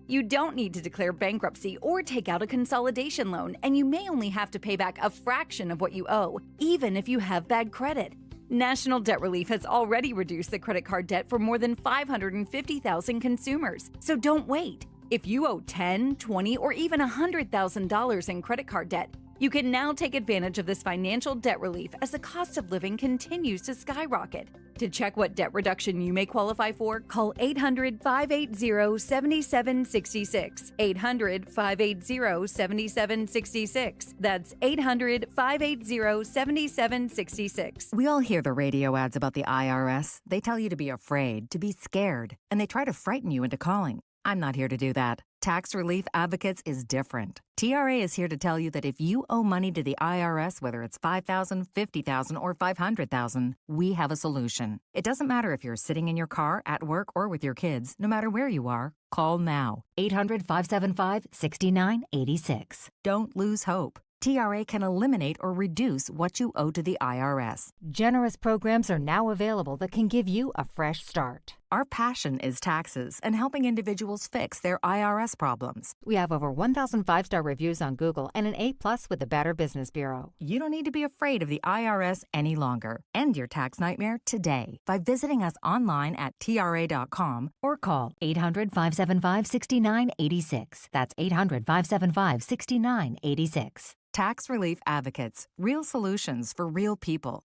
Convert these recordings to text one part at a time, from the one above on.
You don't need to declare bankruptcy or take out a consolidation loan, and you may only have to pay back a fraction of what you owe, even if you have bad credit. National Debt Relief has already reduced the credit card debt for more than 550,000 consumers. So don't wait. If you owe $10,000, $20,000, or even $100,000 in credit card debt, you can now take advantage of this financial debt relief as the cost of living continues to skyrocket. To check what debt reduction you may qualify for, call 800-580-7766. 800-580-7766. That's 800-580-7766. We all hear the radio ads about the IRS. They tell you to be afraid, to be scared, and they try to frighten you into calling. I'm not here to do that. Tax Relief Advocates is different. TRA is here to tell you that if you owe money to the IRS, whether it's $5,000, $50,000, or $500,000, we have a solution. It doesn't matter if you're sitting in your car, at work, or with your kids. No matter where you are, call now. 800-575-6986. Don't lose hope. TRA can eliminate or reduce what you owe to the IRS. Generous programs are now available that can give you a fresh start. Our passion is taxes and helping individuals fix their IRS problems. We have over 1,000 5-star reviews on Google and an A+ with the Better Business Bureau. You don't need to be afraid of the IRS any longer. End your tax nightmare today by visiting us online at TRA.com or call 800-575-6986. That's 800-575-6986. Tax Relief Advocates. Real solutions for real people.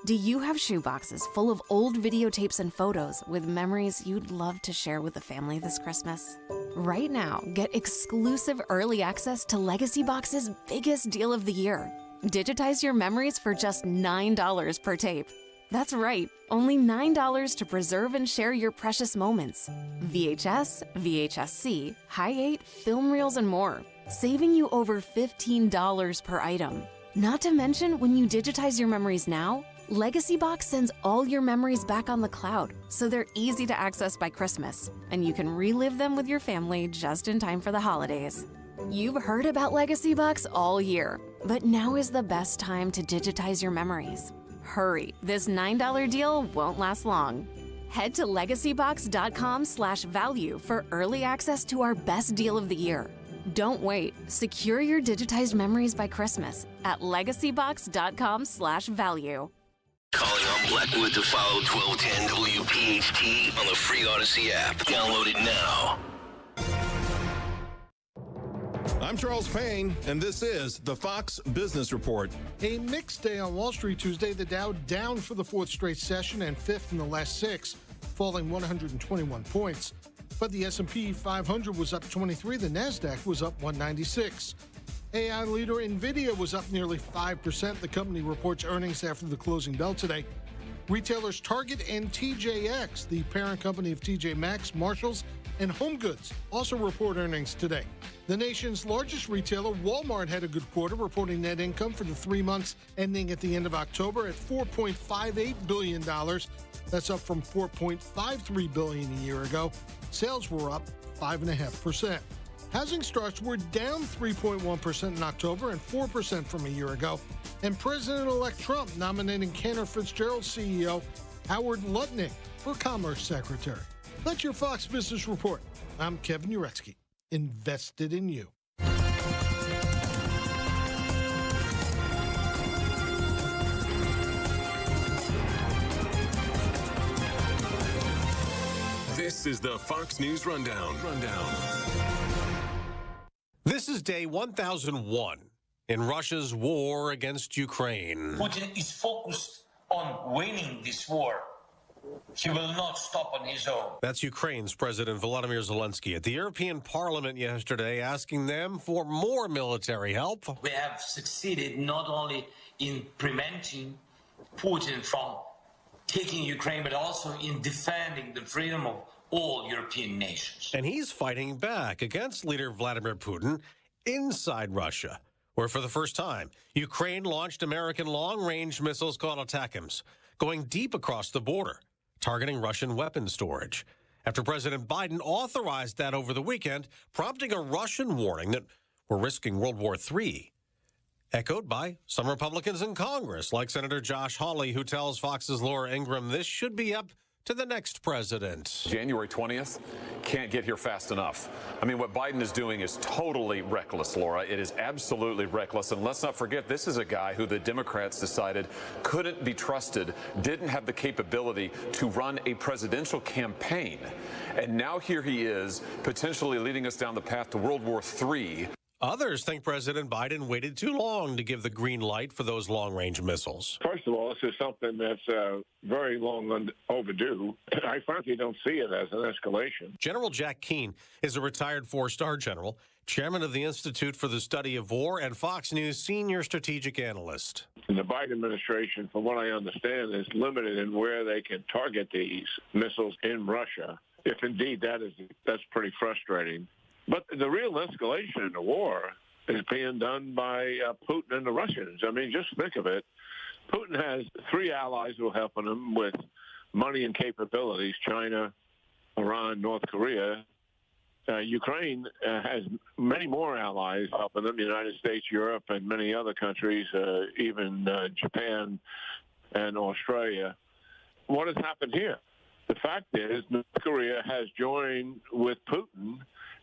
Do you have shoeboxes full of old videotapes and photos with memories you'd love to share with the family this Christmas? Right now, get exclusive early access to Legacy Box's biggest deal of the year. Digitize your memories for just $9 per tape. That's right, only $9 to preserve and share your precious moments. VHS, VHS-C, Hi-8, film reels, and more, saving you over $15 per item. Not to mention, when you digitize your memories now, Legacy Box sends all your memories back on the cloud, so they're easy to access by Christmas, and you can relive them with your family just in time for the holidays. You've heard about Legacy Box all year, but now is the best time to digitize your memories. Hurry, this $9 deal won't last long. Head to legacybox.com/value for early access to our best deal of the year. Don't wait. Secure your digitized memories by Christmas at legacybox.com/value. Calling on Blackwood to follow 1210 WPHT on the free Odyssey app. Download it now. I'm Charles Payne, and this is the Fox Business Report. A mixed day on Wall Street Tuesday. The Dow down for the fourth straight session and fifth in the last six, falling 121 points. But the S&P 500 was up 23. The NASDAQ was up 196. AI leader NVIDIA was up nearly 5%. The company reports earnings after the closing bell today. Retailers Target and TJX, the parent company of TJ Maxx, Marshalls, and HomeGoods, also report earnings today. The nation's largest retailer, Walmart, had a good quarter, reporting net income for the 3 months ending at the end of October at $4.58 billion. That's up from $4.53 billion a year ago. Sales were up 5.5%. Housing starts were down 3.1% in October and 4% from a year ago. And President-elect Trump nominating Cantor Fitzgerald CEO Howard Lutnick for Commerce Secretary. That's your Fox Business Report. I'm Kevin Uretsky. Invested in you. This is the Fox News Rundown. This is day 1001 in Russia's war against Ukraine. Putin is focused on winning this war. He will not stop on his own. That's Ukraine's President Volodymyr Zelensky at the European Parliament yesterday, asking them for more military help. We have succeeded not only in preventing Putin from taking Ukraine, but also in defending the freedom of all European nations. And he's fighting back against leader Vladimir Putin inside Russia, where for the first time, Ukraine launched American long-range missiles called ATACMS, going deep across the border, targeting Russian weapons storage. After President Biden authorized that over the weekend, prompting a Russian warning that we're risking World War III. Echoed by some Republicans in Congress, like Senator Josh Hawley, who tells Fox's Laura Ingraham this should be up to the next president. January 20th can't get here fast enough. I mean, what Biden is doing is totally reckless, Laura. It is absolutely reckless. And let's not forget, this is a guy who the Democrats decided couldn't be trusted, didn't have the capability to run a presidential campaign. And now here he is, potentially leading us down the path to World War III. Others think President Biden waited too long to give the green light for those long-range missiles. First of all, this is something that's very long overdue. I frankly don't see it as an escalation. General Jack Keane is a retired four-star general, chairman of the Institute for the Study of War, and Fox News senior strategic analyst. And the Biden administration, from what I understand, is limited in where they can target these missiles in Russia. If indeed that's pretty frustrating. But the real escalation in the war is being done by Putin and the Russians. I mean, just think of it. Putin has three allies who are helping him with money and capabilities: China, Iran, North Korea. Ukraine has many more allies helping them: the United States, Europe, and many other countries, even Japan and Australia. What has happened here? The fact is, North Korea has joined with Putin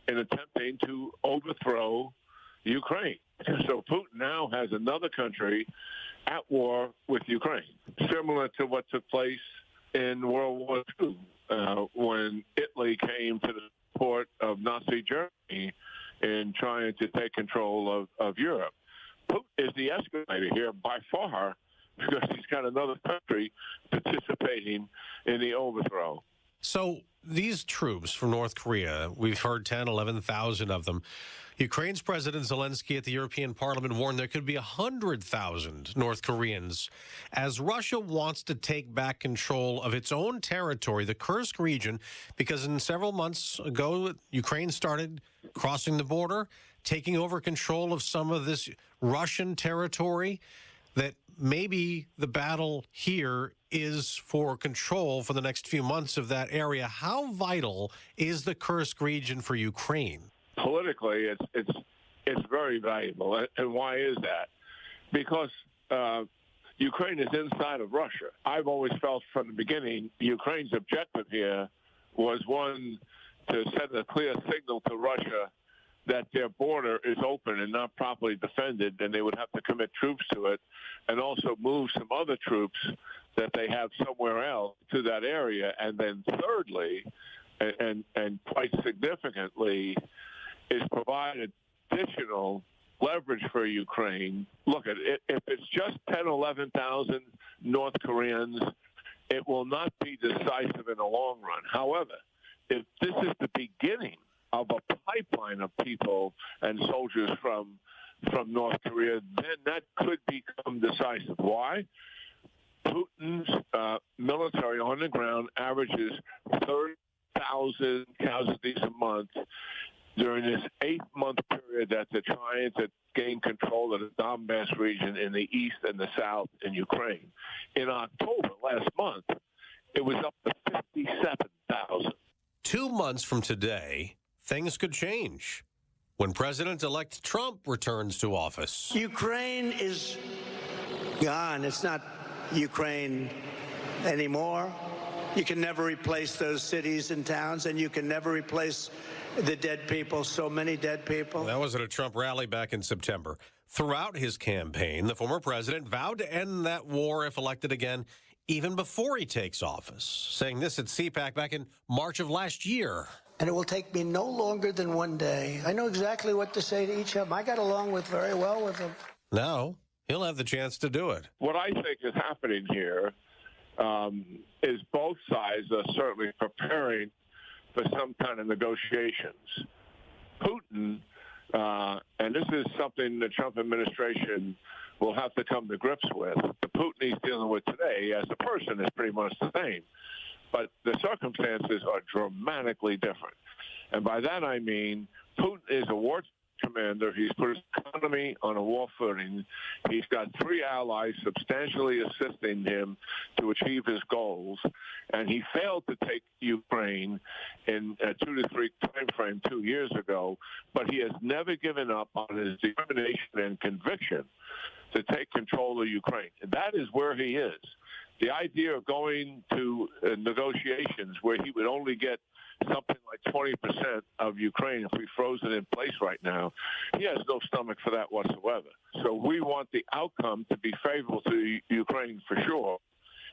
in attempting to overthrow Ukraine. So Putin now has another country at war with Ukraine, similar to what took place in World War II when Italy came to the support of Nazi Germany in trying to take control of Europe. Putin is the escalator here by far because he's got another country participating in the overthrow. So these troops from North Korea, we've heard 10, 11,000 of them. Ukraine's President Zelensky at the European Parliament warned there could be 100,000 North Koreans as Russia wants to take back control of its own territory, the Kursk region, because in several months ago, Ukraine started crossing the border, taking over control of some of this Russian territory, that maybe the battle here is for control for the next few months of that area. How vital is the Kursk region for Ukraine? Politically, it's very valuable. And why is that? Because Ukraine is inside of Russia. I've always felt from the beginning Ukraine's objective here was, one, to send a clear signal to Russia that their border is open and not properly defended, and they would have to commit troops to it, and also move some other troops that they have somewhere else to that area. And then thirdly, and quite significantly, is provide additional leverage for Ukraine. Look, if it's just 10, 11,000 North Koreans, it will not be decisive in the long run. However, if this is the beginning of a pipeline of people and soldiers from North Korea, then that could become decisive. Why? Putin's military on the ground averages 30,000 casualties a month during this 8-month period that they're trying to gain control of the Donbass region in the east and the south in Ukraine. In October last month, it was up to 57,000. 2 months from today, things could change when President-elect Trump returns to office. Ukraine is gone. It's not Ukraine anymore. You can never replace those cities and towns, and you can never replace the dead people, so many dead people. That was at a Trump rally back in September. Throughout his campaign, the former president vowed to end that war if elected again, even before he takes office, saying this at CPAC back in March of last year. And it will take me no longer than one day. I know exactly what to say to each of them. I got along very well with them. Now, he'll have the chance to do it. What I think is happening here is both sides are certainly preparing for some kind of negotiations. Putin, and this is something the Trump administration will have to come to grips with. The Putin he's dealing with today as a person is pretty much the same. But the circumstances are dramatically different. And by that I mean Putin is a war commander. He's put his economy on a war footing. He's got 3 allies substantially assisting him to achieve his goals. And he failed to take Ukraine in a 2 to 3 time frame 2 years ago. But he has never given up on his determination and conviction to take control of Ukraine. And that is where he is. The idea of going to negotiations where he would only get something like 20% of Ukraine if we froze it in place right now, he has no stomach for that whatsoever. So we want the outcome to be favorable to Ukraine for sure.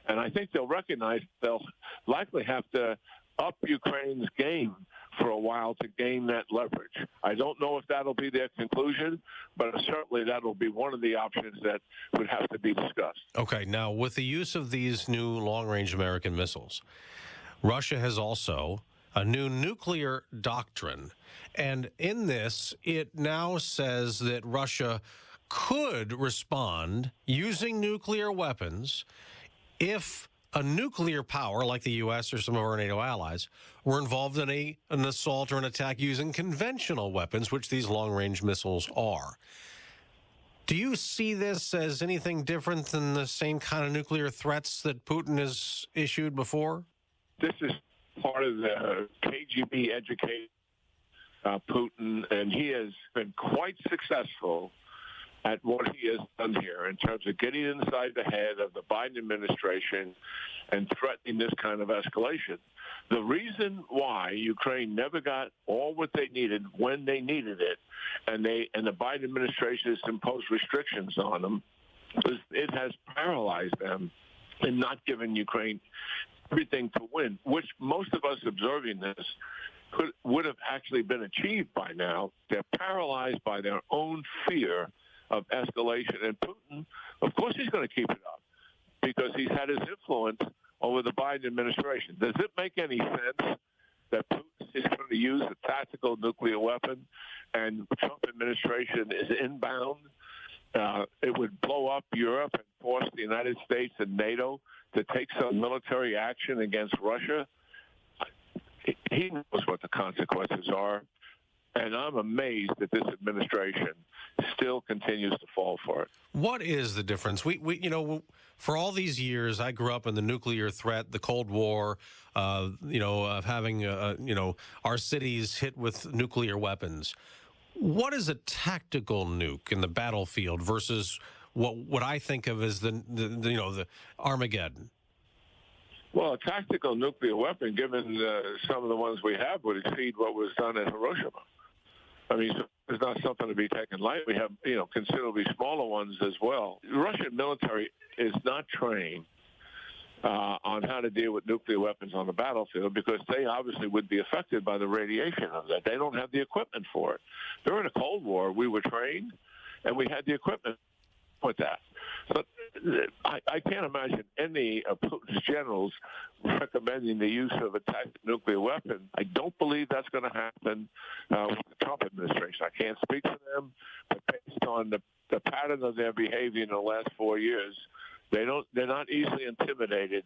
And I think they'll recognize they'll likely have to up Ukraine's game for a while to gain that leverage. I don't know if that'll be their conclusion, but certainly that'll be one of the options that would have to be discussed. Okay, now with the use of these new long-range American missiles, Russia has also a new nuclear doctrine. And in this, it now says that Russia could respond using nuclear weapons if a nuclear power like the U.S. or some of our NATO allies were involved in an assault or an attack using conventional weapons, which these long-range missiles are. Do you see this as anything different than the same kind of nuclear threats that Putin has issued before? This is part of the KGB educated Putin, and he has been quite successful at what he has done here in terms of getting inside the head of the Biden administration and threatening this kind of escalation. The reason why Ukraine never got all what they needed when they needed it, and the Biden administration has imposed restrictions on them, is it has paralyzed them in not giving Ukraine everything to win, which most of us observing this would have actually been achieved by now. They're paralyzed by their own fear of escalation. And Putin, of course, he's going to keep it up because he's had his influence over the Biden administration. Does it make any sense that Putin is going to use a tactical nuclear weapon and the Trump administration is inbound? It would blow up Europe and force the United States and NATO to take some military action against Russia. He knows what the consequences are. And I'm amazed that this administration still continues to fall for it. What is the difference? We for all these years, I grew up in the nuclear threat, the Cold War, of having, our cities hit with nuclear weapons. What is a tactical nuke in the battlefield versus what I think of as the Armageddon? Well, a tactical nuclear weapon, given some of the ones we have, would exceed what was done at Hiroshima. I mean, so it's not something to be taken lightly. We have, considerably smaller ones as well. The Russian military is not trained on how to deal with nuclear weapons on the battlefield because they obviously would be affected by the radiation of that. They don't have the equipment for it. During the Cold War, we were trained, and we had the equipment with that. But I can't imagine any of Putin's generals recommending the use of a tactical nuclear weapon. I don't believe that's going to happen with the Trump administration. I can't speak for them, but based on the pattern of their behavior in the last 4 years, they're not easily intimidated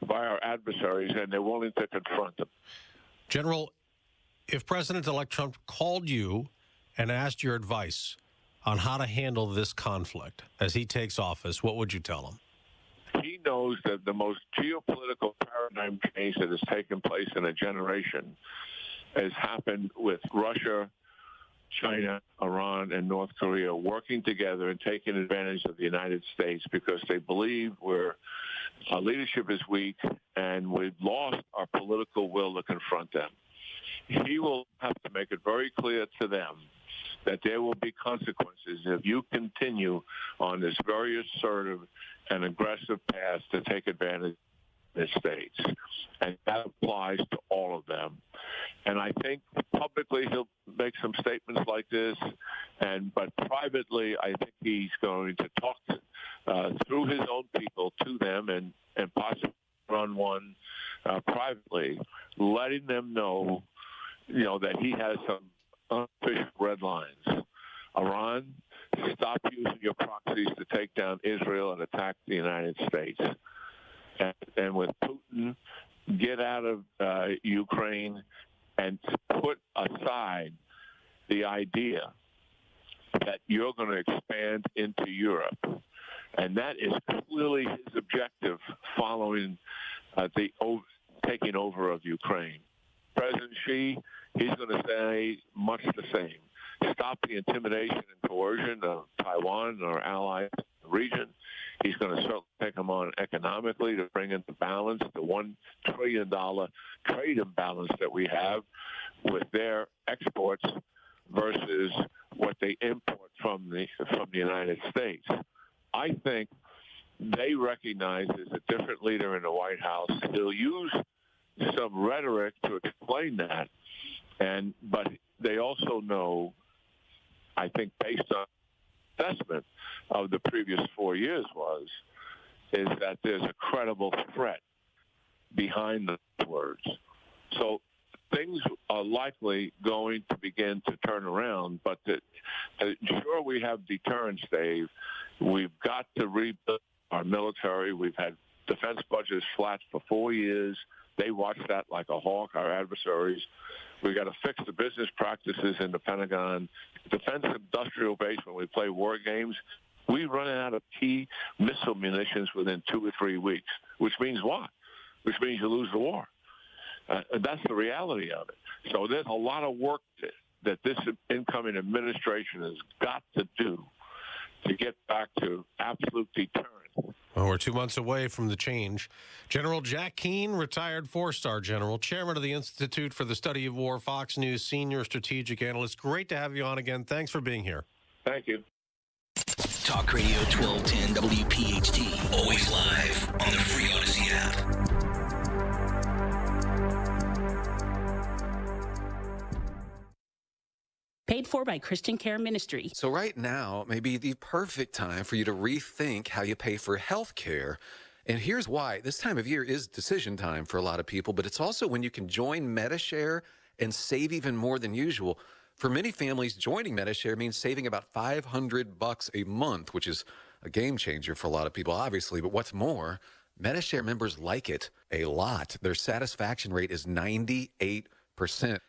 by our adversaries, and they're willing to confront them. General, if President-elect Trump called you and asked your advice on how to handle this conflict as he takes office, what would you tell him? He knows that the most geopolitical paradigm change that has taken place in a generation has happened with Russia, China, Iran, and North Korea working together and taking advantage of the United States because they believe our leadership is weak and we've lost our political will to confront them. He will have to make it very clear to them that there will be consequences if you continue on this very assertive and aggressive path to take advantage of the states. And that applies to all of them. And I think publicly he'll make some statements like this, but privately I think he's going to talk through his own people to them and possibly run one privately, letting them know, that he has some unofficial red lines. Iran, stop using your proxies to take down Israel and attack the United States. And with Putin, get out of Ukraine and put aside the idea that you're going to expand into Europe. And that is clearly his objective following the taking over of Ukraine. President Xi, he's going to say much the same. Stop the intimidation and coercion of Taiwan and our allies in the region. He's going to certainly take them on economically to bring into balance the $1 trillion trade imbalance that we have with their exports versus what they import from the United States. I think they recognize there's a different leader in the White House. He'll use some rhetoric to explain that, but they also know, I think, based on assessment of the previous 4 years is that there's a credible threat behind the words. So things are likely going to begin to turn around, but sure, we have deterrence, Dave. We've got to rebuild our military. We've had defense budgets flat for 4 years. They watch that like a hawk, our adversaries. We've got to fix the business practices in the Pentagon. Defense industrial base, when we play war games, we run out of key missile munitions within 2 or 3 weeks, which means what? Which means you lose the war. And that's the reality of it. So there's a lot of work that this incoming administration has got to do to get back to absolute deterrence. Well, we're 2 months away from the change. General Jack Keane, retired four-star general, chairman of the Institute for the Study of War, Fox News senior strategic analyst. Great to have you on again. Thanks for being here. Thank you. Talk Radio 1210 WPHT. Always live on the free Odyssey app. Paid for by Christian Care Ministry. So right now may be the perfect time for you to rethink how you pay for health care. And here's why. This time of year is decision time for a lot of people, but it's also when you can join MediShare and save even more than usual. For many families, joining MediShare means saving about $500 a month, which is a game changer for a lot of people, obviously. But what's more, MediShare members like it a lot. Their satisfaction rate is 98%.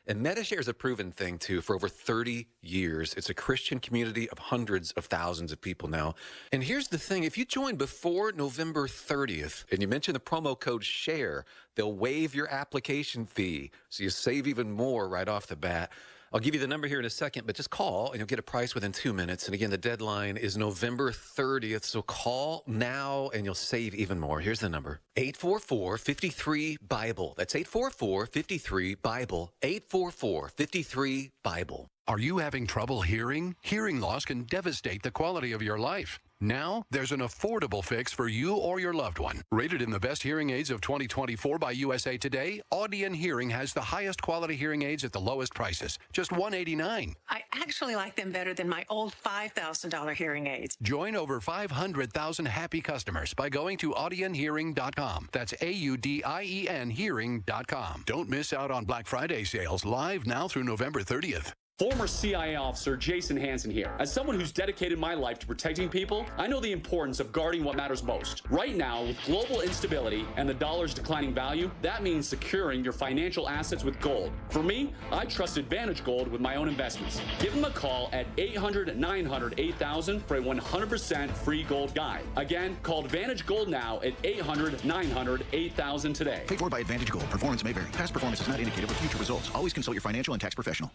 And MediShare is a proven thing, too, for over 30 years. It's a Christian community of hundreds of thousands of people now. And here's the thing. If you join before November 30th and you mention the promo code SHARE, they'll waive your application fee, so you save even more right off the bat. I'll give you the number here in a second, but just call and you'll get a price within 2 minutes. And again, the deadline is November 30th. So call now and you'll save even more. Here's the number. 844-53-BIBLE. That's 844-53-BIBLE. 844-53-BIBLE. Are you having trouble hearing? Hearing loss can devastate the quality of your life. Now, there's an affordable fix for you or your loved one. Rated in the best hearing aids of 2024 by USA Today, Audion Hearing has the highest quality hearing aids at the lowest prices, just $189. I actually like them better than my old $5,000 hearing aids. Join over 500,000 happy customers by going to audionhearing.com. That's AUDIEN hearing.com. Don't miss out on Black Friday sales live now through November 30th. Former CIA officer Jason Hansen here. As someone who's dedicated my life to protecting people, I know the importance of guarding what matters most. Right now, with global instability and the dollar's declining value, that means securing your financial assets with gold. For me, I trust Advantage Gold with my own investments. Give them a call at 800-900-8000 for a 100% free gold guide. Again, call Advantage Gold now at 800-900-8000 today. Paid for by Advantage Gold. Performance may vary. Past performance is not indicative of future results. Always consult your financial and tax professional.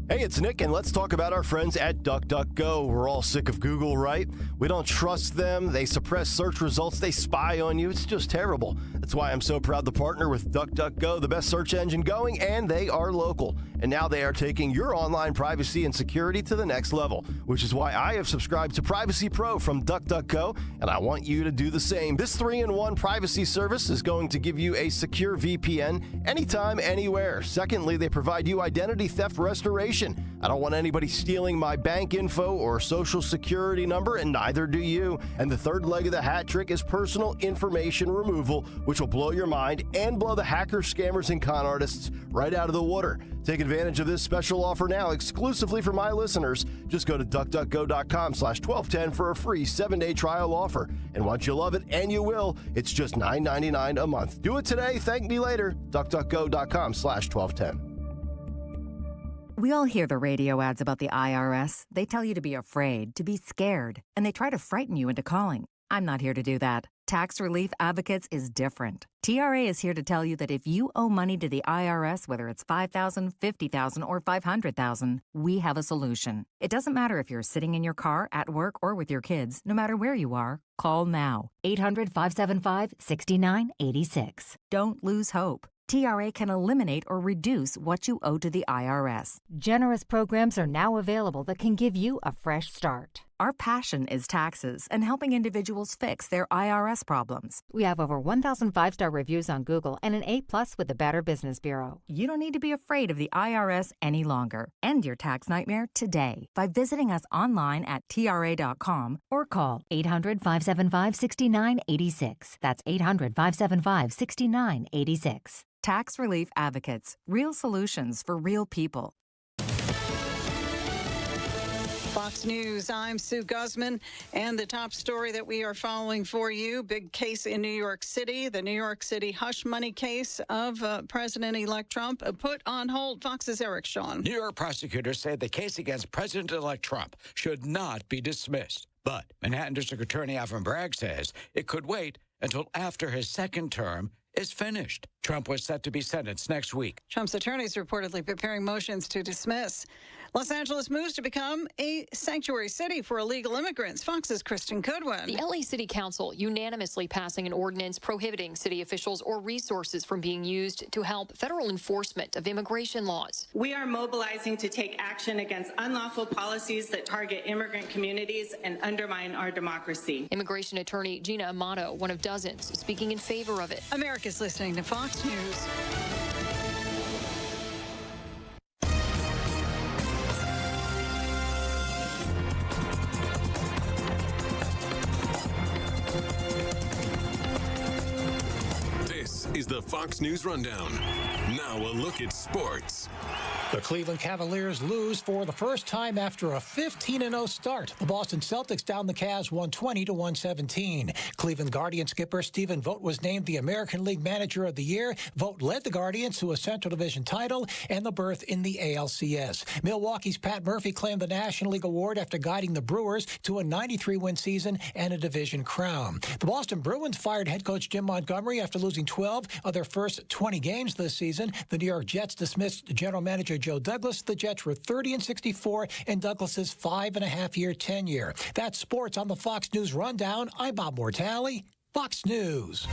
Hey, it's Nick, and let's talk about our friends at DuckDuckGo. We're all sick of Google, right? We don't trust them. They suppress search results. They spy on you. It's just terrible. That's why I'm so proud to partner with DuckDuckGo, the best search engine going, and they are local. And now they are taking your online privacy and security to the next level, which is why I have subscribed to Privacy Pro from DuckDuckGo, and I want you to do the same. This 3-in-1 privacy service is going to give you a secure VPN anytime, anywhere. Secondly, they provide you identity theft restoration. I don't want anybody stealing my bank info or social security number, and neither do you. And the third leg of the hat trick is personal information removal, which will blow your mind and blow the hackers, scammers, and con artists right out of the water. Take advantage of this special offer now, exclusively for my listeners. Just go to duckduckgo.com/1210 for a free 7-day trial offer. And once you love it, and you will, it's just $9.99 a month. Do it today. Thank me later. duckduckgo.com/1210. We all hear the radio ads about the IRS. They tell you to be afraid, to be scared, and they try to frighten you into calling. I'm not here to do that. Tax Relief Advocates is different. TRA is here to tell you that if you owe money to the IRS, whether it's $5,000, $50,000, or $500,000, we have a solution. It doesn't matter if you're sitting in your car, at work, or with your kids. No matter where you are, call now. 800-575-6986. Don't lose hope. TRA can eliminate or reduce what you owe to the IRS. Generous programs are now available that can give you a fresh start. Our passion is taxes and helping individuals fix their IRS problems. We have over 1,000 5-star reviews on Google and an A+ with the Better Business Bureau. You don't need to be afraid of the IRS any longer. End your tax nightmare today by visiting us online at TRA.com or call 800-575-6986. That's 800-575-6986. Tax Relief Advocates. Real solutions for real people. Fox News, I'm Sue Guzman, and the top story that we are following for you, big case in New York City, the New York City hush money case of President-elect Trump put on hold. Fox's Eric Shawn. New York prosecutors said the case against President-elect Trump should not be dismissed. But Manhattan District Attorney Alvin Bragg says it could wait until after his second term is finished. Trump was set to be sentenced next week. Trump's attorneys reportedly preparing motions to dismiss. Los Angeles moves to become a sanctuary city for illegal immigrants. Fox's Kristen Goodwin. The LA City Council unanimously passing an ordinance prohibiting city officials or resources from being used to help federal enforcement of immigration laws. We are mobilizing to take action against unlawful policies that target immigrant communities and undermine our democracy. Immigration attorney Gina Amato, one of dozens, speaking in favor of it. America's listening to Fox News. This is the Fox News Rundown. Now a look at sports. The Cleveland Cavaliers lose for the first time after a 15-0 start. The Boston Celtics down the Cavs 120-117. Cleveland Guardians skipper Stephen Vogt was named the American League Manager of the Year. Vogt led the Guardians to a Central Division title and the berth in the ALCS. Milwaukee's Pat Murphy claimed the National League Award after guiding the Brewers to a 93-win season and a division crown. The Boston Bruins fired head coach Jim Montgomery after losing 12 of their first 20 games this season. The New York Jets dismissed general manager Joe Douglas. The Jets were 30-64 in Douglas's 5.5-year tenure. That's sports on the Fox News Rundown. I'm Bob Mortale, Fox News.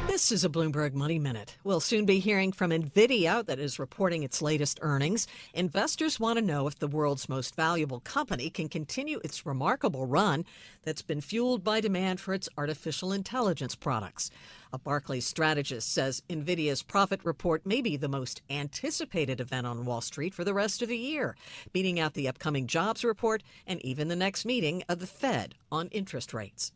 This is a Bloomberg Money Minute. We'll soon be hearing from NVIDIA that is reporting its latest earnings. Investors want to know if the world's most valuable company can continue its remarkable run that's been fueled by demand for its artificial intelligence products. A Barclays strategist says NVIDIA's profit report may be the most anticipated event on Wall Street for the rest of the year, beating out the upcoming jobs report and even the next meeting of the Fed on interest rates.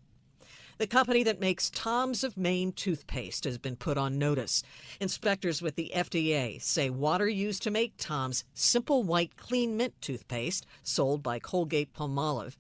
The company that makes Tom's of Maine toothpaste has been put on notice. Inspectors with the FDA say water used to make Tom's Simple White Clean Mint toothpaste, sold by Colgate-Palmolive,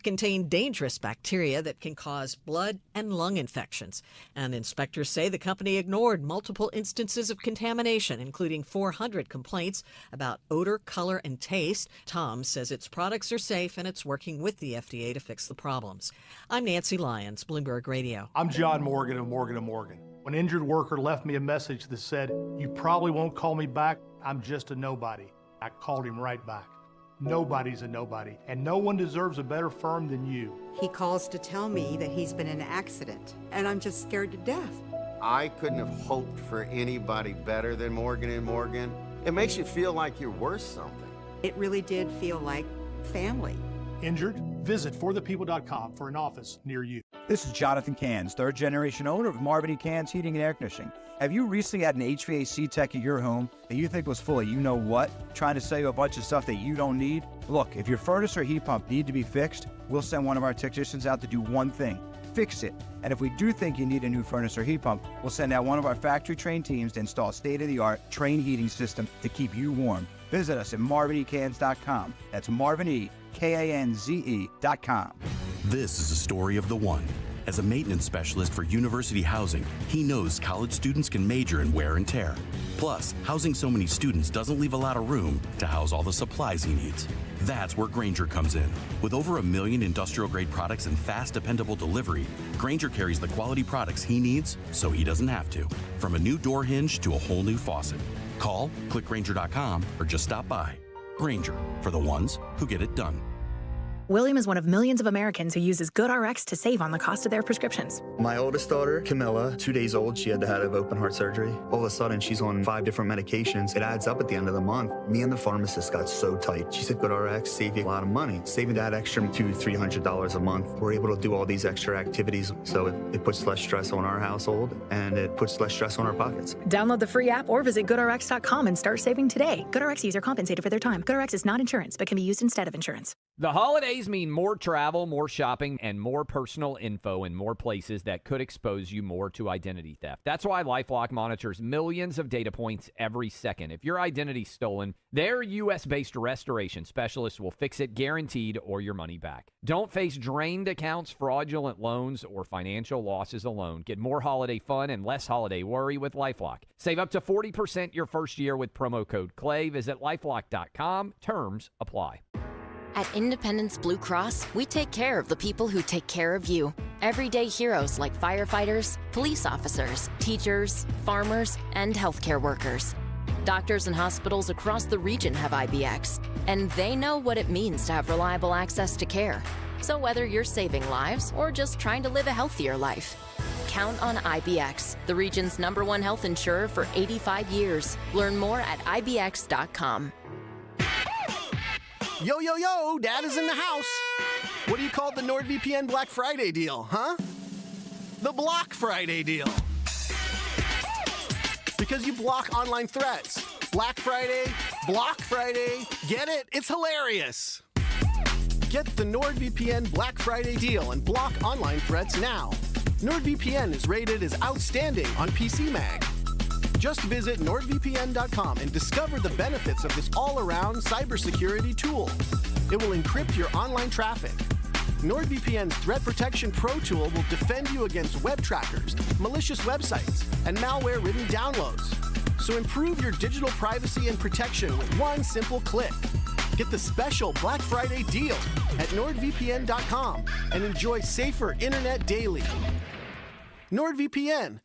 contain dangerous bacteria that can cause blood and lung infections. And inspectors say the company ignored multiple instances of contamination, including 400 complaints about odor, color, and taste. Tom says its products are safe and it's working with the FDA to fix the problems. I'm Nancy Lyons, Bloomberg Radio. I'm John Morgan of Morgan & Morgan. When an injured worker left me a message that said, "You probably won't call me back, I'm just a nobody," I called him right back. Nobody's a nobody, and no one deserves a better firm than you. He calls to tell me that he's been in an accident, and I'm just scared to death. I couldn't have hoped for anybody better than Morgan & Morgan. It makes you feel like you're worth something. It really did feel like family. Injured? Visit forthepeople.com for an office near you. This is Jonathan Cans, third-generation owner of Marvin E. Cans Heating and Air Conditioning. Have you recently had an HVAC tech at your home that you think was full of you-know-what, trying to sell you a bunch of stuff that you don't need? Look, if your furnace or heat pump need to be fixed, we'll send one of our technicians out to do one thing: fix it. And if we do think you need a new furnace or heat pump, we'll send out one of our factory-trained teams to install a state-of-the-art Train heating system to keep you warm. Visit us at marvinecans.com. That's marvinekanze.com. This is the story of the one. As a maintenance specialist for university housing, he knows college students can major in wear and tear. Plus, housing so many students doesn't leave a lot of room to house all the supplies he needs. That's where Grainger comes in. With over 1 million industrial-grade products and fast, dependable delivery, Grainger carries the quality products he needs so he doesn't have to. From a new door hinge to a whole new faucet. Call, click Grainger.com, or just stop by. Grainger, for the ones who get it done. William is one of millions of Americans who uses GoodRx to save on the cost of their prescriptions. My oldest daughter, Camilla, 2 days old, she had to have open heart surgery. All of a sudden, she's on 5 different medications. It adds up at the end of the month. Me and the pharmacist got so tight. She said, GoodRx save you a lot of money. Saving that extra $200-300 a month. We're able to do all these extra activities, so it puts less stress on our household, and it puts less stress on our pockets. Download the free app or visit GoodRx.com and start saving today. GoodRx user compensated for their time. GoodRx is not insurance, but can be used instead of insurance. The holidays mean more travel, more shopping, and more personal info in more places that could expose you more to identity theft. That's why LifeLock monitors millions of data points every second. If your identity's stolen, their U.S.-based restoration specialists will fix it guaranteed or your money back. Don't face drained accounts, fraudulent loans, or financial losses alone. Get more holiday fun and less holiday worry with LifeLock. Save up to 40% your first year with promo code CLAY. Visit LifeLock.com. Terms apply. At Independence Blue Cross, we take care of the people who take care of you. Everyday heroes like firefighters, police officers, teachers, farmers, and healthcare workers. Doctors and hospitals across the region have IBX, and they know what it means to have reliable access to care. So whether you're saving lives or just trying to live a healthier life, count on IBX, the region's #1 health insurer for 85 years. Learn more at IBX.com. Yo, yo, yo, Dad is in the house. What do you call the NordVPN Black Friday deal, huh? The Block Friday deal. Because you block online threats. Black Friday, Block Friday. Get it? It's hilarious. Get the NordVPN Black Friday deal and block online threats now. NordVPN is rated as outstanding on PC Mag. Just visit NordVPN.com and discover the benefits of this all-around cybersecurity tool. It will encrypt your online traffic. NordVPN's Threat Protection Pro tool will defend you against web trackers, malicious websites, and malware-ridden downloads. So improve your digital privacy and protection with one simple click. Get the special Black Friday deal at NordVPN.com and enjoy safer internet daily. NordVPN.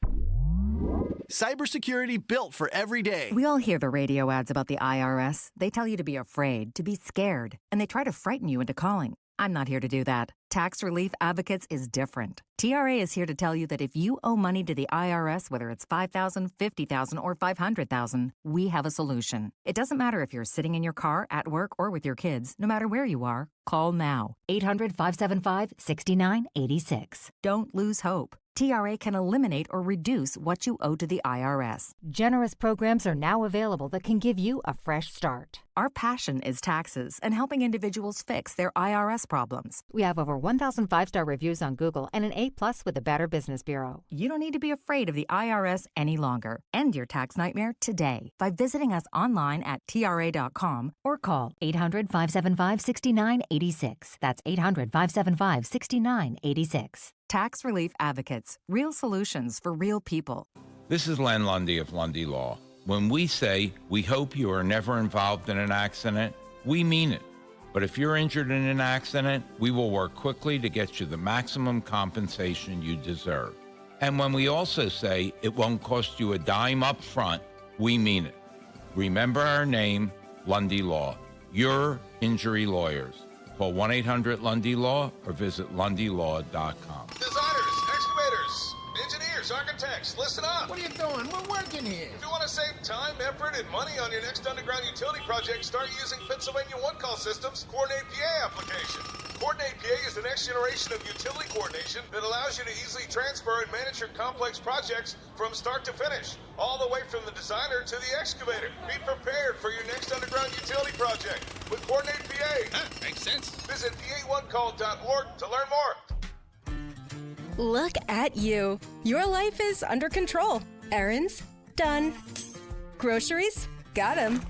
Cybersecurity built for every day. We all hear the radio ads about the IRS. They tell you to be afraid, to be scared, and they try to frighten you into calling. I'm not here to do that. Tax Relief Advocates is different. TRA is here to tell you that if you owe money to the IRS, whether it's $5,000, $50,000, or $500,000, we have a solution. It doesn't matter if you're sitting in your car, at work, or with your kids. No matter where you are, call now. 800-575-6986. Don't lose hope. TRA can eliminate or reduce what you owe to the IRS. Generous programs are now available that can give you a fresh start. Our passion is taxes and helping individuals fix their IRS problems. We have over 1,000 5-star reviews on Google and an A+ with the Better Business Bureau. You don't need to be afraid of the IRS any longer. End your tax nightmare today by visiting us online at TRA.com or call 800-575-6986. That's 800-575-6986. Tax Relief Advocates. Real solutions for real people. This is Len Lundy of Lundy Law. When we say we hope you are never involved in an accident, we mean it. But if you're injured in an accident, we will work quickly to get you the maximum compensation you deserve. And when we also say it won't cost you a dime up front, we mean it. Remember our name, Lundy Law. Your injury lawyers. Call 1-800-LUNDY-LAW or visit LundyLaw.com. Designers, excavators, engineers, architects, listen up. What are you doing? We're working here. If you want to save time, effort, and money on your next underground utility project, start using Pennsylvania One Call System's Coordinate PA application. Coordinate PA is the next generation of utility coordination that allows you to easily transfer and manage your complex projects from start to finish, all the way from the designer to the excavator. Be prepared for your next underground utility project with Coordinate PA. Makes sense. Visit pa1call.org to learn more. Look at you. Your life is under control. Errands? Done. Groceries? Got 'em.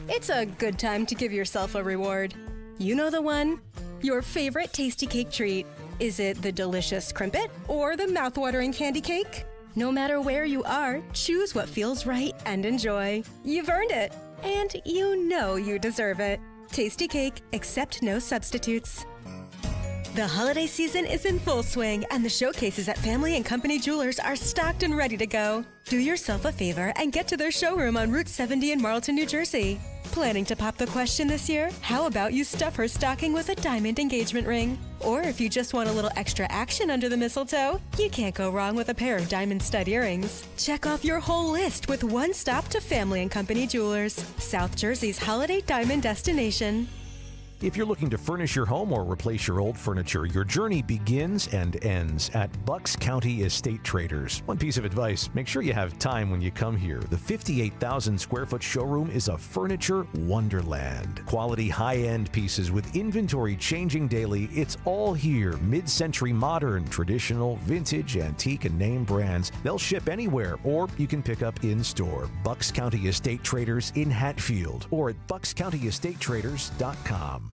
It's a good time to give yourself a reward. You know the one. Your favorite tasty cake treat. Is it the delicious crimpet or the mouthwatering candy cake? No matter where you are, choose what feels right and enjoy. You've earned it, and you know you deserve it. Tasty cake, accept no substitutes. The holiday season is in full swing, and the showcases at Family and Company Jewelers are stocked and ready to go. Do yourself a favor and get to their showroom on Route 70 in Marlton, New Jersey. Planning to pop the question this year? How about you stuff her stocking with a diamond engagement ring? Or if you just want a little extra action under the mistletoe, you can't go wrong with a pair of diamond stud earrings. Check off your whole list with one stop to Family and Company Jewelers, South Jersey's holiday diamond destination. If you're looking to furnish your home or replace your old furniture, your journey begins and ends at Bucks County Estate Traders. One piece of advice, make sure you have time when you come here. The 58,000 square foot showroom is a furniture wonderland. Quality high-end pieces with inventory changing daily. It's all here. Mid-century modern, traditional, vintage, antique, and name brands. They'll ship anywhere, or you can pick up in-store. Bucks County Estate Traders in Hatfield or at buckscountyestatetraders.com.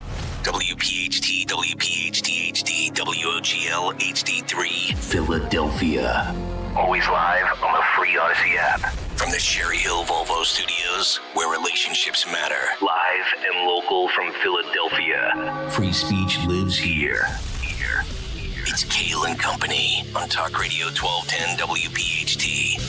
WPHT, WPHT HD, WOGL HD3, Philadelphia. Always live on the free Odyssey app. From the Cherry Hill Volvo Studios, where relationships matter. Live and local from Philadelphia. Free speech lives here. It's Kayal and Company on Talk Radio 1210 WPHT.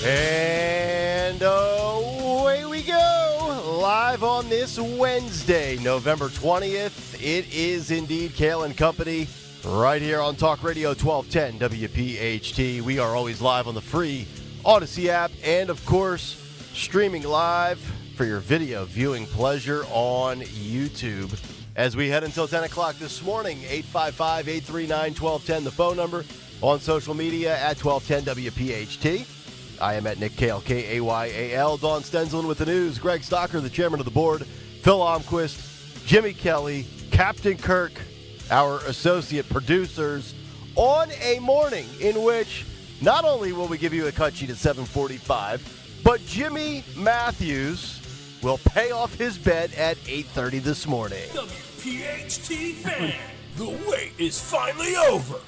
And away we go, live on this Wednesday, November 20th. It is indeed Kayal and Company, right here on Talk Radio 1210 WPHT. We are always live on the free Odyssey app and, of course, streaming live for your video viewing pleasure on YouTube. As we head until 10 o'clock this morning, 855-839-1210, the phone number. On social media at 1210 WPHT. I am at Nick Kayal, Kayal. Dawn Stenzelin with the news. Greg Stocker, the chairman of the board. Phil Almquist, Jimmy Kelly, Captain Kirk, our associate producers, on a morning in which not only will we give you a cut sheet at 7:45, but Jimmy Matthews will pay off his bet at 8:30 this morning. WPHT fan, the wait is finally over.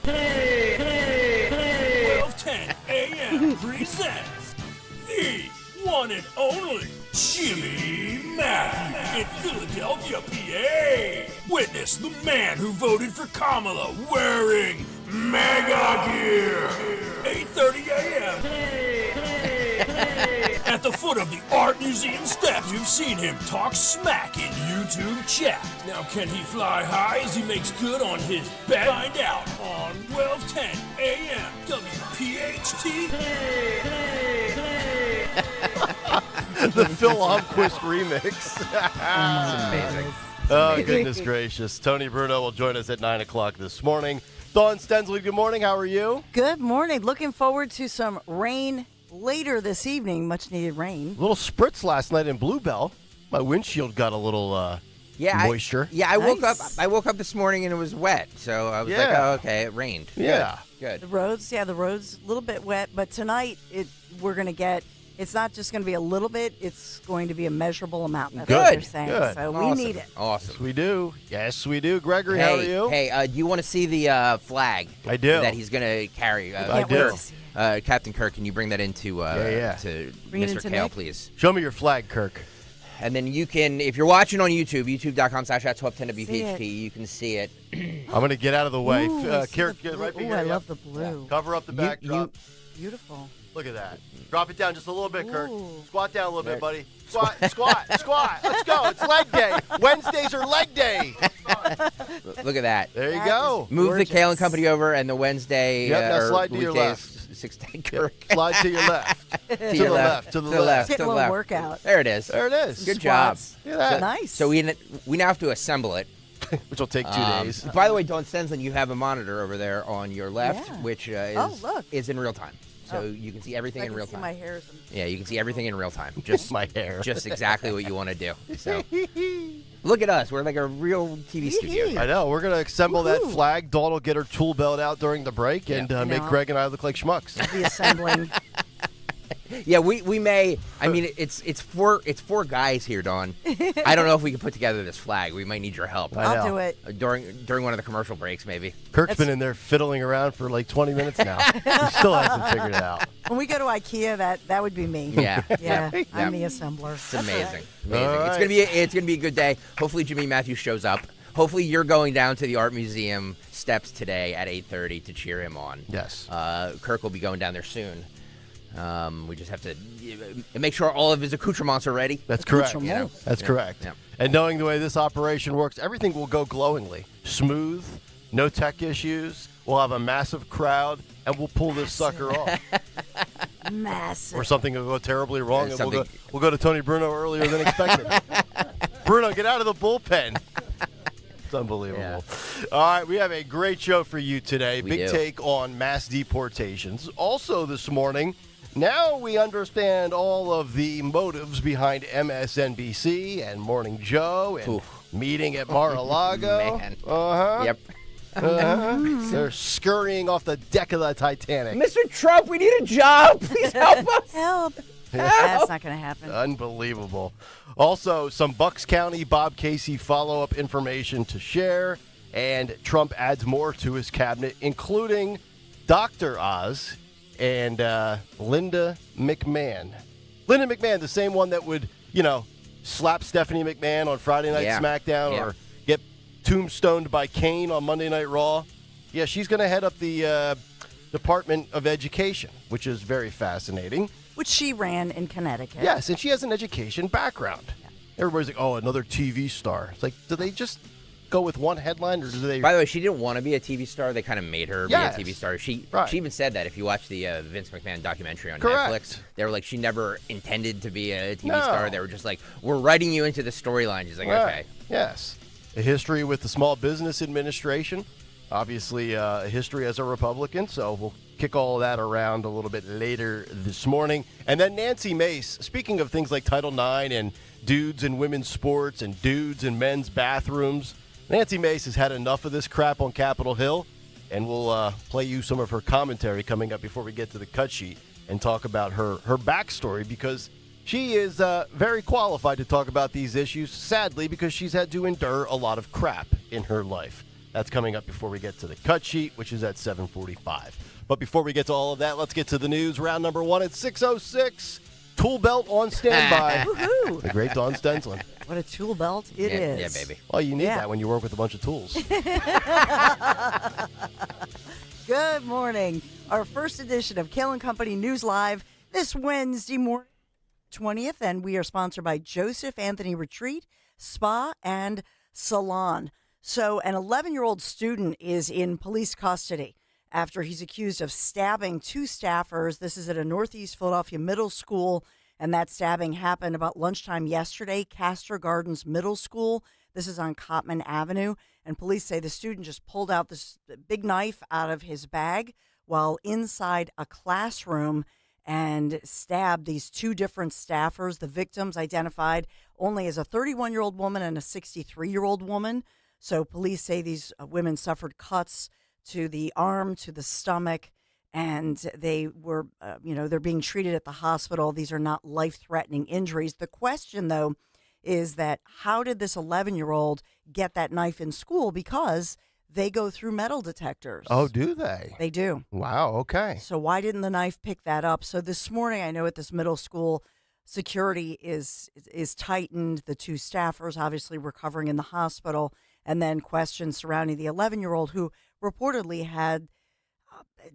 1210 a.m. presents the one and only Jimmy Matthews in Philadelphia, PA. Witness the man who voted for Kamala wearing mega gear. 8:30 a.m. At the foot of the Art Museum steps, you've seen him talk smack in YouTube chat. Now, can he fly high as he makes good on his bet? Find out on 1210 a.m. WPHT. The Phil Almquist remix. Amazing. Oh, goodness gracious. Tony Bruno will join us at 9 o'clock this morning. Dawn Stensley, good morning. How are you? Good morning. Looking forward to some rain later this evening. Much needed rain. A little spritz last night in Bluebell. My windshield got a little moisture. I woke up. I woke up this morning and it was wet. So I was like, oh, okay, it rained. Yeah. Good. The roads a little bit wet. But tonight, we're going to get, it's not just going to be a little bit, it's going to be a measurable amount. That's what they're saying. Good. So Awesome. we need it. Awesome. Yes, we do. Yes, we do. Gregory, how are you? Hey, do you want to see the flag? I do. That he's going to carry. I do. Captain Kirk, can you bring that into to Bring it Mr. into Kayal, Nick. please? Show me your flag, Kirk. And then you can, if you're watching on YouTube, youtube.com/@1210WPHT, See it. you can see it. I'm going to get out of the way. Kirk, get right Ooh, here. I love the blue. Cover up the backdrop. Beautiful. Look at that. Drop it down just a little bit, Kirk. Ooh. Squat down a little bit, buddy. Squat. Let's go. It's leg day. Wednesdays are leg day. Look at that. There you go. Move the Kayal and Company over, and the Wednesday now or slide to your weekdays, left. 610 Kirk. Slide to your left. To the your left. To the left. Get a little workout. There it is. There it is. Good job. Look at that. Nice. So we now have to assemble it. Which will take 2 days. By the way, Dawn Stenslin, you have a monitor over there on your left, which is in real time. So you can see everything in real time. My hair. Yeah, you can see everything in real time. Just my hair. Just exactly what you want to do. So look at us. We're like a real TV studio. I know. We're going to assemble that flag. Dawn will get her tool belt out during the break and make Greg and I look like schmucks. I'll be assembling. Yeah, we may. I mean, it's four guys here, Dawn. I don't know if we can put together this flag. We might need your help. I'll do it during one of the commercial breaks, maybe. Kirk's been in there fiddling around for like 20 minutes now. He still hasn't figured it out. When we go to IKEA, that would be me. Yeah, I'm the assembler. It's amazing. Right. It's gonna be a good day. Hopefully, Jimmy Matthews shows up. Hopefully, you're going down to the Art Museum steps today at 8:30 to cheer him on. Yes. Kirk will be going down there soon. We just have to make sure all of his accoutrements are ready. That's correct. That's correct. Yeah. And knowing the way this operation works, everything will go glowingly. Smooth, no tech issues. We'll have a massive crowd, and we'll pull this sucker off. Massive. Or something will go terribly wrong, and we'll go to Tony Bruno earlier than expected. Bruno, get out of the bullpen. It's unbelievable. Yeah. All right, we have a great show for you today. Big take on mass deportations. Also this morning, now we understand all of the motives behind MSNBC and Morning Joe and meeting at Mar-a-Lago. Man. Yep. They're scurrying off the deck of the Titanic. Mr. Trump, we need a job. Please help us. Help. That's not going to happen. Unbelievable. Also, some Bucks County Bob Casey follow-up information to share, and Trump adds more to his cabinet, including Dr. Oz and Linda McMahon. Linda McMahon, the same one that would, slap Stephanie McMahon on Friday Night SmackDown or get tombstoned by Kane on Monday Night Raw. Yeah, she's going to head up the Department of Education, which is very fascinating. Which she ran in Connecticut. Yes, and she has an education background. Yeah. Everybody's like, oh, another TV star. It's like, do they just go with one headline, or do they... By the way, she didn't want to be a TV star. They kind of made her be a TV star. She even said that if you watch the Vince McMahon documentary on Netflix. They were like, she never intended to be a TV star. They were just like, we're writing you into the storyline. She's like, okay. Yes. A history with the Small Business Administration. Obviously, a history as a Republican, so we'll kick all of that around a little bit later this morning. And then Nancy Mace, speaking of things like Title IX and dudes in women's sports and dudes in men's bathrooms, Nancy Mace has had enough of this crap on Capitol Hill, and we'll play you some of her commentary coming up before we get to the cut sheet and talk about her backstory, because she is very qualified to talk about these issues, sadly, because she's had to endure a lot of crap in her life. That's coming up before we get to the cut sheet, which is at 7:45. But before we get to all of that, let's get to the news. Round number one at 6:06. Tool belt on standby. Woohoo! The great Dawn Stensland. What a tool belt it is. Yeah, baby. Well, you need that when you work with a bunch of tools. Good morning. Our first edition of Kayal & Company News Live this Wednesday morning, 20th, and we are sponsored by Joseph Anthony Retreat, Spa, and Salon. So an 11-year-old student is in police custody after he's accused of stabbing two staffers. This is at a Northeast Philadelphia middle school, and that stabbing happened about lunchtime yesterday, Castor Gardens Middle School. This is on Cotman Avenue, and police say the student just pulled out this big knife out of his bag while inside a classroom and stabbed these two different staffers. The victims identified only as a 31-year-old woman and a 63-year-old woman. So police say these women suffered cuts to the arm, to the stomach, and they were, they're being treated at the hospital. These are not life-threatening injuries. The question, though, is that how did this 11-year-old get that knife in school? Because they go through metal detectors. Oh, do they? They do. Wow, okay. So why didn't the knife pick that up? So this morning, I know at this middle school, security is tightened. The two staffers obviously recovering in the hospital. And then questions surrounding the 11-year-old who reportedly had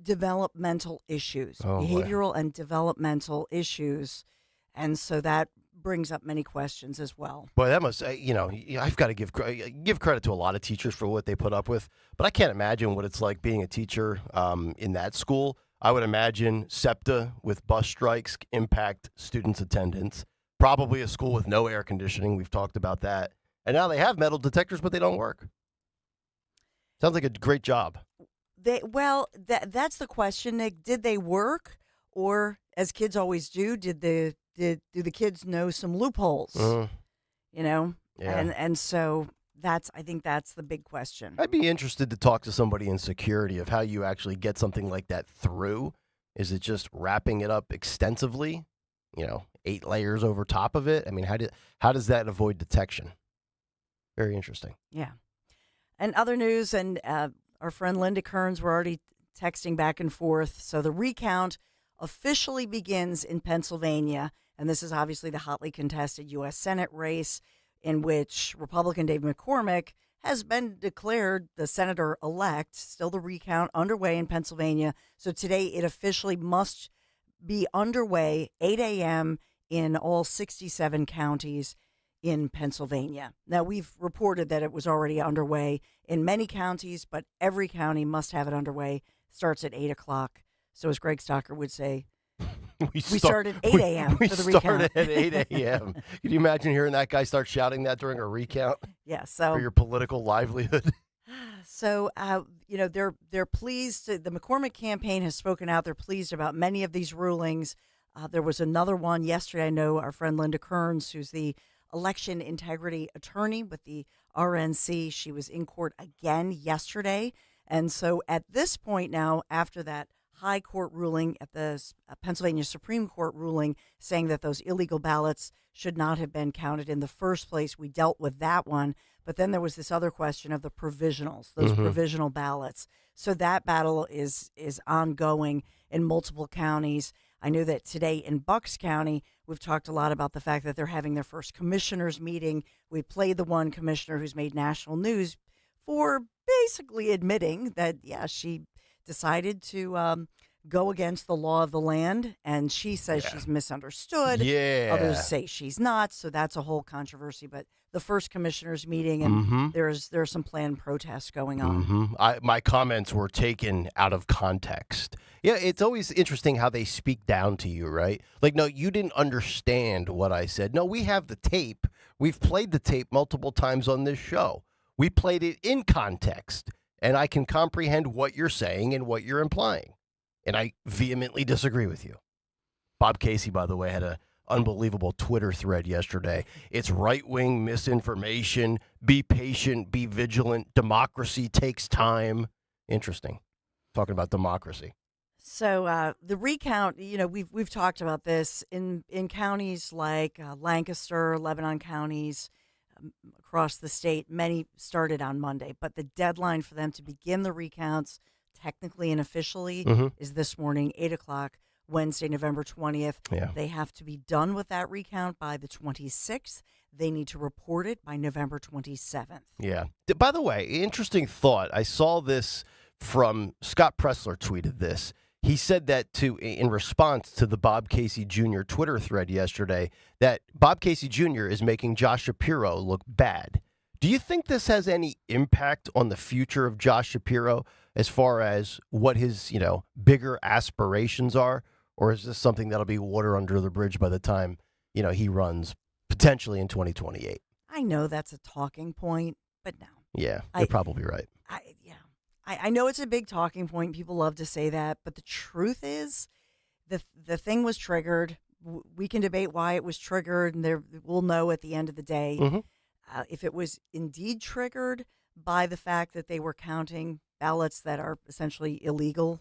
developmental issues, behavioral and developmental issues. And so that brings up many questions as well. Boy, that must, I've got to give credit to a lot of teachers for what they put up with. But I can't imagine what it's like being a teacher in that school. I would imagine SEPTA with bus strikes impact students' attendance. Probably a school with no air conditioning. We've talked about that. And now they have metal detectors, but they don't work. Sounds like a great job. That's the question, Nick. Did they work, or as kids always do, do the kids know some loopholes? Yeah. And so I think that's the big question. I'd be interested to talk to somebody in security of how you actually get something like that through. Is it just wrapping it up extensively? 8 layers over top of it? I mean, how does that avoid detection? Very interesting. Yeah. And other news, and our friend Linda Kearns, we're already texting back and forth. So the recount officially begins in Pennsylvania, and this is obviously the hotly contested U.S. Senate race in which Republican Dave McCormick has been declared the senator-elect. Still the recount underway in Pennsylvania. So today it officially must be underway, 8 a.m. in all 67 counties in Pennsylvania. Now, we've reported that it was already underway in many counties, but every county must have it underway. Starts at 8 o'clock. So as Greg Stocker would say, we started at 8 a.m. We for the recount. started at 8 a.m. Can you imagine hearing that guy start shouting that during a recount? Yeah, so for your political livelihood. So, they're pleased. The McCormick campaign has spoken out. They're pleased about many of these rulings. There was another one yesterday. I know our friend Linda Kearns, who's the election integrity attorney with the RNC. She was in court again yesterday. And so at this point now, after that high court ruling at the Pennsylvania Supreme Court ruling saying that those illegal ballots should not have been counted in the first place, we dealt with that one. But then there was this other question of the provisionals, those provisional ballots. So that battle is ongoing in multiple counties. I know that today in Bucks County, we've talked a lot about the fact that they're having their first commissioners meeting. We played the one commissioner who's made national news for basically admitting that, she decided to go against the law of the land, and she says she's misunderstood. Yeah. Others say she's not, so that's a whole controversy. But the first commissioners meeting, and there's some planned protests going on. My comments were taken out of context. Yeah, it's always interesting how they speak down to you, right? Like, no, you didn't understand what I said. No, we have the tape. We've played the tape multiple times on this show. We played it in context, and I can comprehend what you're saying and what you're implying. And I vehemently disagree with you. Bob Casey, by the way, had an unbelievable Twitter thread yesterday. It's right-wing misinformation. Be patient. Be vigilant. Democracy takes time. Interesting. Talking about democracy. So the recount, we've talked about this in counties like Lancaster, Lebanon counties across the state. Many started on Monday, but the deadline for them to begin the recounts technically and officially is this morning, 8 o'clock, Wednesday, November 20th. Yeah. They have to be done with that recount by the 26th. They need to report it by November 27th. Yeah. By the way, interesting thought. I saw this from Scott Pressler tweeted this. He said that in response to the Bob Casey Jr. Twitter thread yesterday, that Bob Casey Jr. is making Josh Shapiro look bad. Do you think this has any impact on the future of Josh Shapiro as far as what his, bigger aspirations are? Or is this something that'll be water under the bridge by the time, he runs potentially in 2028? I know that's a talking point, but no. Yeah, you're probably right. I know it's a big talking point. People love to say that. But the truth is the thing was triggered. We can debate why it was triggered, and we'll know at the end of the day. If it was indeed triggered by the fact that they were counting ballots that are essentially illegal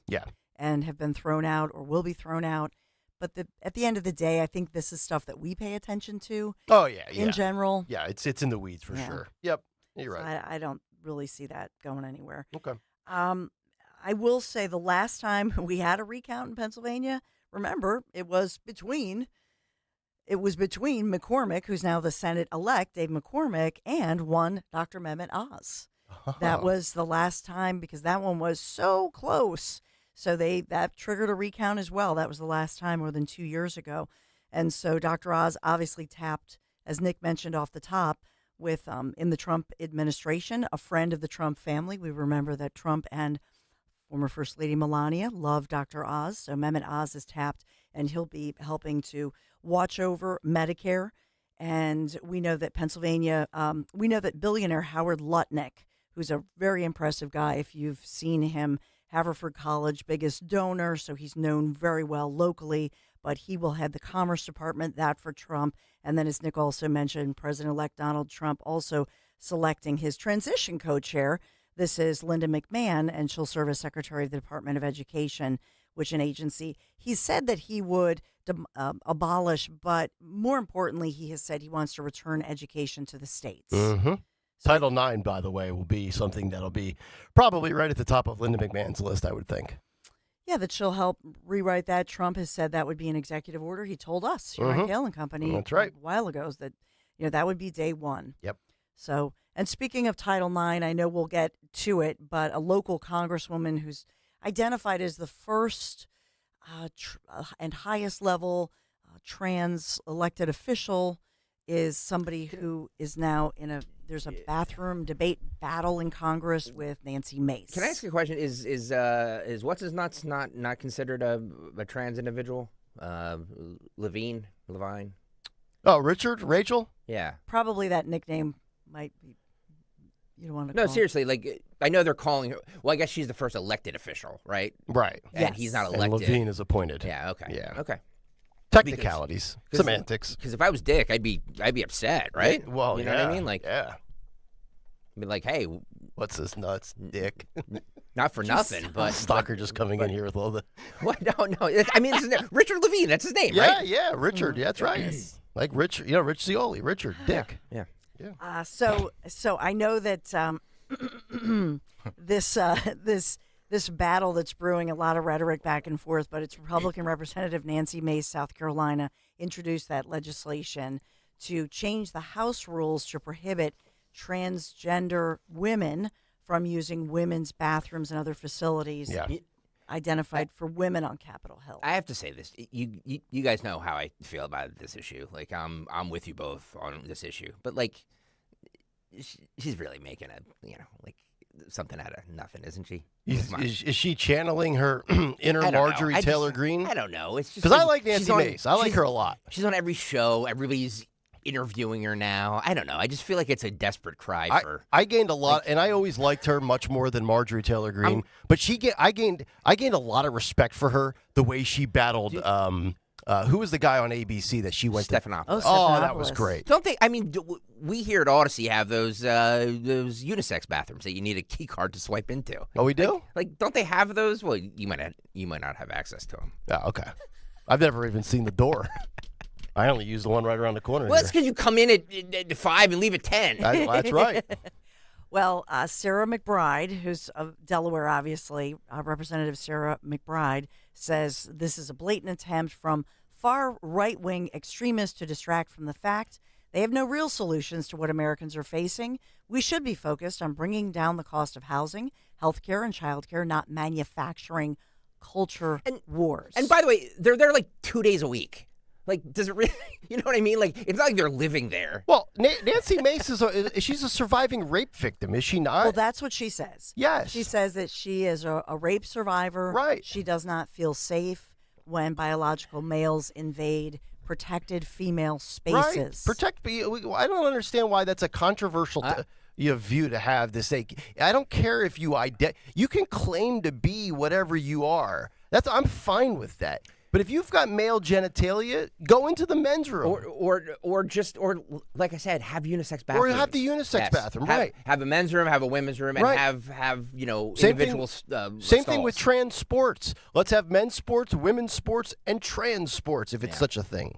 and have been thrown out or will be thrown out. But at the end of the day, I think this is stuff that we pay attention to. Oh, yeah. In general. Yeah, it's in the weeds for sure. Yep, you're right. I don't really see that going anywhere. Okay. I will say the last time we had a recount in Pennsylvania, remember, it was between McCormick, who's now the Senate-elect, Dave McCormick, and one Dr. Mehmet Oz. That was the last time because that one was so close. So that triggered a recount as well. That was the last time more than 2 years ago. And so Dr. Oz obviously tapped, as Nick mentioned off the top, with in the Trump administration, a friend of the Trump family. We remember that Trump and former First Lady Melania love Dr. Oz. So Mehmet Oz is tapped, and he'll be helping to watch over Medicare. And we know that billionaire Howard Lutnick, who's a very impressive guy, if you've seen him, Haverford College, biggest donor, so he's known very well locally, but he will head the Commerce Department, that for Trump. And then, as Nick also mentioned, President-elect Donald Trump also selecting his transition co-chair, This is Linda McMahon, and she'll serve as Secretary of the Department of Education, which an agency. He said that he would abolish, but more importantly, he has said he wants to return education to the states. Mm-hmm. Title IX, by the way, will be something that'll be probably right at the top of Linda McMahon's list, I would think. Yeah, that she'll help rewrite that. Trump has said that would be an executive order. He told us here at Kayal and Company That's right. a while ago that that would be day one. Yep. So, and speaking of Title IX, I know we'll get to it, but a local congresswoman who's identified as the first and highest level trans elected official is somebody who is now there's a bathroom debate battle in Congress with Nancy Mace. Can I ask you a question? Is what's his nuts not considered a trans individual? Levine? Oh, Rachel? Yeah. Probably that nickname might be. You don't want to. No, call seriously. Like, I know they're calling her. Well, I guess she's the first elected official, right? Right. And he's not elected. And Levine is appointed. Yeah. Okay. Yeah. Okay. Technicalities, semantics. Because if I was Dick, I'd be upset, right? Yeah, well, you know what I mean? Like, yeah. I'd be like, hey, what's this nuts, Dick? Not for nothing, but Stalker just coming in here with all the. What? No. I mean, Richard Levine. That's his name, yeah, right? Yeah, Richard. Yeah, that's right. Like Richard, Rich Scioli, Richard, Dick. Yeah. So I know that this battle that's brewing, a lot of rhetoric back and forth, but it's Republican Representative Nancy Mace, South Carolina, introduced that legislation to change the House rules to prohibit transgender women from using women's bathrooms and other facilities identified for women on Capitol Hill. I have to say this. You guys know how I feel about this issue. Like, I'm with you both on this issue. But, like, she's really making something out of nothing, isn't she? Is she channeling her inner Marjorie Taylor Greene? I don't know. It's just because I like Nancy Mace. I like her a lot. She's on every show. Everybody's interviewing her now. I don't know. I just feel like it's a desperate cry for. I gained a lot, and I always liked her much more than Marjorie Taylor Greene. But I gained a lot of respect for her the way she battled. Who was the guy on ABC that she went Stephanopoulos. Oh, that was great. Don't they? I mean, we here at Odyssey have those unisex bathrooms that you need a key card to swipe into. Oh, we do? Like, don't they have those? Well, you might not have access to them. Yeah, okay. I've never even seen the door. I only use the one right around the corner. Well, that's because you come in at 5 and leave at 10. That's right. Well, Sarah McBride, who's of Delaware, obviously, Representative Sarah McBride, says this is a blatant attempt from far right-wing extremists to distract from the fact they have no real solutions to what Americans are facing. We should be focused on bringing down the cost of housing, health care, and child care, not manufacturing culture wars. And by the way, they're there like 2 days a week. Like, does it really, you know what I mean? Like, it's not like they're living there. Well, Nancy Mace she's a surviving rape victim, is she not? Well, that's what she says. Yes. She says that she is a rape survivor. Right. She does not feel safe when biological males invade protected female spaces. Right. I don't understand why that's a controversial view to have to say. I don't care if you can claim to be whatever you are. I'm fine with that. But if you've got male genitalia, go into the men's room. Or like I said, have unisex bathrooms. Or have the unisex bathroom, right. Have a men's room, have a women's room, and have individual Same thing with trans sports. Let's have men's sports, women's sports, and trans sports, if it's such a thing.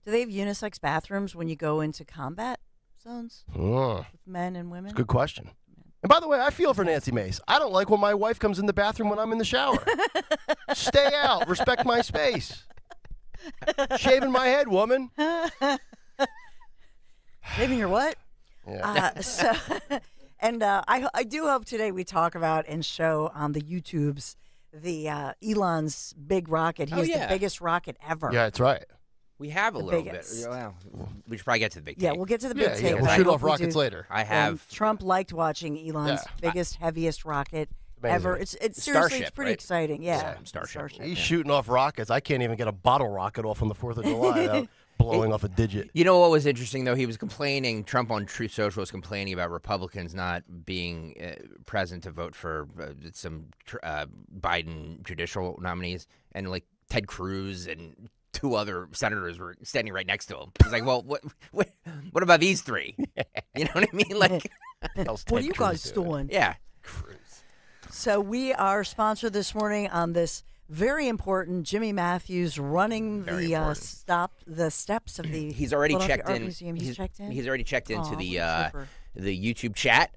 Do they have unisex bathrooms when you go into combat zones with men and women? Good question. And by the way, I feel for Nancy Mace. I don't like when my wife comes in the bathroom when I'm in the shower. Stay out. Respect my space. Shaving my head, woman. Shaving your what? Yeah. I do hope today we talk about and show on the YouTubes the Elon's big rocket. He is the biggest rocket ever. Yeah, that's right. We have a little bit. Well, we should probably get to the big tape. Yeah, we'll get to the big tape. Yeah, we'll shoot off rockets later. I have. And Trump liked watching Elon's biggest, heaviest rocket ever. It's seriously, Starship, it's pretty right? exciting. Yeah, Starship. He's shooting off rockets. I can't even get a bottle rocket off on the 4th of July without blowing off a digit. You know what was interesting, though? He was complaining, Trump on Truth Social was complaining about Republicans not being present to vote for some Biden judicial nominees. And, like, Ted Cruz and 2 other senators were standing right next to him. He's like, well, what about these 3? You know what I mean? Like, What are you guys doing? Yeah. So we are sponsored this morning on this very important Jimmy Matthews running the steps of the. He's already checked in. Museum. He's checked in. He's already checked into the YouTube chat.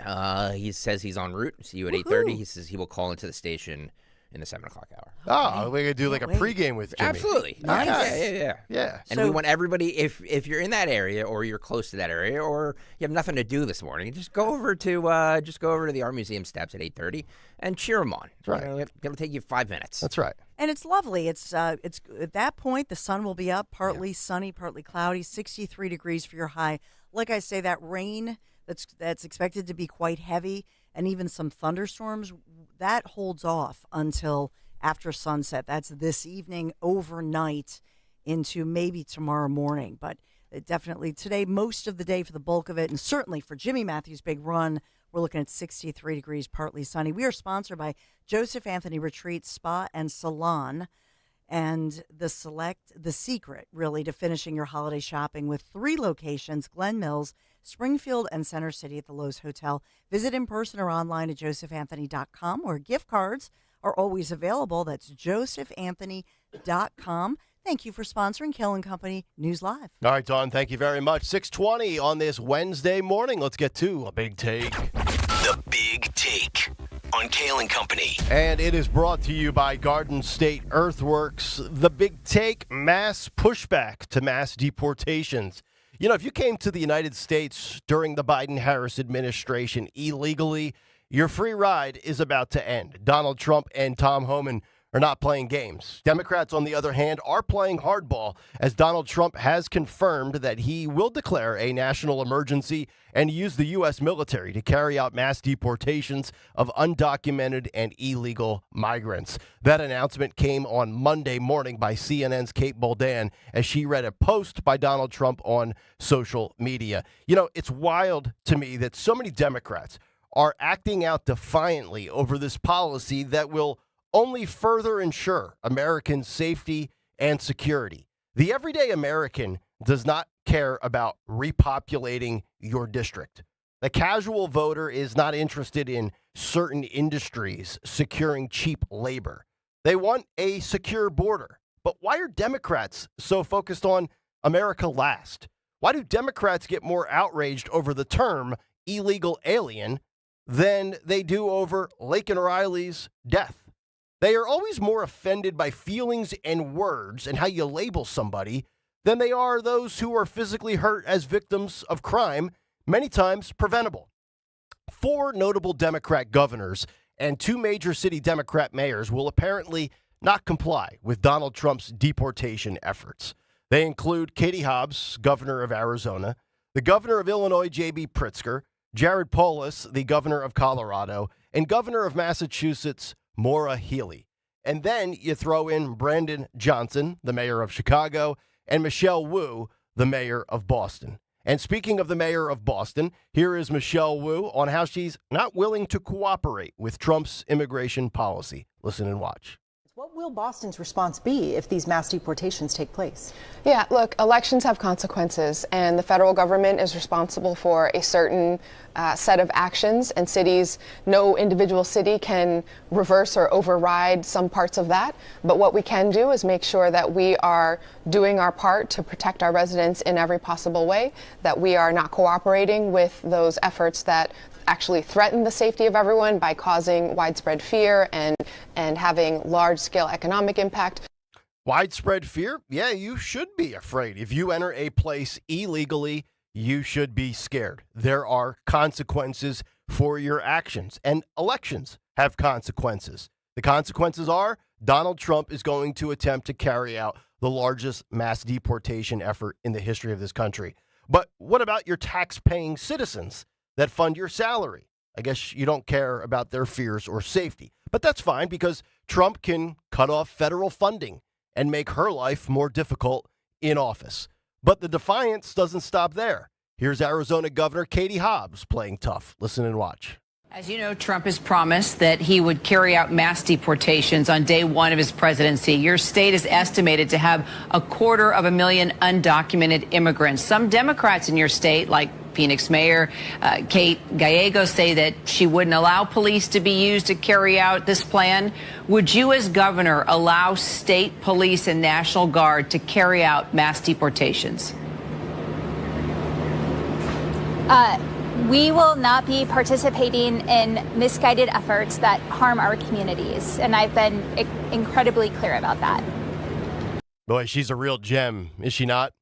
He says he's en route. See you at 8:30. He says he will call into the station in the 7 o'clock hour. Oh, we're gonna do like a pregame with Jimmy. Absolutely. Nice. Yeah. And we want everybody, if you're in that area or you're close to that area or you have nothing to do this morning, just go over to the Art Museum steps at 8:30 and cheer them on. That's right. You know, it'll take you 5 minutes. That's right. And it's lovely. It's at that point the sun will be up, partly sunny, partly cloudy, 63 degrees for your high. Like I say, that rain that's expected to be quite heavy, and even some thunderstorms, that holds off until after sunset. That's this evening, overnight, into maybe tomorrow morning. But definitely today, most of the day for the bulk of it, and certainly for Jimmy Matthews' big run, we're looking at 63 degrees, partly sunny. We are sponsored by Joseph Anthony Retreat Spa and Salon, and the secret, really, to finishing your holiday shopping with 3 locations: Glen Mills, Springfield, and Center City at the Lowe's Hotel. Visit in person or online at josephanthony.com, where gift cards are always available. That's josephanthony.com. Thank you for sponsoring Kayal & Company News Live. All right, Dawn, thank you very much. 6:20 on this Wednesday morning. Let's get to a big take. The Big Take on Kayal & Company. And it is brought to you by Garden State Earthworks. The Big Take: mass pushback to mass deportations. You know, if you came to the United States during the Biden-Harris administration illegally, your free ride is about to end. Donald Trump and Tom Homan are not playing games. Democrats, on the other hand, are playing hardball, as Donald Trump has confirmed that he will declare a national emergency and use the U.S. military to carry out mass deportations of undocumented and illegal migrants. That announcement came on Monday morning by CNN's Kate Boldan as she read a post by Donald Trump on social media. You know, it's wild to me that so many Democrats are acting out defiantly over this policy that will only further ensure American safety and security. The everyday American does not care about repopulating your district. The casual voter is not interested in certain industries securing cheap labor. They want a secure border. But why are Democrats so focused on America last? Why do Democrats get more outraged over the term illegal alien than they do over Laken Riley's death? They are always more offended by feelings and words and how you label somebody than they are those who are physically hurt as victims of crime, many times preventable. 4 notable Democrat governors and 2 major city Democrat mayors will apparently not comply with Donald Trump's deportation efforts. They include Katie Hobbs, governor of Arizona, the governor of Illinois, J.B. Pritzker, Jared Polis, the governor of Colorado, and governor of Massachusetts, Maura Healey. And then you throw in Brandon Johnson, the mayor of Chicago, and Michelle Wu, the mayor of Boston. And speaking of the mayor of Boston, here is Michelle Wu on how she's not willing to cooperate with Trump's immigration policy. Listen and watch. What will Boston's response be if these mass deportations take place? Yeah, look, elections have consequences, and the federal government is responsible for a certain set of actions, and cities, no individual city can reverse or override some parts of that. But what we can do is make sure that we are doing our part to protect our residents in every possible way, that we are not cooperating with those efforts that actually threaten the safety of everyone by causing widespread fear and having large-scale economic impact. Widespread fear? Yeah, you should be afraid. If you enter a place illegally, you should be scared. There are consequences for your actions, and elections have consequences. The consequences are Donald Trump is going to attempt to carry out the largest mass deportation effort in the history of this country. But what about your tax-paying citizens that fund your salary? I guess you don't care about their fears or safety. But that's fine, because Trump can cut off federal funding and make her life more difficult in office. But the defiance doesn't stop there. Here's Arizona Governor Katie Hobbs playing tough. Listen and watch. As you know, Trump has promised that he would carry out mass deportations on day 1 of his presidency. Your state is estimated to have 250,000 undocumented immigrants. Some Democrats in your state, like Phoenix Mayor Kate Gallego say that she wouldn't allow police to be used to carry out this plan. Would you, as governor, allow state police and National Guard to carry out mass deportations? We will not be participating in misguided efforts that harm our communities, and I've been incredibly clear about that. Boy, she's a real gem, is she not?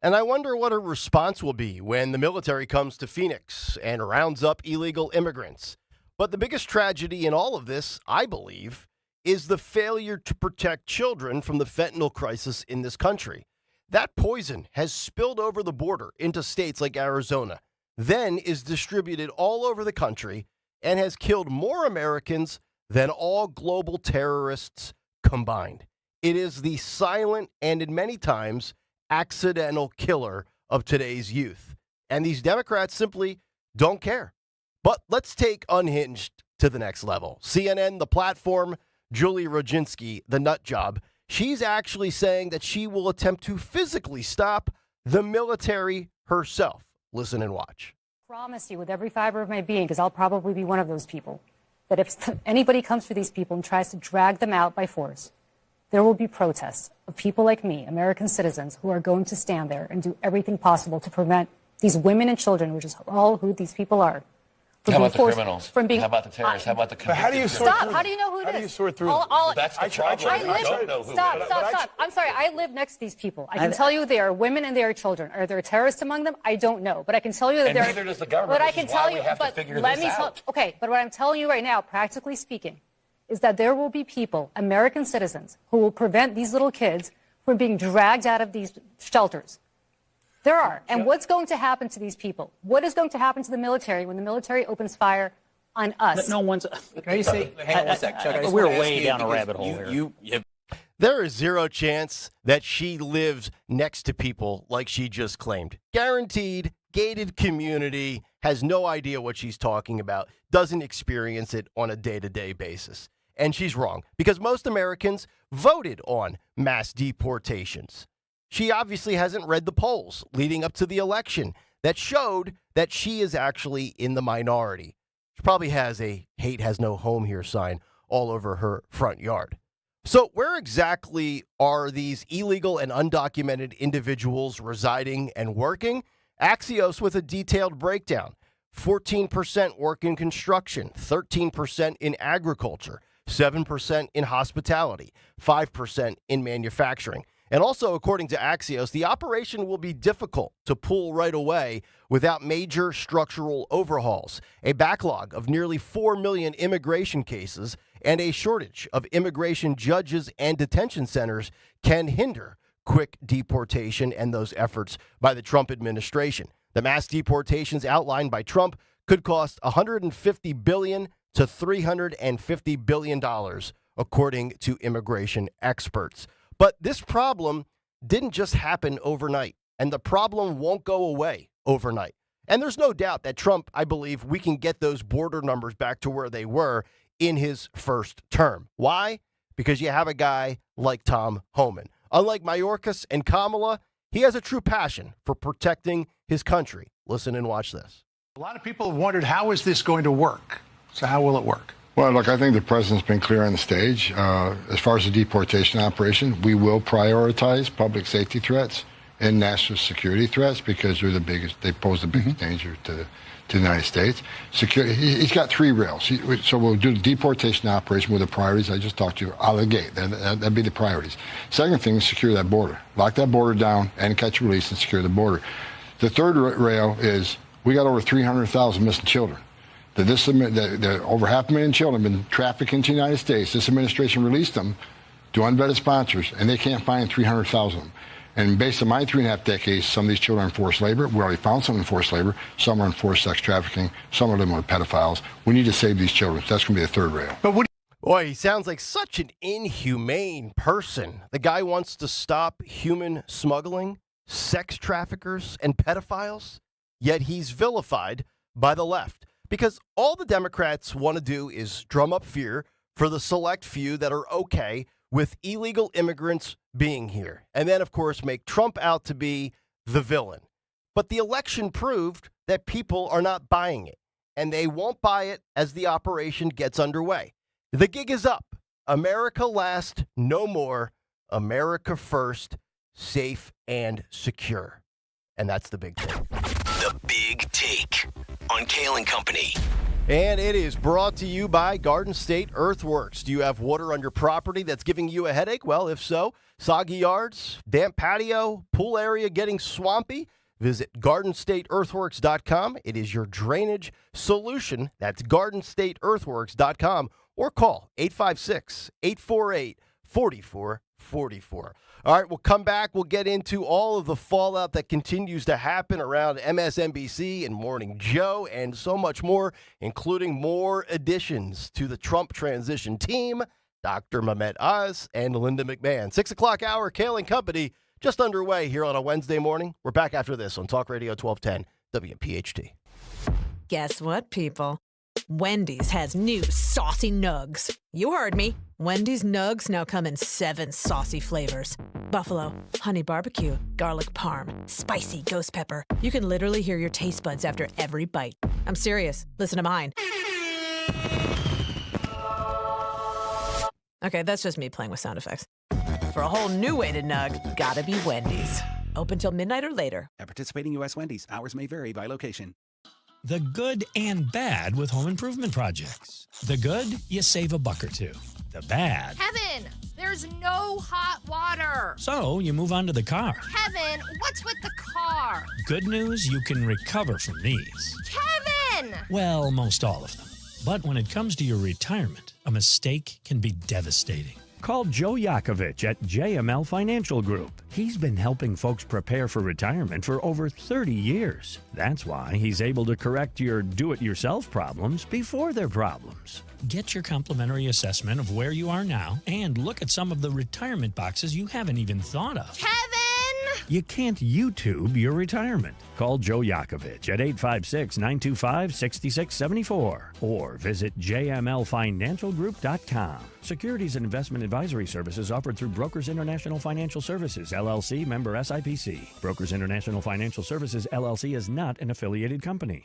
And I wonder what her response will be when the military comes to Phoenix and rounds up illegal immigrants. But the biggest tragedy in all of this, I believe, is the failure to protect children from the fentanyl crisis in this country. That poison has spilled over the border into states like Arizona, then is distributed all over the country and has killed more Americans than all global terrorists combined. It is the silent and, in many times, accidental killer of today's youth. And these Democrats simply don't care. But let's take Unhinged to the next level. CNN, the platform, Julie Rodzinski, the nut job, she's actually saying that she will attempt to physically stop the military herself. Listen and watch. I promise you with every fiber of my being, because I'll probably be one of those people, that if anybody comes for these people and tries to drag them out by force, there will be protests of people like me, American citizens, who are going to stand there and do everything possible to prevent these women and children, which is all who these people are. How about the criminals? How about the terrorists? How about the convicted? How do you sort through? How do you know who it is? How do you sort through? That's the problem. I don't know who it is. Stop. I'm sorry. I live next to these people. I can tell you they are women and they are children. Are there terrorists among them? I don't know. But I can tell you that there are. Neither does the government. But I can tell you. But let me tell. Okay. But what I'm telling you right now, practically speaking, is that there will be people, American citizens, who will prevent these little kids from being dragged out of these shelters. There are. And what's going to happen to these people? What is going to happen to the military when the military opens fire on us? No one's. Can you say? Hang on one sec, Chuck. We're way down a rabbit hole here. There is zero chance that she lives next to people like she just claimed. Guaranteed, gated community, has no idea what she's talking about, doesn't experience it on a day-to-day basis. And she's wrong, because most Americans voted on mass deportations. She obviously hasn't read the polls leading up to the election that showed that she is actually in the minority. She probably has a "hate has no home here" sign all over her front yard. So where exactly are these illegal and undocumented individuals residing and working? Axios with a detailed breakdown. 14% work in construction, 13% in agriculture, 7% in hospitality, 5% in manufacturing. And also, according to Axios, the operation will be difficult to pull right away without major structural overhauls, a backlog of nearly 4 million immigration cases, and a shortage of immigration judges and detention centers can hinder quick deportation and those efforts by the Trump administration. The mass deportations outlined by Trump could cost $150 billion to $350 billion, according to immigration experts. But this problem didn't just happen overnight, and the problem won't go away overnight. And there's no doubt that Trump, I believe, we can get those border numbers back to where they were in his first term. Why? Because you have a guy like Tom Homan. Unlike Mayorkas and Kamala, he has a true passion for protecting his country. Listen and watch this. A lot of people have wondered, how is this going to work? So how will it work? Well, look, I think the president's been clear on the stage. As far as the deportation operation, we will prioritize public safety threats and national security threats because they pose the biggest danger to the United States. He's got three rails. So we'll do the deportation operation with the priorities I just talked to you out of the gate. That'd be the priorities. Second thing is secure that border. Lock that border down and catch and release and secure the border. The third rail is we got over 300,000 missing children. Over 500,000 children have been trafficked into the United States. This administration released them to unvetted sponsors, and they can't find 300,000 of them. And based on my 3.5 decades, some of these children are in forced labor. We already found some in forced labor. Some are in forced sex trafficking. Some are living with pedophiles. We need to save these children. So that's going to be the third rail. Boy, he sounds like such an inhumane person. The guy wants to stop human smuggling, sex traffickers, and pedophiles, yet he's vilified by the left. Because all the Democrats want to do is drum up fear for the select few that are okay with illegal immigrants being here. And then, of course, make Trump out to be the villain. But the election proved that people are not buying it, and they won't buy it as the operation gets underway. The gig is up. America last, no more. America first, safe and secure. And that's the big thing. The Big Take on Kayal and Company. And it is brought to you by Garden State Earthworks. Do you have water on your property that's giving you a headache? Well, if so, soggy yards, damp patio, pool area getting swampy, visit GardenStateEarthworks.com. It is your drainage solution. That's GardenStateEarthworks.com or call 856-848-4444. All right, we'll come back. We'll get into all of the fallout that continues to happen around MSNBC and Morning Joe and so much more, including more additions to the Trump transition team, Dr. Mehmet Oz and Linda McMahon. 6 o'clock hour, Kayal and Company, just underway here on a Wednesday morning. We're back after this on Talk Radio 1210 WPHT. Guess what, people? Wendy's has new saucy nugs. You heard me. Wendy's nugs now come in 7 saucy flavors. Buffalo, honey barbecue, garlic parm, spicy ghost pepper. You can literally hear your taste buds after every bite. I'm serious. Listen to mine. Okay, that's just me playing with sound effects. For a whole new way to nug, gotta be Wendy's. Open till midnight or later. At participating U.S. Wendy's, hours may vary by location. The good and bad with home improvement projects. The good, you save a buck or two. The bad. Kevin, there's no hot water. So you move on to the car. Kevin, what's with the car? Good news, you can recover from these. Kevin! Well, most all of them. But when it comes to your retirement, a mistake can be devastating. Call Joe Yakovich at JML Financial Group. He's been helping folks prepare for retirement for over 30 years. That's why he's able to correct your do-it-yourself problems before they're problems. Get your complimentary assessment of where you are now and look at some of the retirement boxes you haven't even thought of. Kevin! You can't YouTube your retirement. Call Joe Yakovich at 856-925-6674 or visit jmlfinancialgroup.com. Securities and investment advisory services offered through Brokers International Financial Services, LLC, member SIPC. Brokers International Financial Services, LLC is not an affiliated company.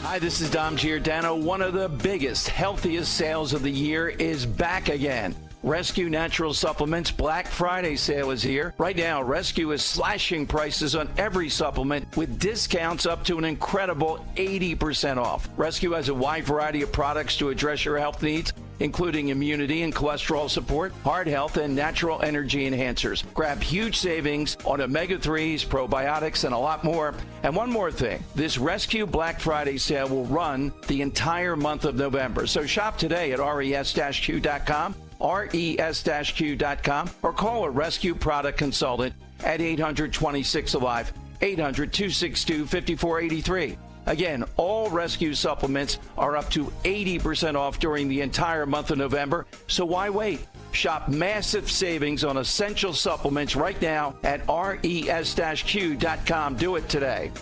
Hi, this is Dom Giordano. One of the biggest, healthiest sales of the year is back again. Rescue Natural Supplements Black Friday sale is here. Right now, Rescue is slashing prices on every supplement with discounts up to an incredible 80% off. Rescue has a wide variety of products to address your health needs, including immunity and cholesterol support, heart health, and natural energy enhancers. Grab huge savings on omega-3s, probiotics, and a lot more. And one more thing, this Rescue Black Friday sale will run the entire month of November. So shop today at res-q.com, res-q.com, or call a Rescue product consultant at 800-26-ALIVE, 800-262-5483. Again, all Rescue supplements are up to 80% off during the entire month of November, so why wait? Shop massive savings on essential supplements right now at res-q.com. Do it today.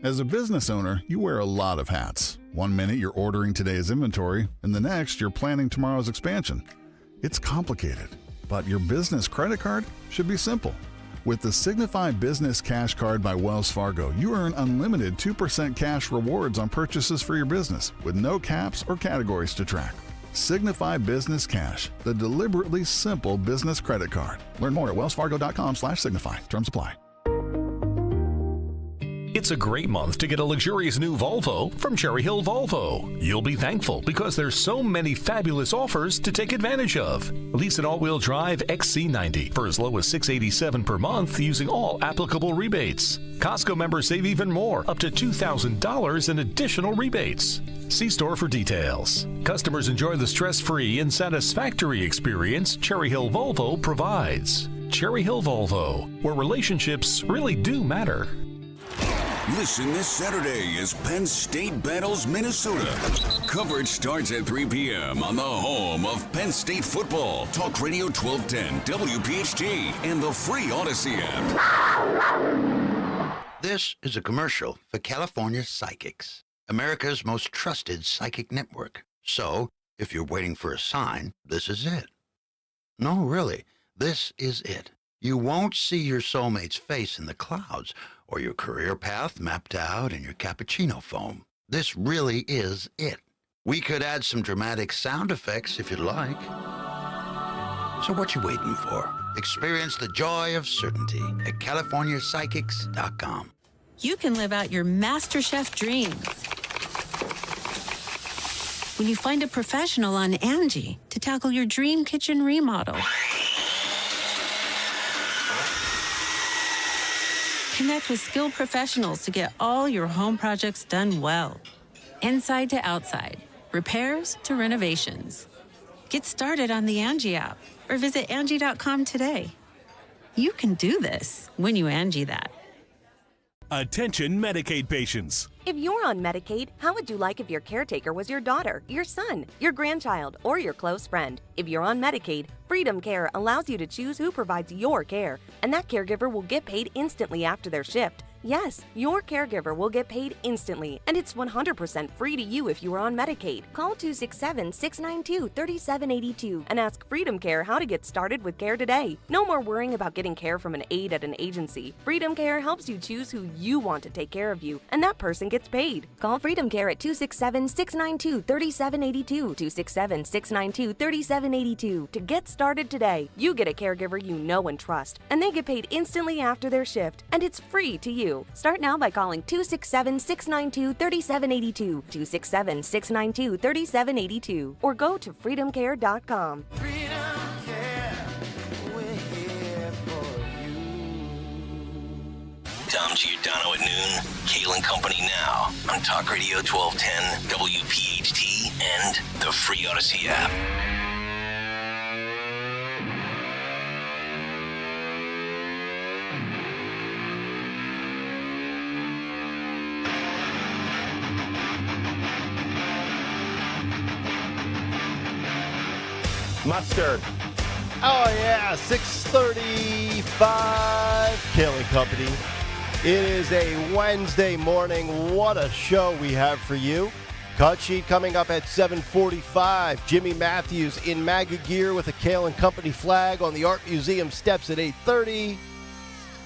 As a business owner, you wear a lot of hats. One minute you're ordering today's inventory, and the next you're planning tomorrow's expansion. It's complicated, but your business credit card should be simple. With the Signify Business Cash Card by Wells Fargo, you earn unlimited 2% cash rewards on purchases for your business with no caps or categories to track. Signify Business Cash, the deliberately simple business credit card. Learn more at wellsfargo.com/signify. Terms apply. It's a great month to get a luxurious new Volvo from Cherry Hill Volvo. You'll be thankful because there's so many fabulous offers to take advantage of. Lease an all-wheel drive XC90 for as low as $687 per month using all applicable rebates. Costco members save even more, up to $2,000 in additional rebates. See store for details. Customers enjoy the stress-free and satisfactory experience Cherry Hill Volvo provides. Cherry Hill Volvo, where relationships really do matter. Listen this Saturday as Penn State battles Minnesota. Coverage starts at 3 p.m. on the home of Penn State football. Talk Radio 1210, WPHT, and the free Odyssey app. This is a commercial for California Psychics, America's most trusted psychic network. So, if you're waiting for a sign, this is it. No, really, this is it. You won't see your soulmate's face in the clouds or your career path mapped out in your cappuccino foam. This really is it. We could add some dramatic sound effects if you'd like. So what you waiting for? Experience the joy of certainty at CaliforniaPsychics.com. You can live out your MasterChef dreams when you find a professional on Angie to tackle your dream kitchen remodel. Connect with skilled professionals to get all your home projects done well. Inside to outside, repairs to renovations. Get started on the Angie app or visit Angie.com today. You can do this when you Angie that. Attention Medicaid patients. If you're on Medicaid, how would you like if your caretaker was your daughter, your son, your grandchild, or your close friend? If you're on Medicaid, Freedom Care allows you to choose who provides your care, and that caregiver will get paid instantly after their shift. Yes, your caregiver will get paid instantly, and it's 100% free to you if you are on Medicaid. Call 267-692-3782 and ask Freedom Care how to get started with care today. No more worrying about getting care from an aide at an agency. Freedom Care helps you choose who you want to take care of you, and that person gets paid. Call Freedom Care at 267-692-3782, 267-692-3782 to get started today. You get a caregiver you know and trust, and they get paid instantly after their shift, and it's free to you. Start now by calling 267-692-3782, 267-692-3782, or go to freedomcare.com. Dom Giordano at noon. Kayal and Company now on Talk Radio 1210, WPHT, and the free Odyssey app. Mustard. Oh, yeah, 6:35. Kayal and Company. It is a Wednesday morning. What a show we have for you. Cut sheet coming up at 7:45. Jimmy Matthews in MAGA gear with a Kayal and Company flag on the Art Museum steps at 8:30.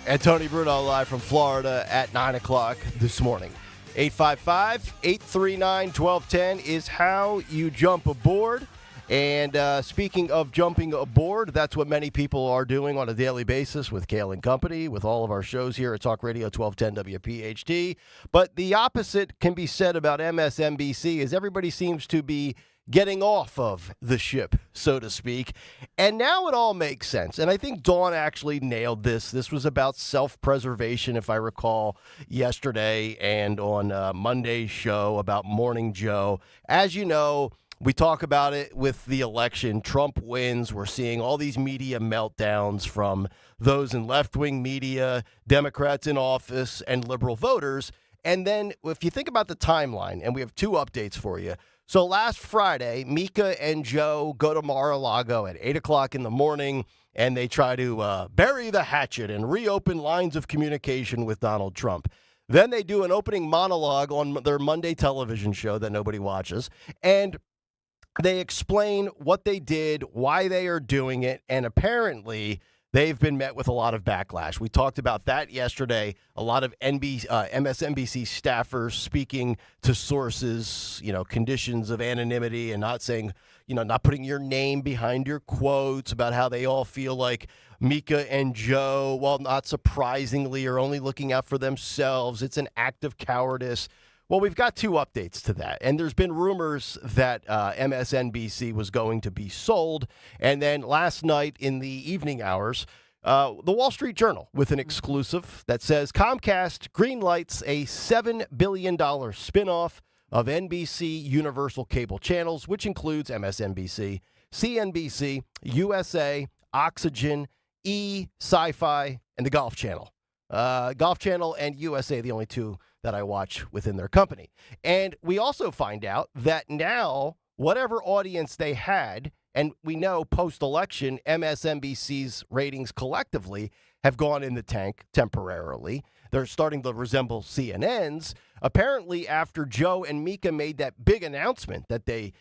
And Tony Bruno live from Florida at 9 o'clock this morning. 855-839-1210 is how you jump aboard. And speaking of jumping aboard, that's what many people are doing on a daily basis with Kayal and Company, with all of our shows here at Talk Radio 1210 WPHT. But the opposite can be said about MSNBC, as everybody seems to be getting off of the ship, so to speak. And now it all makes sense. And I think Dawn actually nailed this. This was about self-preservation, if I recall, yesterday and on Monday's show about Morning Joe. As you know, we talk about it with the election. Trump wins. We're seeing all these media meltdowns from those in left-wing media, Democrats in office, and liberal voters. And then if you think about the timeline, and we have two updates for you. So last Friday, Mika and Joe go to Mar-a-Lago at 8 o'clock in the morning, and they try to bury the hatchet and reopen lines of communication with Donald Trump. Then they do an opening monologue on their Monday television show that nobody watches, and they explain what they did, why they are doing it, and apparently they've been met with a lot of backlash. We talked about that yesterday. A lot of MSNBC staffers speaking to sources, conditions of anonymity and not saying, not putting your name behind your quotes about how they all feel like Mika and Joe, while not surprisingly, are only looking out for themselves. It's an act of cowardice. Well, we've got two updates to that, and there's been rumors that MSNBC was going to be sold, and then last night in the evening hours, the Wall Street Journal with an exclusive that says Comcast greenlights a $7 billion spinoff of NBC Universal Cable Channels, which includes MSNBC, CNBC, USA, Oxygen, E, Sci-Fi, and the Golf Channel. Golf Channel and USA, the only two that I watch within their company. And we also find out that now, whatever audience they had, and we know post-election, MSNBC's ratings collectively have gone in the tank temporarily. They're starting to resemble CNN's. Apparently, after Joe and Mika made that big announcement that they,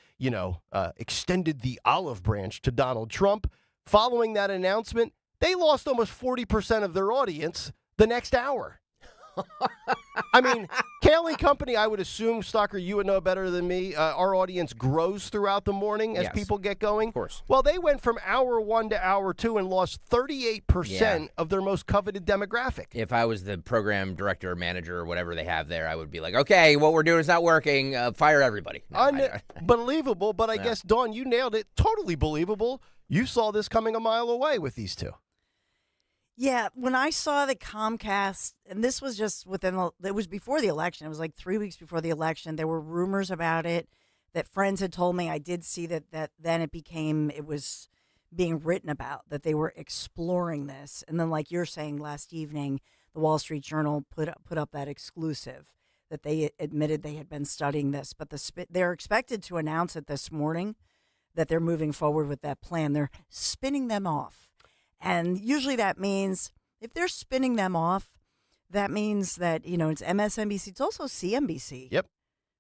extended the olive branch to Donald Trump, following that announcement, they lost almost 40% of their audience the next hour. I mean, Kayal Company, I would assume, Stalker, you would know better than me. Our audience grows throughout the morning as people get going. Of course. Well, they went from hour 1 to hour 2 and lost 38% of their most coveted demographic. If I was the program director or manager or whatever they have there, I would be like, okay, what we're doing is not working. Fire everybody. No, Unbelievable, but I guess, Dawn, you nailed it. Totally believable. You saw this coming a mile away with these two. Yeah, when I saw the Comcast, and this was just it was before the election. It was like 3 weeks before the election. There were rumors about it that friends had told me. I did see that then it was being written about, that they were exploring this. And then, like you're saying, last evening, the Wall Street Journal put up that exclusive that they admitted they had been studying this. But they're expected to announce it this morning that they're moving forward with that plan. They're spinning them off. And usually that means, if they're spinning them off, that means that, it's MSNBC. It's also CNBC. Yep.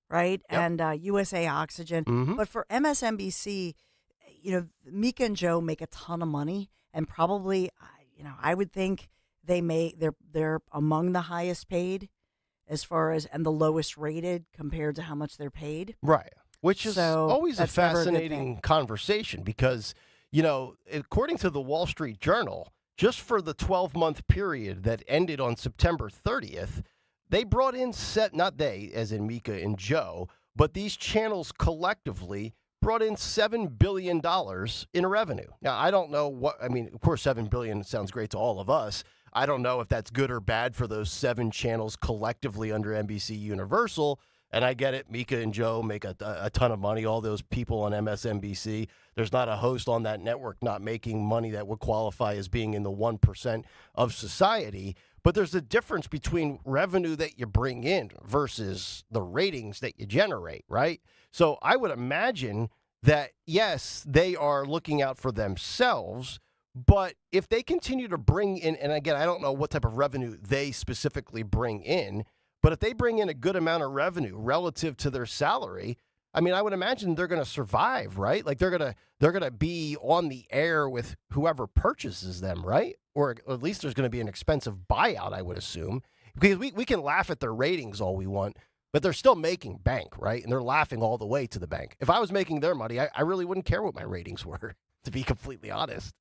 Right? Yep. And USA Oxygen. Mm-hmm. But for MSNBC, Mika and Joe make a ton of money. And probably, I would think they're among the highest paid as far as, and the lowest rated compared to how much they're paid. Right. Which is always a that's never fascinating conversation because, according to the Wall Street Journal, just for the 12-month period that ended on September 30th, they brought in not they, as in Mika and Joe, but these channels collectively brought in $7 billion in revenue. Now, I don't know of course, $7 billion sounds great to all of us. I don't know if that's good or bad for those 7 channels collectively under NBC Universal. And I get it. Mika and Joe make a ton of money. All those people on MSNBC. There's not a host on that network not making money that would qualify as being in the 1% of society. But there's a difference between revenue that you bring in versus the ratings that you generate, right? So I would imagine that, yes, they are looking out for themselves. But if they continue to bring in, and again, I don't know what type of revenue they specifically bring in, but if they bring in a good amount of revenue relative to their salary, I mean, I would imagine they're going to survive, right? Like they're going to be on the air with whoever purchases them, right? Or at least there's going to be an expensive buyout, I would assume. Because we can laugh at their ratings all we want, but they're still making bank, right? And they're laughing all the way to the bank. If I was making their money, I really wouldn't care what my ratings were, to be completely honest.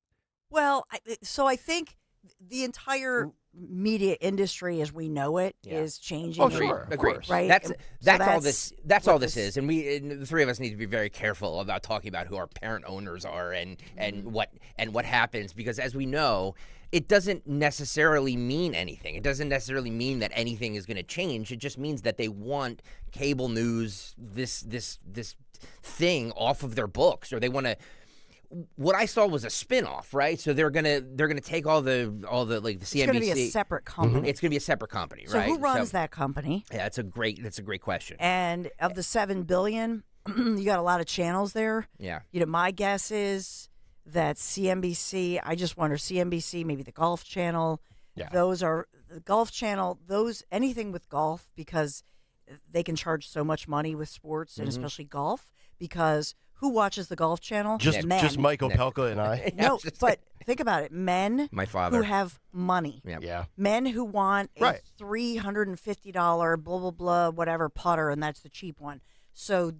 Well, I think the entire media industry as we know it is changing. Oh, sure, of course. Right? That's all this. That's all this is, and the three of us need to be very careful about talking about who our parent owners are and what happens, because as we know, it doesn't necessarily mean anything. It doesn't necessarily mean that anything is going to change. It just means that they want cable news, this thing off of their books, or they want to. What I saw was a spin-off, right? So they're gonna take all the like the CNBC. It's going to be a separate company. It's going to be a separate company, right? So who runs that company? Yeah, that's a great question. And of the $7 billion, you got a lot of channels there. Yeah. My guess is that CNBC. I just wonder CNBC, maybe the Golf Channel. Yeah. Those are the Golf Channel. Anything with golf, because they can charge so much money with sports and especially golf, because. Who watches the Golf Channel? Just Mike Opelka and I. No, but think about it. Men my father. Who have money. Yeah. Men who want a $350 blah, blah, blah, whatever putter, and that's the cheap one. So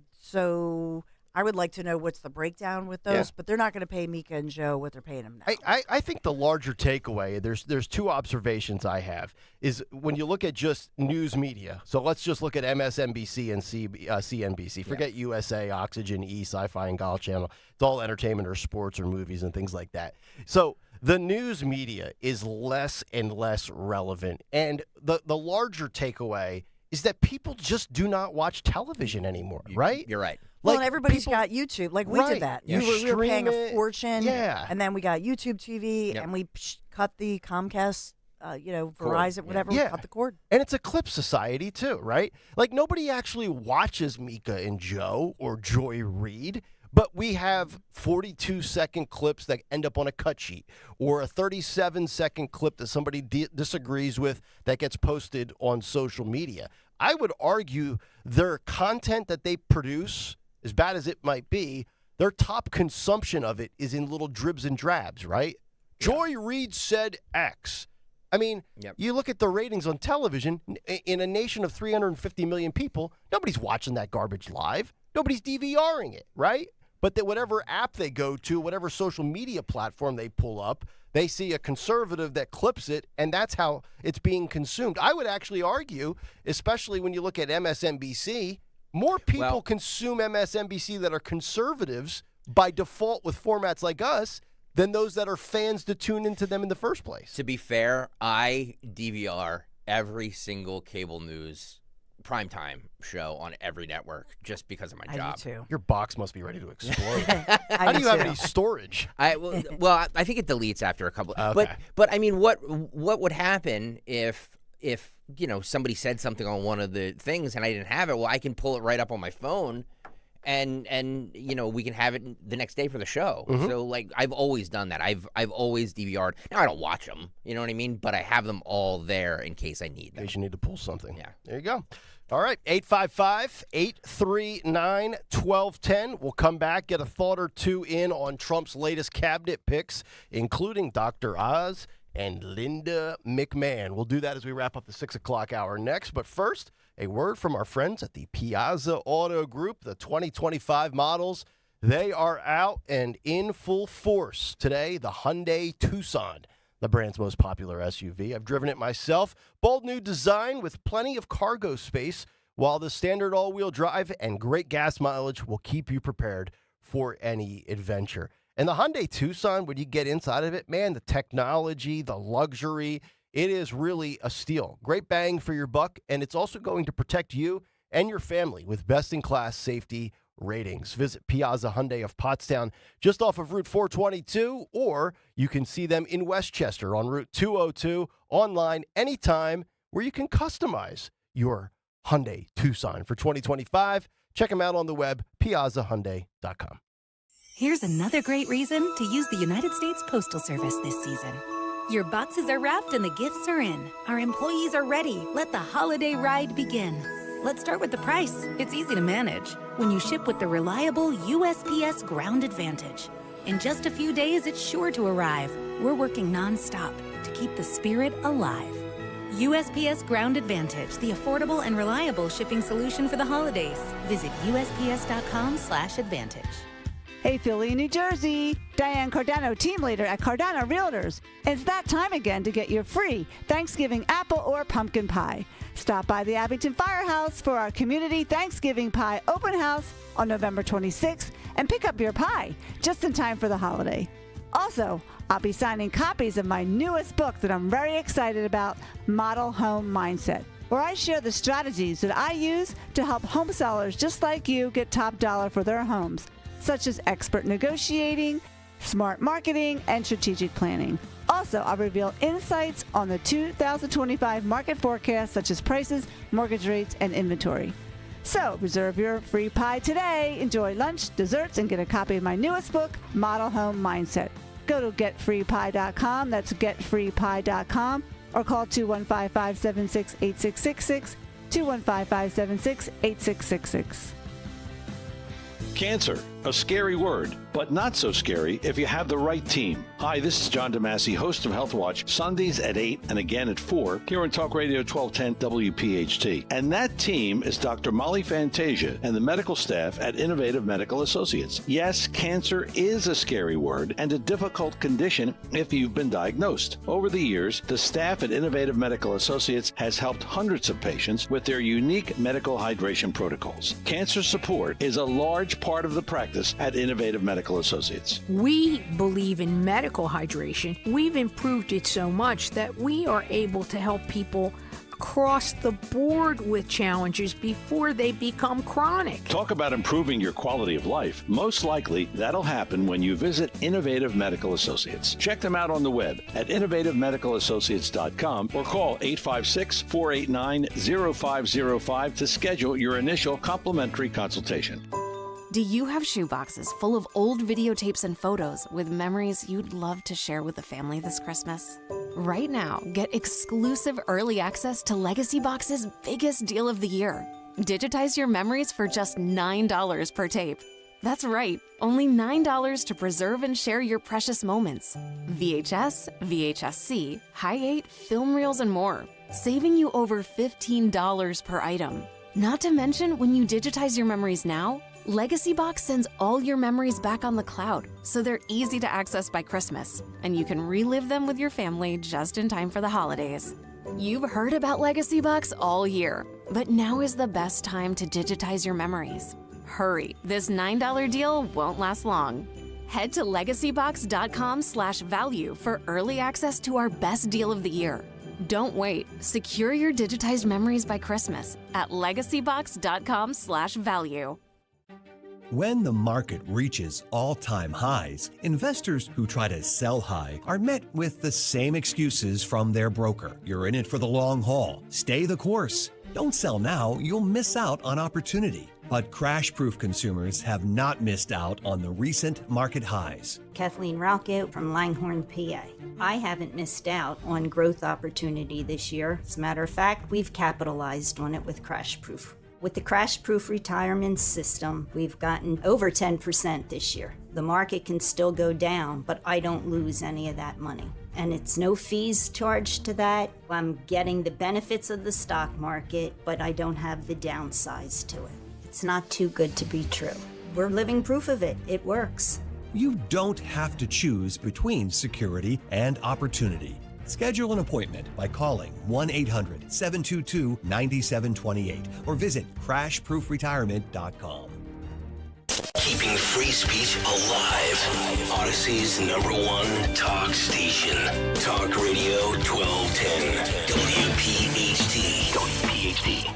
I would like to know what's the breakdown with those, but they're not going to pay Mika and Joe what they're paying them now. I think the larger takeaway, there's two observations I have, is when you look at just news media. So let's just look at MSNBC and CNBC. Forget USA, Oxygen, E, Sci-Fi, and Golf Channel. It's all entertainment or sports or movies and things like that. So the news media is less and less relevant. And the larger takeaway is that people just do not watch television anymore, right? You're right. Well, and everybody's got YouTube. Like, we did that. Yeah. We were paying a fortune. Yeah. And then we got YouTube TV, and we cut the Comcast, Verizon, whatever. Yeah. We cut the cord. And it's a clip society, too, right? Like, nobody actually watches Mika and Joe or Joy Reid, but we have 42-second clips that end up on a cut sheet, or a 37-second clip that somebody disagrees with that gets posted on social media. I would argue their content that they produce, as bad as it might be, their top consumption of it is in little dribs and drabs, right? Yeah. Joy Reid said X. I mean, you look at the ratings on television, in a nation of 350 million people, nobody's watching that garbage live. Nobody's DVRing it, right? But that whatever app they go to, whatever social media platform they pull up, they see a conservative that clips it, and that's how it's being consumed. I would actually argue, especially when you look at MSNBC, more people consume MSNBC that are conservatives by default with formats like us than those that are fans to tune into them in the first place. To be fair, I DVR every single cable news primetime show on every network just because of my job. I do too. Your box must be ready to explode. How do you have any storage? I think it deletes after a couple. Okay. But I mean, what would happen if somebody said something on one of the things and I didn't have it? Well, I can pull it right up on my phone, and we can have it the next day for the show. Mm-hmm. So like I've always done that. I've always DVR'd. Now I don't watch them. You know what I mean? But I have them all there in case I need them. In case you need to pull something. Yeah. There you go. All right, 855-839-1210. We'll come back, get a thought or two in on Trump's latest cabinet picks, including Dr. Oz and Linda McMahon. We'll do that as we wrap up the 6 o'clock hour next. But first, a word from our friends at the Piazza Auto Group. The 2025 models, they are out and in full force. Today, the Hyundai Tucson, the brand's most popular SUV. I've driven it myself. Bold new design with plenty of cargo space, while the standard all-wheel drive and great gas mileage will keep you prepared for any adventure. And the Hyundai Tucson, when you get inside of it, man, the technology, the luxury, it is really a steal. Great bang for your buck, and it's also going to protect you and your family with best-in-class safety ratings. Visit Piazza Hyundai of Pottstown, just off of Route 422, or you can see them in Westchester on Route 202, online anytime, where you can customize your Hyundai Tucson for 2025. Check them out on the web, piazzahyundai.com. Here's another great reason to use the United States Postal Service this season. Your boxes are wrapped and the gifts are in. Our employees are ready. Let the holiday ride begin. Let's start with the price. It's easy to manage when you ship with the reliable USPS Ground Advantage. In just a few days, it's sure to arrive. We're working nonstop to keep the spirit alive. USPS Ground Advantage, the affordable and reliable shipping solution for the holidays. Visit USPS.com/advantage. Hey, Philly, New Jersey. Diane Cardano, team leader at Cardano Realtors. It's that time again to get your free Thanksgiving apple or pumpkin pie. Stop by the Abington Firehouse for our community Thanksgiving pie open house on November 26th and pick up your pie just in time for the holiday. Also, I'll be signing copies of my newest book that I'm very excited about, Model Home Mindset, where I share the strategies that I use to help home sellers just like you get top dollar for their homes, such as expert negotiating, smart marketing, and strategic planning. Also, I'll reveal insights on the 2025 market forecast, such as prices, mortgage rates, and inventory. So, reserve your free pie today. Enjoy lunch, desserts, and get a copy of my newest book, Model Home Mindset. Go to getfreepie.com, that's getfreepie.com, or call 215-576-8666, 215-576-8666. Cancer, a scary word, but not so scary if you have the right team. Hi, this is John DeMasi, host of Health Watch, Sundays at 8 and again at 4 here on Talk Radio 1210 WPHT. And that team is Dr. Molly Fantasia and the medical staff at Innovative Medical Associates. Yes, cancer is a scary word and a difficult condition if you've been diagnosed. Over the years, the staff at Innovative Medical Associates has helped hundreds of patients with their unique medical hydration protocols. Cancer support is a large part of the practice at Innovative Medical Associates. We believe in medical hydration. We've improved it so much that we are able to help people across the board with challenges before they become chronic. Talk about improving your quality of life. Most likely, that'll happen when you visit Innovative Medical Associates. Check them out on the web at innovativemedicalassociates.com or call 856-489-0505 to schedule your initial complimentary consultation. Do you have shoeboxes full of old videotapes and photos with memories you'd love to share with the family this Christmas? Right now, get exclusive early access to Legacy Box's biggest deal of the year. Digitize your memories for just $9 per tape. That's right, only $9 to preserve and share your precious moments. VHS, VHS-C, Hi8, film reels, and more, saving you over $15 per item. Not to mention, when you digitize your memories now, Legacy Box sends all your memories back on the cloud, so they're easy to access by Christmas, and you can relive them with your family just in time for the holidays. You've heard about Legacy Box all year, but now is the best time to digitize your memories. Hurry, this $9 deal won't last long. Head to legacybox.com/value for early access to our best deal of the year. Don't wait. Secure your digitized memories by Christmas at legacybox.com/value. When the market reaches all-time highs, investors who try to sell high are met with the same excuses from their broker. You're in it for the long haul. Stay the course. Don't sell now, you'll miss out on opportunity. But crash-proof consumers have not missed out on the recent market highs. Kathleen Ralco from Langhorne, PA. I haven't missed out on growth opportunity this year. As a matter of fact, we've capitalized on it with crash-proof. With the crash-proof retirement system, we've gotten over 10% this year. The market can still go down, but I don't lose any of that money. And it's no fees charged to that. I'm getting the benefits of the stock market, but I don't have the downsides to it. It's not too good to be true. We're living proof of it. It works. You don't have to choose between security and opportunity. Schedule an appointment by calling 1-800-722-9728 or visit crashproofretirement.com. Keeping free speech alive. Odyssey's #1 talk station. Talk Radio 1210. WPHT. WPHT.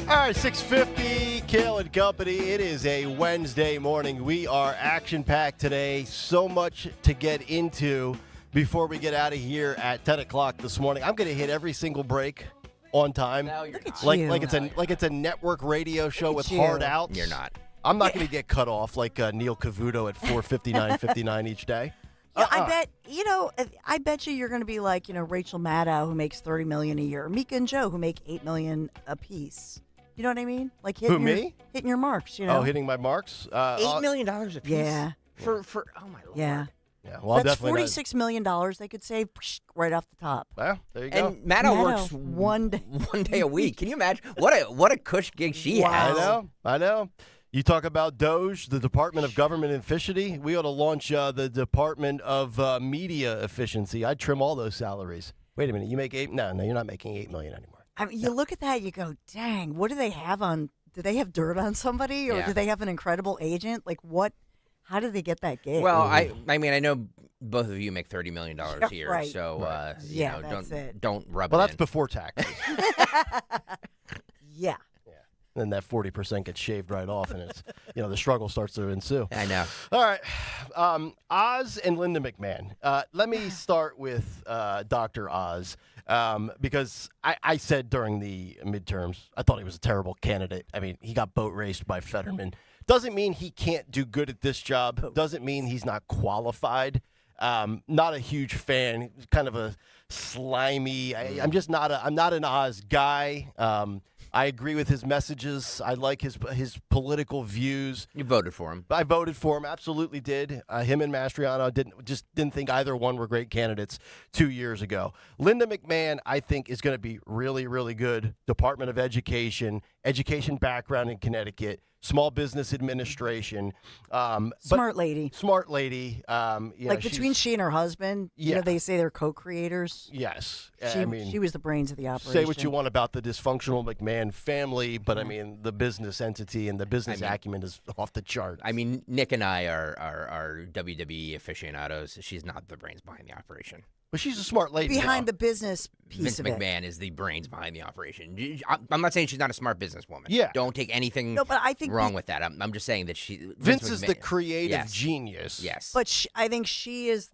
All right, 6:50, Kayal and Company. It is a Wednesday morning. We are action-packed today. So much to get into before we get out of here at 10 o'clock this morning. I'm going to hit every single break on time. No, you're not. Like it's a network radio show with hard outs. You're not. I'm not going to get cut off like Neil Cavuto at 4:59:59 each day. Yeah, I bet you're going to be like, Rachel Maddow, who makes $30 million a year, or Mika and Joe, who make $8 million a piece. You know what I mean? Like hitting hitting your marks. Oh, hitting my marks. $8 million a piece. Yeah. For oh my lord. Yeah. Yeah. Well, that's definitely $46 million they could save right off the top. Well, there you go. And Maddow works one day a week. Can you imagine what a cush gig she has? I know. You talk about DOGE, the Department of Government Efficiency. We ought to launch the Department of Media Efficiency. I'd trim all those salaries. Wait a minute. You make $8? No, you're not making $8 million anymore. I mean, you look at that, you go, dang, what do they have on? Do they have dirt on somebody, or do they have an incredible agent? Like, what? How did they get that gig? Well, I mean, I know both of you make $30 million a year, right. so don't rub it in. Well, that's before taxes. Yeah. Then that 40% gets shaved right off, and it's the struggle starts to ensue. I know. All right, Oz and Linda McMahon. Let me start with Dr. Oz. Because I said during the midterms, I thought he was a terrible candidate. I mean, he got boat raced by Fetterman. Doesn't mean he can't do good at this job. Doesn't mean he's not qualified. Not a huge fan. Kind of a slimy. I'm not an Oz guy. I agree with his messages. I like his political views. You voted for him. I voted for him. Absolutely did. Him and Mastriano didn't think either one were great candidates 2 years ago. Linda McMahon, I think, is going to be really, really good. Department of Education background in Connecticut. Small Business Administration. Smart lady. Between she and her husband, they say they're co-creators. Yes. She was the brains of the operation. Say what you want about the dysfunctional McMahon family, but I mean, the business entity and the business acumen is off the chart. I mean, Nick and I are WWE aficionados. She's not the brains behind the operation. But she's a smart lady. Behind the business piece Vince of McMahon it. is the brains behind the operation. I'm not saying she's not a smart businesswoman. Yeah. Don't take anything wrong with that. I'm just saying that Vince is the creative genius. Yes. But I think she is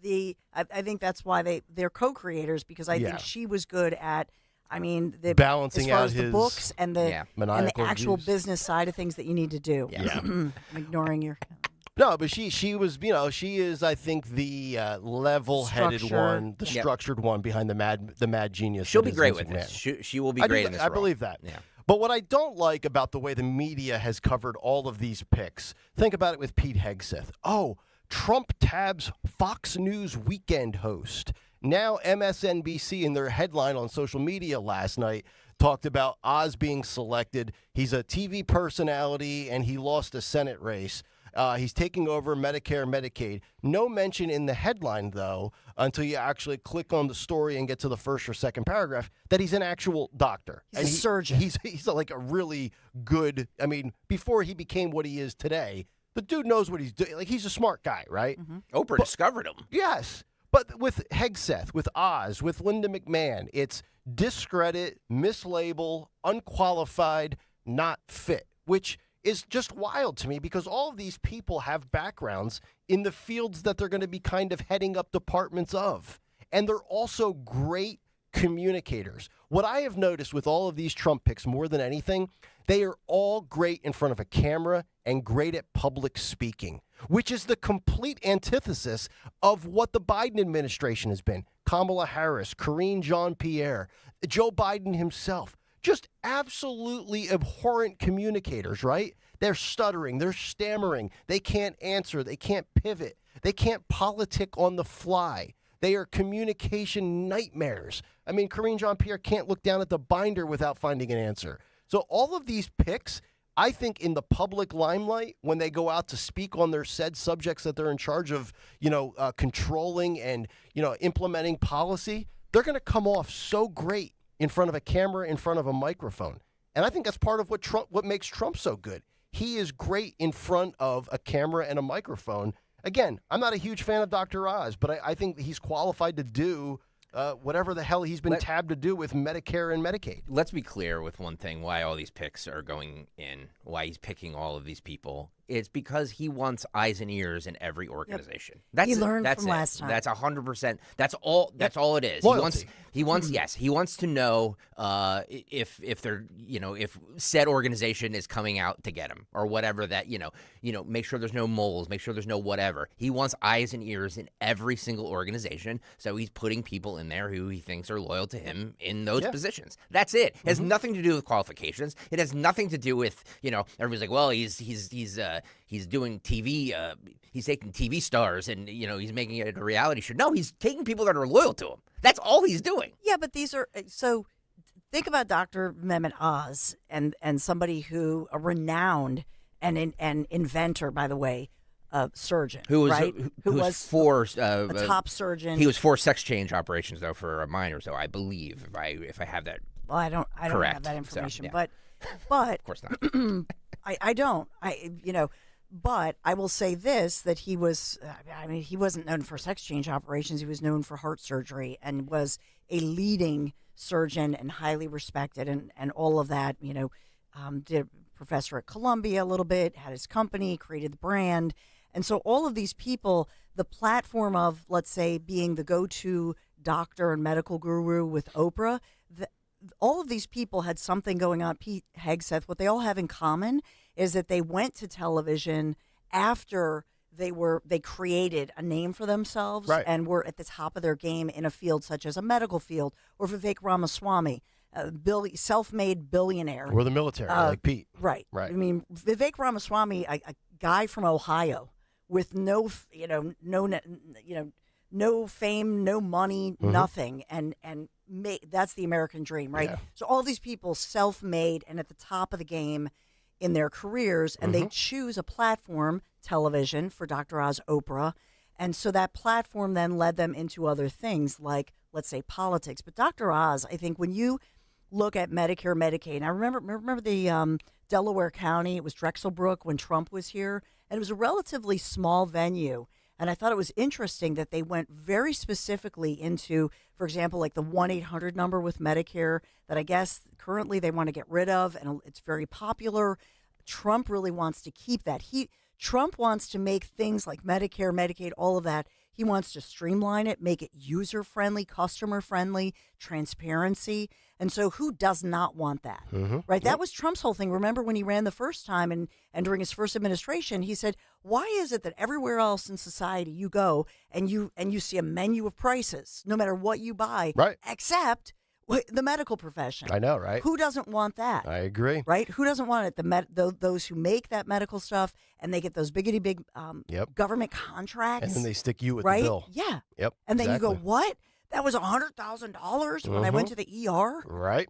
I think that's why they're co-creators, because I think she was good at, the balancing as far out as the his books and the maniacal actual views. business side of things that you need to do. Yeah. I'm ignoring your. No, but she was, she is, I think, the level-headed one, the structured one behind the mad genius. She'll be great with this. She will be great in this I role. believe that. Yeah. But what I don't like about the way the media has covered all of these picks, think about it with Pete Hegseth. Oh, Trump tabs Fox News weekend host. Now MSNBC in their headline on social media last night talked about Oz being selected. He's a TV personality, and he lost a Senate race. He's taking over Medicare and Medicaid. No mention in the headline, though, until you actually click on the story and get to the first or second paragraph, that he's an actual doctor. He's a surgeon. He's like a really good, before he became what he is today, the dude knows what he's doing. Like, he's a smart guy, right? Mm-hmm. Oprah discovered him. Yes. But with Hegseth, with Oz, with Linda McMahon, it's discredit, mislabel, unqualified, not fit, which is just wild to me because all of these people have backgrounds in the fields that they're going to be kind of heading up departments of. And they're also great communicators. What I have noticed with all of these Trump picks more than anything, they are all great in front of a camera and great at public speaking, which is the complete antithesis of what the Biden administration has been. Kamala Harris, Karine Jean-Pierre, Joe Biden himself. Just absolutely abhorrent communicators, right? They're stuttering, they're stammering, they can't answer, they can't pivot, they can't politic on the fly. They are communication nightmares. Karine Jean-Pierre can't look down at the binder without finding an answer. So all of these picks, I think in the public limelight, when they go out to speak on their said subjects that they're in charge of, controlling and, implementing policy, they're going to come off so great in front of a camera, in front of a microphone. And I think that's part of what makes Trump so good. He is great in front of a camera and a microphone. Again, I'm not a huge fan of Dr. Oz, but I think he's qualified to do whatever the hell he's been tabbed to do with Medicare and Medicaid. Let's be clear with one thing, why all these picks are going in, why he's picking all of these people. It's because he wants eyes and ears in every organization. Yep. He learned from last time. That's 100%. That's all it is. Loyalty. He wants to know if they're, if said organization is coming out to get him or whatever that, make sure there's no moles, make sure there's no whatever. He wants eyes and ears in every single organization. So he's putting people in there who he thinks are loyal to him in those positions. That's it. It has nothing to do with qualifications. It has nothing to do with, everybody's like, well, he's doing TV, he's taking TV stars and, he's making it a reality show. No, he's taking people that are loyal to him. That's all he's doing. Yeah, but these are, so think about Dr. Mehmet Oz and somebody who, a renowned and inventor, by the way, surgeon, who was right? who was for a top surgeon. He was for sex change operations, though, for minors, though, I believe, if I have that. Well, I don't correct. have that information, So, yeah. but of course not. I don't. But I will say this, that he was, he wasn't known for sex change operations. He was known for heart surgery and was a leading surgeon and highly respected and all of that, did a professor at Columbia a little bit, had his company, created the brand. And so all of these people, the platform of, let's say, being the go-to doctor and medical guru with Oprah, all of these people had something going on. Pete Hegseth, what they all have in common is that they went to television after they created a name for themselves, right, and were at the top of their game in a field such as a medical field, or Vivek Ramaswamy, self-made billionaire, or the military, like Pete. Right. Vivek Ramaswamy, a guy from Ohio with no fame, no money, nothing, and that's the American dream, right? Yeah. So all these people self-made and at the top of the game in their careers, and they choose a platform, television, for Dr. Oz, Oprah, and so that platform then led them into other things like, let's say, politics. But Dr. Oz, I think when you look at Medicare, Medicaid, and I remember the Delaware County, it was Drexel Brook when Trump was here, and it was a relatively small venue. And I thought it was interesting that they went very specifically into, for example, like the 1-800 number with Medicare that I guess currently they want to get rid of, and it's very popular. Trump really wants to keep that. Trump wants to make things like Medicare, Medicaid, all of that He wants to streamline it, make it user-friendly, customer-friendly, transparency. And so who does not want that, right? That was Trump's whole thing. Remember when he ran the first time and during his first administration, he said, why is it that everywhere else in society you go and you see a menu of prices, no matter what you buy, except the medical profession? I know, right? Who doesn't want that? I agree. Right? Who doesn't want it? Those who make that medical stuff and they get those biggity big government contracts. And then they stick you with the bill. Yeah. Yep. And then exactly. you go, what? That was $100,000 when I went to the ER? Right.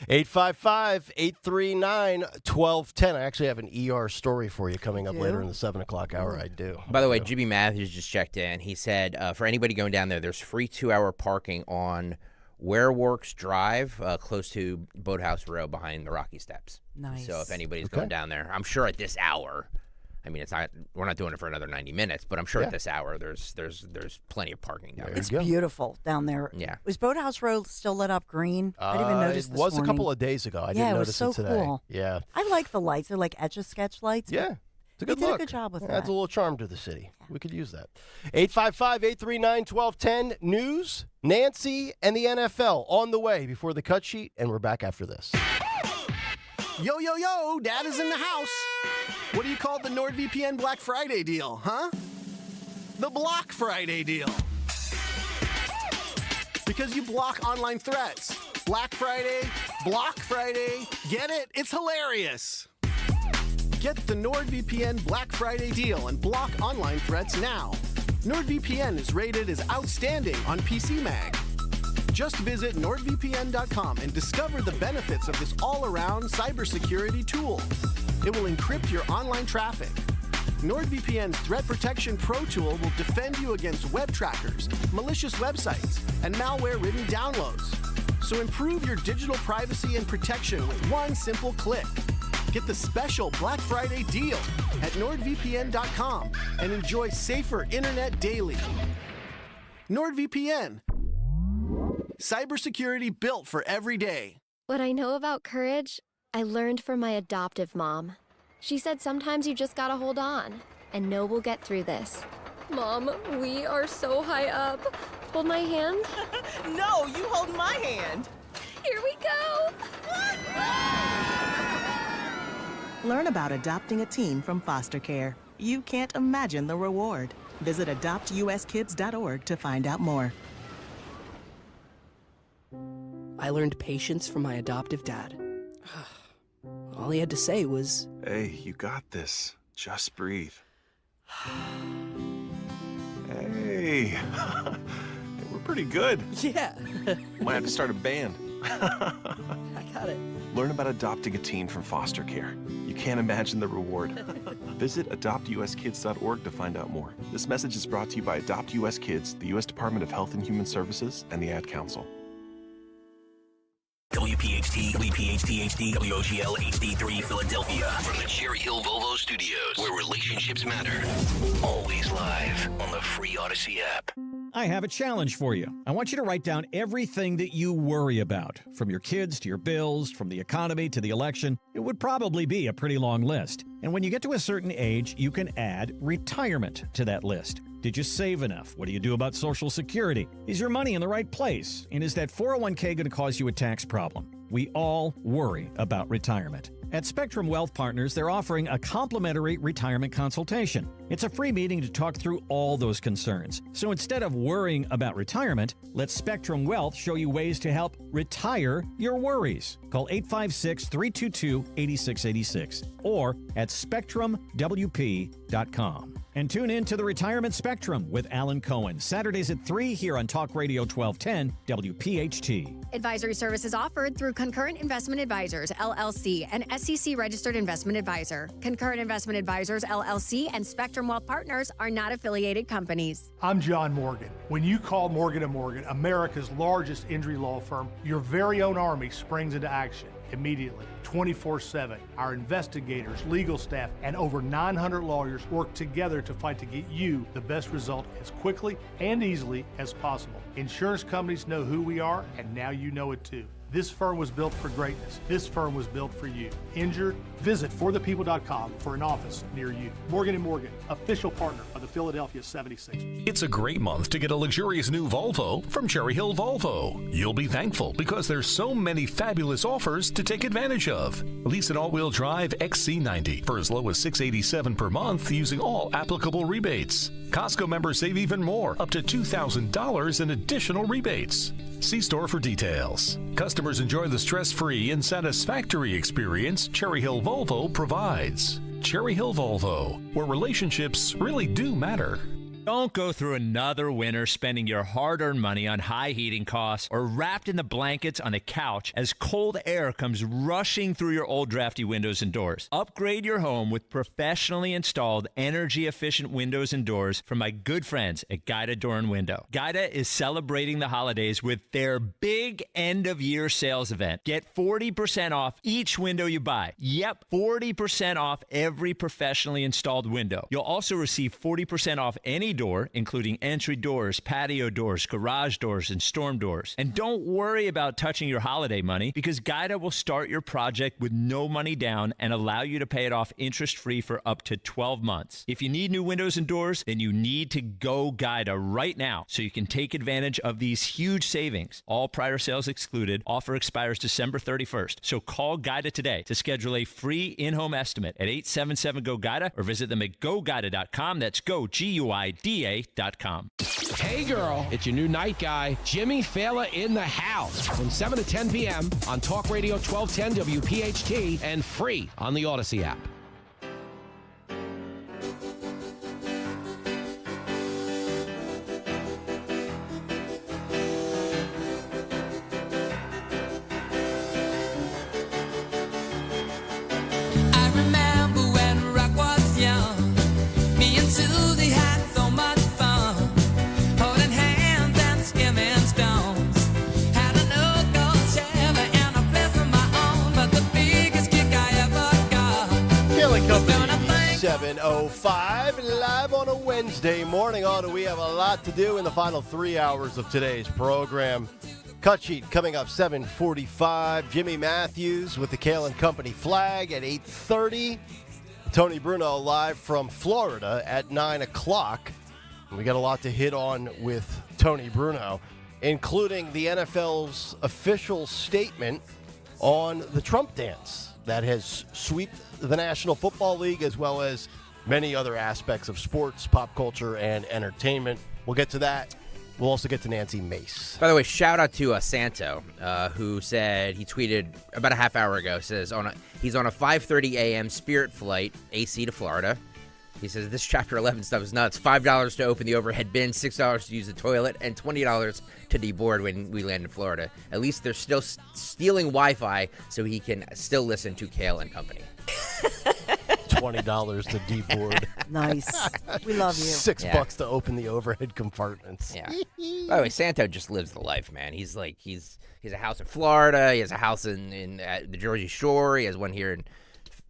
855-839-1210. I actually have an ER story for you coming up later in the 7 o'clock hour. I do. By the way, Jimmy Matthews just checked in. He said, for anybody going down there, there's free 2-hour parking on Wareworks Drive, close to Boathouse Row behind the Rocky Steps. Nice. So if anybody's going down there, I'm sure at this hour, I mean, we're not doing it for another 90 minutes, but I'm sure at this hour there's plenty of parking down there. It's beautiful down there. Yeah. Was Boathouse Road still lit up green? I didn't even notice it this was morning. a couple of days ago. I didn't notice it was so today. Cool. Yeah. I like the lights. They're like Etch-a-Sketch lights. Yeah. It's a good They look. did a good job with that. Adds a little charm to the city. Yeah. We could use that. 855-839-1210. News, Nancy, and the NFL on the way before the cut sheet, and we're back after this. Yo, yo, yo, Dad is in the house. What do you call the NordVPN Black Friday deal, huh? The Block Friday deal. Because you block online threats. Black Friday, Block Friday. Get it? It's hilarious. Get the NordVPN Black Friday deal and block online threats now. NordVPN is rated as outstanding on PC Mag. Just visit NordVPN.com and discover the benefits of this all-around cybersecurity tool. It will encrypt your online traffic. NordVPN's Threat Protection Pro tool will defend you against web trackers, malicious websites, and malware-ridden downloads. So improve your digital privacy and protection with one simple click. Get the special Black Friday deal at NordVPN.com and enjoy safer internet daily. NordVPN. Cybersecurity built for every day. What I know about courage, I learned from my adoptive mom. She said sometimes you just gotta hold on and know we'll get through this. Mom, we are so high up. Hold my hand. No, you hold my hand. Here we go. Learn about adopting a teen from foster care. You can't imagine the reward. Visit adoptuskids.org to find out more. I learned patience from my adoptive dad. All he had to say was, "Hey, you got this. Just breathe." Hey, we're pretty good. Yeah. Might have to start a band. I got it. Learn about adopting a teen from foster care. You can't imagine the reward. Visit adoptuskids.org to find out more. This message is brought to you by Adopt US Kids, the U.S. Department of Health and Human Services, and the Ad Council. WPHT, WPHT HD, WOGL HD3 Philadelphia. From the Cherry Hill Volvo Studios, where relationships matter. Always live on the free Odyssey app. I have a challenge for you. I want you to write down everything that you worry about, from your kids to your bills, from the economy to the election. It would probably be a pretty long list. And when you get to a certain age, you can add retirement to that list. Did you save enough? What do you do about Social Security? Is your money in the right place? And is that 401k going to cause you a tax problem? We all worry about retirement. At Spectrum Wealth Partners, they're offering a complimentary retirement consultation. It's a free meeting to talk through all those concerns. So instead of worrying about retirement, let Spectrum Wealth show you ways to help retire your worries. Call 856-322-8686 or at SpectrumWP.com. And tune in to the Retirement Spectrum with Alan Cohen, Saturdays at 3 here on Talk Radio 1210 WPHT. Advisory services offered through Concurrent Investment Advisors, LLC, an SEC-registered investment advisor. Concurrent Investment Advisors, LLC, and Spectrum Wealth Partners are not affiliated companies. I'm John Morgan. When you call Morgan & Morgan, America's largest injury law firm, your very own army springs into action immediately, 24/7. Our investigators, legal staff, and over 900 lawyers work together to fight to get you the best result as quickly and easily as possible. Insurance companies know who we are, and now you know it too. This firm was built for greatness. This firm was built for you. Injured? Visit forthepeople.com for an office near you. Morgan & Morgan, official partner of the Philadelphia 76ers. It's a great month to get a luxurious new Volvo from Cherry Hill Volvo. You'll be thankful because there's so many fabulous offers to take advantage of. Lease an all-wheel drive XC90 for as low as $687 per month using all applicable rebates. Costco members save even more, up to $2,000 in additional rebates. See store for details. Customers enjoy the stress-free and satisfactory experience Cherry Hill Volvo provides. Cherry Hill Volvo, where relationships really do matter. Don't go through another winter spending your hard-earned money on high heating costs or wrapped in the blankets on the couch as cold air comes rushing through your old drafty windows and doors. Upgrade your home with professionally installed energy-efficient windows and doors from my good friends at Guida Door and Window. Guida is celebrating the holidays with their big end-of-year sales event. Get 40% off each window you buy. Yep, 40% off every professionally installed window. You'll also receive 40% off any door, including entry doors, patio doors, garage doors, and storm doors. And don't worry about touching your holiday money because Guida will start your project with no money down and allow you to pay it off interest-free for up to 12 months. If you need new windows and doors, then you need to go Guida right now so you can take advantage of these huge savings. All prior sales excluded. Offer expires December 31st. So call Guida today to schedule a free in-home estimate at 877-GO-GUIDA or visit them at GoGuida.com. That's go, GUIDA.com. Hey girl, it's your new night guy, Jimmy Fallon in the house from 7 to 10 p.m. on Talk Radio 1210 WPHT and free on the Odyssey app. Company 7:05 live on a Wednesday morning. Do we have a lot to do in the final 3 hours of today's program. Cut sheet coming up 7:45. Jimmy Matthews with the Kayal Company flag at 8:30. Tony Bruno live from Florida at 9 o'clock. We got a lot to hit on with Tony Bruno, including the NFL's official statement on the Trump dance that has swept the National Football League as well as many other aspects of sports, pop culture, and entertainment. We'll get to that. We'll also get to Nancy Mace. By the way, shout out to Santo, who said, he tweeted about a half hour ago, says he's on a 5:30 a.m. Spirit flight, AC to Florida. He says, this Chapter 11 stuff is nuts. $5 to open the overhead bin, $6 to use the toilet, and $20 to deboard when we land in Florida. At least they're still stealing Wi-Fi so he can still listen to Kayal Company. $20 to deboard. Nice. We love you. $6 to open the overhead compartments. Yeah. By the way, Santo just lives the life, man. He's a house in Florida. He has a house in the Jersey Shore. He has one here in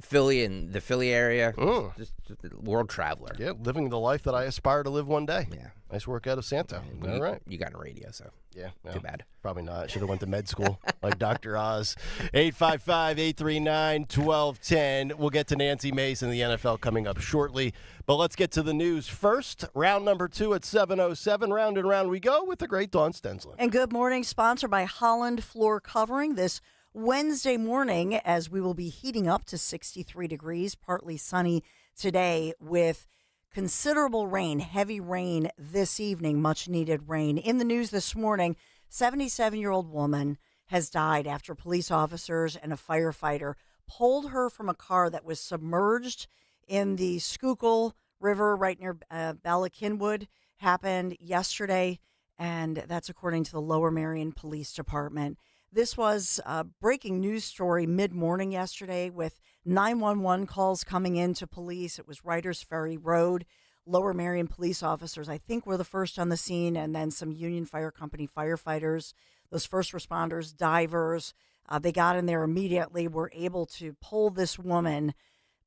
Philly, in the Philly area. Just a world traveler. Yeah, living the life that I aspire to live one day. Yeah. Nice work out of Santo. All right. You got a radio, so yeah, too bad. Probably not. Should have went to med school like Dr. Oz. 855-839-1210. We'll get to Nancy Mace and the NFL coming up shortly. But let's get to the news first. Round number 2 at 7:07. Round and round we go with the great Dawn Stensland. And good morning, sponsored by Holland Floor Covering. This Wednesday morning, as we will be heating up to 63 degrees, partly sunny today with considerable rain, heavy rain this evening, much needed rain. In the news this morning, 77-year-old woman has died after police officers and a firefighter pulled her from a car that was submerged in the Schuylkill River right near Bala Cynwyd. Happened yesterday, and that's according to the Lower Merion Police Department. This was a breaking news story mid-morning yesterday with 911 calls coming in to police. It was Writers Ferry Road. Lower Merion police officers, I think, were the first on the scene, and then some Union Fire Company firefighters, those first responders, divers. They got in there immediately, were able to pull this woman,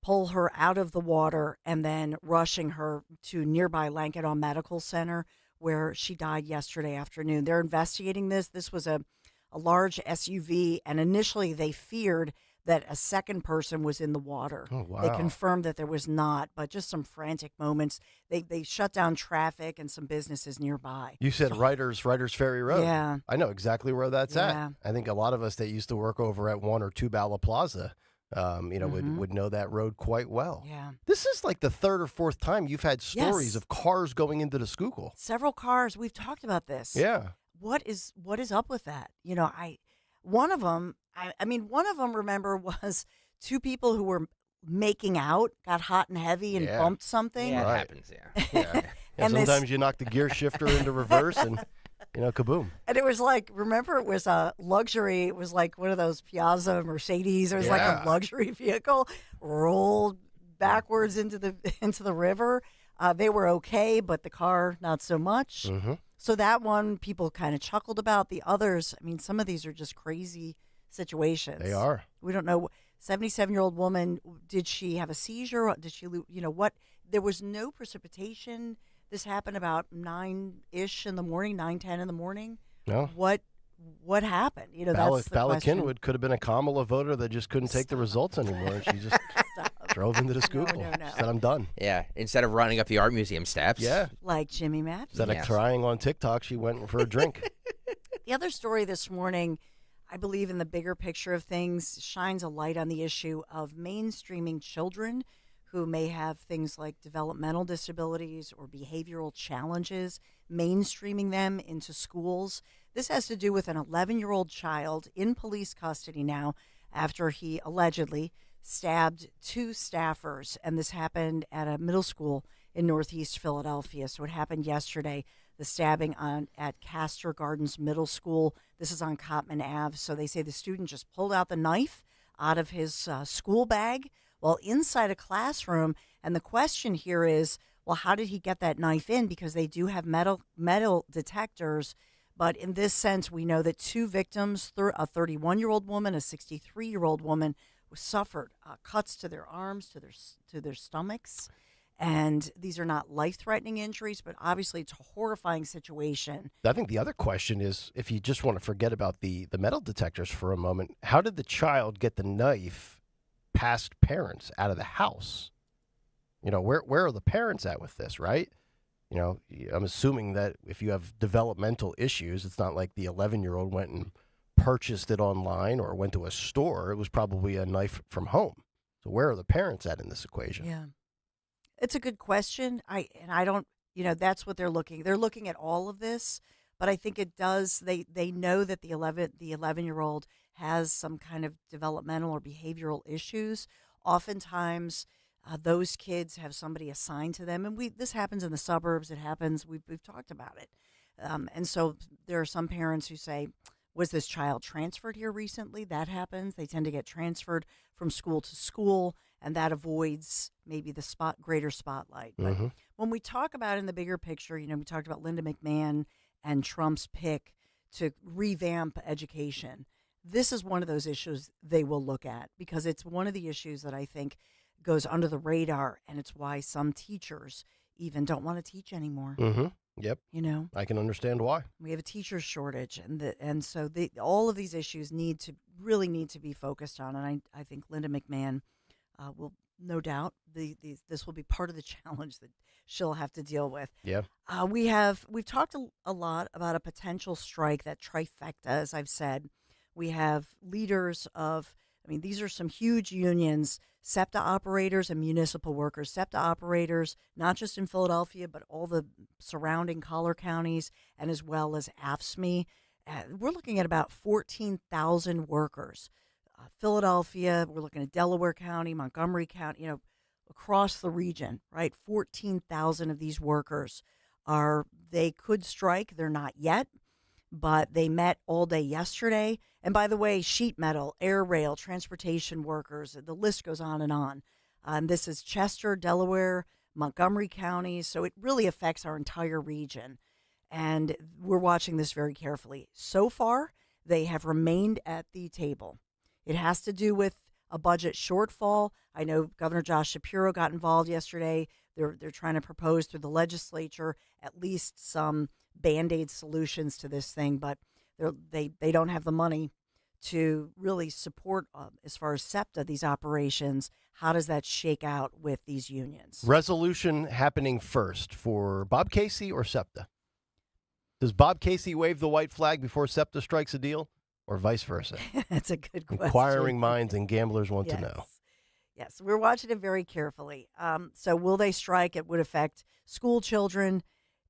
pull her out of the water, and then rushing her to nearby Lankedon Medical Center, where she died yesterday afternoon. They're investigating this. This was a a large SUV, and initially they feared that a second person was in the water. Oh, wow. They confirmed that there was not, but just some frantic moments. They shut down traffic and some businesses nearby. You said Writers Ferry Road. Yeah. I know exactly where that's Yeah. at. I think a lot of us that used to work over at 1 or 2 Bala Plaza, would know that road quite well. Yeah. This is like the third or fourth time you've had stories Yes. of cars going into the Schuylkill. Several cars. We've talked about this. Yeah. What is up with that? One of them, remember, was two people who were making out, got hot and heavy and Yeah. bumped something. Yeah, Right. it happens, yeah. Yeah. And Sometimes you knock the gear shifter into reverse and, kaboom. And it was like, remember, it was a luxury. It was like one of those Piazza Mercedes. It was like Yeah. a luxury vehicle, rolled backwards into the river. They were okay, but the car, not so much. Mm-hmm. So that one, people kind of chuckled about. The others, some of these are just crazy situations. They are. We don't know. 77-year-old woman, did she have a seizure? Did she, what? There was no precipitation. This happened about 9-ish in the morning, 9:10 in the morning. No. What happened? That's the Bala question. Kinwood could have been a Kamala voter that just couldn't take the results anymore. And she just drove into the Schuylkill. No. She said, I'm done. Yeah, instead of running up the art museum steps. Yeah. Like Jimmy Matthews. Instead of crying on TikTok, she went for a drink. The other story this morning, I believe in the bigger picture of things, shines a light on the issue of mainstreaming children who may have things like developmental disabilities or behavioral challenges, mainstreaming them into schools. This has to do with an 11-year-old child in police custody now after he allegedly stabbed 2 staffers, and this happened at a middle school in Northeast Philadelphia. So it happened yesterday, the stabbing at Castor Gardens Middle School. This is on Cotman Ave. So they say the student just pulled out the knife out of his school bag while inside a classroom. And the question here is, well, how did he get that knife in? Because they do have metal detectors. But in this sense, we know that 2 victims, a 31-year-old woman, a 63-year-old woman, suffered cuts to their arms, to their stomachs. And these are not life-threatening injuries, but obviously it's a horrifying situation. I think the other question is, if you just want to forget about the metal detectors for a moment, how did the child get the knife past parents out of the house? Where are the parents at with this, right? I'm assuming that if you have developmental issues, it's not like the 11-year-old went and purchased it online or went to a store. It was probably a knife from home. So where are the parents at in this equation? Yeah. It's a good question. I don't, that's what they're looking. They're looking at all of this, but I think it does. They know that the 11-year-old has some kind of developmental or behavioral issues. Oftentimes, those kids have somebody assigned to them, and this happens in the suburbs. It happens. We've talked about it, and so there are some parents who say, was this child transferred here recently? That happens. They tend to get transferred from school to school, and that avoids maybe the greater spotlight. But when we talk about in the bigger picture, we talked about Linda McMahon and Trump's pick to revamp education. This is one of those issues they will look at because it's one of the issues that I think goes under the radar, and it's why some teachers even don't want to teach anymore. Mm-hmm. Yep. I can understand why. We have a teacher shortage, and so all of these issues need to be focused on. And I think Linda McMahon will, no doubt, this will be part of the challenge that she'll have to deal with. Yeah. We've talked a lot about a potential strike, that trifecta, as I've said. We have leaders of, these are some huge unions, SEPTA operators and municipal workers. SEPTA operators, not just in Philadelphia, but all the surrounding collar counties, and as well as AFSCME. We're looking at about 14,000 workers. Philadelphia, we're looking at Delaware County, Montgomery County, across the region, right? 14,000 of these workers they could strike. They're not yet, but they met all day yesterday. And by the way, sheet metal, air rail, transportation workers, the list goes on and on. This is Chester, Delaware, Montgomery counties, so it really affects our entire region. And we're watching this very carefully. So far, they have remained at the table. It has to do with a budget shortfall. I know Governor Josh Shapiro got involved yesterday. They're trying to propose through the legislature at least some Band-Aid solutions to this thing. But they don't have the money to really support, as far as SEPTA, these operations. How does that shake out with these unions? Resolution happening first for Bob Casey or SEPTA? Does Bob Casey wave the white flag before SEPTA strikes a deal, or vice versa? That's a good question. Inquiring minds and gamblers want to know. Yes, we're watching it very carefully. So will they strike? It would affect school children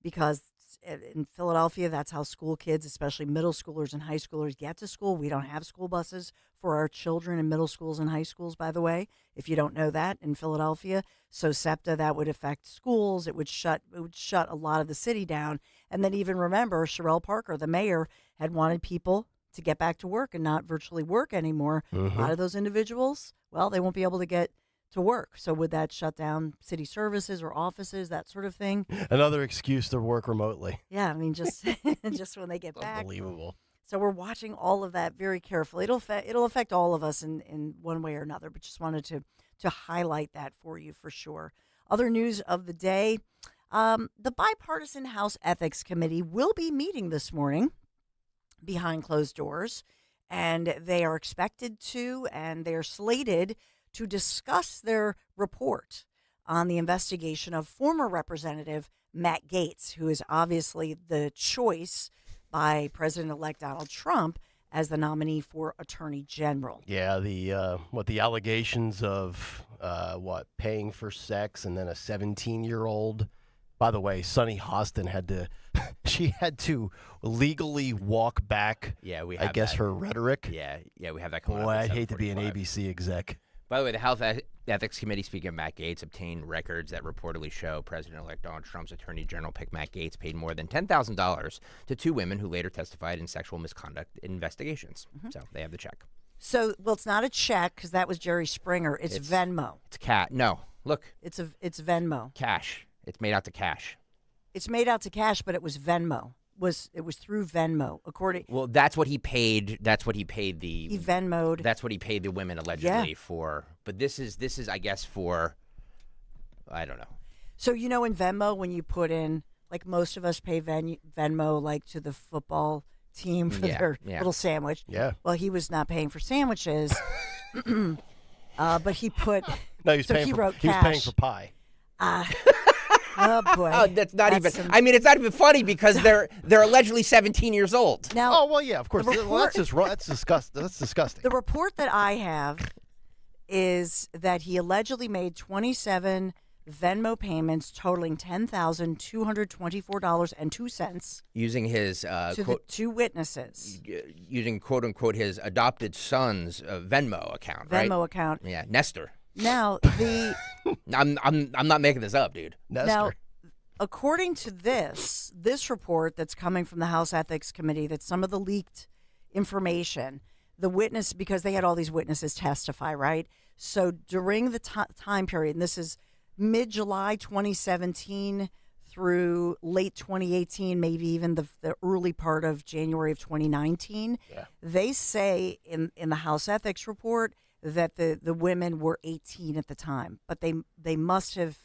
because in Philadelphia, that's how school kids, especially middle schoolers and high schoolers, get to school. We don't have school buses for our children in middle schools and high schools, by the way, if you don't know that, in Philadelphia. So SEPTA, that would affect schools. It would shut a lot of the city down. And then even remember, Sherelle Parker, the mayor, had wanted people to get back to work and not virtually work anymore. A lot of those individuals, well, they won't be able to get to work. So would that shut down city services or offices, that sort of thing? Another excuse to work remotely. Yeah, I mean, just just when they get back. Unbelievable. So we're watching all of that very carefully. It'll affect all of us in one way or another, but just wanted to highlight that for you for sure. Other news of the day, the Bipartisan House Ethics Committee will be meeting this morning behind closed doors, and they are expected to, and they are slated to discuss their report on the investigation of former Representative Matt Gaetz, who is obviously the choice by President-elect Donald Trump as the nominee for Attorney General. Yeah, the allegations of paying for sex, and then a 17-year-old. By the way, Sunny Hostin had to legally walk back. Yeah, we I have guess that. her rhetoric. Yeah, we have that coming Boy, up. I'd hate to be an ABC exec. By the way, the House Ethics Committee, speaking of Matt Gaetz, obtained records that reportedly show President-elect Donald Trump's Attorney General pick Matt Gaetz paid more than $10,000 to two women who later testified in sexual misconduct investigations. So they have the check. So, well, it's not a check because that was Jerry Springer. It's Venmo. It's No, look. It's Venmo. Cash. It's made out to cash. It's made out to cash, but it was Venmo. It was through Venmo, according. Well, that's what he paid. That's what he paid the. He Venmo'd. That's what he paid the women allegedly for. But this is, I guess, for. I don't know. So in Venmo, when you put in, like most of us pay Venmo, like to the football team for their little sandwich. Yeah. Well, he was not paying for sandwiches, but he put. No, he was paying for pie. Oh boy! Oh, that's not even. I mean, it's not even funny because they're allegedly 17 years old. Now, oh well, yeah, of course. That's disgusting. That's disgusting. The report that I have is that he allegedly made 27 Venmo payments totaling $10,224.02 using his to the two witnesses. Using quote unquote his adopted son's Venmo account. Right? Venmo account. Yeah, Nestor. Now I'm not making this up, dude. Nestor. Now, according to this report that's coming from the House Ethics Committee, that's some of the leaked information, the witness, because they had all these witnesses testify, right? So during the time period, and this is mid-July 2017 through late 2018, maybe even the early part of January of 2019, they say in the House Ethics report that the women were 18 at the time, but they must have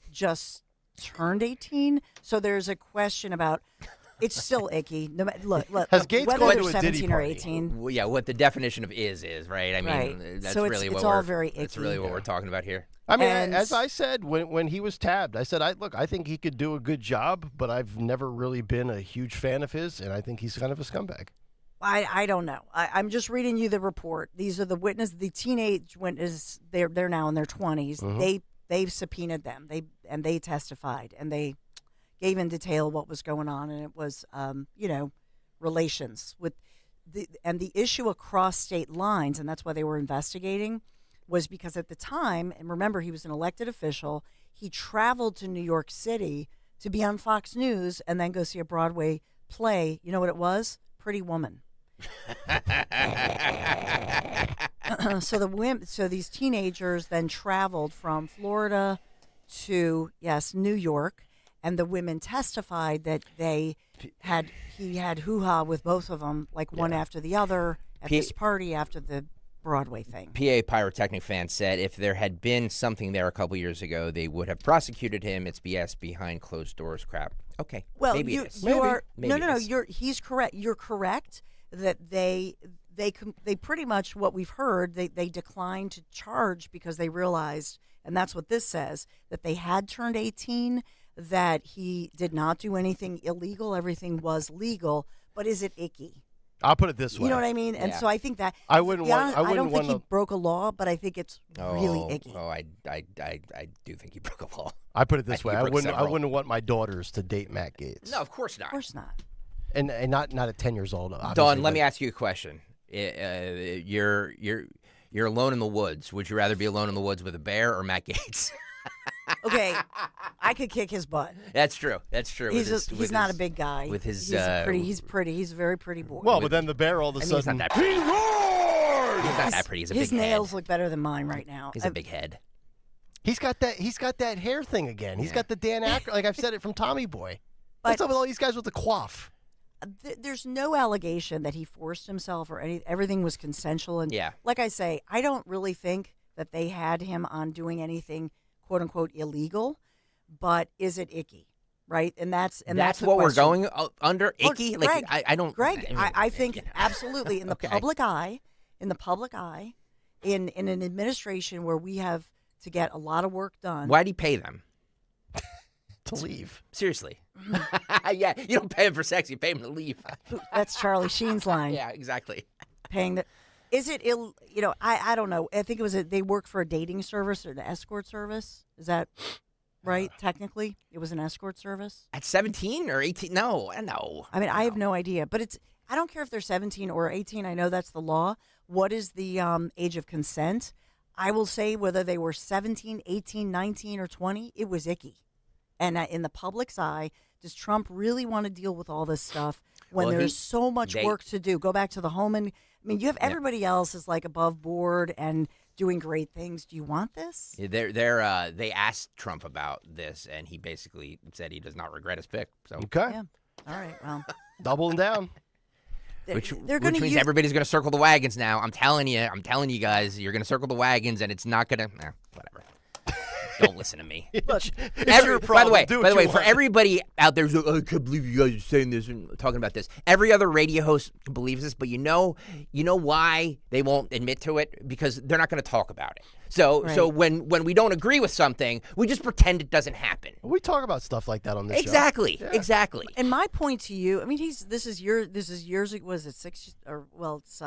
just turned 18. So there's a question about. It's still icky. No, look. Has Gaetz whether gone they're to a 17 Diddy or party? 18? Well, yeah, what the definition of is right? I mean, Right. that's So really it's what all we're. very That's icky. really what we're talking about here. I mean, And- as I said when he was tabbed, I said, I think he could do a good job, but I've never really been a huge fan of his, and I think he's kind of a scumbag. I don't know. I'm just reading you the report. These are the the teenage witnesses. They're now in their 20s. Mhm. They've subpoenaed them. They testified and they gave in detail what was going on, and it was relations with the issue across state lines, and that's why they were investigating, was because at the time, and remember he was an elected official, he traveled to New York City to be on Fox News and then go see a Broadway play. You know what it was? Pretty Woman. So these teenagers then traveled from Florida to New York, and the women testified that he had hoo-ha with both of them, like one after the other at this party after the Broadway thing. PA Pyrotechnic fan said if there had been something there a couple years ago, they would have prosecuted him. It's BS behind closed doors crap. Okay. Well, maybe it is. you are Maybe it is. He's correct. You're correct that they pretty much, what we've heard, they declined to charge because they realized, and that's what this says, that they had turned 18, that he did not do anything illegal, everything was legal. But is it icky? I'll put it this way. You know what I mean? And so I think that I don't think he broke a law, but I think it's really icky. I do think he broke a law. I put it this way. I broke wouldn't several. want my daughters to date Matt Gaetz. No, of course not. Of course not. And not at 10 years old. Dawn, let me ask you a question. You're alone in the woods. Would you rather be alone in the woods with a bear or Matt Gaetz? Okay, I could kick his butt. That's true. That's true. He's not a big guy. With his he's pretty. He's a very pretty boy. Well, but then the bear all of a sudden he's not that pretty. He's not that pretty. He's a big his head. nails look better than mine right now. He's a big head. He's got that hair thing again. He's got the Dan Aykroyd, like I've said it from Tommy Boy. What's up with all these guys with the coif? There's no allegation that he forced himself or everything was consensual. And like I say, I don't really think that they had him on doing anything quote unquote illegal, but is it icky, right? And that's what we're going under, icky. Oh, like Greg, I don't, Greg. I think absolutely in the public eye, in an administration where we have to get a lot of work done. Why'd he pay them to leave? Seriously. Yeah, you don't pay him for sex, you pay him to leave. That's Charlie Sheen's line. Yeah, exactly. Paying the. Is it I don't know. I think it was they work for a dating service or an escort service. Is that right? Technically, it was an escort service. At 17 or 18? No. I mean, I have no idea. But I don't care if they're 17 or 18. I know that's the law. What is the age of consent? I will say whether they were 17, 18, 19, or 20, it was icky. And in the public's eye, does Trump really want to deal with all this stuff when there's so much work to do? Go back to the home and you have everybody else is like above board and doing great things. Do you want this? They asked Trump about this, and he basically said he does not regret his pick. So okay, yeah. All right, well, doubling down. Which means everybody's going to circle the wagons now. I'm telling you guys, you're going to circle the wagons, and it's not going to. Whatever. Don't listen to me. Look, by the way, for everybody out there, who's like, I can't believe you guys are saying this and talking about this. Every other radio host believes this, but you know why they won't admit to it? Because they're not going to talk about it. So when we don't agree with something, we just pretend it doesn't happen. We talk about stuff like that on this show. Exactly. And my point to you, I mean, this is years. Was it 6 or it's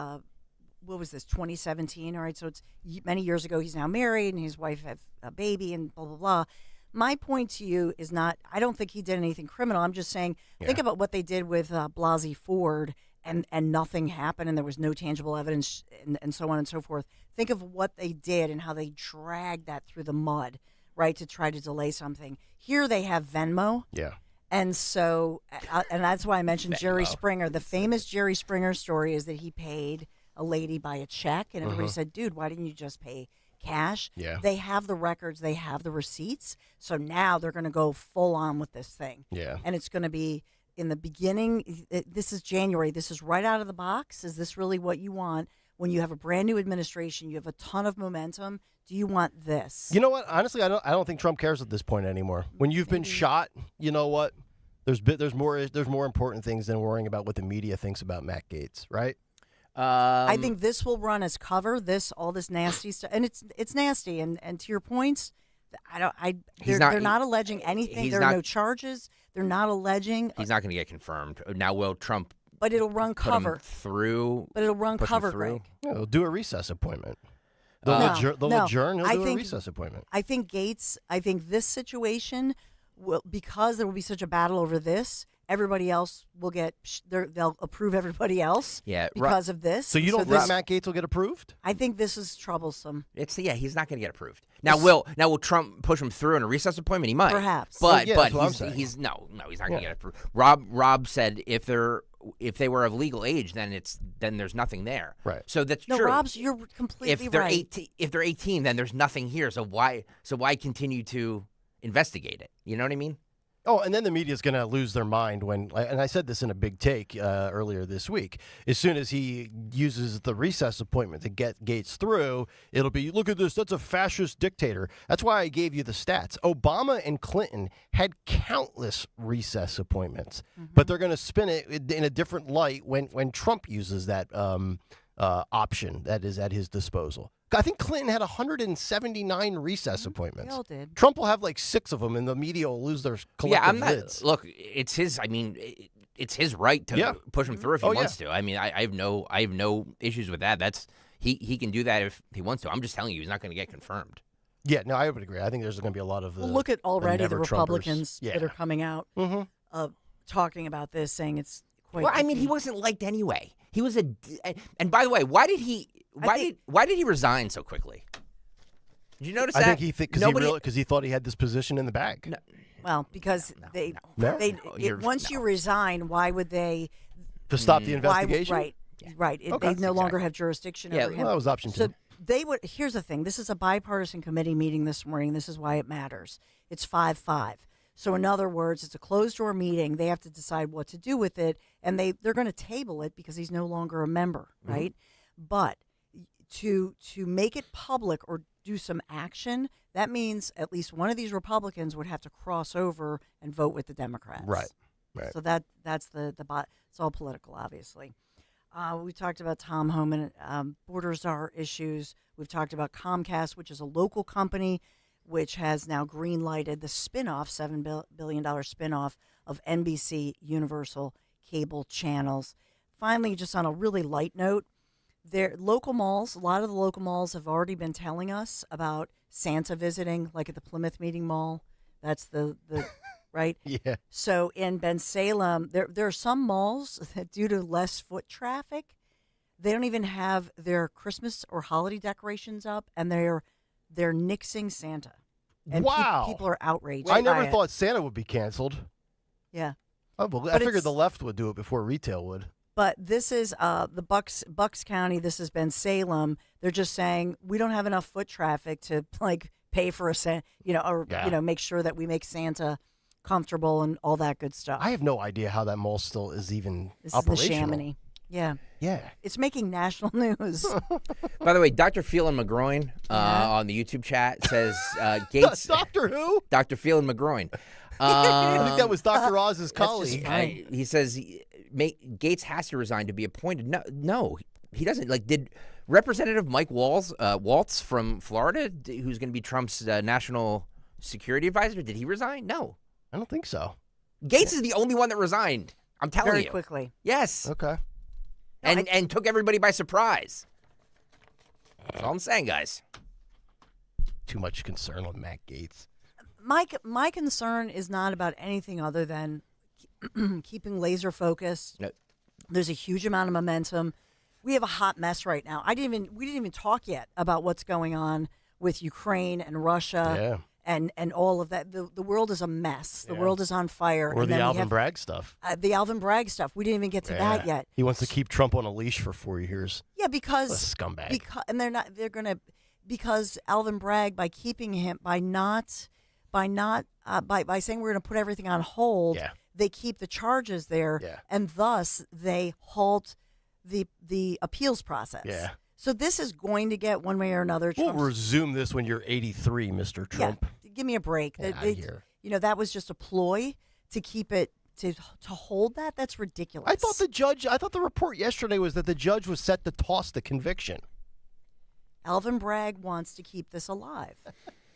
what was this, 2017? All right, so it's many years ago. He's now married, and his wife have a baby, and blah, blah, blah. My point to you is not, I don't think he did anything criminal. I'm just saying, think about what they did with Blasey Ford, and nothing happened, and there was no tangible evidence, and so on and so forth. Think of what they did and how they dragged that through the mud, right, to try to delay something. Here they have Venmo. Yeah. And so, and that's why I mentioned Jerry Springer. The famous Jerry Springer story is that he paid a lady by a check, and everybody said, dude, why didn't you just pay cash? Yeah. They have the records, they have the receipts, so now they're going to go full on with this thing. Yeah. And it's going to be in the beginning. This is January. This is right out of the box. Is this really what you want when you have a brand new administration? You have a ton of momentum. Do you want this? You know what? Honestly, I don't think Trump cares at this point anymore. When you've been shot, you know what? There's more important things than worrying about what the media thinks about Matt Gaetz, right? I think this will run as cover. All this nasty stuff, and it's nasty. And to your points, they're not alleging anything. There are no charges. They're not alleging. He's not going to get confirmed. Now, will Trump? But it'll run cover through. But it'll run cover, Greg. Yeah, they'll do a recess appointment. They'll adjourn. He'll do a recess appointment. I think Gaetz. I think this situation will, because there will be such a battle over this. Everybody else will get. They'll approve everybody else. Yeah, because of this. So you don't think Matt Gaetz will get approved? I think this is troublesome. He's not going to get approved. Now will Trump push him through in a recess appointment? He might, perhaps. But he's not going to get approved. Rob said if they were of legal age, then there's nothing there. Right. So that's true. No, you're completely right. If they're 18, then there's nothing here. So why continue to investigate it? You know what I mean? Oh, and then the media is going to lose their mind when, and I said this in a big take earlier this week, as soon as he uses the recess appointment to get Gaetz through, it'll be, look at this, that's a fascist dictator. That's why I gave you the stats. Obama and Clinton had countless recess appointments, but they're going to spin it in a different light when Trump uses that option that is at his disposal. I think Clinton had 179 recess appointments. They all did. Trump will have like 6 of them, and the media will lose their collective Yeah, I'm not. lids. Look, it's his. I mean, it's his right to push him through if he wants to. I mean, I have no issues with that. That's he can do that if he wants to. I'm just telling you, he's not going to get confirmed. Yeah, no, I would agree. I think there's going to be a lot of. Look at already the Republicans Trumpers. that are coming out talking about this, saying it's quite. Well, I mean, he wasn't liked anyway. He was and by the way, why did he resign so quickly? Did you notice that? I think because he thought he had this position in the bag. No. Well, because once you resign, why would they? To stop the investigation? Right. They no longer have jurisdiction over him. Well, that was option 2. So they would. Here's the thing. This is a bipartisan committee meeting this morning. This is why it matters. It's 5-5. So in other words, it's a closed-door meeting. They have to decide what to do with it, and they're going to table it because he's no longer a member, right? But to make it public or do some action, that means at least one of these Republicans would have to cross over and vote with the Democrats. Right. So that's the it's all political, obviously. We talked about Tom Homan, borders are issues. We've talked about Comcast, which is a local company, which has now green-lighted the spinoff, $7 billion spinoff of NBC Universal cable channels. Finally, just on a really light note, their local malls, a lot of the local malls have already been telling us about Santa visiting, like at the Plymouth Meeting Mall. That's the right? Yeah. So in Bensalem, there are some malls that, due to less foot traffic, they don't even have their Christmas or holiday decorations up, and they're nixing Santa. And wow. People are outraged. I never thought Santa would be canceled. Yeah. I figured the left would do it before retail would. But this is the Bucks County. This has been Salem. They're just saying we don't have enough foot traffic to pay for a make sure that we make Santa comfortable and all that good stuff. I have no idea how that mall still is even this operational. Is the Chamonix. Yeah. It's making national news. By the way, Dr. Phelan McGroin on the YouTube chat says Gaetz. Doctor who? Dr. Phelan McGroin. I think that was Dr. Oz's colleague. He says Gaetz has to resign to be appointed. No, he doesn't. Did Representative Mike Waltz from Florida, who's going to be Trump's national security advisor, did he resign? No. I don't think so. Gaetz is the only one that resigned. I'm telling you. Very quickly. Yes. Okay. And took everybody by surprise. That's all I'm saying, guys. Too much concern on Matt Gaetz. My concern is not about anything other than keeping laser focused. Yep. There's a huge amount of momentum. We have a hot mess right now. We didn't even talk yet about what's going on with Ukraine and Russia and all of that. The world is a mess. The world is on fire. Or the Alvin Bragg stuff. The Alvin Bragg stuff. We didn't even get to that yet. He wants to keep Trump on a leach for 4 years. Yeah, because what a scumbag. Because Alvin Bragg, by keeping him, by saying we're going to put everything on hold, they keep the charges there, and thus they halt the appeals process. Yeah. So this is going to get one way or another. We'll resume this when you're 83, Mr. Trump. Yeah, give me a break. Get out of here. That was just a ploy to keep it to hold that. That's ridiculous. I thought the report yesterday was that the judge was set to toss the conviction. Alvin Bragg wants to keep this alive.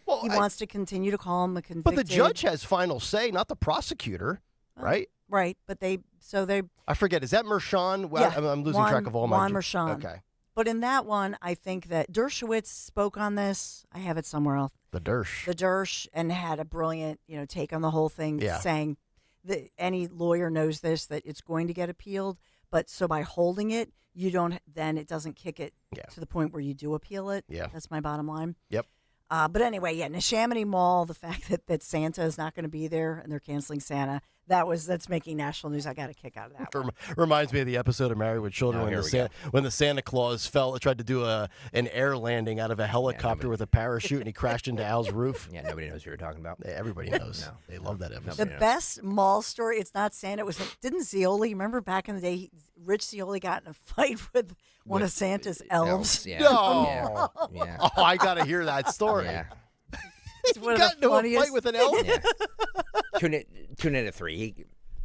Well, he wants to continue to call him a convicted. But the judge has final say, not the prosecutor, right? Right, but they. I forget. Is that Mershon? Well, yeah, I'm losing track of all my. Juan Mershon. Okay. But in that one, I think that Dershowitz spoke on this. I have it somewhere else. The Dersh, and had a brilliant, take on the whole thing, saying that any lawyer knows this, that it's going to get appealed. But so by holding it, then it doesn't kick it to the point where you do appeal it. Yeah. That's my bottom line. Yep. But anyway, Neshaminy Mall, the fact that Santa is not going to be there and they're canceling Santa, that's making national news. I got a kick out of that one. Reminds me of the episode of Married with Children when the Santa Claus tried to do an air landing out of a helicopter with a parachute, and he crashed into Al's roof. Yeah, nobody knows who you're talking about. Yeah, everybody knows. No. They love that episode. The best mall story, it's not Santa. Didn't Scioli, remember back in the day, Rich Scioli got in a fight with one of Santa's elves? Yeah. No. Yeah. Oh, I got to hear that story. Yeah. It's one He got of the into a funniest. fight with an elf? Yeah. Tune in at 3.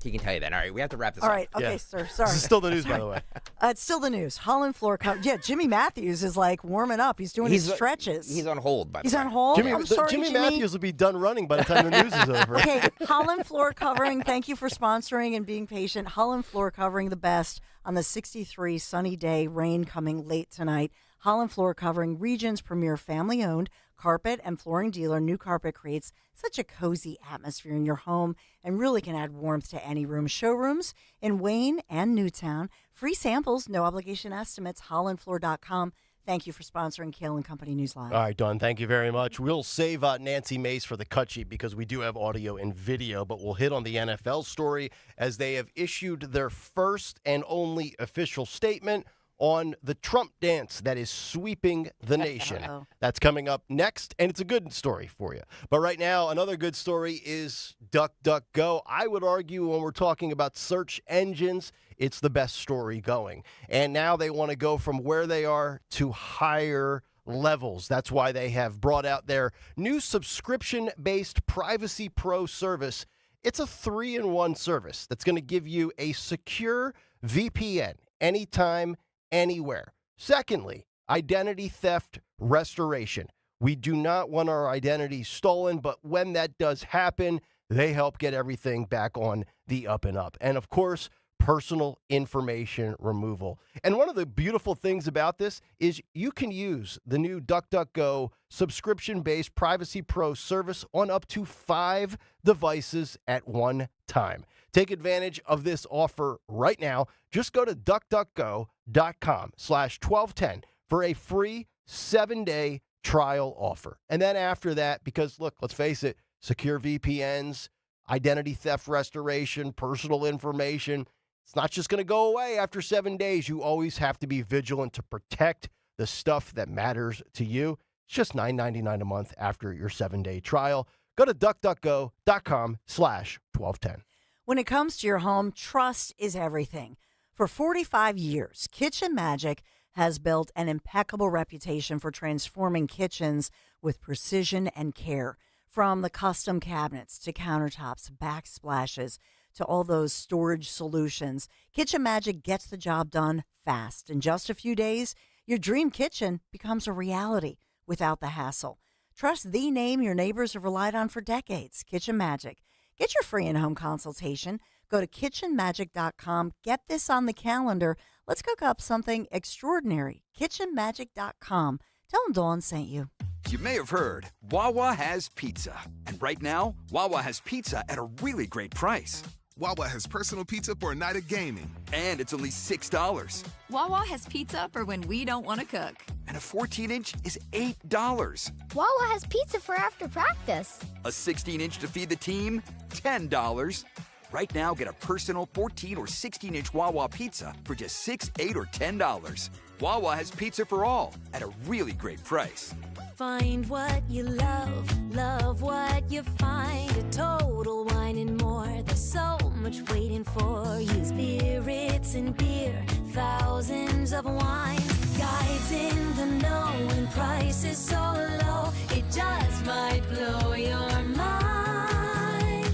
He can tell you that. All right, we have to wrap this All up. right, okay, sir. Sorry. This is still the news, by the way. It's still the news. Holland floor coverage. Yeah, Jimmy Matthews is like warming up. He's doing his stretches. He's on hold, by the way. He's on hold? I'm sorry, Jimmy Matthews will be done running by the time the news is over. Okay, Holland floor covering. Thank you for sponsoring and being patient. Holland floor covering, the best on the 63 sunny day. Rain coming late tonight. Holland floor covering, region's premier family-owned carpet and flooring dealer. New Carpet creates such a cozy atmosphere in your home and really can add warmth to any room. Showrooms in Wayne and Newtown. Free samples, no obligation estimates. HollandFloor.com. Thank you for sponsoring Kayal and Company News Live. All right, Dawn, thank you very much. We'll save Nancy Mace for the cut sheet because we do have audio and video, but we'll hit on the NFL story as they have issued their first and only official statement on the Trump dance that is sweeping the nation. That's coming up next, and it's a good story for you. But right now, another good story is DuckDuckGo. I would argue when we're talking about search engines, it's the best story going. And now they want to go from where they are to higher levels. That's why they have brought out their new subscription-based Privacy Pro service. It's a 3-in-1 service that's going to give you a secure VPN anytime, anywhere. Secondly, identity theft restoration. We do not want our identity stolen, but when that does happen, they help get everything back on the up and up. And of course, personal information removal. And one of the beautiful things about this is you can use the new DuckDuckGo subscription-based Privacy Pro service on up to 5 devices at one time. Take advantage of this offer right now. Just go to duckduckgo.com/1210 for a free 7-day trial offer. And then after that, because look, let's face it, secure VPNs, identity theft restoration, personal information, it's not just going to go away after 7 days. You always have to be vigilant to protect the stuff that matters to you. It's just $9.99 a month after your 7-day trial. Go to duckduckgo.com/1210. When it comes to your home, trust is everything. For 45 years, Kitchen Magic has built an impeccable reputation for transforming kitchens with precision and care. From the custom cabinets to countertops, backsplashes, to all those storage solutions, Kitchen Magic gets the job done fast. In just a few days, your dream kitchen becomes a reality without the hassle. Trust the name your neighbors have relied on for decades, Kitchen Magic. Get your free in-home consultation. Go to kitchenmagic.com. Get this on the calendar. Let's cook up something extraordinary. kitchenmagic.com. Tell them Dawn sent you. You may have heard, Wawa has pizza. And right now, Wawa has pizza at a really great price. Wawa has personal pizza for a night of gaming. And it's only $6. Wawa has pizza for when we don't want to cook. And a 14-inch is $8. Wawa has pizza for after practice. A 16-inch to feed the team, $10. Right now, get a personal 14 or 16-inch Wawa pizza for just $6, $8, or $10. Wawa has pizza for all at a really great price. Find what you love, love what you find. A Total Wine and More. There's so much waiting for you. Spirits and beer, thousands of wines. Guides in the know and prices so low, it just might blow your mind.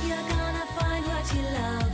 You're gonna find what you love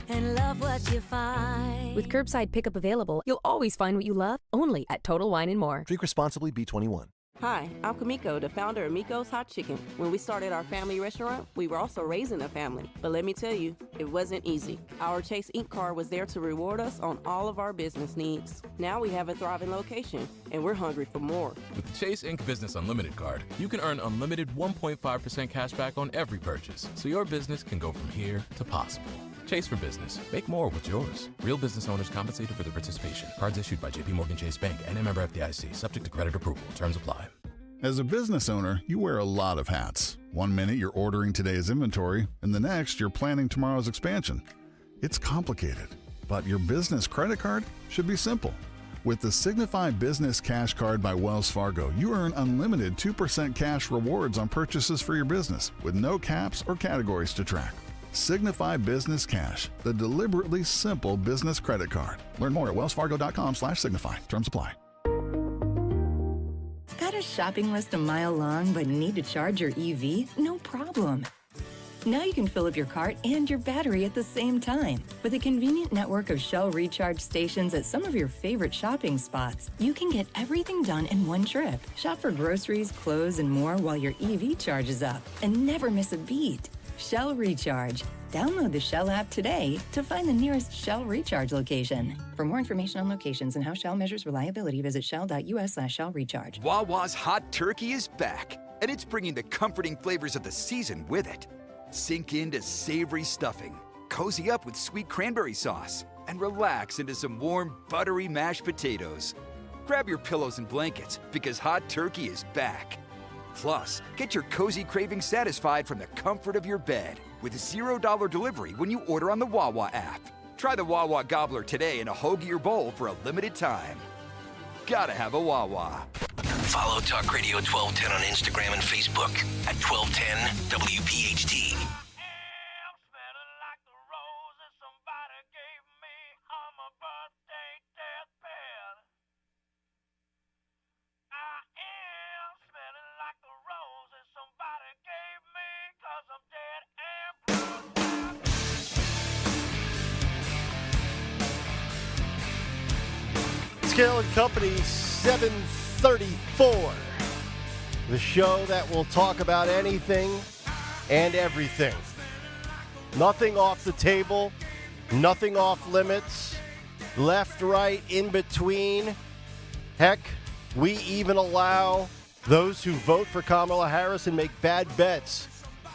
and love what you find. With curbside pickup available, you'll always find what you love, only at Total Wine & More. Drink responsibly, B21. Hi, I'm Kamiko, the founder of Miko's Hot Chicken. When we started our family restaurant, we were also raising a family. But let me tell you, it wasn't easy. Our Chase Ink card was there to reward us on all of our business needs. Now we have a thriving location, and we're hungry for more. With the Chase Ink Business Unlimited card, you can earn unlimited 1.5% cash back on every purchase, so your business can go from here to possible. Chase for Business. Make more with yours. Real business owners compensated for their participation. Cards issued by JPMorgan Chase Bank and a member FDIC. Subject to credit approval. Terms apply. As a business owner, you wear a lot of hats. One minute you're ordering today's inventory, and the next you're planning tomorrow's expansion. It's complicated, but your business credit card should be simple. With the Signify Business Cash Card by Wells Fargo, you earn unlimited 2% cash rewards on purchases for your business with no caps or categories to track. Signify Business Cash, the deliberately simple business credit card. Learn more at wellsfargo.com/signify. Terms apply. Got a shopping list a mile long but need to charge your EV? No problem. Now you can fill up your cart and your battery at the same time. With a convenient network of Shell recharge stations at some of your favorite shopping spots, you can get everything done in one trip. Shop for groceries, clothes, and more while your EV charges up. And never miss a beat. Shell Recharge. Download the Shell app today to find the nearest Shell Recharge location. For more information on locations and how Shell measures reliability, visit shell.us/Shell Recharge. Wawa's hot turkey is back, and it's bringing the comforting flavors of the season with it. Sink into savory stuffing, cozy up with sweet cranberry sauce, and relax into some warm, buttery mashed potatoes. Grab your pillows and blankets, because hot turkey is back. Plus, get your cozy cravings satisfied from the comfort of your bed with $0 delivery when you order on the Wawa app. Try the Wawa Gobbler today in a hoagie or bowl for a limited time. Gotta have a Wawa. Follow Talk Radio 1210 on Instagram and Facebook at 1210 WPHT. Kayal and Company, 7:34. The show that will talk about anything and everything. Nothing off the table, nothing off limits, left, right, in between. Heck, we even allow those who vote for Kamala Harris and make bad bets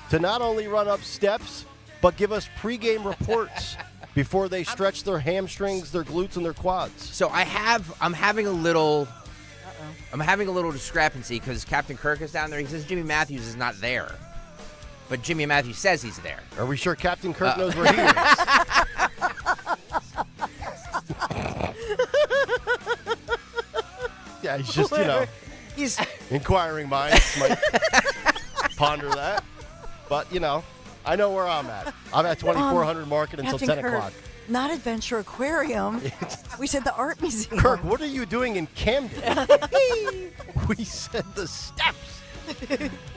to not only run up steps, but give us pregame reports before they stretch their hamstrings, their glutes, and their quads. So I'm having a little discrepancy because Captain Kirk is down there. He says Jimmy Matthews is not there, but Jimmy Matthews says he's there. Are we sure Captain Kirk knows where he is? Yeah, he's just, he's inquiring minds might ponder that, but I know where I'm at. I'm at 2400 Market until Captain 10 Kirk, o'clock. Not Adventure Aquarium. We said the art museum. Kirk, what are you doing in Camden? We said the steps.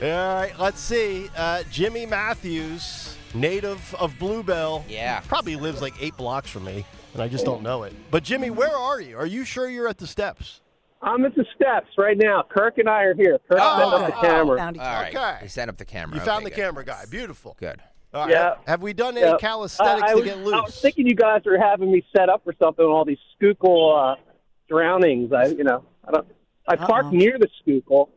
All right, let's see. Jimmy Matthews, native of Bluebell. Yeah. Probably lives like 8 blocks from me, and I just don't know it. But, Jimmy, where are you? Are you sure you're at the steps? I'm at the steps right now. Kirk and I are here. Kirk set up the camera. All right. Okay. He set up the camera. You found the good. camera guy. Beautiful. Good. All right. Yeah. Have we done any calisthenics to get loose? I was thinking you guys were having me set up for something with all these Schuylkill drownings. I parked near the Schuylkill.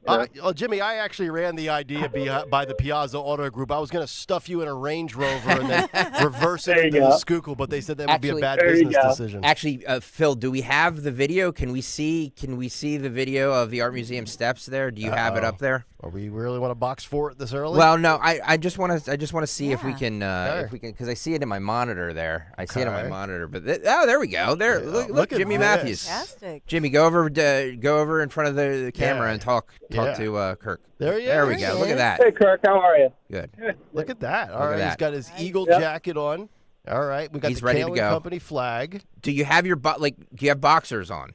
But, well, Jimmy, I actually ran the idea by the Piazza Auto Group. I was going to stuff you in a Range Rover and then reverse it into the Schuylkill, but they said that would be a bad business decision. Actually, Phil, do we have the video? Can we see the video of the Art Museum steps there? Do you have it up there? Are we really want to box for it this early? Well, no. I just want to see if we can because I see it in my monitor there. I see it in my monitor. But there we go. There, look at Jimmy Matthews. Fantastic. Jimmy, go over in front of the camera and talk to Kirk. There he is. There we go. Look at that. Hey, Kirk, how are you? Good. Look at that. All right, at he's that. got his Eagle jacket on. All right, we got He's the ready to Kayal go. Company flag. Do you have your do you have boxers on?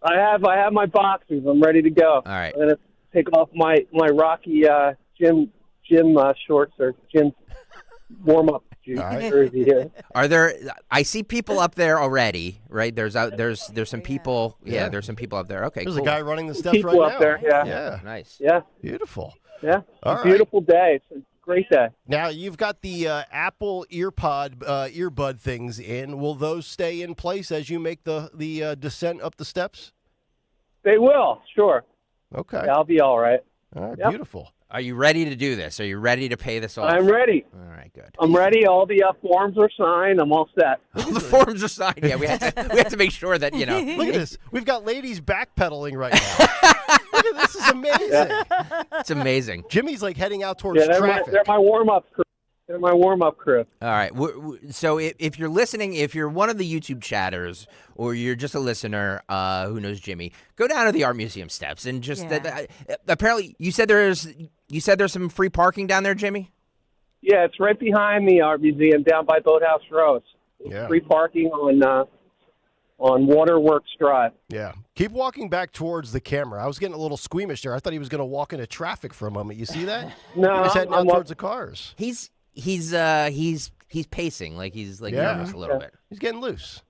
I have my boxers. I'm ready to go. All right. I'm gonna take off my Rocky gym shorts or gym warm up jersey here. Are there? I see people up there already. Right? There's some people. Yeah, there's some people up there. Okay. There's cool. a guy running the steps People right up now. there. Yeah. Yeah. Nice. Yeah. Beautiful. Yeah. All It's a beautiful day. It's a great day. Now, you've got the Apple earbud things in. Will those stay in place as you make the descent up the steps? They will, sure. Okay. Yeah, I'll be all right. All right, Yep. beautiful. Are you ready to do this? Are you ready to pay this off? I'm ready. All right, good. I'm ready. All the forms are signed. I'm all set. All the forms are signed. Yeah, we have to make sure that Look at this. We've got ladies backpedaling right now. Look This is amazing. It's amazing. Jimmy's like heading out towards Yeah, traffic. they're my warm-up crew. They're my warm-up crew. All right. So if you're listening, if you're one of the YouTube chatters or you're just a listener who knows Jimmy, go down to the Art Museum steps and just apparently you said there's some free parking down there, Jimmy? Yeah, it's right behind the Art Museum down by Boathouse Road. Yeah. Free parking on Waterworks Drive. Yeah. Keep walking back towards the camera. I was getting a little squeamish there. I thought he was going to walk into traffic for a moment. You see that? No, he's heading out towards the cars. He's pacing, like he's nervous a little bit. He's getting loose.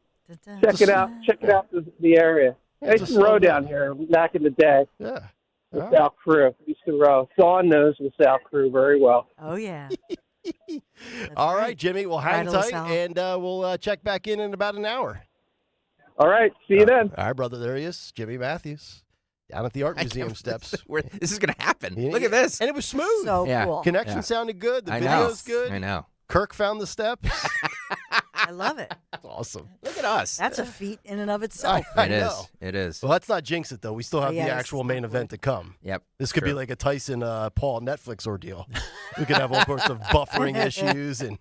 Check it out. Check it out the area. Easton Row down here back in the day. Yeah. The South Crew. Easton Row. Dawn knows the South Crew very well. Oh yeah. All right, Jimmy. Well, hang Right on tight, South. and we'll check back in about an hour. All right. See you then. All right, brother. There he is, Jimmy Matthews, down at the Art Museum steps. This is going to happen. Look at this. And it was smooth. So cool. Connection sounded good. The I video's know. good. I know. Kirk found the steps. I love it. That's awesome. Look at us. That's a feat in and of itself. I know. It is. Well, let's not jinx it, though. We still have Yeah, the this actual is main event to come. Yep. This could be like a Tyson Paul Netflix ordeal. We could have all sorts of buffering issues and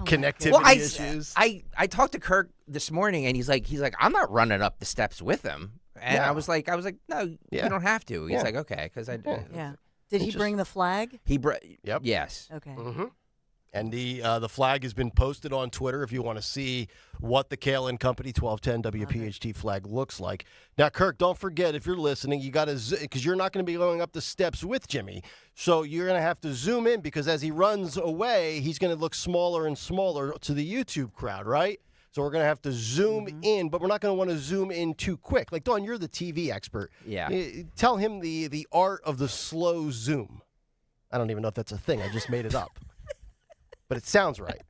connectivity issues. I talked to Kirk this morning, and he's like, I'm not running up the steps with him. And Yeah. I was like, no, you don't have to. He's Yeah. like, okay, because I. Yeah. Did he bring the flag? Yep. Yes. Okay. Mm-hmm. And the flag has been posted on Twitter if you want to see what the Kayal and Company 1210 WPHT flag looks like. Now, Kirk, don't forget, if you're listening, you got to, because you're not going to be going up the steps with Jimmy. So you're going to have to zoom in because as he runs away, he's going to look smaller and smaller to the YouTube crowd, right? So we're going to have to zoom in, but we're not going to want to zoom in too quick. Like, Dawn, you're the TV expert. Yeah. Tell him the art of the slow zoom. I don't even know if that's a thing. I just made it up. But it sounds right.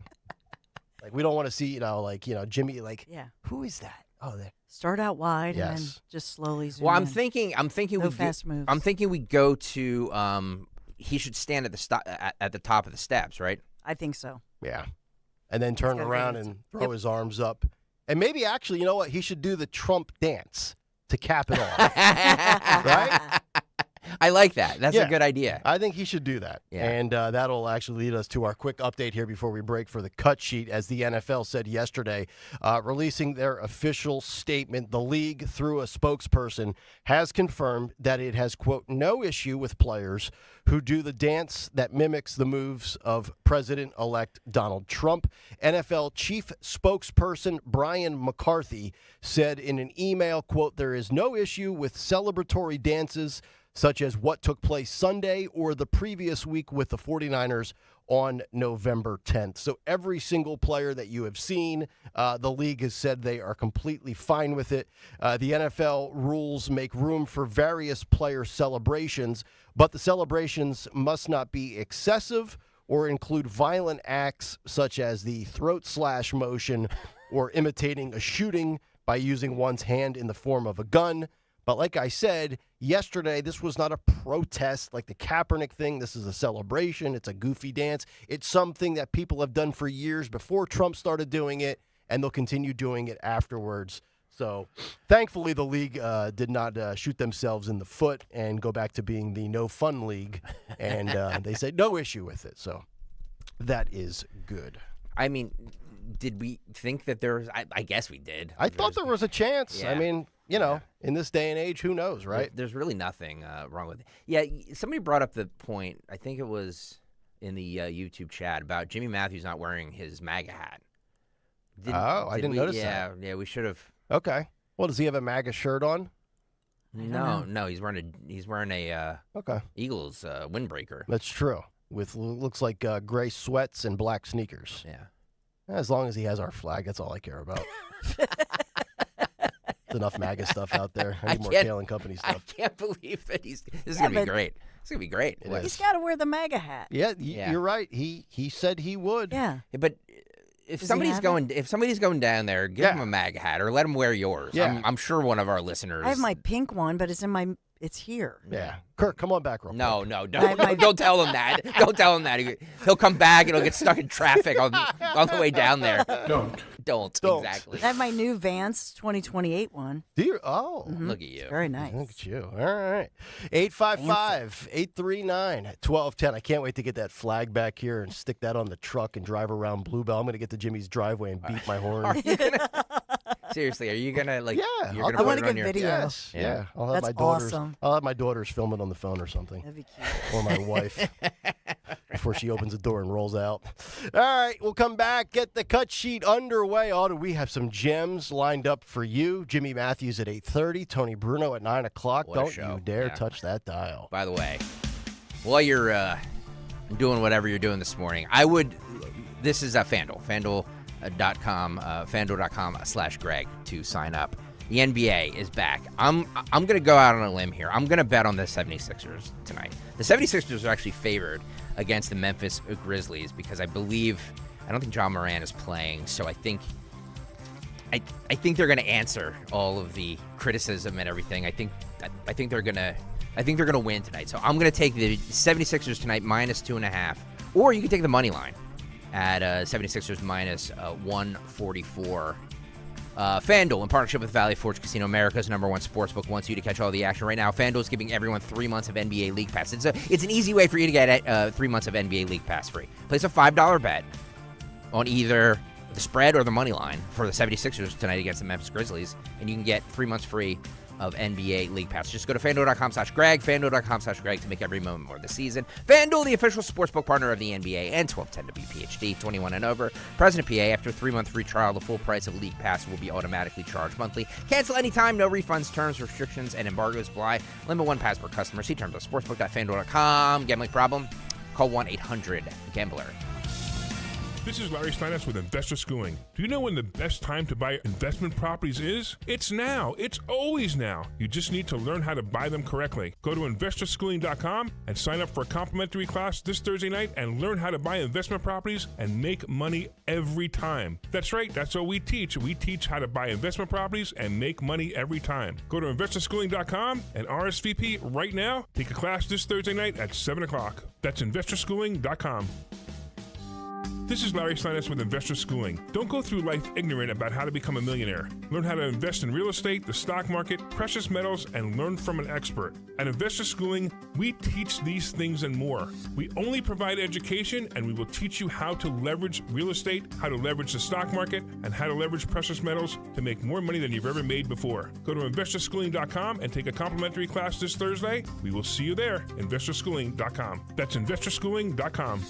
Like, we don't want to see, Jimmy, who is that? Oh, there. Start out wide and then Yes. just slowly zoom Well, I'm in. thinking No fast moves. I'm thinking we go to. He should stand at the top of the steps, right? I think so. Yeah. And then turn gotta be around able to- and throw his arms up. And maybe actually, you know what? He should do the Trump dance to cap it off. Right? I like that. That's Yeah. a good idea. I think he should do that. Yeah. And that'll actually lead us to our quick update here before we break for the cut sheet. As the NFL said yesterday, releasing their official statement, the league, through a spokesperson, has confirmed that it has, quote, no issue with players who do the dance that mimics the moves of President-elect Donald Trump. NFL chief spokesperson Brian McCarthy said in an email, quote, there is no issue with celebratory dances such as what took place Sunday or the previous week with the 49ers on November 10th. So every single player that you have seen, the league has said they are completely fine with it. The NFL rules make room for various player celebrations, but the celebrations must not be excessive or include violent acts such as the throat slash motion or imitating a shooting by using one's hand in the form of a gun. But like I said, yesterday, this was not a protest like the Kaepernick thing. This is a celebration. It's a goofy dance. It's something that people have done for years before Trump started doing it, and they'll continue doing it afterwards. So thankfully, the league did not shoot themselves in the foot and go back to being the no fun league. And they said no issue with it. So that is good. I mean, did we think that there was? I guess we did. I thought there was a chance. Yeah. I mean, in this day and age, who knows, right? There's really nothing wrong with it. Yeah, somebody brought up the point, I think it was in the YouTube chat, about Jimmy Matthews not wearing his MAGA hat. I didn't notice that. that. Yeah, we should have. Okay. Well, does he have a MAGA shirt on? No, he's wearing a Okay. Eagles windbreaker. That's true. With looks like gray sweats and black sneakers. Yeah. As long as he has our flag, that's all I care about. There's enough MAGA stuff out there. I need more Kayal and Company stuff. I can't believe that this is going to be great. It's going to be great. He's got to wear the MAGA hat. Yeah, you're right. He said he would. Yeah. But if somebody's going down there, give him a MAGA hat or let him wear yours. Yeah. I'm sure one of our listeners. I have my pink one, but it's in my it's here. Yeah. Kirk, come on back real quick. No, don't tell him that. Don't tell him that. He'll come back and he'll get stuck in traffic on the way down there. Don't. Exactly. I have my new Vance 2028 one. Do you? Oh. Look at you. It's very nice. Look at you. All right. 855-839-1210. I can't wait to get that flag back here and stick that on the truck and drive around Bluebell. I'm going to get to Jimmy's driveway and beat my horn. Seriously, are you going to Yeah. you're gonna put it on your video. Yes. Yeah. I'll have That's my daughters. awesome. I'll have my daughters film it on the phone or something. That'd be cute. Or my wife. Before she opens the door and rolls out. All right, we'll come back, get the cut sheet underway. Do we have some gems lined up for you? Jimmy Matthews at 8:30, Tony Bruno at 9 o'clock. What a Don't show. you dare Yeah. touch that dial. By the way, while you're doing whatever you're doing this morning, this is FanDuel, FanDuel.com/Greg to sign up. The NBA is back. I'm going to go out on a limb here. I'm going to bet on the 76ers tonight. The 76ers are actually favored against the Memphis Grizzlies because I don't think John Moran is playing, so I think they're going to answer all of the criticism and everything. I think they're going to win tonight. So I'm going to take the 76ers tonight -2.5, or you can take the money line at 76ers -144. FanDuel, in partnership with Valley Forge Casino, America's #1 sportsbook, wants you to catch all the action right now. FanDuel is giving everyone 3 months of NBA League Pass. It's an easy way for you to get 3 months of NBA League Pass free. Place a $5 bet on either the spread or the money line for the 76ers tonight against the Memphis Grizzlies, and you can get 3 months free of NBA League Pass. Just go to FanDuel.com/Greg, FanDuel.com/Greg to make every moment more this season. FanDuel, the official sportsbook partner of the NBA and 1210 WPHT, 21 and over. Present in PA. After a 3-month free trial, the full price of League Pass will be automatically charged monthly. Cancel anytime, no refunds, terms, restrictions, and embargoes apply. Limit 1 pass per customer. See terms at sportsbook.fanduel.com. Gambling problem? Call 1-800-GAMBLER. This is Larry Steinitz with Investor Schooling. Do you know when the best time to buy investment properties is? It's now. It's always now. You just need to learn how to buy them correctly. Go to investorschooling.com and sign up for a complimentary class this Thursday night and learn how to buy investment properties and make money every time. That's right. That's what we teach. We teach how to buy investment properties and make money every time. Go to investorschooling.com and RSVP right now. Take a class this Thursday night at 7 o'clock. That's investorschooling.com. This is Larry Steinitz with Investor Schooling. Don't go through life ignorant about how to become a millionaire. Learn how to invest in real estate, the stock market, precious metals, and learn from an expert. At Investor Schooling, we teach these things and more. We only provide education, and we will teach you how to leverage real estate, how to leverage the stock market, and how to leverage precious metals to make more money than you've ever made before. Go to investorschooling.com and take a complimentary class this Thursday. We will see you there. Investorschooling.com. That's investorschooling.com.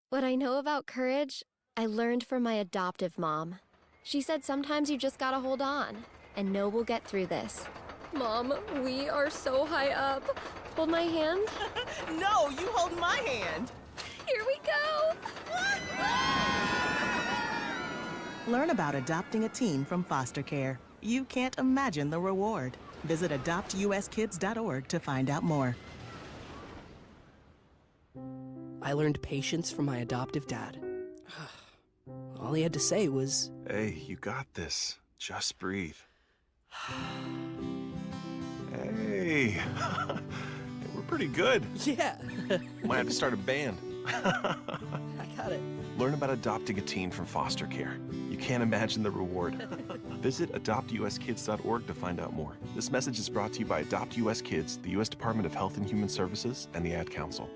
What I know about courage, I learned from my adoptive mom. She said sometimes you just gotta hold on and know we'll get through this. Mom, we are so high up. Hold my hand. No, you hold my hand. Here we go. Learn about adopting a teen from foster care. You can't imagine the reward. Visit adoptuskids.org to find out more. I learned patience from my adoptive dad. All he had to say was, "Hey, you got this. Just breathe." Hey, we're pretty good. Yeah. Might have to start a band. I got it. Learn about adopting a teen from foster care. You can't imagine the reward. Visit adoptuskids.org to find out more. This message is brought to you by Adopt US Kids, the U.S. Department of Health and Human Services, and the Ad Council.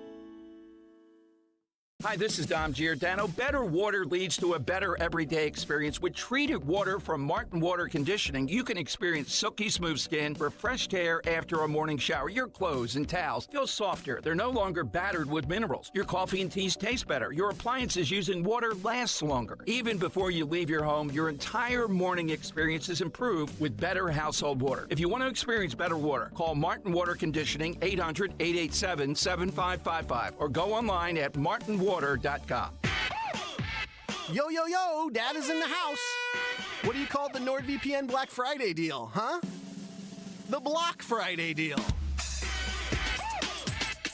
Hi, this is Dom Giordano. Better water leads to a better everyday experience. With treated water from Martin Water Conditioning, you can experience silky smooth skin, refreshed hair after a morning shower. Your clothes and towels feel softer. They're no longer battered with minerals. Your coffee and teas taste better. Your appliances using water lasts longer. Even before you leave your home, your entire morning experience is improved with better household water. If you want to experience better water, call Martin Water Conditioning, 800-887-7555, or go online at martinwater.com. Yo, yo, yo, Dad is in the house. What do you call the NordVPN Black Friday deal, huh? The Block Friday deal.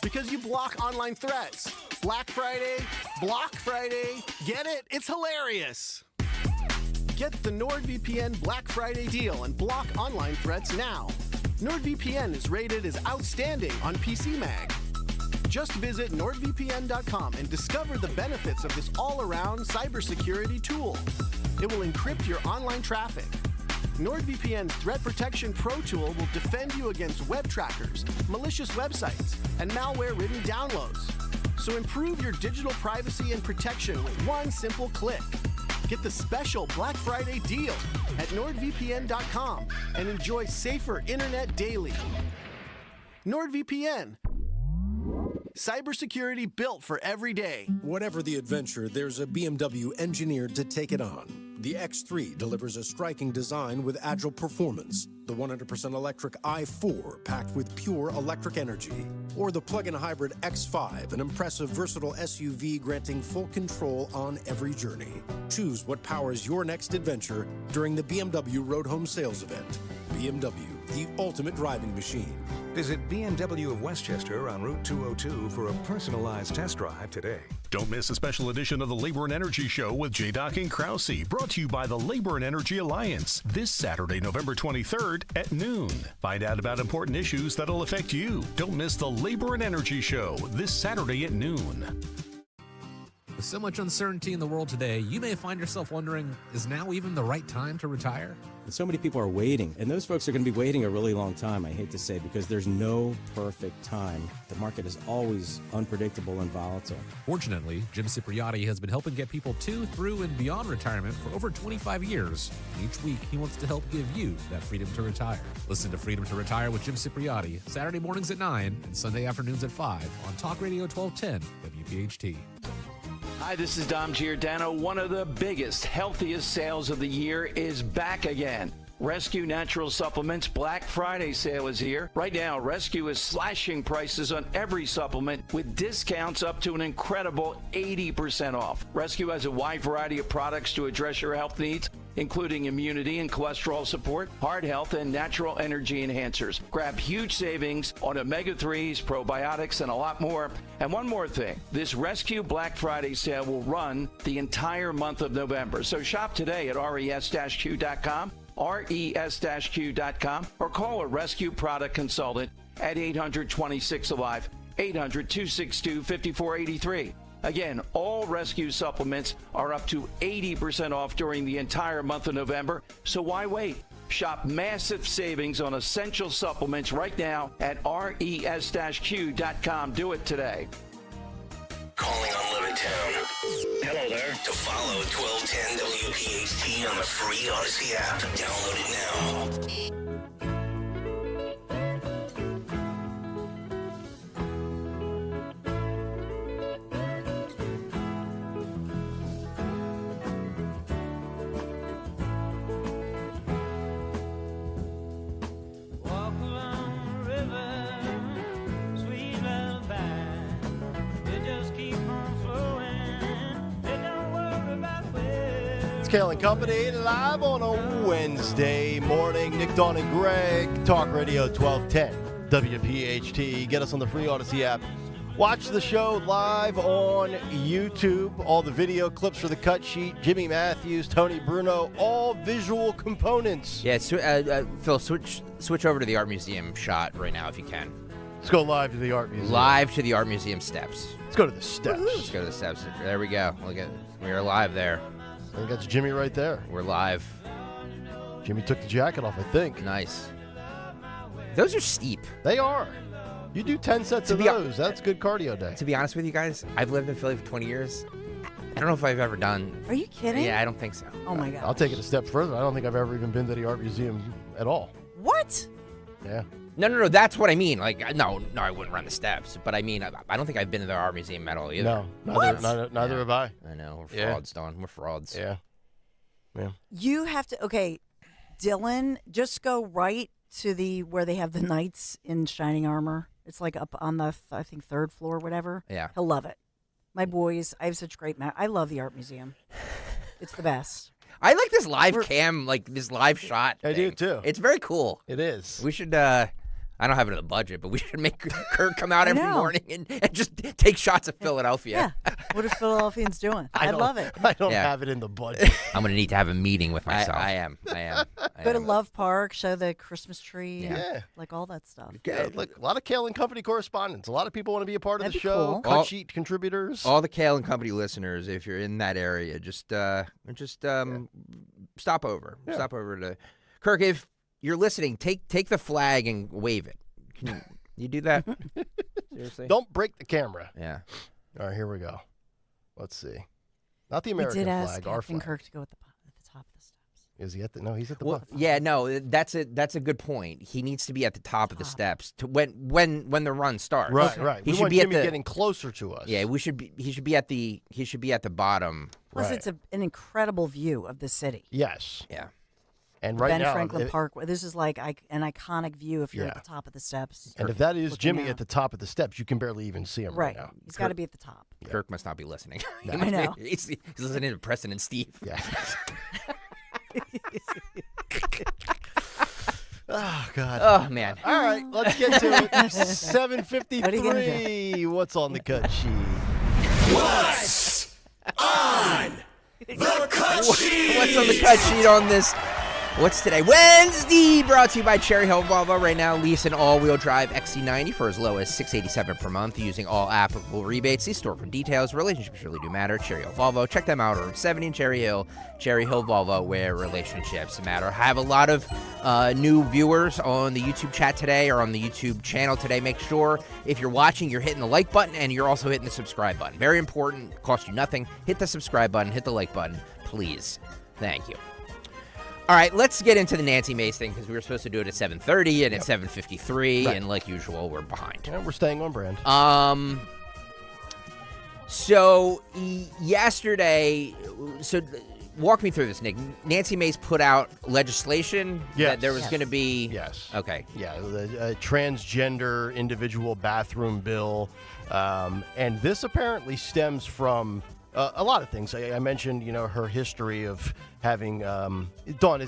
Because you block online threats. Black Friday, Block Friday, get it? It's hilarious. Get the NordVPN Black Friday deal and block online threats now. NordVPN is rated as outstanding on PC Mag. Just visit NordVPN.com and discover the benefits of this all-around cybersecurity tool. It will encrypt your online traffic. NordVPN's Threat Protection Pro tool will defend you against web trackers, malicious websites, and malware-ridden downloads. So improve your digital privacy and protection with one simple click. Get the special Black Friday deal at NordVPN.com and enjoy safer internet daily. NordVPN. Cybersecurity built for every day. Whatever the adventure, there's a BMW engineered to take it on. The X3 delivers a striking design with agile performance. The 100% electric i4 packed with pure electric energy. Or the plug-in hybrid X5, an impressive versatile SUV granting full control on every journey. Choose what powers your next adventure during the BMW Road Home Sales Event. BMW, the ultimate driving machine. Visit BMW of Westchester on Route 202 for a personalized test drive today. Don't miss a special edition of the Labor and Energy Show with J-Doc and Krause, brought to you by the Labor and Energy Alliance, this Saturday, November 23rd at noon. Find out about important issues that'll affect you. Don't miss the Labor and Energy Show this Saturday at noon. With so much uncertainty in the world today, you may find yourself wondering, is now even the right time to retire? So many people are waiting, and those folks are going to be waiting a really long time, I hate to say, because there's no perfect time. The market is always unpredictable and volatile. Fortunately, Jim Cipriotti has been helping get people to, through, and beyond retirement for over 25 years. And each week, he wants to help give you that freedom to retire. Listen to Freedom to Retire with Jim Cipriotti, Saturday mornings at 9 and Sunday afternoons at 5 on Talk Radio 1210 WPHT. Hi, this is Dom Giordano. One of the biggest, healthiest sales of the year is back again. Rescue Natural Supplements Black Friday sale is here. Right now, Rescue is slashing prices on every supplement with discounts up to an incredible 80% off. Rescue has a wide variety of products to address your health needs, including immunity and cholesterol support, heart health, and natural energy enhancers. Grab huge savings on omega-3s, probiotics, and a lot more. And one more thing, this Rescue Black Friday sale will run the entire month of November. So shop today at res-q.com, res-q.com, or call a Rescue product consultant at 800-26-ALIVE, 800-262-5483. Again, all Rescue supplements are up to 80% off during the entire month of November, so why wait? Shop massive savings on essential supplements right now at res-q.com. Do it today. Calling on Levittown. Hello there. To follow 1210 WPHT on the free Odyssey app. Download it now. Kayal and Company live on a Wednesday morning. Nick, Dawn, and Greg, Talk Radio 1210 WPHT. Get us on the free Odyssey app. Watch the show live on YouTube. All the video clips for the cut sheet. Jimmy Matthews, Tony Bruno, all visual components. Yeah, Phil, switch over to the Art Museum shot right now if you can. Let's go live to the Art Museum. Live to the Art Museum steps. Let's go to the steps. Let's go to the steps. There we go. Look at, we are live there. I think that's Jimmy right there. We're live. Jimmy took the jacket off, I think. Nice. Those are steep. They are. You do 10 sets of those. That's good cardio day. To be honest with you guys, I've lived in Philly for 20 years. I don't know if I've ever done. Are you kidding? Yeah, I don't think so. Oh my God. I'll take it a step further. I don't think I've ever even been to the Art Museum at all. What? Yeah. No. That's what I mean. Like, no, I wouldn't run the steps. But I mean, I don't think I've been to the Art Museum at all either. No, neither have I. I know. We're frauds, Don. We're frauds. Yeah. You have to. Okay, Dylan, just go right to the where they have the knights in shining armor. It's like up on the I think third floor, whatever. Yeah. He'll love it. My boys, I have such great. I love the Art Museum. It's the best. I like this live cam, like this live shot. I do too. It's very cool. It is. We should. I I don't have it in the budget, but we should make Kirk come out every know. morning and just take shots of Philadelphia. Yeah. What are Philadelphians doing? I love it. I don't have it in the budget. I'm going to need to have a meeting with myself. I am. Go to Love Park, show the Christmas tree, Yeah. like all that stuff. Yeah, look, a lot of Kayal and Company correspondents. A lot of people want to be a part of That'd the be show. cool. Cut sheet contributors. All the Kayal and Company listeners, if you're in that area, just stop over. Yeah. Stop over to Kirk. If you're listening, take the flag and wave it. Can you do that? Seriously? Don't break the camera. Yeah. All right, here we go. Let's see. Not the We American did ask flag, our Captain flag. Kirk to go at the top of the steps. Is he at the? No, he's at the Well, bottom. yeah, no, that's a good point. He needs to be at the top of the steps to when the run starts. Right, right. He We should want be Jimmy at the getting closer to us. Yeah, he should be at the bottom. Plus, it's an incredible view of the city. Yes. Yeah. And right Ben now, Franklin Park. This is like an iconic view if you're Yeah. at the top of the steps. And if that is looking Jimmy out. at the top of the steps, you can barely even see him right, Right. now. He's got to be at the top. Kirk must not be listening. No. He must I know. be- he's listening to Preston and Steve. Yeah. Oh, God. Oh, man. All right, let's get to it. What are you 7:53. What's on the cut sheet? What's on the cut sheet? What's on the cut sheet on this? What's today? Wednesday, brought to you by Cherry Hill Volvo. Right now, lease an all-wheel drive XC90 for as low as $687 per month using all applicable rebates. See store for details. Relationships really do matter. Cherry Hill Volvo. Check them out on 70 in Cherry Hill Volvo, where relationships matter. I have a lot of new viewers on the YouTube chat today or on the YouTube channel today. Make sure if you're watching, you're hitting the like button and you're also hitting the subscribe button. Very important. Cost you nothing. Hit the subscribe button. Hit the like button, please. Thank you. All right, let's get into the Nancy Mace thing because we were supposed to do it at 7:30 and it's 7:53, Right. and like usual, we're behind. Yeah, we're staying on brand. So yesterday, walk me through this, Nick. Nancy Mace put out legislation that there was going to be. Yes. Okay. Yeah, a transgender individual bathroom bill, and this apparently stems from a lot of things. I mentioned, her history of having. Dawn,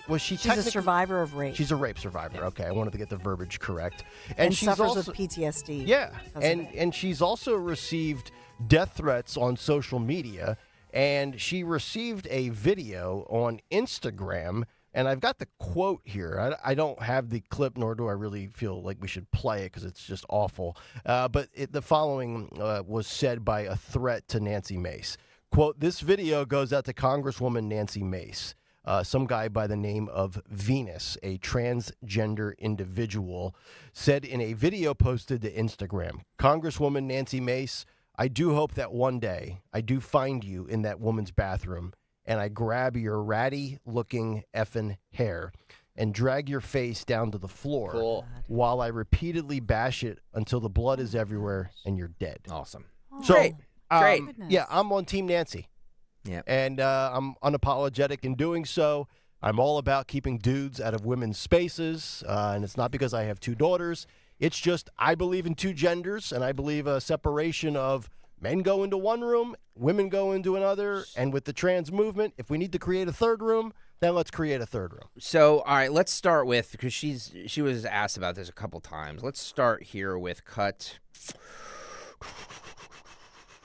was she? She's a survivor of rape. She's a rape survivor. Okay, I wanted to get the verbiage correct. And she's suffers also, with PTSD. Yeah, because of it. and she's also received death threats on social media, and she received a video on Instagram. And I've got the quote here. I don't have the clip, nor do I really feel like we should play it because it's just awful. But the following was said by a threat to Nancy Mace. Quote, "This video goes out to Congresswoman Nancy Mace. Some guy by the name of Venus, a transgender individual, said in a video posted to Instagram, Congresswoman Nancy Mace, I do hope that one day I do find you in that woman's bathroom and I grab your ratty-looking effing hair and drag your face down to the floor while I repeatedly bash it until the blood is everywhere and you're dead." Awesome. So, Great. yeah, I'm on Team Nancy. Yeah. And I'm unapologetic in doing so. I'm all about keeping dudes out of women's spaces, and it's not because I have two daughters. It's just I believe in two genders, and I believe a separation of men go into one room, women go into another, and with the trans movement, if we need to create a third room, then let's create a third room. So, all right, let's start with, because she was asked about this a couple times. Let's start here with cut.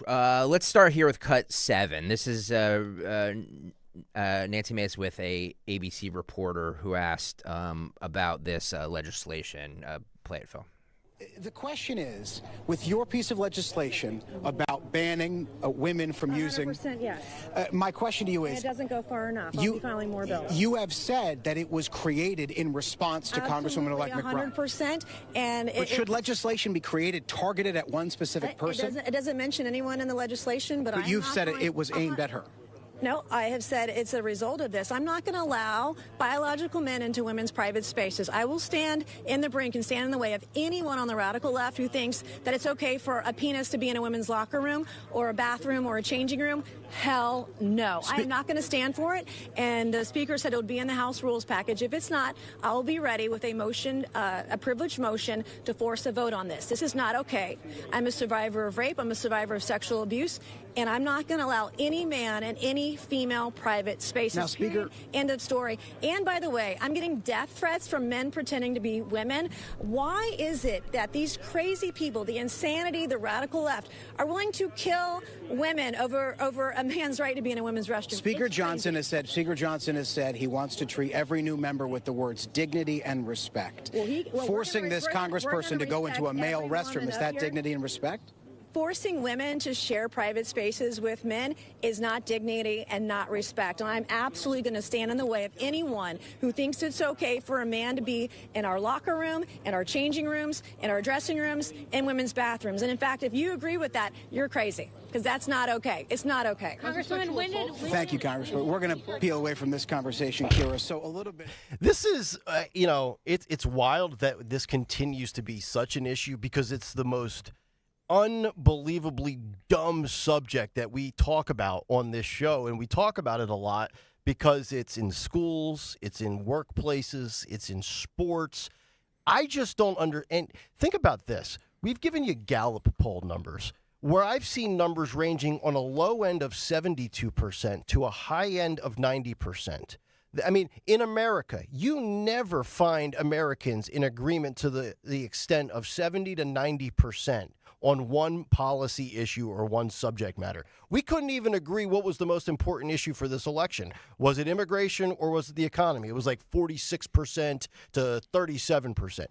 Let's start here with cut 7. This is Nancy Mace with a ABC reporter who asked about this legislation. Play it, Phil. The question is, with your piece of legislation about banning women from using... 100% yes. My question to you And is... it doesn't go far enough. I'll be filing more bills. You have said that it was created in response to Congresswoman-elect McBride. 100%. And But should legislation be created targeted at one specific person? It doesn't mention anyone in the legislation, but You've said it was aimed at her. No, I have said it's a result of this. I'm not going to allow biological men into women's private spaces. I will stand in the brink and stand in the way of anyone on the radical left who thinks that it's okay for a penis to be in a women's locker room or a bathroom or a changing room. Hell no. I am not going to stand for it. And the Speaker said it would be in the House rules package. If it's not, I will be ready with a motion, a privileged motion, to force a vote on this. This is not okay. I'm a survivor of rape. I'm a survivor of sexual abuse. and I'm not going to allow any man in any female private spaces. Now, Speaker. End of story. And by the way, I'm getting death threats from men pretending to be women. Why is it that these crazy people, the insanity, the radical left, are willing to kill women over a man's right to be in a women's restroom? Speaker Johnson has said he wants to treat every new member with the words dignity and respect. Forcing this congressperson to go into a male restroom, is that dignity and respect? Forcing women to share private spaces with men is not dignity and not respect. And I'm absolutely going to stand in the way of anyone who thinks it's okay for a man to be in our locker room, in our changing rooms, in our dressing rooms, in women's bathrooms. And in fact, if you agree with that, you're crazy, because that's not okay. It's not okay. Congresswoman, Thank you, Congressman. We're going to peel away from this conversation, Kira. So a little bit. This is, it's wild that this continues to be such an issue because it's the most unbelievably dumb subject that we talk about on this show, and we talk about it a lot because it's in schools, it's in workplaces, it's in sports. I just don't and think about this. We've given you Gallup poll numbers where I've seen numbers ranging on a low end of 72% to a high end of 90%. I mean, in America, you never find Americans in agreement to the extent of 70 to 90% on one policy issue or one subject matter. We couldn't even agree what was the most important issue for this election. Was it immigration or was it the economy? It was like 46% to 37%.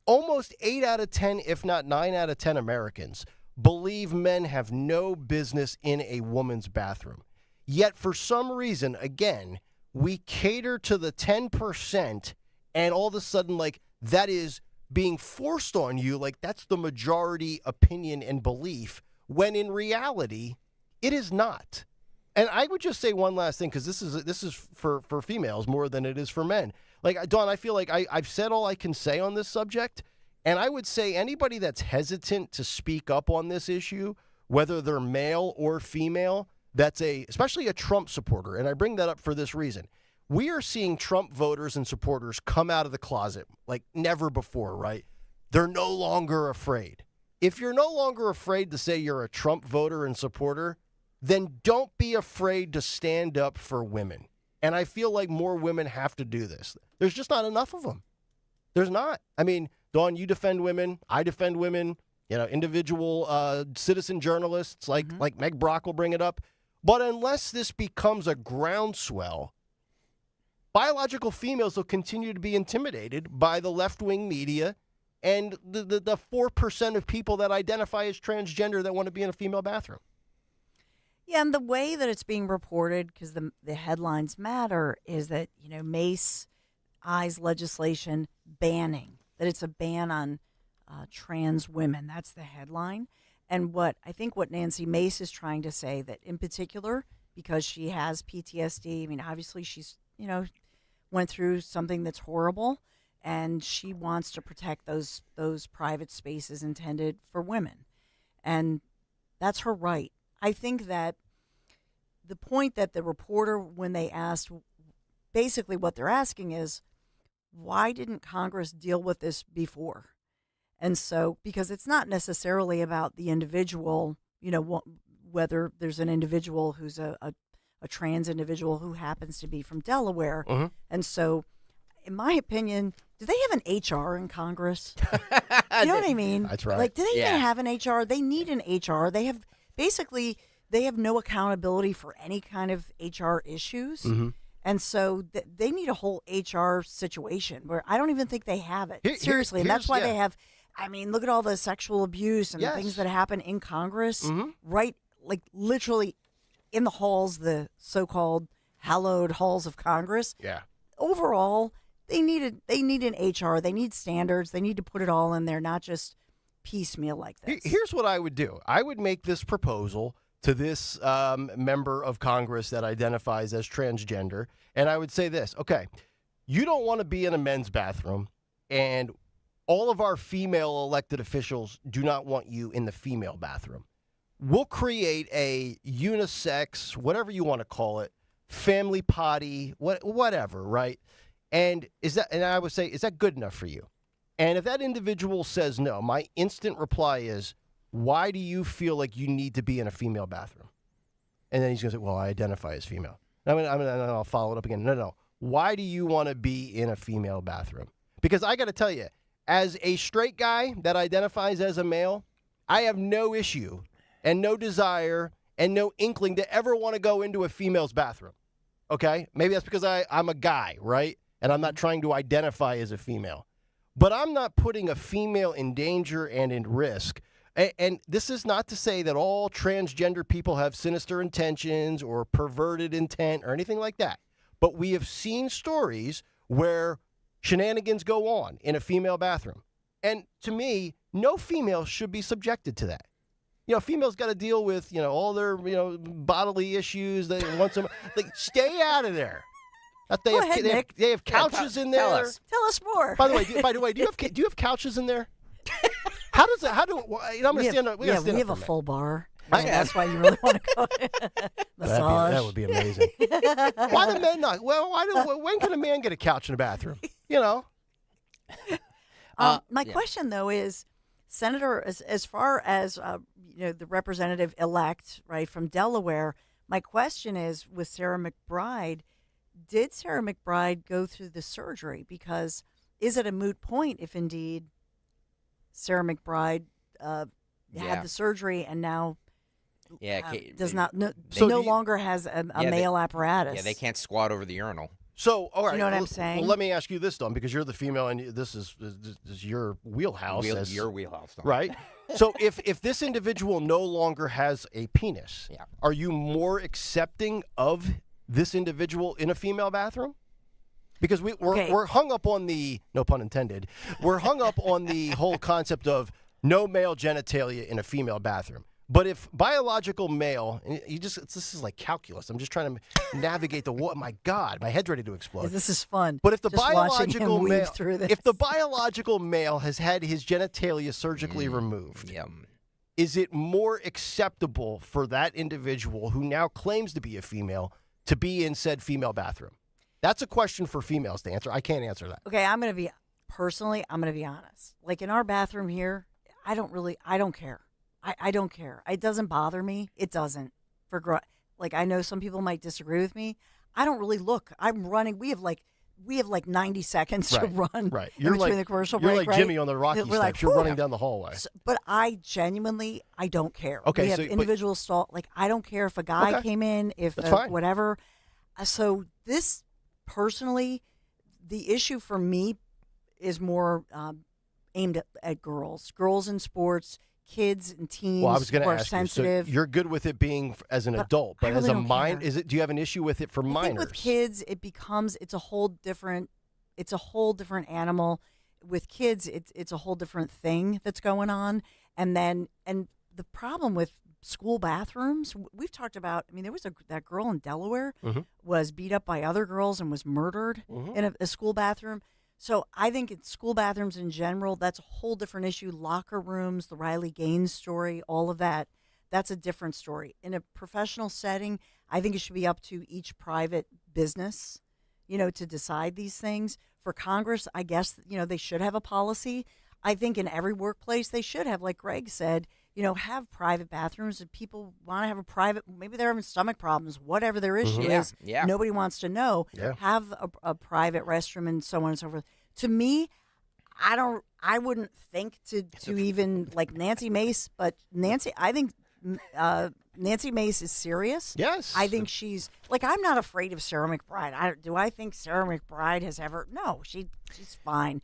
Almost 8 out of 10, if not 9 out of 10 Americans believe men have no business in a woman's bathroom. Yet for some reason, again, we cater to the 10% and all of a sudden, like, that is being forced on you, like that's the majority opinion and belief, when in reality, it is not. And I would just say one last thing, because this is for females more than it is for men. Like, Dawn, I feel like I've said all I can say on this subject, and I would say anybody that's hesitant to speak up on this issue, whether they're male or female, that's especially a Trump supporter, and I bring that up for this reason. We are seeing Trump voters and supporters come out of the closet like never before, right? They're no longer afraid. If you're no longer afraid to say you're a Trump voter and supporter, then don't be afraid to stand up for women. And I feel like more women have to do this. There's just not enough of them. There's not. I mean, Dawn, you defend women. I defend women. Individual citizen journalists like Meg Brock will bring it up. But unless this becomes a groundswell, biological females will continue to be intimidated by the left-wing media and the 4% of people that identify as transgender that want to be in a female bathroom. Yeah, and the way that it's being reported, because the headlines matter, is that, Mace eyes legislation banning, that it's a ban on trans women. That's the headline. And what Nancy Mace is trying to say, that in particular, because she has PTSD, I mean, obviously she's, went through something that's horrible, and she wants to protect those private spaces intended for women. And that's her right. I think that the point that the reporter, when they asked, basically what they're asking is, why didn't Congress deal with this before? And so, because it's not necessarily about the individual, whether there's an individual who's a trans individual who happens to be from Delaware. Mm-hmm. And so, in my opinion, do they have an HR in Congress? You know what I mean? That's right. Like, do they even have an HR? They need an HR. They have no accountability for any kind of HR issues. Mm-hmm. And so they need a whole HR situation where I don't even think they have it. Seriously. And that's why they have, I mean, look at all the sexual abuse and the things that happen in Congress, right? Like literally in the halls, the so-called hallowed halls of Congress. Yeah. Overall, they need an HR. They need standards. They need to put it all in there, not just piecemeal like this. Here's what I would do. I would make this proposal to this member of Congress that identifies as transgender, and I would say this. Okay, you don't want to be in a men's bathroom, and all of our female elected officials do not want you in the female bathroom. We'll create a unisex, whatever you want to call it, family potty, whatever, right? And I would say, is that good enough for you? And if that individual says no, my instant reply is, why do you feel like you need to be in a female bathroom? And then he's going to say, well, I identify as female. I'll follow it up again. No. Why do you want to be in a female bathroom? Because I got to tell you, as a straight guy that identifies as a male, I have no issue and no desire and no inkling to ever want to go into a female's bathroom. Okay? Maybe that's because I'm a guy, right? And I'm not trying to identify as a female. But I'm not putting a female in danger and in risk. And this is not to say that all transgender people have sinister intentions or perverted intent or anything like that. But we have seen stories where shenanigans go on in a female bathroom. And to me, no female should be subjected to that. Females got to deal with, all their, bodily issues. They want some, stay out of there. They have couches in there. Tell us more. By the way, do you have couches in there? I'm going to stand up. We have a full bar. That's why you really want to go. Massage. That would be amazing. Why do men not? Well, when can a man get a couch in a bathroom? My question, though, is, Senator, as far as the representative elect, right, from Delaware, my question is, with Sarah McBride, did Sarah McBride go through the surgery? Because is it a moot point if indeed Sarah McBride had the surgery and now does not no longer has a male apparatus? Yeah, they can't squat over the urinal. So, all right. You know what I'm saying? Well, let me ask you this, Don, because you're the female and this is your wheelhouse. Your wheelhouse, Don. Right? So if this individual no longer has a penis, are you more accepting of this individual in a female bathroom? Because we're hung up on the, no pun intended, we're hung up on the whole concept of no male genitalia in a female bathroom. But if biological male, this is like calculus. I'm just trying to navigate the what? My God, my head's ready to explode. This is fun. But if the just biological male, through this. if the biological male has had his genitalia surgically removed, is it more acceptable for that individual who now claims to be a female to be in said female bathroom? That's a question for females to answer. I can't answer that. Okay, I'm going to be honest. Like in our bathroom here, I don't care. I don't care. It doesn't bother me. It doesn't. I know some people might disagree with me. I don't really look. I'm running. We have like 90 seconds to run. Right. You're between the commercial break. You're like Jimmy on the Rocky steps. You're running down the hallway. But I genuinely, I don't care. Okay. We have individual stall. I don't care if a guy came in, if whatever. So this personally, the issue for me is more aimed at girls in sports. Kids and teens well, I was going who to are ask sensitive. You, so you're good with it being as an adult, but really as a mind, do you have an issue with it for minors? I think with kids, it's a whole different animal. With kids, it's a whole different thing that's going on. And the problem with school bathrooms, we've talked about. I mean, there was that girl in Delaware was beat up by other girls and was murdered in a school bathroom. So I think in school bathrooms in general, that's a whole different issue. Locker rooms, the Riley Gaines story, all of that, that's a different story. In a professional setting, I think it should be up to each private business, to decide these things. For Congress, I guess, they should have a policy. I think in every workplace, they should have, like Greg said, have private bathrooms. If people want to have a private, maybe they're having stomach problems, whatever their issue is, nobody wants to know. Have a private restroom and so on and so forth. To me, I wouldn't think to even like Nancy Mace, but I think Nancy Mace is serious. Yes. I think she's I'm not afraid of Sarah McBride. Do I think Sarah McBride has ever? No, she's fine.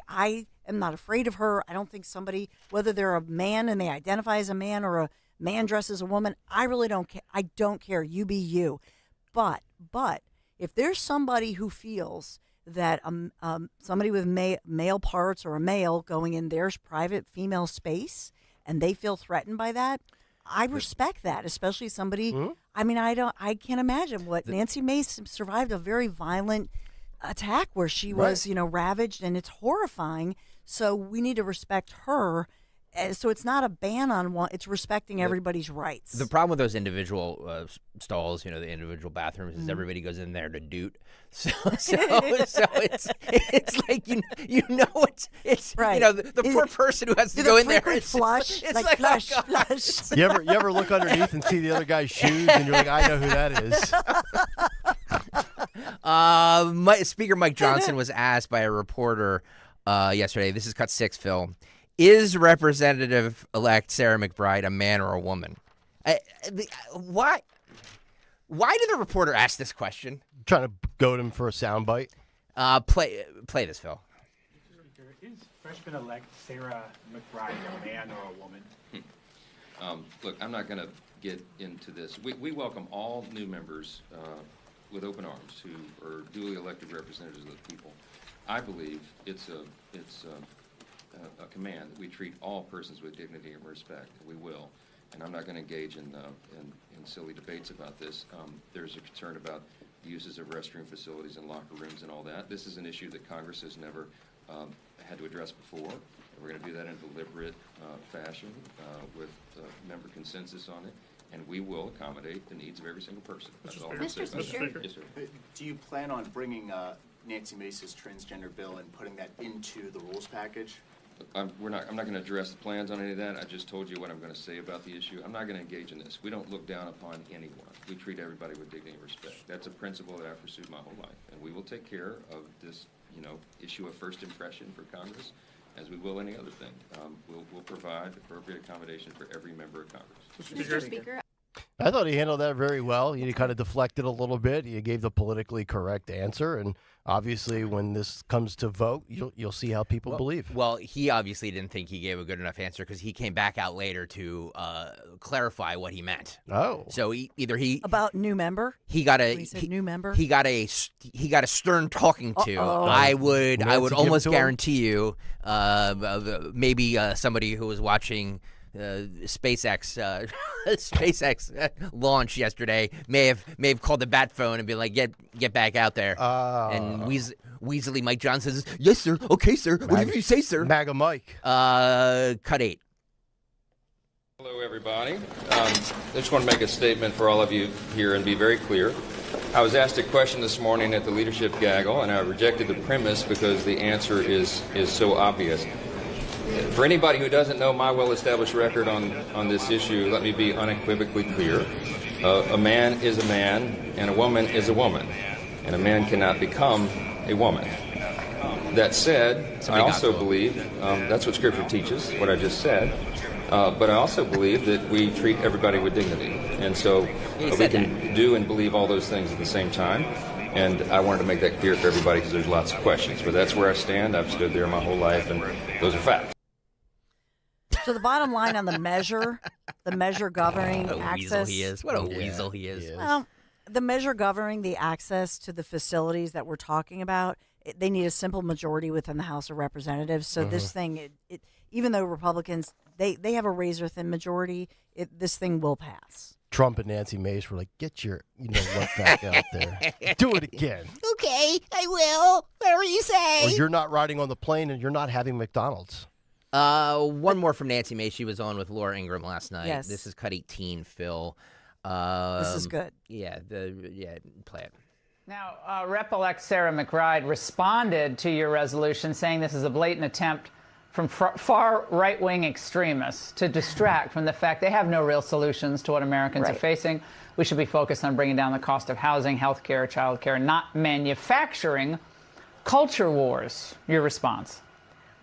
I am not afraid of her. I don't think somebody, whether they're a man and they identify as a man or a man dressed as a woman, I really don't care. I don't care. You be you. But if there's somebody who feels that somebody with male parts or a male going in their private female space and they feel threatened by that, I respect that, especially somebody. I mean, I can't imagine what Nancy Mace survived a very violent attack where she was, ravaged, and it's horrifying. So we need to respect her So it's not a ban on one. It's respecting everybody's rights. The problem with those individual stalls, the individual bathrooms, is everybody goes in there to doot. So it's like it's right. The poor person who has to go in there. It's flush, it's like flush, flush. You ever look underneath and see the other guy's shoes, and you're like, I know who that is. Speaker Mike Johnson was asked by a reporter yesterday. This is cut 6, Phil. Is Representative-elect Sarah McBride a man or a woman? Why did the reporter ask this question? Trying to goad him for a soundbite. Play this, Phil. Is freshman-elect Sarah McBride a man or a woman? Look, I'm not going to get into this. We welcome all new members with open arms who are duly elected representatives of the people. I believe it's a command that we treat all persons with dignity and respect. We will, and I'm not going to engage in silly debates about this. There's a concern about the uses of restroom facilities and locker rooms and all that. This is an issue that Congress has never had to address before. And we're going to do that in a deliberate fashion with member consensus on it, and we will accommodate the needs of every single person. That's all I'm saying. Mr. Speaker. Yes, sir. Do you plan on bringing Nancy Mace's transgender bill and putting that into the rules package? I'm not going to address the plans on any of that. I just told you what I'm going to say about the issue. I'm not going to engage in this. We don't look down upon anyone. We treat everybody with dignity and respect. That's a principle that I've pursued my whole life, and we will take care of this, issue of first impression for Congress, as we will any other thing. We'll provide appropriate accommodation for every member of Congress. Mr. Speaker. I thought he handled that very well. He kind of deflected a little bit. He gave the politically correct answer, and obviously, when this comes to vote, you'll see how people believe. Well, he obviously didn't think he gave a good enough answer because he came back out later to clarify what he meant. Oh, so about new member. He got a new member. He got a stern talking to. I would almost guarantee you, maybe somebody who was watching SpaceX launch yesterday may have called the bat phone and be like, get back out there. And Weasley Mike Johnson says, yes sir, okay sir, whatever you say sir. MAGA Mike. Cut 8. Hello everybody. I just want to make a statement for all of you here and be very clear. I was asked a question this morning at the leadership gaggle, and I rejected the premise because the answer is so obvious. For anybody who doesn't know my well-established record on this issue, let me be unequivocally clear. A man is a man, and a woman is a woman, and a man cannot become a woman. That said, I also believe, that's what Scripture teaches, what I just said, but I also believe that we treat everybody with dignity, and so we can do and believe all those things at the same time. And I wanted to make that clear for everybody because there's lots of questions. But that's where I stand. I've stood there my whole life, and those are facts. So the bottom line on the measure governing What a access. weasel he is. What a weasel he is. Well, the measure governing the access to the facilities that we're talking about, they need a simple majority within the House of Representatives. So this thing, even though Republicans, they have a razor-thin majority, this thing will pass. Trump and Nancy Mace were like, get your, what back out there. Do it again. Okay, I will. Whatever you say. Or you're not riding on the plane and you're not having McDonald's. One more from Nancy Mace. She was on with Laura Ingraham last night. Yes. This is cut 18, Phil. This is good. Yeah, play it. Now, Rep-elect Sarah McBride responded to your resolution saying this is a blatant attempt from far right-wing extremists to distract from the fact they have no real solutions to what Americans are facing. We should be focused on bringing down the cost of housing, health care, child care, not manufacturing culture wars. Your response?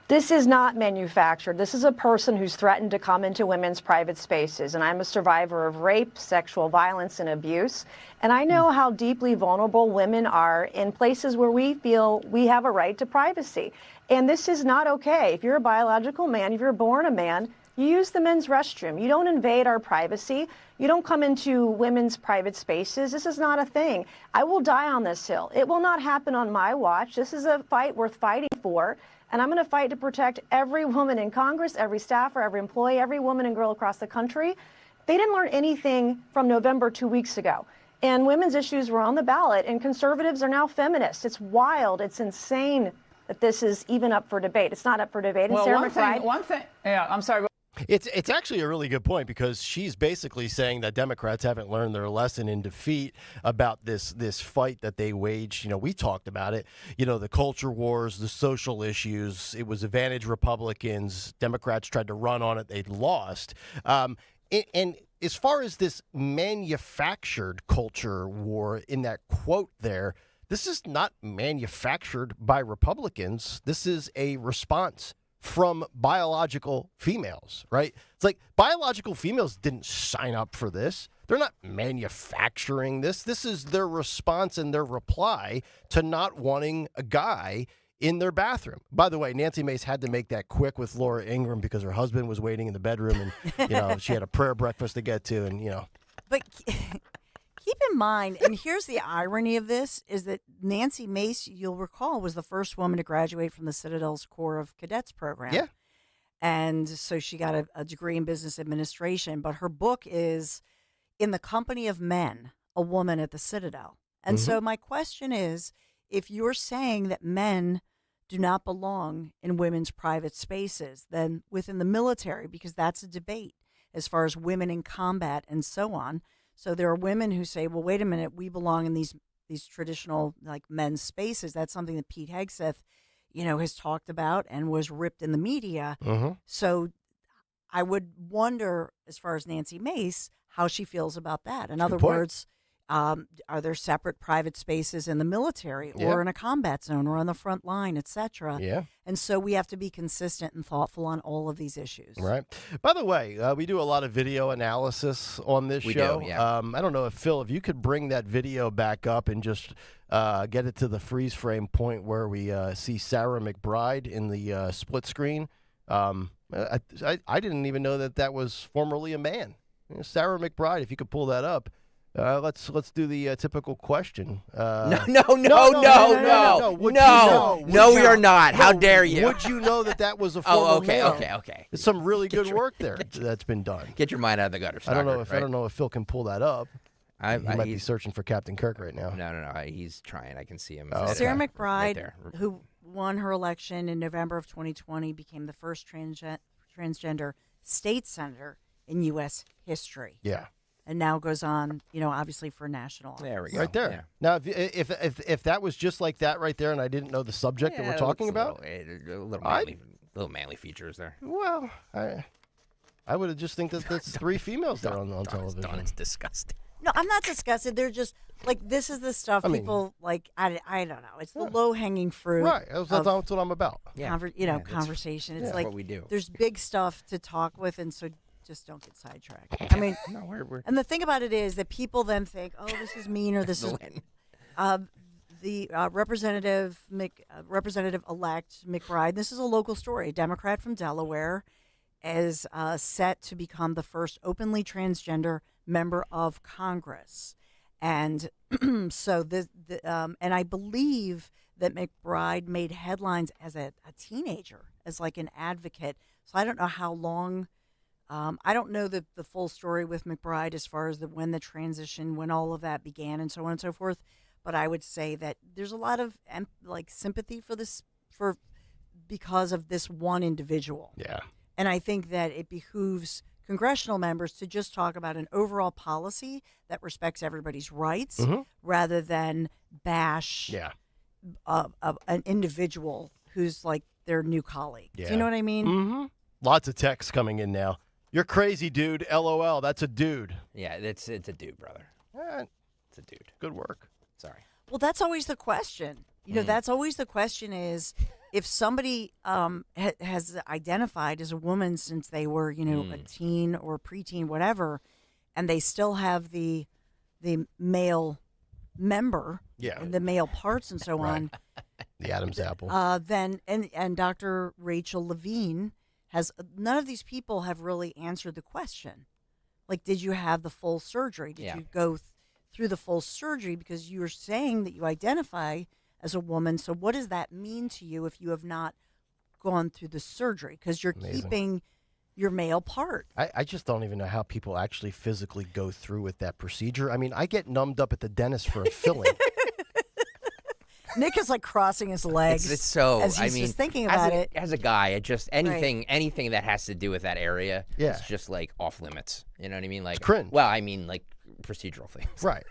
This is not manufactured. This is a person who's threatened to come into women's private spaces. And I'm a survivor of rape, sexual violence, and abuse. And I know how deeply vulnerable women are in places where we feel we have a right to privacy. And this is not okay. If you're a biological man, if you're born a man, you use the men's restroom. You don't invade our privacy. You don't come into women's private spaces. This is not a thing. I will die on this hill. It will not happen on my watch. This is a fight worth fighting for. And I'm going to fight to protect every woman in Congress, every staffer, every employee, every woman and girl across the country. They didn't learn anything from November 2 weeks ago. And women's issues were on the ballot, and conservatives are now feminists. It's wild. It's insane that this is even up for debate. It's not up for debate. And Well, Sarah one McBride, thing, yeah, I'm sorry. It's actually a really good point because she's basically saying that Democrats haven't learned their lesson in defeat about this fight that they waged. We talked about it. The culture wars, the social issues. It was advantage Republicans. Democrats tried to run on it. They lost. And as far as this manufactured culture war in that quote there, this is not manufactured by Republicans. This is a response from biological females, right? It's like biological females didn't sign up for this. They're not manufacturing this. This is their response and their reply to not wanting a guy in their bathroom. By the way, Nancy Mace had to make that quick with Laura Ingraham because her husband was waiting in the bedroom and, she had a prayer breakfast to get to and. But keep in mind, and here's the irony of this, is that Nancy Mace, you'll recall, was the first woman to graduate from the Citadel's Corps of Cadets program. Yeah. And so she got a degree in business administration, but her book is In the Company of Men, A Woman at the Citadel. And so my question is, if you're saying that men do not belong in women's private spaces, then within the military, because that's a debate as far as women in combat and so on. So there are women who say, well, wait a minute, we belong in these traditional like men's spaces. That's something that Pete Hegseth, has talked about and was ripped in the media. So I would wonder, as far as Nancy Mace, how she feels about that. In other words, are there separate private spaces in the military or in a combat zone or on the front line, et cetera? Yeah. And so we have to be consistent and thoughtful on all of these issues. Right. By the way, we do a lot of video analysis on this show. We do, yeah. I don't know if you could bring that video back up and just get it to the freeze frame point where we see Sarah McBride in the split screen. I didn't even know that was formerly a man. Sarah McBride, if you could pull that up. Let's do the typical question. No, we are not. How dare you? Would you know that was a former man? Okay. There's some really good work there that's been done. Get your mind out of the gutter, I don't know if Phil can pull that up. He might be searching for Captain Kirk right now. No. He's trying. I can see him. Sarah McBride, right who won her election in November of 2020, became the first transgender state senator in U.S. history. Yeah. And now goes on, obviously for national office. There we go. Right there. Yeah. Now, if that was just like that right there, and I didn't know the subject that we're talking about, little manly features there. Well, I would have just think that that's three females there on television. Dawn, it's disgusting. No, I'm not disgusted. They're just like, this is the stuff people like. I don't know. It's the low hanging fruit. Right. That's what I'm about. Conversation. It's that's like what we do. There's big stuff to talk with, and so. Just don't get sidetracked. I mean, and the thing about it is that people then think, "Oh, this is mean," or "This is." The representative-elect McBride. This is a local story. A Democrat from Delaware is set to become the first openly transgender member of Congress, and so and I believe that McBride made headlines as a teenager, as like an advocate. So I don't know how long. I don't know the full story with McBride as far as when the transition, when all of that began, and so on and so forth. But I would say that there's a lot of sympathy for this because of this one individual. Yeah. And I think that it behooves congressional members to just talk about an overall policy that respects everybody's rights rather than bash an individual who's like their new colleague. Yeah. Do you know what I mean? Mm-hmm. Lots of texts coming in now. You're crazy, dude. LOL. That's a dude. Yeah, it's a dude, brother. It's a dude. Good work. Sorry. Well, that's always the question. That's always the question is if somebody has identified as a woman since they were, a teen or preteen, whatever, and they still have the male member, and the male parts and so on. The Adam's apple. Then and Dr. Rachel Levine none of these people have really answered the question. Like, did you have the full surgery? Did you go through the full surgery? Because you were saying that you identify as a woman. So what does that mean to you if you have not gone through the surgery? Because you're keeping your male part. I just don't even know how people actually physically go through with that procedure. I mean, I get numbed up at the dentist for a filling. Nick is like crossing his legs. It's so. As he's just thinking about it. As a guy, it just anything that has to do with that area Yeah. is just like off limits. You know what I mean? Like It's cringe. Well, I mean like procedural things. Right.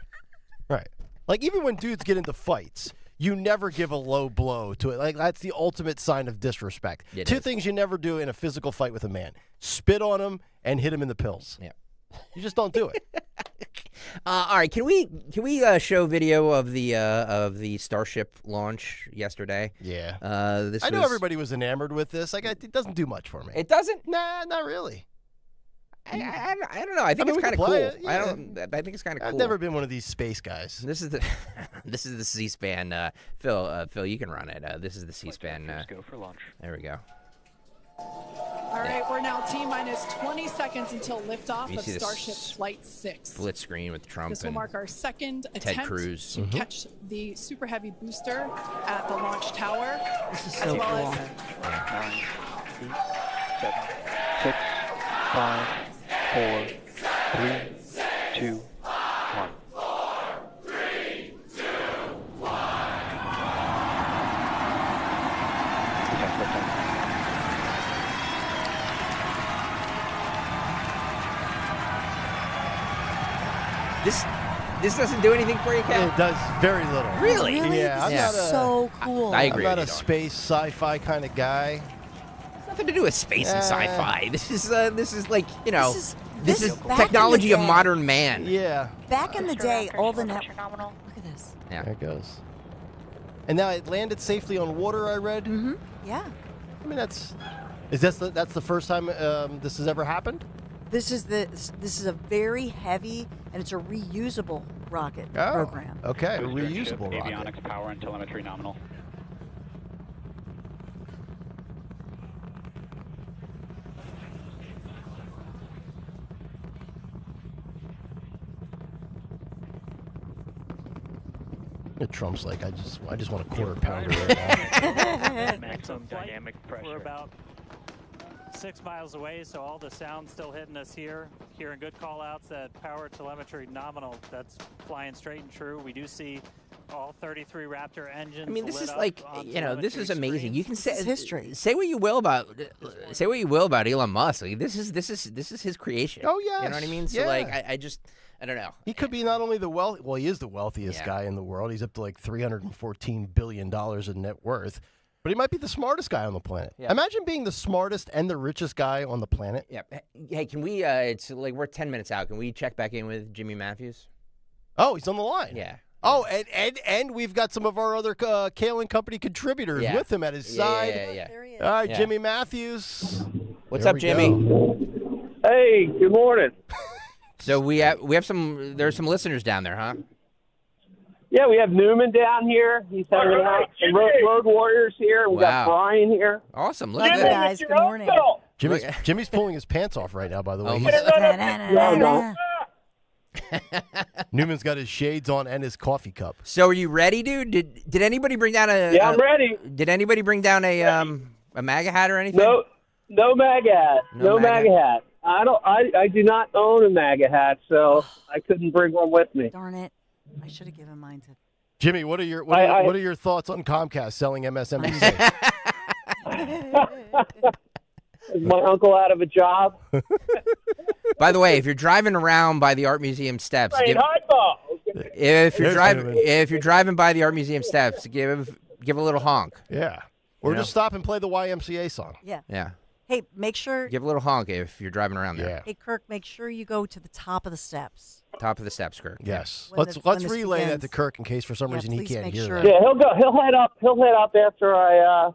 Like even when dudes get into fights, you never give a low blow to it. Like that's the ultimate sign of disrespect. Two things you never do in a physical fight with a man: spit on him and hit him in the pills. Yeah. You just don't do it. All right, can we show video of the Starship launch yesterday? Yeah. I know everybody was enamored with this. Like it doesn't do much for me. It doesn't? Nah, not really. I don't know. I think it's kind of cool. Yeah. I think it's kind of cool. I've never been one of these space guys. This is the C-SPAN. Phil, you can run it. This is the C-SPAN. Go for launch. There we go. All right, we're now T-minus 20 seconds until liftoff You of see this Starship Flight 6. Split screen with Trump This will and mark our second Ted attempt Cruz. to catch the Super Heavy booster at the launch tower. This is as so well cool. as 9, 8, 7, 6, 5, 4, 3, 2, 1. This doesn't do anything for you, Kat? It does very little. Really? Yeah. I'm not a, so cool. I agree I'm not with a you, Dorn. space sci-fi kind of guy. Nothing to do with space and sci-fi. This is like this is back in technology the of day. modern man. Yeah. Back in the day, all the Look at this. Yeah. There it goes. And now it landed safely on water, I read. Mm-hmm. Yeah. I mean, that's the first time this has ever happened? This is a very heavy and it's a reusable rocket program. Okay, Booster reusable ship, rocket. Avionics, power, and telemetry nominal. Trump's like, I just want a quarter pounder right now. Maximum dynamic pressure. We're about 6 miles away, so all the sound's still hitting us here. Hearing good call-outs that power telemetry nominal, that's flying straight and true. We do see all 33 Raptor engines. I mean, this lit is up like on this is telemetry amazing. You can say This is history. Say what you will about Elon Musk. Like, this is his creation. Oh yes. You know what I mean? So Yeah. like I don't know. He could be not only he is the wealthiest guy in the world. He's up to like $314 billion in net worth. But he might be the smartest guy on the planet. Yeah. Imagine being the smartest and the richest guy on the planet. Yeah. Hey, can we? It's like we're 10 minutes out. Can we check back in with Jimmy Matthews? Oh, he's on the line. Yeah. Oh, and we've got some of our other Kayal and Company contributors with him at his side. Yeah. All right, Yeah. Jimmy Matthews. What's There up, we Jimmy? go. Hey, good morning. So we have some. There's some listeners down there, huh? Yeah, we have Newman down here. He's hanging out. Some Road Warriors here. We got Brian here. Awesome. Look Love at you that. guys. Good morning. Jimmy's pulling his pants off right now, by the way. Newman's got his shades on and his coffee cup. So are you ready, dude? Did anybody bring down a? Yeah, I'm ready. Did anybody bring down a MAGA hat or anything? No MAGA hat. No MAGA hat. I do not own a MAGA hat, so I couldn't bring one with me. Darn it. I should have given mine to. Jimmy, what are your thoughts on Comcast selling MSNBC? Is my uncle out of a job? By the way, if you're driving around by the Art Museum steps, if you're driving by the Art Museum steps, give a little honk. Yeah. Or just stop and play the YMCA song. Yeah. Yeah. Hey, make sure. Give a little honk if you're driving around there. Hey, Kirk, make sure you go to the top of the steps. Top of the steps, Kirk. Yes. When Let's this relay begins. that to Kirk in case for some reason he please can't make hear sure. that. Yeah, he'll go. He'll head up. He'll head up after I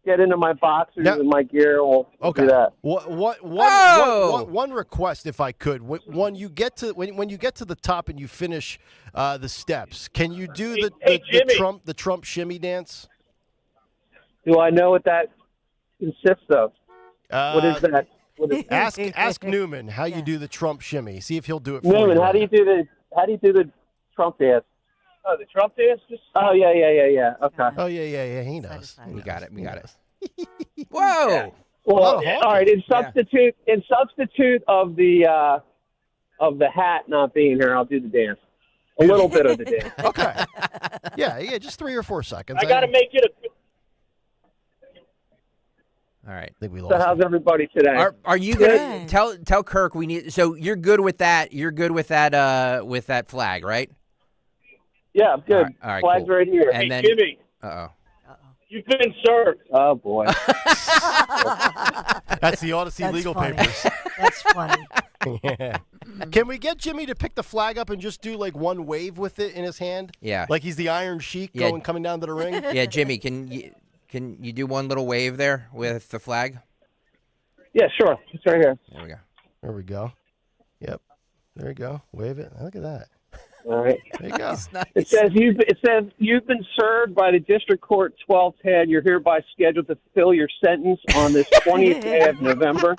get into my boxers and my gear. We'll do that. One request, if I could, when you get to the top and you finish the steps, can you do the Trump shimmy dance? Do I know what that consists of? What is that? Ask Newman how you do the Trump shimmy. See if he'll do it for Newman, you. how do you do the Trump dance? Oh, the Trump dance? Oh, yeah. Okay. Oh, yeah. He knows. We got it. Whoa! Yeah. Well, all right. In substitute of the hat not being here, I'll do the dance. A little bit of the dance. Okay. Yeah, just 3 or 4 seconds. I got to make it a. All right. I think we So lost. how's everybody today? Are you gonna tell Kirk we need? So you're good with that? You're good with that flag, right? Yeah, I'm good. All right, Flag's cool. right here. And Hey, then, Jimmy. Uh-oh. You've been served. Oh, boy. That's the Odyssey That's legal funny. papers. That's funny. Yeah. Can we get Jimmy to pick the flag up and just do like one wave with it in his hand? Yeah. Like he's the Iron Sheik coming down to the ring? Yeah, Jimmy, can you do one little wave there with the flag? Yeah, sure. It's right here. There we go. There we go. Yep. There you go. Wave it. Look at that. All right. There you go. It says you've been served by the District Court 1210. You're hereby scheduled to fill your sentence on this 20th day of November,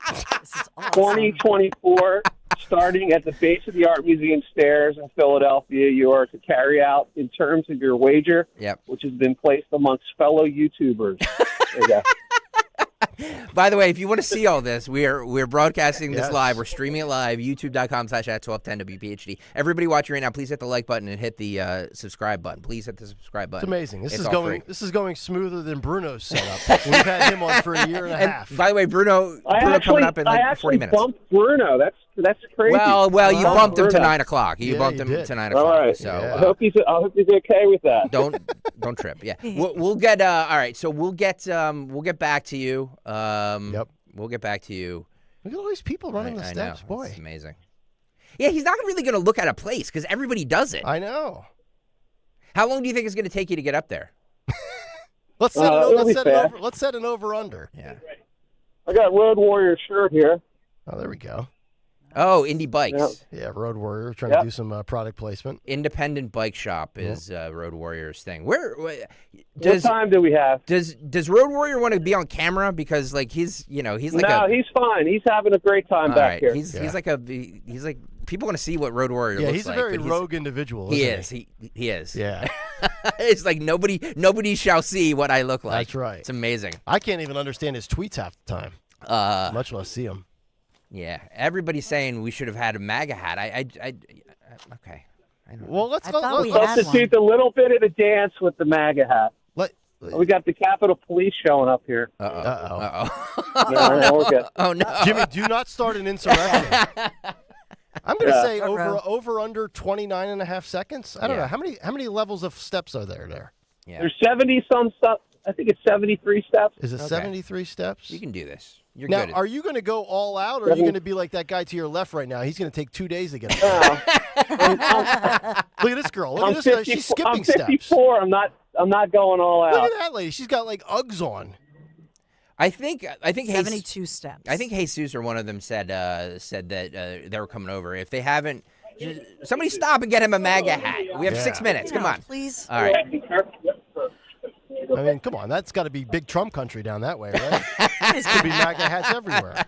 2024, starting at the base of the Art Museum stairs in Philadelphia. You are to carry out in terms of your wager, which has been placed amongst fellow YouTubers. There you go. By the way, if you want to see all this, we're broadcasting this Yes. live. We're streaming it live, youtube.com/@1210 WPHT. Everybody watching right now, please hit the like button and hit the subscribe button. Please hit the subscribe button. It's amazing. This It's is all going. free. This is going smoother than Bruno's setup. We've had him on for a year and a half. By the way, Bruno coming up in like 40 minutes. I bumped Bruno. That's crazy. Well, you bumped him to Bruno. 9 o'clock. You bumped him to 9 o'clock. All right. So I hope he's okay with that. don't trip. Yeah, we'll get. All right, so we'll get back to you. Yep. We'll get back to you. Look at all these people running the I steps, know. boy. It's amazing. Yeah, he's not really going to look at a place because everybody does it. I know. How long do you think it's going to take you to get up there? Let's set an over under. Yeah. I got Road Warrior shirt here. Oh, there we go. Oh, Indie Bikes. Yeah, Road Warrior trying to do some product placement. Independent Bike Shop is Road Warrior's thing. What time do we have? Does Road Warrior want to be on camera because like he's like he's fine. He's having a great time back here. He's like people want to see what Road Warrior looks like. He's a very rogue individual. He Isn't is. He is. Yeah. It's like nobody shall see what I look like. That's right. It's amazing. I can't even understand his tweets half the time. Much less see him. Yeah, everybody's saying we should have had a MAGA hat. Okay. I don't know. Well, let's go. Substitute a little bit of the dance with the MAGA hat. We got the Capitol Police showing up here. Uh-oh. We're good. Oh, no. Jimmy, do not start an insurrection. I'm going to say over under 29 and a half seconds. I don't know. How many levels of steps are there? Yeah. There's 70-some stuff. I think it's 73 steps. Is it 73 steps? You can do this. You're now, good. are you going to go all out, or are you going to be like that guy to your left right now? He's going to take 2 days to get up. Look at this girl. Look at this. She's skipping I'm 54. steps. I'm not going all out. Look at that lady. She's got like Uggs on. I think 72 steps. I think Jesus or one of them said that they were coming over. If they haven't, somebody stop and get him a MAGA hat. We have 6 minutes. Come on, please. All right. I mean, come on. That's got to be big Trump country down that way, right? There's going to be MAGA hats everywhere.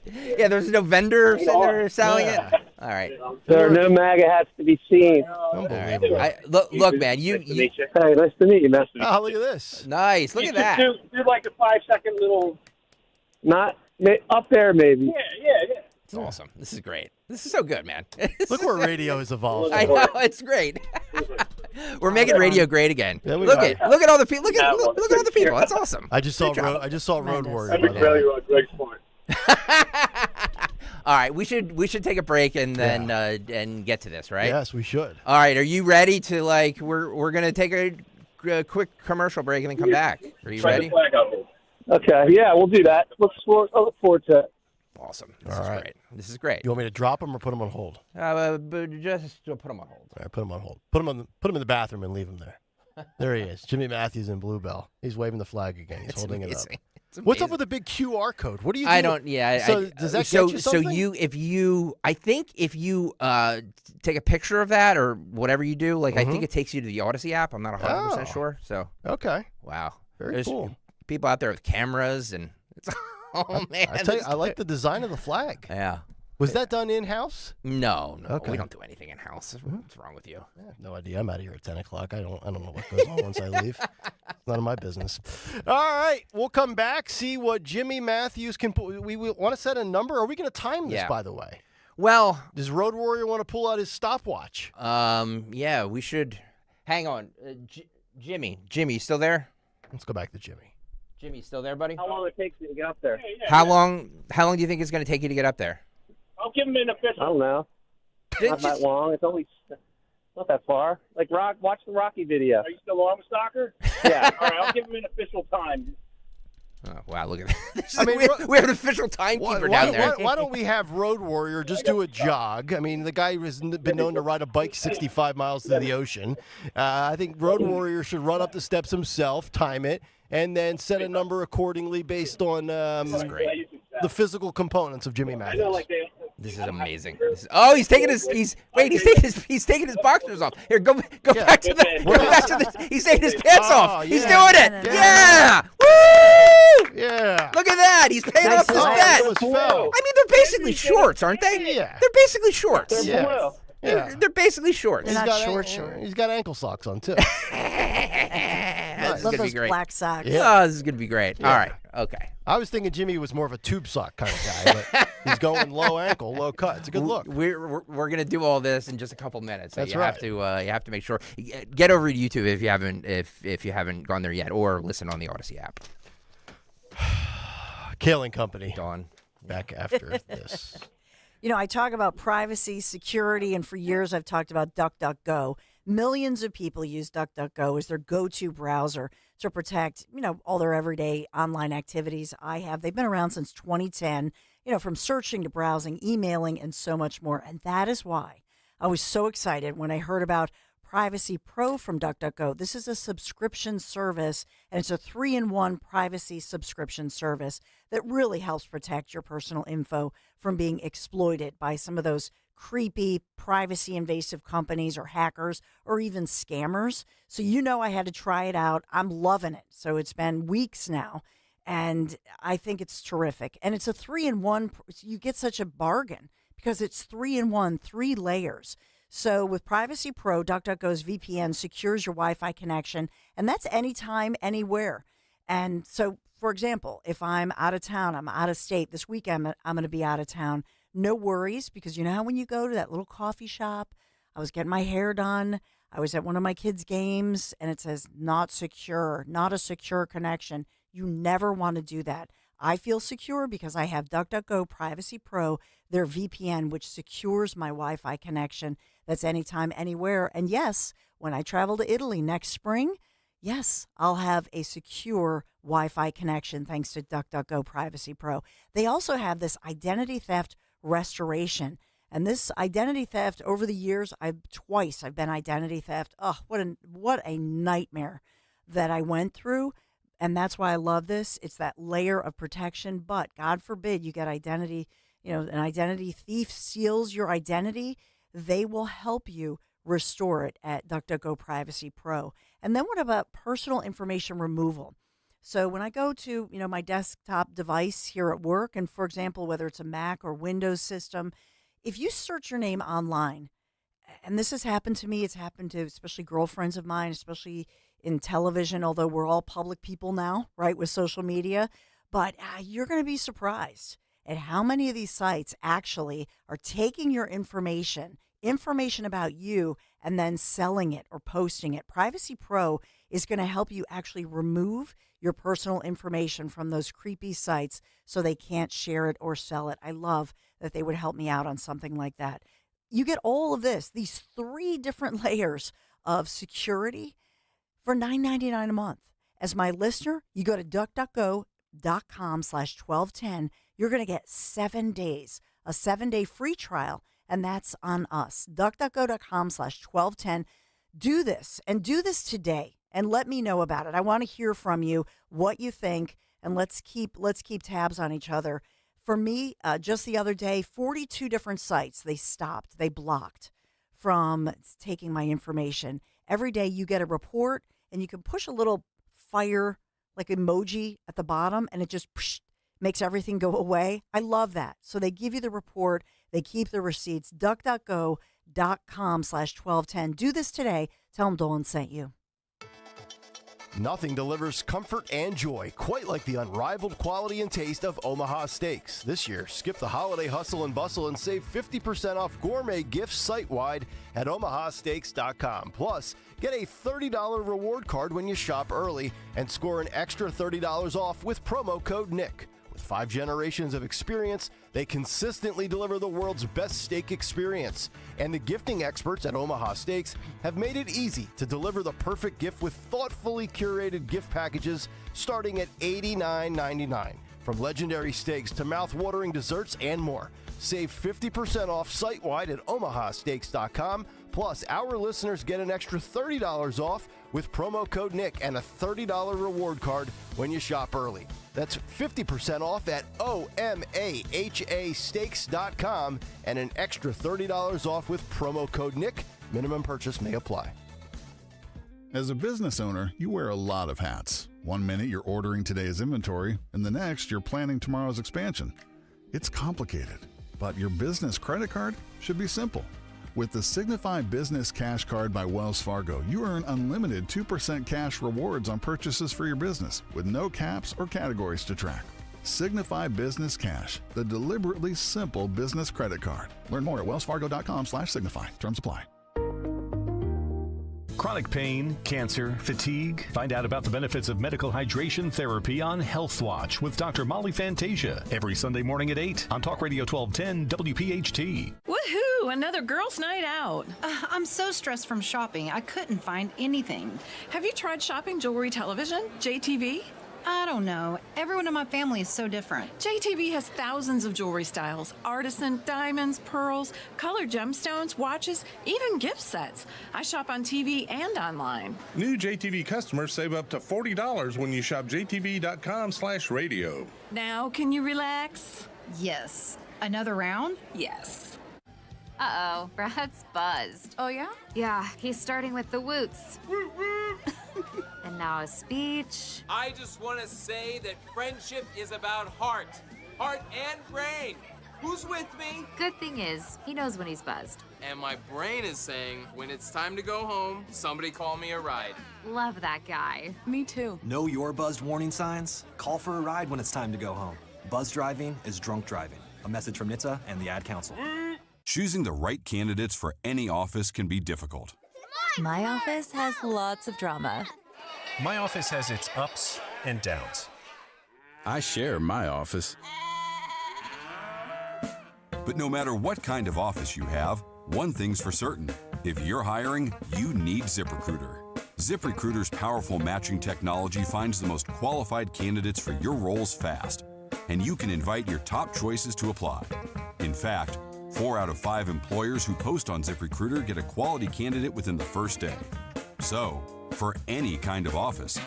Yeah, there's no vendor sitting there selling it. All right. There are no MAGA hats to be seen. Unbelievable. Look, man. Hey, nice to meet you, man. Oh, look at this. Nice. Look at that. Do like a 5-second little. Not up there, maybe. Yeah. It's awesome. This is great. This is so good, man. Look where radio has evolved. I know, it's great. We're making radio great again. Yeah, look at all the people. Look at all the people. That's awesome. I just saw Road Warrior. All right, we should take a break and then and get to this, right? Yes, we should. All right, are you ready to we're gonna take a quick commercial break and then come back? Are you ready? Okay, yeah, we'll do that. I look forward to it. Awesome. This is great. You want me to drop them or put them on hold? Just put them on hold. All right, put them on hold. Put them in the bathroom and leave them there. There he is, Jimmy Matthews in Bluebell. He's waving the flag again. He's holding it up. What's up with the big QR code? What do you do? I don't. Yeah. So does that get you something? I think if you take a picture of that or whatever you do, I think it takes you to the Odyssey app. I'm not 100% sure. So okay. Wow. Very cool. People out there with cameras and it's. Oh man! I tell you, I like the design of the flag. Yeah. Was that done in house? No. Okay. We don't do anything in house. What's wrong with you? I have no idea. I'm out of here at 10 o'clock. I don't know what goes on once I leave. It's none of my business. All right, we'll come back, see what Jimmy Matthews can put. We want to set a number. Are we going to time this, by the way? Well, does Road Warrior want to pull out his stopwatch? Yeah, we should. Hang on. Jimmy, you still there? Let's go back to Jimmy. Jimmy, still there, buddy? How long it takes me to get up there? How long do you think it's going to take you to get up there? I'll give him an official. I don't know. Not that long. It's only not that far. Like watch the Rocky video. Are you still on with soccer? Yeah. All right, I'll give him an official time. Oh, wow, look at that. I mean, we have an official timekeeper down there. Why don't we have Road Warrior just do a jog? I mean, the guy has been known to ride a bike 65 miles to the ocean. I think Road Warrior should run up the steps himself, time it, and then set a number accordingly based on the physical components of Jimmy Matthews. This is amazing. He's taking his boxers off. Here, go back to the. He's taking his pants off. He's doing it. Yeah. Woo! Yeah. Look at that. He's paying off his debt. I mean, they're basically shorts, aren't they? Yeah. They're basically shorts. Yeah. They're basically shorts. They're not shorts. He's got ankle socks on too. I love those black socks. Yeah. Oh, this is gonna be great. Yeah. All right. Okay. I was thinking Jimmy was more of a tube sock kind of guy, but he's going low ankle, low cut. It's a good look. We're gonna do all this in just a couple minutes. So That's you right. You have to make sure get over to YouTube if you haven't gone there yet, or listen on the Odyssey app. Kayal and Company. Dawn. Back after this. You know, I talk about privacy, security, and for years I've talked about DuckDuckGo. Millions of people use DuckDuckGo as their go-to browser to protect, all their everyday online activities. They've been around since 2010, from searching to browsing, emailing, and so much more. And that is why I was so excited when I heard about Privacy Pro from DuckDuckGo. This is a subscription service, and it's a 3-in-1 privacy subscription service that really helps protect your personal info from being exploited by some of those creepy, privacy invasive companies or hackers or even scammers. So I had to try it out. I'm loving it. So it's been weeks now, and I think it's terrific. And it's a 3-in-1. You get such a bargain because it's 3-in-1, 3 layers. So with Privacy Pro, DuckDuckGo's VPN secures your Wi-Fi connection, and that's anytime, anywhere. And so, for example, if I'm out of town, I'm out of state, this weekend I'm going to be out of town, no worries, because you know how when you go to that little coffee shop, I was getting my hair done, I was at one of my kids' games, and it says not secure, not a secure connection. You never want to do that. I feel secure because I have DuckDuckGo Privacy Pro, their VPN, which secures my Wi-Fi connection. That's anytime, anywhere. And yes, when I travel to Italy next spring, yes, I'll have a secure Wi-Fi connection thanks to DuckDuckGo Privacy Pro. They also have this identity theft restoration. And this identity theft, over the years, I've been identity theft. Oh, what a nightmare that I went through. And that's why I love this. It's that layer of protection. But God forbid you get identity, an identity thief steals your identity. They will help you restore it at DuckDuckGo Privacy Pro. And then what about personal information removal? So when I go to, my desktop device here at work, and for example, whether it's a Mac or Windows system, if you search your name online, and this has happened to me, it's happened to especially girlfriends of mine, especially in television, although we're all public people now, right, with social media, but you're going to be surprised at how many of these sites actually are taking your information about you and then selling it or posting it. Privacy Pro is going to help you actually remove your personal information from those creepy sites so they can't share it or sell it. I love that they would help me out on something like that. You get all of this, these 3 different layers of security for $9.99 a month. As my listener, you go to duckduckgo.com/1210. You're going to get 7 days, a 7-day free trial, and that's on us. duckduckgo.com/1210. Do this, and do this today, and let me know about it. I want to hear from you, what you think, and let's keep tabs on each other. For me, just the other day, 42 different sites they blocked from taking my information. Every day you get a report, and you can push a little fire like emoji at the bottom, and it just makes everything go away. I love that. So they give you the report. They keep the receipts. duckduckgo.com/1210. Do this today. Tell them Dolan sent you. Nothing delivers comfort and joy quite like the unrivaled quality and taste of Omaha Steaks. This year, skip the holiday hustle and bustle and save 50% off gourmet gifts site-wide at omahasteaks.com. Plus, get a $30 reward card when you shop early and score an extra $30 off with promo code NICK. With 5 generations of experience, they consistently deliver the world's best steak experience. And the gifting experts at Omaha Steaks have made it easy to deliver the perfect gift with thoughtfully curated gift packages starting at $89.99. From legendary steaks to mouth-watering desserts and more. Save 50% off site-wide at omahasteaks.com. Plus, our listeners get an extra $30 off with promo code NICK and a $30 reward card when you shop early. That's 50% off at omahasteaks.com and an extra $30 off with promo code NICK. Minimum purchase may apply. As a business owner, you wear a lot of hats. One minute you're ordering today's inventory, and the next you're planning tomorrow's expansion. It's complicated, but your business credit card should be simple. With the Signify Business Cash Card by Wells Fargo, you earn unlimited 2% cash rewards on purchases for your business with no caps or categories to track. Signify Business Cash, the deliberately simple business credit card. Learn more at wellsfargo.com/signify. Terms apply. Chronic pain, cancer, fatigue. Find out about the benefits of medical hydration therapy on Health Watch with Dr. Molly Fantasia every Sunday morning at 8 on Talk Radio 1210 WPHT. Woohoo! Another girls' night out. I'm so stressed from shopping, I couldn't find anything. Have you tried shopping jewelry television, JTV? I don't know. Everyone in my family is so different. JTV has thousands of jewelry styles, artisan, diamonds, pearls, colored gemstones, watches, even gift sets. I shop on TV and online. New JTV customers save up to $40 when you shop jtv.com/radio. Now, can you relax? Yes. Another round? Yes. Uh-oh, Brad's buzzed. Oh, yeah? Yeah, he's starting with the woots. And now a speech. I just want to say that friendship is about heart and brain. Who's with me? Good thing is, he knows when he's buzzed. And my brain is saying, when it's time to go home, somebody call me a ride. Love that guy. Me too. Know your buzzed warning signs? Call for a ride when it's time to go home. Buzz driving is drunk driving. A message from NHTSA and the Ad Council. Choosing the right candidates for any office can be difficult. My office has lots of drama. My office has its ups and downs. I share my office. But no matter what kind of office you have, one thing's for certain. If you're hiring, you need ZipRecruiter. ZipRecruiter's powerful matching technology finds the most qualified candidates for your roles fast, and you can invite your top choices to apply. In fact, 4 out of 5 employers who post on ZipRecruiter get a quality candidate within the first day. So, for any kind of office.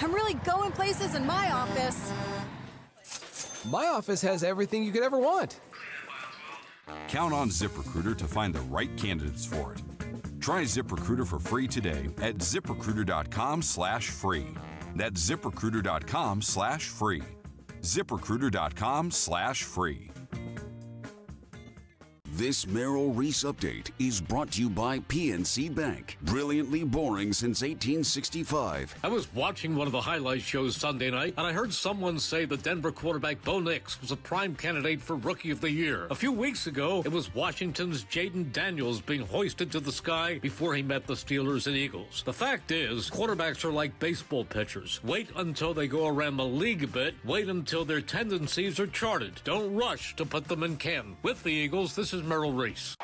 I'm really going places in my office. My office has everything you could ever want. Count on ZipRecruiter to find the right candidates for it. Try ZipRecruiter for free today at ZipRecruiter.com/free. That's ZipRecruiter.com/free. ZipRecruiter.com/free. This Merrill Reese update is brought to you by PNC Bank. Brilliantly boring since 1865. I was watching one of the highlight shows Sunday night, and I heard someone say the Denver quarterback Bo Nix was a prime candidate for Rookie of the Year. A few weeks ago, it was Washington's Jaden Daniels being hoisted to the sky before he met the Steelers and Eagles. The fact is, quarterbacks are like baseball pitchers. Wait until they go around the league a bit. Wait until their tendencies are charted. Don't rush to put them in camp. With the Eagles, this is Merrill Reese.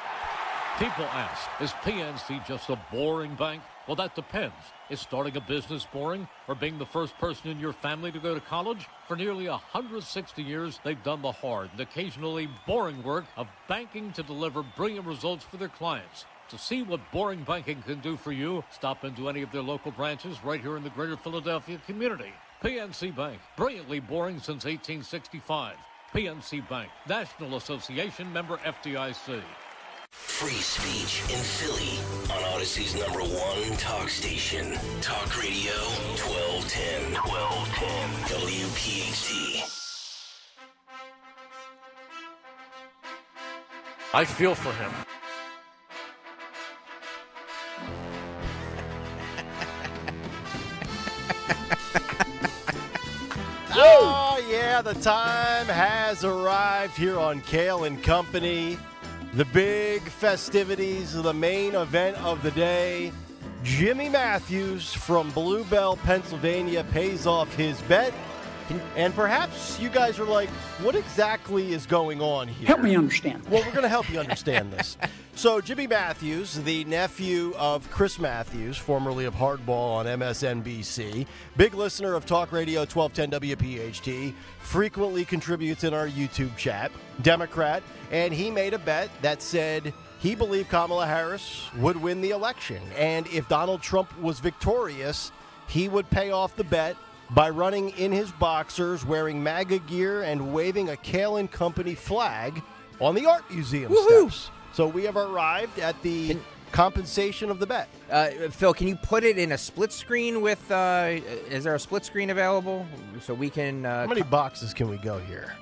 People ask, is PNC just a boring bank? Well, that depends. Is starting a business boring, or being the first person in your family to go to college? For nearly 160 years, they've done the hard and occasionally boring work of banking to deliver brilliant results for their clients. To see what boring banking can do for you, stop into any of their local branches right here in the greater Philadelphia community. PNC Bank, brilliantly boring since 1865. PNC Bank, National Association member FDIC. Free speech in Philly on Odyssey's #1 talk station. Talk Radio 1210. WPHT. I feel for him. Yeah, the time has arrived here on Kayal and Company. The big festivities, the main event of the day. Jimmy Matthews from Bluebell, Pennsylvania pays off his bet. And perhaps you guys are like, what exactly is going on here? Help me understand. Well, we're going to help you understand this. So Jimmy Matthews, the nephew of Chris Matthews, formerly of Hardball on MSNBC, big listener of Talk Radio 1210 WPHT, frequently contributes in our YouTube chat, Democrat, and he made a bet that said he believed Kamala Harris would win the election. And if Donald Trump was victorious, he would pay off the bet by running in his boxers, wearing MAGA gear, and waving a Kayal and Company flag on the art museum steps. So we have arrived at the compensation of the bet. Phil, can you put it in a split screen with, is there a split screen available? So we can... How many boxes can we go here?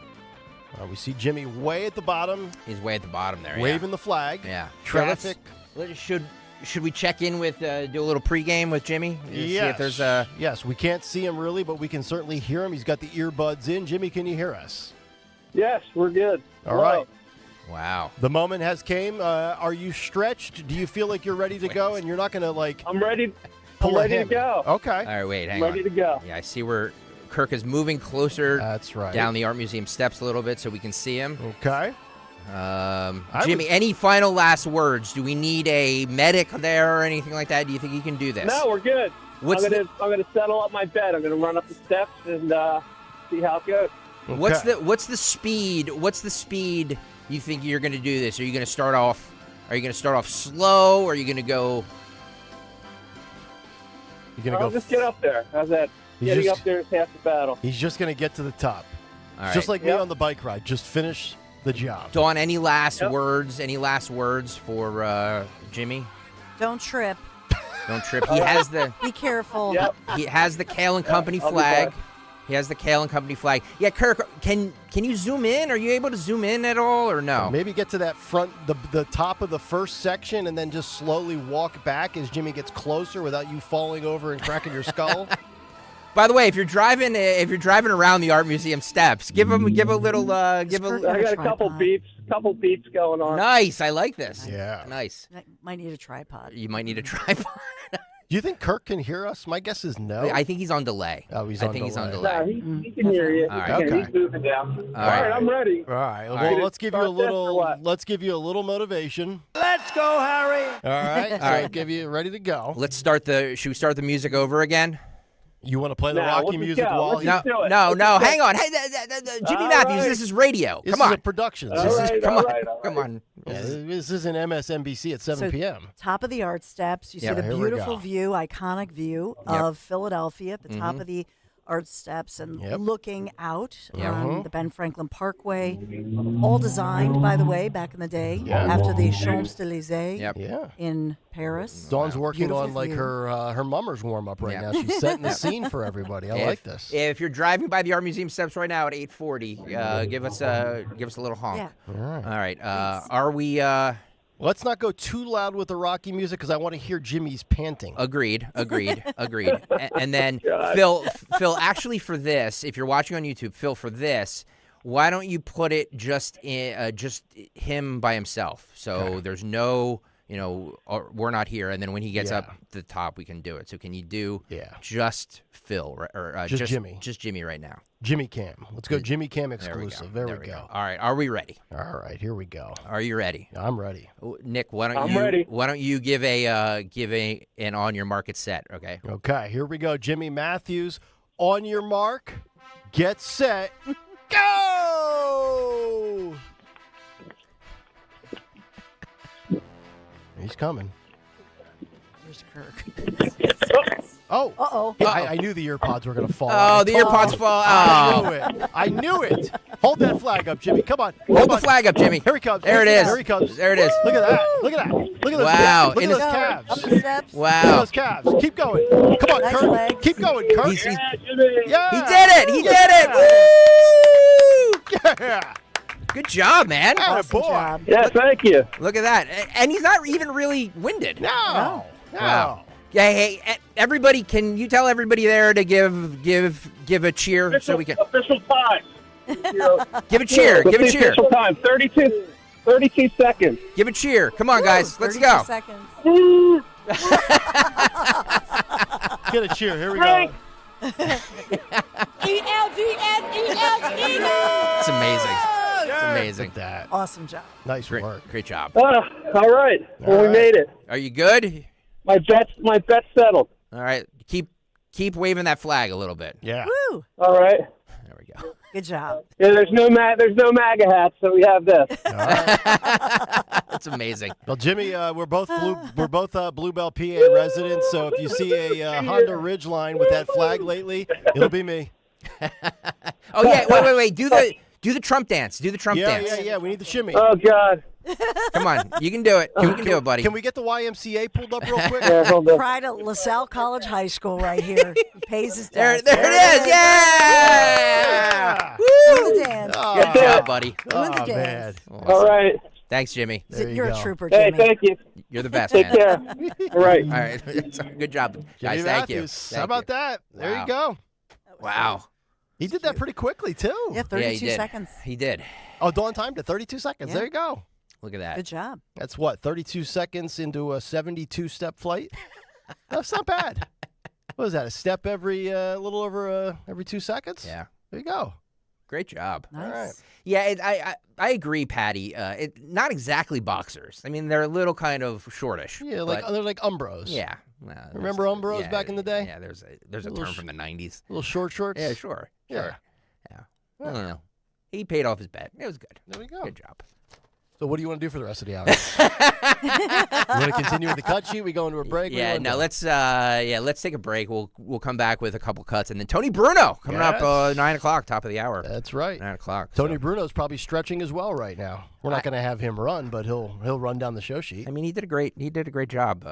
We see Jimmy way at the bottom. He's way at the bottom there, waving the flag. Yeah. Traffic. Should we check in with, do a little pregame with Jimmy? Yes. See if there's a... Yes, we can't see him really, but we can certainly hear him. He's got the earbuds in. Jimmy, can you hear us? Yes, we're good. All right. Wow. The moment has came. Are you stretched? Do you feel like you're ready to go and you're not going to, like... I'm ready. Pull I'm ready to go. Okay. All right, wait, hang on. Ready to go. Yeah, I see where Kirk is moving closer. That's right. Down the art museum steps a little bit so we can see him. Okay. Jimmy, any final last words? Do we need a medic there or anything like that? Do you think you can do this? No, we're good. I'm gonna settle up my bed. I'm gonna run up the steps and see how it goes. Okay. What's the speed? What's the speed you think you're gonna do this? Are you gonna start off? Are you gonna start off slow? Or are you gonna go? You're gonna go. Just get up there. How's that? Getting up there is half the battle. He's just gonna get to the top. All right. Just like me on the bike ride. Just finish the job. Dawn, any last words? Any last words for Jimmy? Don't trip. Don't trip. He has the. Be careful. Yep. He has the Kayal and Company I'll be flag. fine. He has the Kayal and Company flag. Yeah, Kirk, can you zoom in? Are you able to zoom in at all, or no? Maybe get to that front, the top of the first section, and then just slowly walk back as Jimmy gets closer without you falling over and cracking your skull. By the way, if you're driving around the art museum steps, give a little. I got a couple beats going on. Nice, I like this. Yeah, nice. Might need a tripod. You might need a tripod. Do you think Kirk can hear us? My guess is no. I think he's on delay. Oh, he's on on delay. delay. He's on delay. No, he can hear you. All right. Okay. He's moving down. All All right, I'm ready. All right. Well, right. let's give you a little. Let's give you a little motivation. Let's go, Harry. All right. All right. Give you ready to go. Let's start should we start the music over again? You want to play the Rocky music while Let's just do it. No, Let's hang on. Hey, Jimmy All Matthews, right. this is radio. This Come on. is a production. Come on. Yeah, this isn't MSNBC at 7 p.m. Top of the art steps. You see the here we beautiful go. view, iconic view of Philadelphia at the top of the art steps and looking out on the Ben Franklin Parkway. All designed, by the way, back in the day after the Champs-Élysées in Paris. Dawn's working Beautiful on like view. her mummer's warm up right now. She's setting the scene for everybody. I like this. If you're driving by the art museum steps right now at 8:40, give us a little honk. Yeah. All right. Are we? Let's not go too loud with the Rocky music because I want to hear Jimmy's panting. Agreed. And then Phil, actually for this, if you're watching on YouTube, Phil, for this, why don't you put it just him by himself? So there's no, we're not here, and then when he gets up the top, we can do it. So can you do just Phil or just Jimmy? Just Jimmy right now. Jimmy Cam. Let's go Jimmy Cam exclusive. There we go. All right, are we ready? All right, here we go. Are you ready? I'm ready. Nick, why don't I'm ready. Why don't you give an on your market set? Okay. Okay, here we go. Jimmy Matthews, on your mark, get set, go! He's coming. Where's Kirk? Oh. Uh-oh. I knew the earpods were going to fall. Oh, the earpods fall. Oh. I knew it. Hold that flag up, Jimmy. Come on. Hold the flag up, Jimmy. Here he comes. There it is. Here he comes. There it is. Look at that. Look at that. Look at those Wow. Look at those Up calves. the steps. Look Wow. at those calves. Keep going. Come on, Nice Kurt. legs. Keep going, Kurt. He's- yeah. He did it. He did it. Woo! Yeah. Good job, man. Awesome boy. job. Yeah, thank you. Look at that. And he's not even really winded. No. Wow. Yeah, hey, everybody, can you tell everybody there to give a cheer so we can Official time. Give a cheer. What's Give a the cheer. official time? 32 seconds. Give a cheer. Come on, guys. Let's 32 go. seconds. Get a cheer. Here we go. It's amazing. It's amazing. That. Awesome job. Nice work. Great job. All right. Well, we made it. Are you good? My bet's settled. All right. Keep waving that flag a little bit. Yeah. Woo. All right. There we go. Good job. Yeah, there's no MAGA hats, so we have this. That's amazing. Well, Jimmy, we're both Bluebell, PA residents. So if you see a Honda Ridgeline with that flag lately, it'll be me. Oh yeah. Wait. Do the Trump dance. Do the Trump dance. Yeah. We need the shimmy. Oh God. Come on. You can do it. You can do it, buddy. Can we get the YMCA pulled up real quick? Yeah, hold on. Pride of LaSalle College High School right here. He pays his There debts. it is. Yeah. Doing the dance. Good job, buddy. Doing the Oh, man. dance. All right. Thanks, Jimmy. There you You're go. a trooper, Hey, Jimmy. thank you. You're the best, Take man. care. All right. All right. Good job, guys. Jimmy Thank you. Matthews. Thank How about you. that? There Wow. you go. Wow. He did that pretty quickly, too. Yeah, 32 did. seconds. He did. Oh, Dawn timed it 32 seconds. Yeah. There you go. Look at that. Good job. That's what, 32 seconds into a 72-step flight? That's not bad. What is that, a step every little over every 2 seconds? Yeah. There you go. Great job. Nice. All right. Yeah, I agree, Patty. Not exactly boxers. I mean, they're a little kind of shortish. Yeah, like but- they're like Umbros. Yeah. Remember Umbros back in the day? Yeah, there's a Little term from the 90s. Little short shorts? Yeah, sure. Yeah. Yeah. I don't know. He paid off his bet. It was good. There we go. Good job. So what do you want to do for the rest of the hour? You want to continue with the cut sheet? We go into a break? Yeah, no, let's take a break. We'll come back with a couple cuts, and then Tony Bruno coming up 9 o'clock, top of the hour. That's right. 9 o'clock. Tony Bruno's probably stretching as well right now. We're not going to have him run, but he'll run down the show sheet. I mean, he did a great job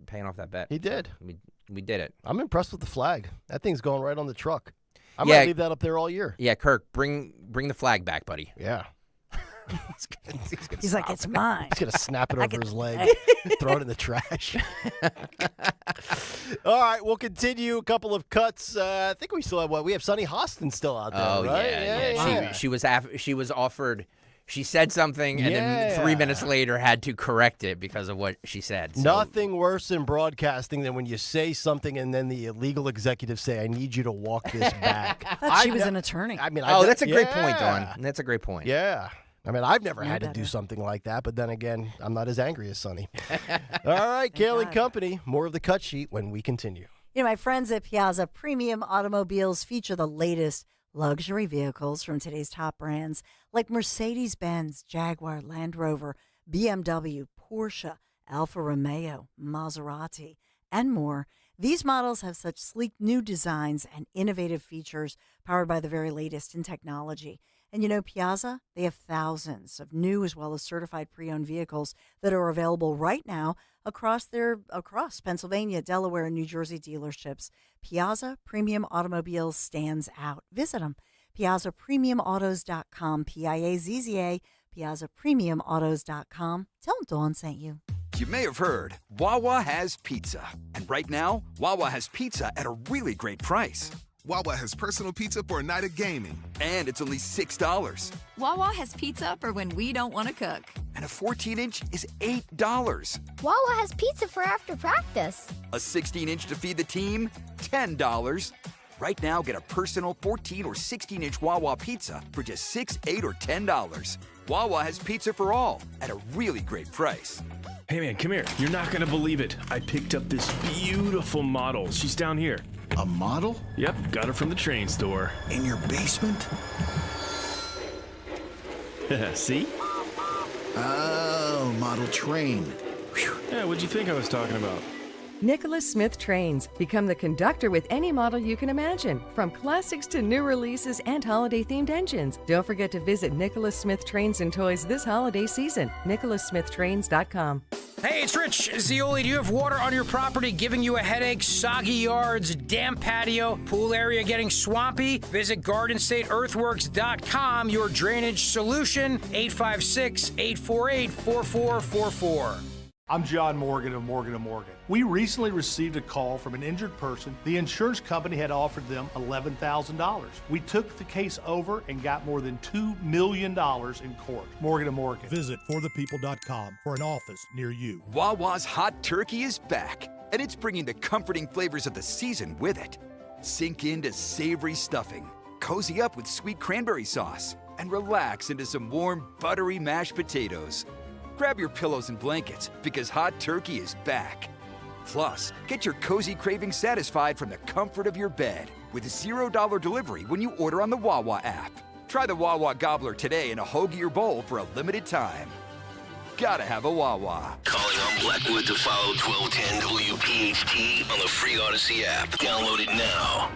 paying off that bet. He did. We did it. I'm impressed with the flag. That thing's going right on the truck. I Yeah. might leave that up there all year. Yeah, Kirk, bring the flag back, buddy. Yeah. He's like, it's mine. He's going to snap it over his leg, throw it in the trash. All right, we'll continue. A couple of cuts. I think we still have We have Sonny Hostin still out there, right? Yeah. She was offered. She said something, and then 3 minutes later had to correct it because of what she said. So. Nothing worse in broadcasting than when you say something and then the legal executives say, I need you to walk this back. I thought she was an attorney. I mean, that's a great point, Dawn. That's a great point. Yeah. I mean, I've never had to do something like that, but then again, I'm not as angry as Sonny. All right, Kayal and Company. More of the cut sheet when we continue. You know, my friends at Piazza Premium Automobiles feature the latest luxury vehicles from today's top brands like Mercedes-Benz, Jaguar, Land Rover, BMW, Porsche, Alfa Romeo, Maserati, and more. These models have such sleek new designs and innovative features powered by the very latest in technology. And you know, Piazza, they have thousands of new as well as certified pre-owned vehicles that are available right now across Pennsylvania, Delaware, and New Jersey dealerships. Piazza Premium Automobiles stands out. Visit them. PiazzaPremiumAutos.com, Piazza, PiazzaPremiumAutos.com. Tell them Dawn sent you. You may have heard, Wawa has pizza. And right now, Wawa has pizza at a really great price. Wawa has personal pizza for a night of gaming. And it's only $6. Wawa has pizza for when we don't want to cook. And a 14-inch is $8. Wawa has pizza for after practice. A 16-inch to feed the team, $10. Right now, get a personal 14 or 16-inch Wawa pizza for just $6, $8, or $10. Wawa has pizza for all at a really great price. Hey man, come here. You're not gonna believe it. I picked up this beautiful model. She's down here. A model? Yep, got her from the train store. In your basement? See? Oh, model train. Whew. Yeah, what'd you think I was talking about? Nicholas Smith Trains. Become the conductor with any model you can imagine, from classics to new releases and holiday-themed engines. Don't forget to visit Nicholas Smith Trains and Toys this holiday season. NicholasSmithTrains.com. Hey, it's Rich Zioli. Do you have water on your property giving you a headache, soggy yards, damp patio, pool area getting swampy? Visit GardenStateEarthworks.com, your drainage solution, 856-848-4444. I'm John Morgan of Morgan & Morgan. We recently received a call from an injured person. The insurance company had offered them $11,000. We took the case over and got more than $2 million in court. Morgan & Morgan. Visit forthepeople.com for an office near you. Wawa's hot turkey is back, and it's bringing the comforting flavors of the season with it. Sink into savory stuffing, cozy up with sweet cranberry sauce, and relax into some warm, buttery mashed potatoes. Grab your pillows and blankets, because hot turkey is back. Plus, get your cozy cravings satisfied from the comfort of your bed with $0 delivery when you order on the Wawa app. Try the Wawa Gobbler today in a hoagie or bowl for a limited time. Gotta have a Wawa. Calling on Blackwood to follow 1210 WPHT on the free Odyssey app. Download it now.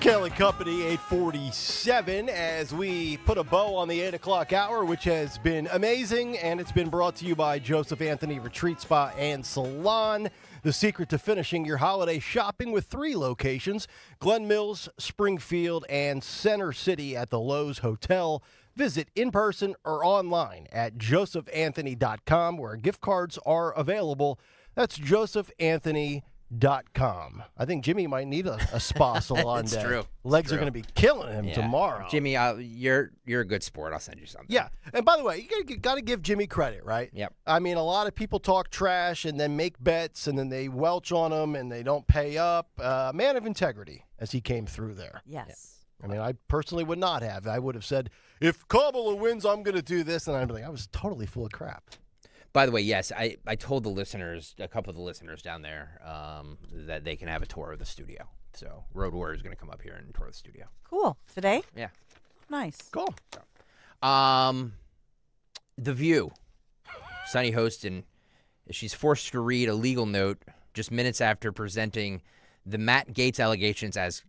Kayal Company, 847, as we put a bow on the 8 o'clock hour, which has been amazing, and it's been brought to you by Joseph Anthony Retreat Spa and Salon. The secret to finishing your holiday shopping with 3 locations, Glen Mills, Springfield, and Center City at the Lowe's Hotel. Visit in person or online at josephanthony.com, where gift cards are available. That's josephanthony.com. I think Jimmy might need a spa salon It's day. true. Legs are going to be killing him Yeah. tomorrow. Jimmy, you're a good sport. I'll send you something. Yeah. And by the way, you got to give Jimmy credit, right? Yep. I mean, a lot of people talk trash and then make bets and then they welch on them and they don't pay up. Man of integrity as he came through there. Yes. I mean, I personally would not have. I would have said, if Kamala wins, I'm going to do this. And I'd be like, I was totally full of crap. By the way, yes, I told the listeners, a couple of the listeners down there, that they can have a tour of the studio. So Road Warrior is going to come up here and tour the studio. Cool. Today? Yeah. Nice. Cool. The View. Sunny Hostin, she's forced to read a legal note just minutes after presenting the Matt Gaetz allegations as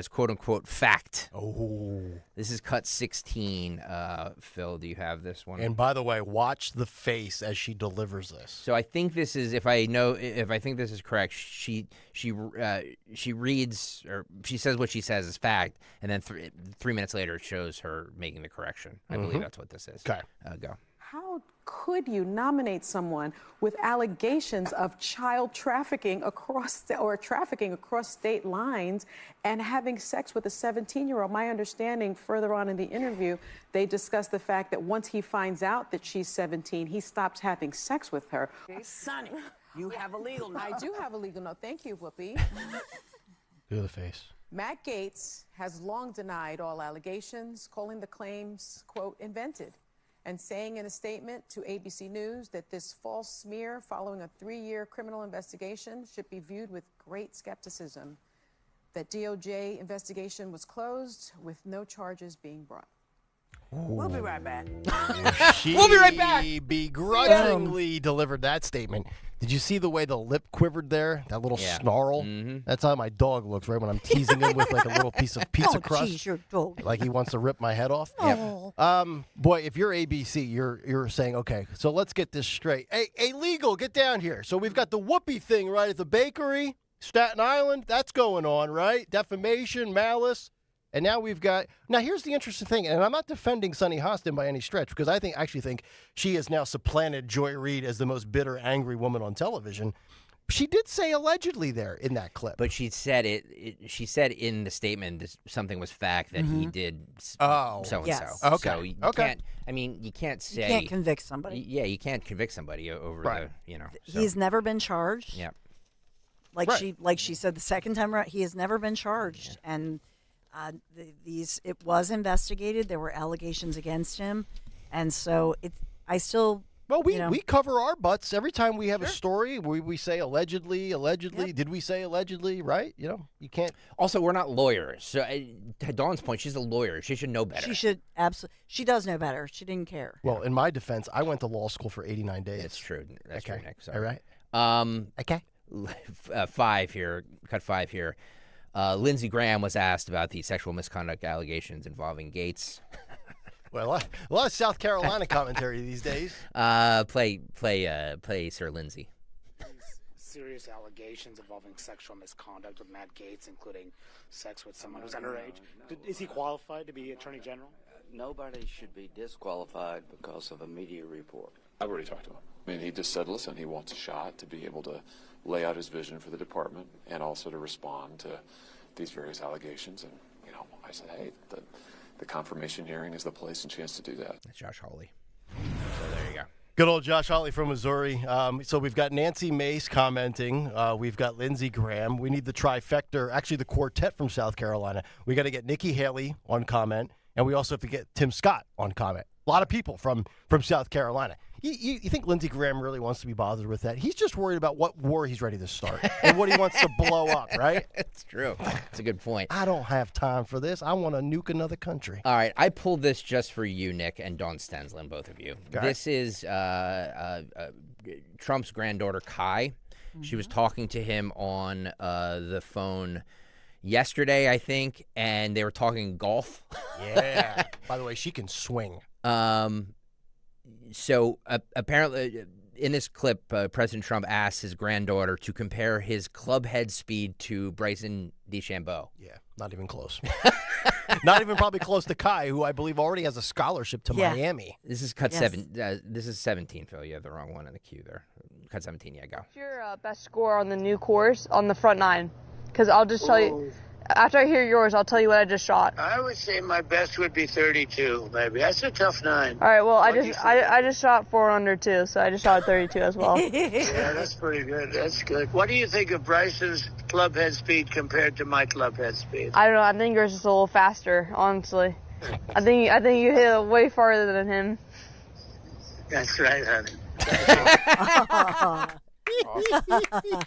quote-unquote fact. Oh. This is cut 16. Phil, do you have this one? And by the way, watch the face as she delivers this. So I think this is, if I think this is correct, she reads, or she says what she says is fact, and then 3 minutes later it shows her making the correction. I believe that's what this is. Okay. Go. How could you nominate someone with allegations of child trafficking trafficking across state lines and having sex with a 17-year-old? My understanding, further on in the interview, they discussed the fact that once he finds out that she's 17, he stops having sex with her. Sonny, you have a legal note. I do have a legal note. Thank you, Whoopi. Do the face. Matt Gaetz has long denied all allegations, calling the claims, quote, invented, and saying in a statement to ABC News that this false smear following a 3-year criminal investigation should be viewed with great skepticism. That DOJ investigation was closed with no charges being brought. We'll be right back. We'll be right back. She begrudgingly delivered that statement. Did you see the way the lip quivered there? That little snarl? Mm-hmm. That's how my dog looks, right? When I'm teasing him with like a little piece of pizza crust. Tease your dog. Like he wants to rip my head off. Oh. Boy, if you're ABC, you're saying, okay, so let's get this straight. Hey, legal, get down here. So we've got the Whoopi thing right at the bakery, Staten Island. That's going on, right? Defamation, malice. And now here's the interesting thing, and I'm not defending Sunny Hostin by any stretch, because I actually think she has now supplanted Joy Reid as the most bitter, angry woman on television. She did say allegedly there in that clip. But she said she said in the statement that something was fact that he did so-and-so. Yes. Okay. So you can't, you can't say. You can't convict somebody. Yeah, you can't convict somebody over So. He's never been charged. Yeah. Like she said the second time around, he has never been charged. Yeah. And it was investigated. There were allegations against him. And so we cover our butts every time we have a story. We say allegedly. Yep. Did we say allegedly? Right? You can't. Also, we're not lawyers. So to Dawn's point, she's a lawyer. She should know better. She should absolutely. She does know better. She didn't care. Well, in my defense, I went to law school for 89 days. That's true. That's true, Nick. Sorry. All right. Okay. 5 here. Cut 5 here. Lindsey Graham was asked about the sexual misconduct allegations involving Gaetz. Well, a lot of South Carolina commentary these days. Play Sir Lindsay. Serious allegations involving sexual misconduct with Matt Gaetz, including sex with someone who's underage. Is he qualified to be Attorney General? Nobody should be disqualified because of a media report. I've already talked to him. I mean, he just said, listen, he wants a shot to be able to lay out his vision for the department and also to respond to these various allegations. And, I said, hey, the confirmation hearing is the place and chance to do that. That's Josh Hawley. So there you go. Good old Josh Hawley from Missouri. So we've got Nancy Mace commenting. We've got Lindsey Graham. We need the trifecta, actually the quartet from South Carolina. We got to get Nikki Haley on comment, and we also have to get Tim Scott on comment. A lot of people from South Carolina. You think Lindsey Graham really wants to be bothered with that? He's just worried about what war he's ready to start and what he wants to blow up, right? It's true. It's a good point. I don't have time for this. I want to nuke another country. All right. I pulled this just for you, Nick, and Dawn Stensland, both of you. All this is Trump's granddaughter, Kai. Mm-hmm. She was talking to him on the phone yesterday, I think, and they were talking golf. Yeah. By the way, she can swing. So apparently, in this clip, President Trump asked his granddaughter to compare his club head speed to Bryson DeChambeau. Yeah, not even close. Not even probably close to Kai, who I believe already has a scholarship to Miami. This is cut 7. This is 17, Phil. You have the wrong one in the queue there. Cut 17. Yeah, go. What's your best score on the new course on the front 9? Because I'll just tell you. After I hear yours, I'll tell you what I just shot. I would say my best would be 32, maybe. That's a tough 9. All right, well, I just shot 4 under too, so I just shot 32 as well. Yeah, that's pretty good. That's good. What do you think of Bryson's club head speed compared to my club head speed? I don't know. I think yours is a little faster, honestly. I think you hit it way farther than him. That's right, honey.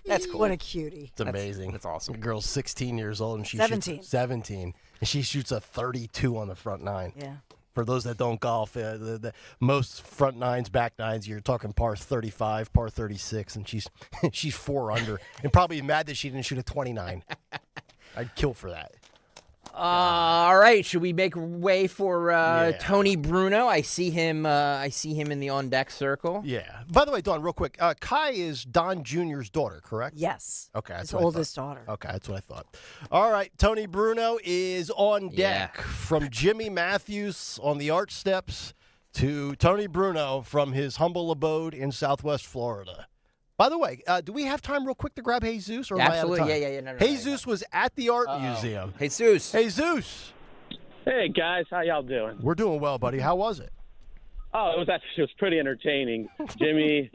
That's cool. What a cutie. It's amazing. That's awesome. The girl's 16 years old and she 17. shoots 17. And she shoots a 32 on the front 9. Yeah. For those that don't golf, the most front 9s, back 9s, you're talking par 35, par 36, and she's 4 under. And probably mad that she didn't shoot a 29. I'd kill for that. All right, should we make way for Tony Bruno? I see him in the on deck circle. Yeah. By the way, Dawn, real quick, Kai is Don Jr.'s daughter, correct? Yes. Okay, that's his what oldest I thought. daughter. Okay, that's what I thought. All right, Tony Bruno is on deck. Yeah. From Jimmy Matthews on the arch steps to Tony Bruno from his humble abode in Southwest Florida. By the way, do we have time real quick to grab Jesus? Or Absolutely, am I out of time? Yeah. No, Jesus was at the art museum. Jesus. Hey, guys. How y'all doing? We're doing well, buddy. How was it? Oh, it was pretty entertaining. Jimmy,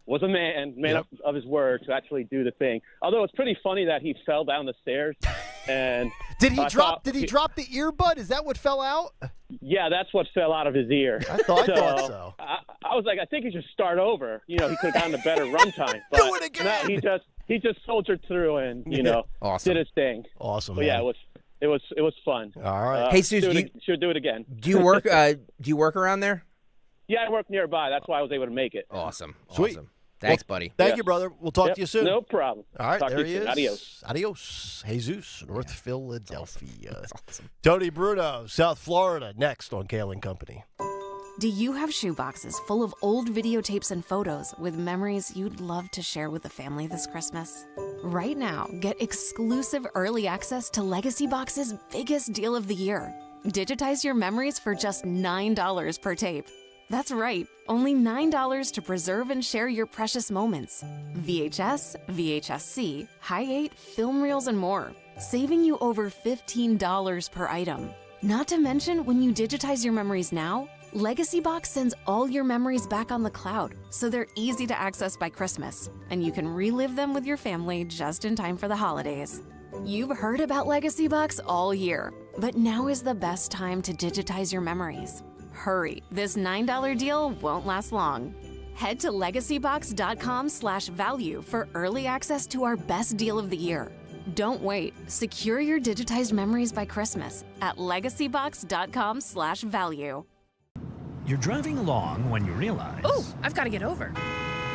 was a man of his word to actually do the thing. Although it's pretty funny that he fell down the stairs. And Did he drop the earbud? Is that what fell out? Yeah, that's what fell out of his ear. I thought so. I was like, I think he should start over. He could have gotten a better runtime. Do it again. No, he just soldiered through and awesome. did his thing. Awesome. But man. yeah, it was fun. All right. Hey, Sus, should do it again. Do you work? Do you work around there? Yeah, I work nearby. That's why I was able to make it. Awesome. Sweet. Awesome. Thanks, buddy. Thank you, brother. We'll talk to you soon. No problem. All right, Talk there to he you is. soon. Adios. Adios. Jesus, North Philadelphia. That's awesome. Tony Bruno, South Florida, next on Kayal & Company. Do you have shoe boxes full of old videotapes and photos with memories you'd love to share with the family this Christmas? Right now, get exclusive early access to Legacy Box's biggest deal of the year. Digitize your memories for just $9 per tape. That's right, only $9 to preserve and share your precious moments. VHS, VHS-C, Hi8, film reels, and more, saving you over $15 per item. Not to mention, when you digitize your memories now, Legacy Box sends all your memories back on the cloud, so they're easy to access by Christmas, and you can relive them with your family just in time for the holidays. You've heard about Legacy Box all year, but now is the best time to digitize your memories. Hurry, this $9 deal won't last long. Head to legacybox.com/value for early access to our best deal of the year. Don't wait. Secure your digitized memories by Christmas at legacybox.com/value. You're driving along when you realize... Oh, I've got to get over.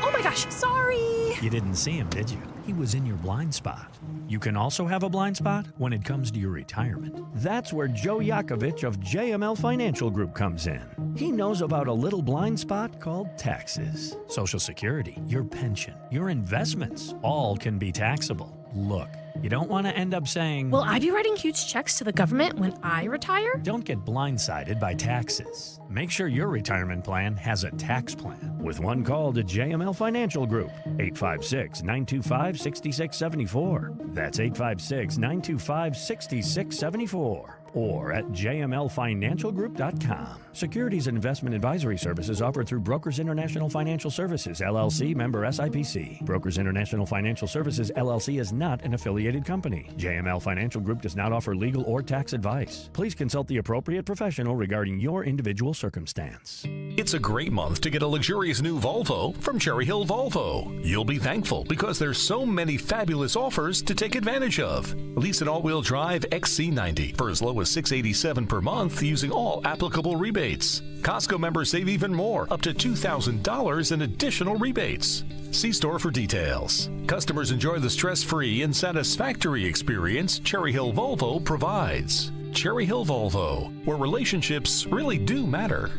Oh my gosh, sorry. You didn't see him, did you? He was in your blind spot. You can also have a blind spot when it comes to your retirement. That's where Joe Yakovich of JML Financial Group comes in. He knows about a little blind spot called taxes. Social Security, your pension, your investments, all can be taxable. Look, you don't want to end up saying, Will I be writing huge checks to the government when I retire? Don't get blindsided by taxes. Make sure your retirement plan has a tax plan. With one call to JML Financial Group, 856-925-6674. That's 856-925-6674. Or at jmlfinancialgroup.com. Securities and investment advisory services offered through Brokers International Financial Services, LLC, member SIPC. Brokers International Financial Services, LLC is not an affiliated company. JML Financial Group does not offer legal or tax advice. Please consult the appropriate professional regarding your individual circumstance. It's a great month to get a luxurious new Volvo from Cherry Hill Volvo. You'll be thankful because there's so many fabulous offers to take advantage of. Lease an all-wheel drive XC90 for as low as $687 per month using all applicable rebates. Costco members save even more, up to $2,000 in additional rebates. See store for details. Customers enjoy the stress-free and satisfactory experience Cherry Hill Volvo provides. Cherry Hill Volvo, where relationships really do matter.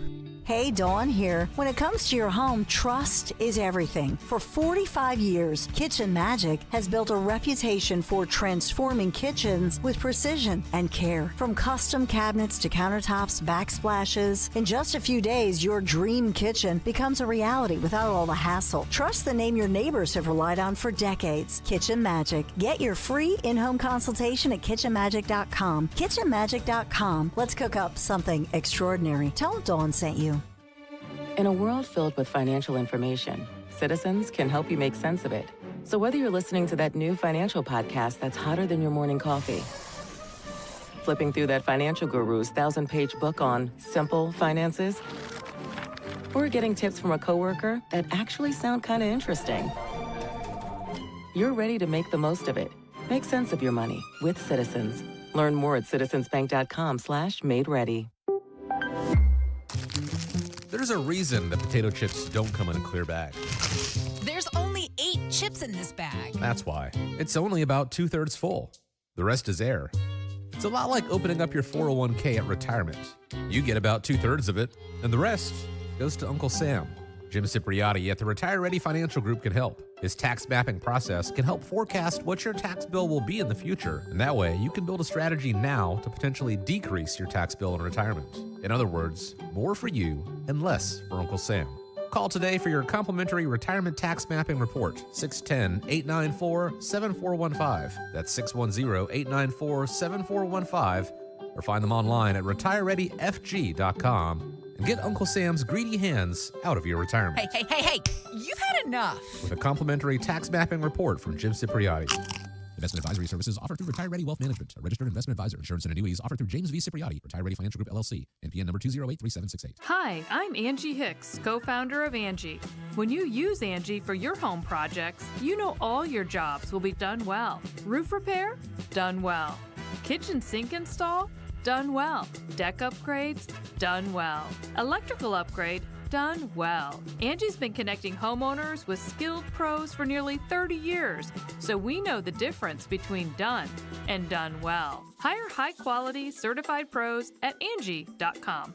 Hey, Dawn here. When it comes to your home, trust is everything. For 45 years, Kitchen Magic has built a reputation for transforming kitchens with precision and care. From custom cabinets to countertops, backsplashes, in just a few days, your dream kitchen becomes a reality without all the hassle. Trust the name your neighbors have relied on for decades. Kitchen Magic. Get your free in-home consultation at kitchenmagic.com. Kitchenmagic.com. Let's cook up something extraordinary. Tell Dawn sent you. In a world filled with financial information, Citizens can help you make sense of it. So whether you're listening to that new financial podcast that's hotter than your morning coffee, flipping through that financial guru's 1,000-page book on simple finances, or getting tips from a coworker that actually sound kind of interesting, you're ready to make the most of it. Make sense of your money with Citizens. Learn more at citizensbank.com/made-ready. There's a reason that potato chips don't come in a clear bag. There's only 8 chips in this bag. That's why. It's only about 2/3 full. The rest is air. It's a lot like opening up your 401k at retirement. You get about 2/3 of it, and the rest goes to Uncle Sam. Jim Cipriotti at the Retire Ready Financial Group can help. His tax mapping process can help forecast what your tax bill will be in the future, and that way you can build a strategy now to potentially decrease your tax bill in retirement. In other words, more for you and less for Uncle Sam. Call today for your complimentary retirement tax mapping report, 610-894-7415. That's 610-894-7415, or find them online at retirereadyfg.com. And get Uncle Sam's greedy hands out of your retirement. Hey, you've had enough. With a complimentary tax mapping report from Jim Cipriotti. Investment advisory services offered through Retire Ready Wealth Management, a registered investment advisor. Insurance and annuities offered through James V. Cipriotti, Retire Ready Financial Group, LLC, NPN number 2083768. Hi, I'm Angie Hicks, co-founder of Angie. When you use Angie for your home projects, you know all your jobs will be done well. Roof repair? Done well. Kitchen sink install? Done well. Deck upgrades? Done well. Electrical upgrade? Done well. Angie's been connecting homeowners with skilled pros for nearly 30 years, so we know the difference between done and done well. Hire high-quality, certified pros at Angie.com.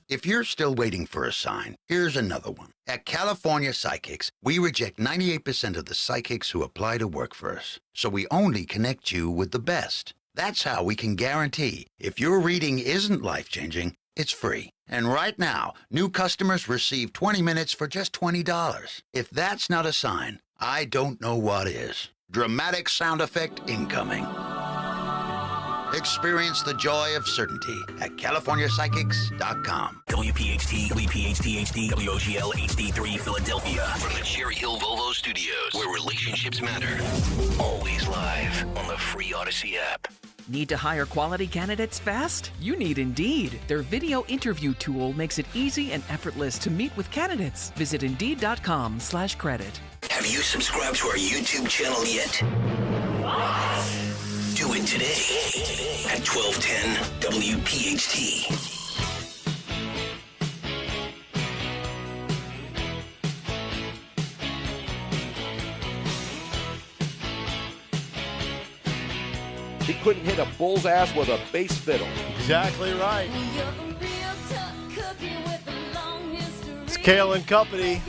If you're still waiting for a sign, here's another one. At California Psychics, we reject 98% of the psychics who apply to work for us, so we only connect you with the best. That's how we can guarantee if your reading isn't life-changing, it's free. And right now, new customers receive 20 minutes for just $20. If that's not a sign, I don't know what is. Dramatic sound effect incoming. Experience the joy of certainty at CaliforniaPsychics.com. WPHT, WPHT HD, WOGL HD3 Philadelphia. From the Cherry Hill Volvo Studios, where relationships matter. Always live on the free Odyssey app. Need to hire quality candidates fast? You need Indeed. Their video interview tool makes it easy and effortless to meet with candidates. Visit Indeed.com/credit. Have you subscribed to our YouTube channel yet? What? Do it today at 1210 WPHT. couldn't hit a bull's ass with a bass fiddle. Exactly right. It's Kayal and Company.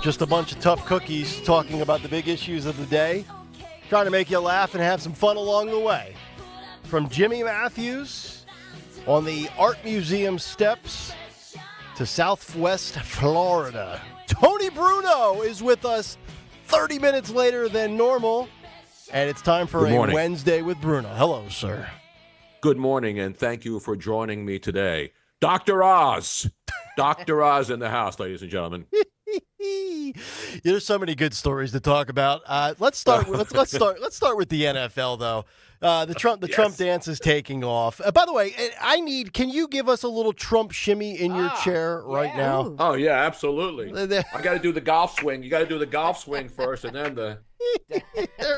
Just a bunch of tough cookies talking about the big issues of the day. Trying to make you laugh and have some fun along the way. From Jimmy Matthews on the Art Museum steps to Southwest Florida. Tony Bruno is with us 30 minutes later than normal. And it's time for a Wednesday with Bruno. Hello, sir. Good morning, and thank you for joining me today. Dr. Oz. Dr. Oz in the house, ladies and gentlemen. There's so many good stories to talk about. Let's start with the NFL though. The Trump dance is taking off. By the way, can you give us a little Trump shimmy in your chair right now? Ooh. Oh yeah, absolutely. I got to do the golf swing. You got to do the golf swing first, and then the. There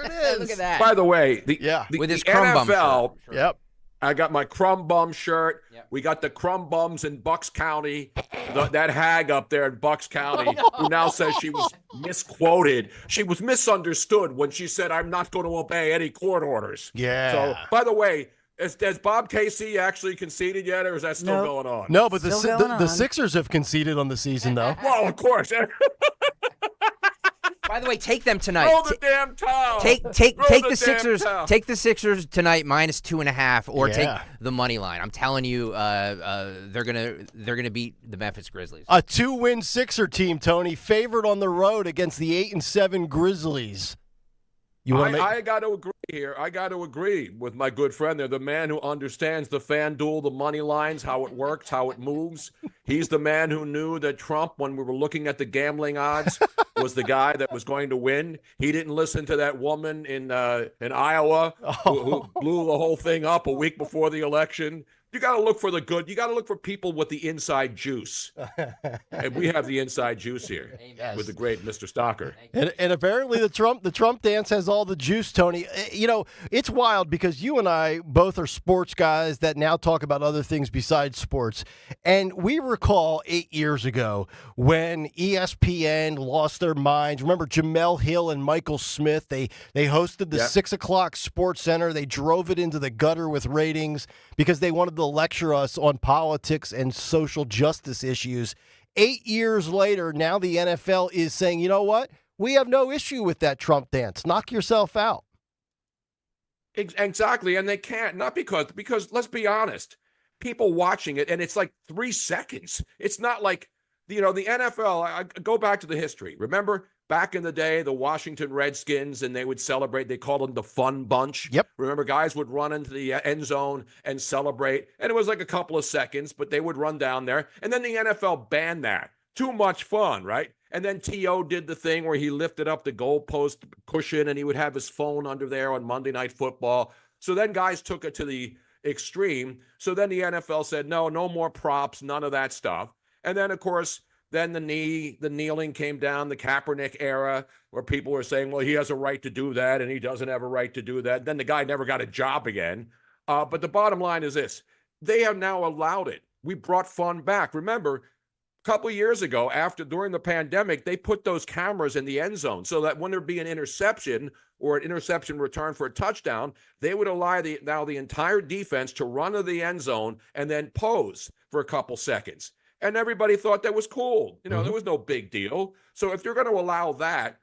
it is. Look at that. By the way, with his crumb bum NFL. shirt. Yep. I got my crumb bum shirt. Yep. We got the crumb bums in Bucks County. That hag up there in Bucks County who now says she was misquoted. She was misunderstood when she said, "I'm not going to obey any court orders." Yeah. So, by the way, has Bob Casey actually conceded yet, or is that still going on? No, but the Sixers have conceded on the season, though. Well, of course. By the way, take them tonight. Throw the damn towel. Take the Sixers. Towel. Take the Sixers tonight -2.5, or Yeah. take the money line. I'm telling you, they're gonna beat the Memphis Grizzlies. A 2-win Sixer team, Tony, favored on the road against the 8-7 Grizzlies. I got to agree here. I got to agree with my good friend there, the man who understands the FanDuel, the money lines, how it works, how it moves. He's the man who knew that Trump, when we were looking at the gambling odds, was the guy that was going to win. He didn't listen to that woman in Iowa who blew the whole thing up a week before the election. You got to look for the good. You got to look for people with the inside juice. And we have the inside juice here with the great Mr. Stocker. And apparently the Trump dance has all the juice, Tony. You know, it's wild because you and I both are sports guys that now talk about other things besides sports. And we recall 8 years ago when ESPN lost their minds. Remember Jamel Hill and Michael Smith? They hosted the 6 o'clock Sports Center. They drove it into the gutter with ratings because they wanted to lecture us on politics and social justice issues. 8 years later, now the NFL is saying, you know what? We have no issue with that Trump dance. Knock yourself out. Exactly, and they can't. Not because let's be honest, people watching it, and it's like 3 seconds. It's not like, the NFL, I go back to the history. Remember back in the day, the Washington Redskins, and they would celebrate. They called them the Fun Bunch. Yep. Remember, guys would run into the end zone and celebrate, and it was like a couple of seconds, but they would run down there. And then the NFL banned that. Too much fun, right? And then T.O. did the thing where he lifted up the goalpost cushion, and he would have his phone under there on Monday Night Football. So then guys took it to the extreme. So then the NFL said, no more props, none of that stuff. And then, of course, then the kneeling came down, the Kaepernick era, where people were saying, well, he has a right to do that, and he doesn't have a right to do that. Then the guy never got a job again. But the bottom line is this. They have now allowed it. We brought fun back. Remember, a couple of years ago, during the pandemic, they put those cameras in the end zone so that when there'd be an interception or an interception return for a touchdown, they would allow the entire defense to run to the end zone and then pose for a couple seconds. And everybody thought that was cool. There was no big deal. So if you're going to allow that,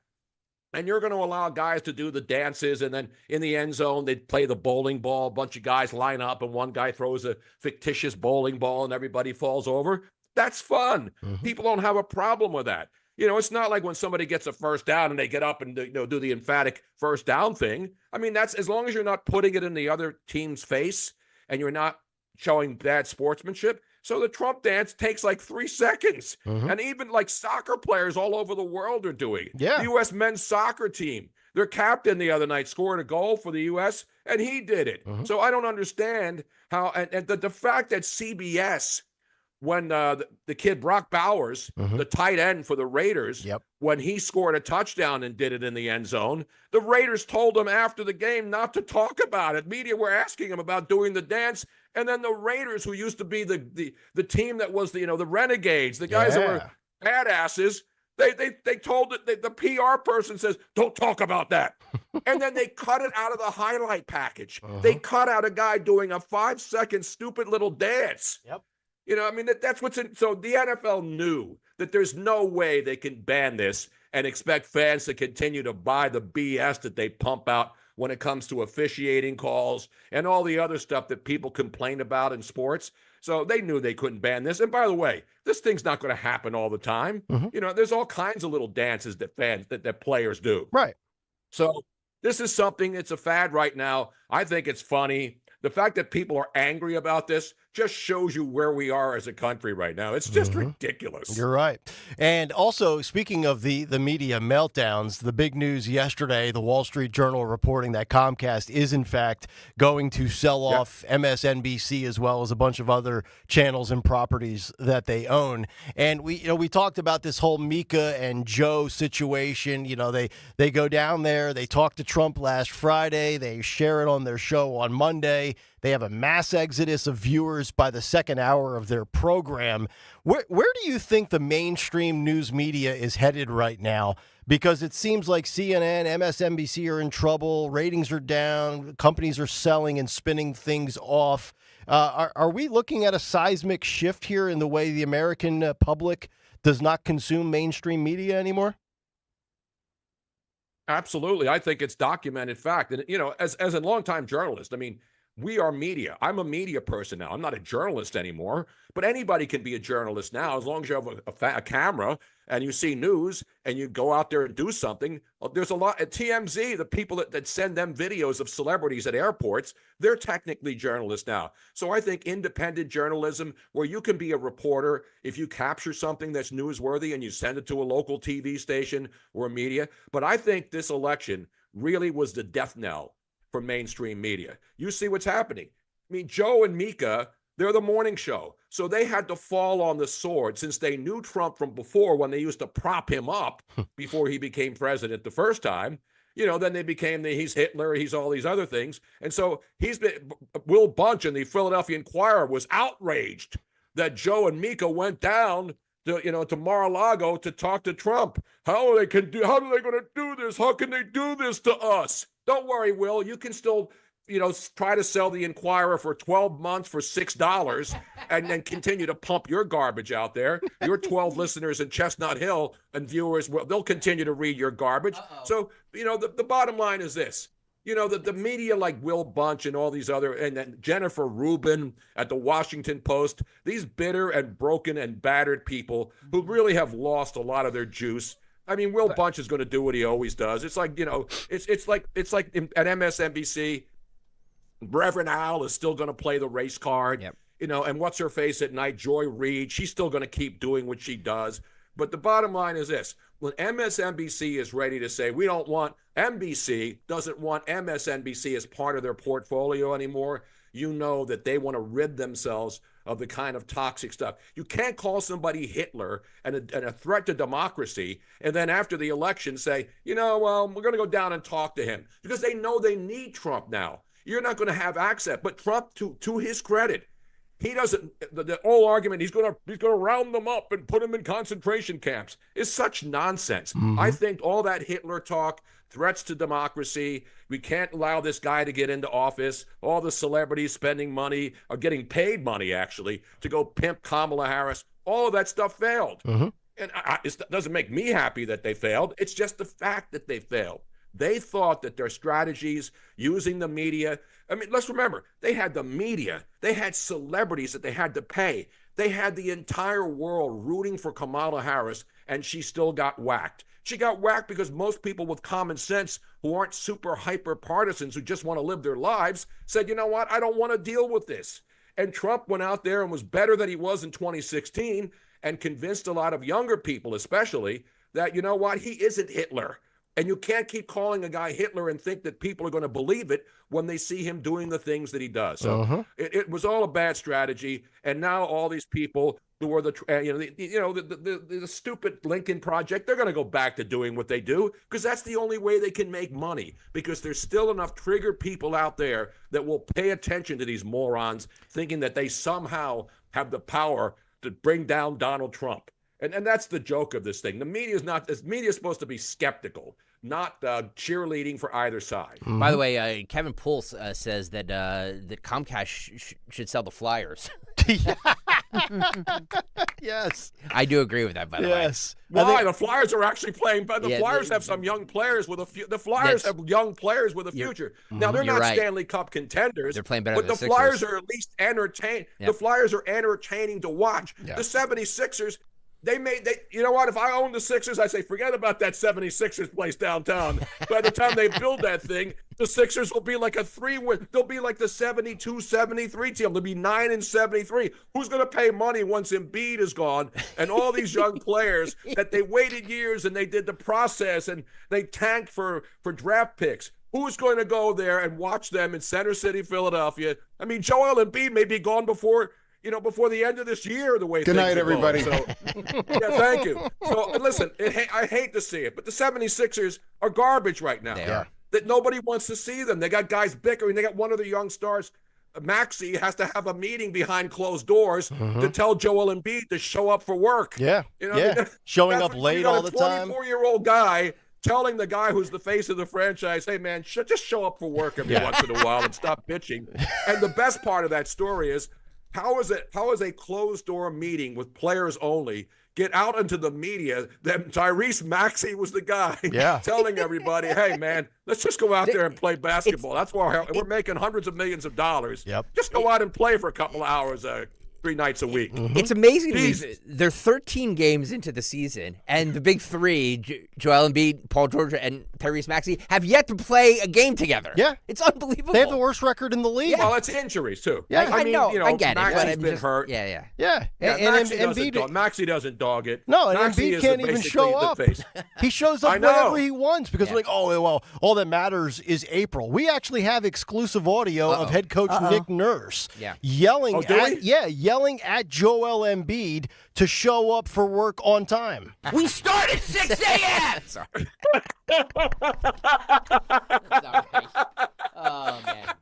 and you're going to allow guys to do the dances, and then in the end zone, they'd play the bowling ball, a bunch of guys line up, and one guy throws a fictitious bowling ball, and everybody falls over. That's fun. People don't have a problem with that. It's not like when somebody gets a first down and they get up and do the emphatic first down thing. I mean, that's as long as you're not putting it in the other team's face and you're not showing bad sportsmanship. So the Trump dance takes like 3 seconds. And even like soccer players all over the world are doing it. Yeah. The U.S. men's soccer team, their captain the other night scored a goal for the U.S. and he did it. So I don't understand how, and the fact that CBS, when the kid Brock Bowers, the tight end for the Raiders, when he scored a touchdown and did it in the end zone, the Raiders told him after the game not to talk about it. Media were asking him about doing the dance. And then the Raiders, who used to be the team that was the Renegades, the guys that were badasses, They told it, the PR person says, don't talk about that. And then they cut it out of the highlight package. They cut out a guy doing a 5-second stupid little dance. Yep. You know, I mean, that's what's in. So the NFL knew that there's no way they can ban this and expect fans to continue to buy the BS that they pump out when it comes to officiating calls and all the other stuff that people complain about in sports. So they knew they couldn't ban this. And by the way, this thing's not going to happen all the time. You know, there's all kinds of little dances that that players do. Right. So this is something, it's a fad right now. I think it's funny. The fact that people are angry about this just shows you where we are as a country right now. It's just ridiculous. You're right. And also, speaking of the media meltdowns, the big news yesterday, the Wall Street Journal reporting that Comcast is, in fact, going to sell off MSNBC as well as a bunch of other channels and properties that they own. And we talked about this whole Mika and Joe situation. You know, they go down there, they talk to Trump last Friday, they share it on their show on Monday. They have a mass exodus of viewers by the second hour of their program. Where do you think the mainstream news media is headed right now? Because it seems like CNN, MSNBC are in trouble. Ratings are down. Companies are selling and spinning things off. Are we looking at a seismic shift here in the way the American public does not consume mainstream media anymore? Absolutely. I think it's documented fact. And, you know, as a longtime journalist, I mean, we are media. I'm a media person now. I'm not a journalist anymore, but anybody can be a journalist now as long as you have a camera and you see news and you go out there and do something. There's a lot at TMZ, the people that send them videos of celebrities at airports, they're technically journalists now. So I think independent journalism, where you can be a reporter, if you capture something that's newsworthy and you send it to a local TV station or media. But I think this election really was the death knell for mainstream media. You see what's happening. I mean, Joe and Mika, they're the morning show. So they had to fall on the sword since they knew Trump from before when they used to prop him up before he became president the first time. You know, then they became he's Hitler, he's all these other things. And so Will Bunch in the Philadelphia Inquirer was outraged that Joe and Mika went down to Mar-a-Lago to talk to Trump. How are they going to do this? How can they do this to us? Don't worry, Will. You can still, try to sell the Inquirer for 12 months for $6 and then continue to pump your garbage out there. Your 12 listeners in Chestnut Hill and viewers, they'll continue to read your garbage. So, the bottom line is this. The media like Will Bunch and all these other, and then Jennifer Rubin at the Washington Post, these bitter and broken and battered people who really have lost a lot of their juice. I mean, Will Bunch is going to do what he always does. It's like, it's like at MSNBC, Reverend Al is still going to play the race card, and what's her face at night, Joy Reid, she's still going to keep doing what she does. But the bottom line is this. When MSNBC is ready to say NBC doesn't want MSNBC as part of their portfolio anymore, you know that they want to rid themselves of the kind of toxic stuff. You can't call somebody Hitler and a threat to democracy and then after the election say, we're going to go down and talk to him, because they know they need Trump now. You're not going to have access. But Trump, to his credit, he doesn't. The whole argument he's going to round them up and put them in concentration camps is such nonsense. I think all that Hitler talk, threats to democracy, we can't allow this guy to get into office. All the celebrities spending money or getting paid money actually to go pimp Kamala Harris. All of that stuff failed, and it doesn't make me happy that they failed. It's just the fact that they failed. They thought that their strategies using the media, I mean, let's remember, they had the media, they had celebrities that they had to pay. They had the entire world rooting for Kamala Harris, and she still got whacked. She got whacked because most people with common sense who aren't super hyper partisans who just want to live their lives said, you know what, I don't want to deal with this. And Trump went out there and was better than he was in 2016 and convinced a lot of younger people especially that, you know what, he isn't Hitler. And you can't keep calling a guy Hitler and think that people are going to believe it when they see him doing the things that he does. So it was all a bad strategy. And now all these people who are the stupid Lincoln Project, they're going to go back to doing what they do because that's the only way they can make money, because there's still enough triggered people out there that will pay attention to these morons thinking that they somehow have the power to bring down Donald Trump. And that's the joke of this thing. The media is supposed to be skeptical, not cheerleading for either side. By the way, Kevin Poole says that Comcast should sell the Flyers. Yes. I do agree with that, by the way. Yes. Why? The Flyers are actually playing, but the Flyers have some young players with a the Flyers have young players with a future. Now, they're not Stanley Cup contenders. They're playing better but than the the Flyers Sixers. are at least entertaining. Yep. The Flyers are entertaining to watch. Yeah. The 76ers, you know what? If I owned the Sixers, I'd say, forget about that 76ers place downtown. By the time they build that thing, the Sixers will be like a 3-win. They'll be like the 72-73 team. They'll be 9-73. Who's going to pay money once Embiid is gone and all these young players that they waited years and they did the process and they tanked for draft picks? Who's going to go there and watch them in Center City, Philadelphia? I mean, Joel Embiid may be gone before the end of this year, the way Good night, everybody. So, yeah, thank you. So, listen, I hate to see it, but the 76ers are garbage right now. They are. That nobody wants to see them. They got guys bickering. They got one of the young stars, Maxey, has to have a meeting behind closed doors to tell Joel Embiid to show up for work. Yeah. You know, I mean, Showing up late all the time. You got a 24-year-old guy telling the guy who's the face of the franchise, hey, man, just show up for work every once in a while and stop bitching. And the best part of that story is, how is a closed-door meeting with players only get out into the media that Tyrese Maxey was the guy telling everybody, hey, man, let's just go out there and play basketball. That's why we're making hundreds of millions of dollars. Just go out and play for a couple of hours 3 nights a week. It's amazing to me. They're 13 games into the season, and the big three, Joel Embiid, Paul George, and Tyrese Maxey, have yet to play a game together. Yeah. It's unbelievable. They have the worst record in the league. Well, it's injuries, too. Yeah. I mean, know, you know, I get it. Maxey's But been hurt. Yeah. Maxey doesn't dog it. No, and Maxey Embiid is can't even show up. He shows up whenever he wants because we're like, oh, well, all that matters is April. We actually have exclusive audio of head coach Nick Nurse yelling yelling at Joel Embiid to show up for work on time. We start at 6 a.m. Sorry. Oh, man.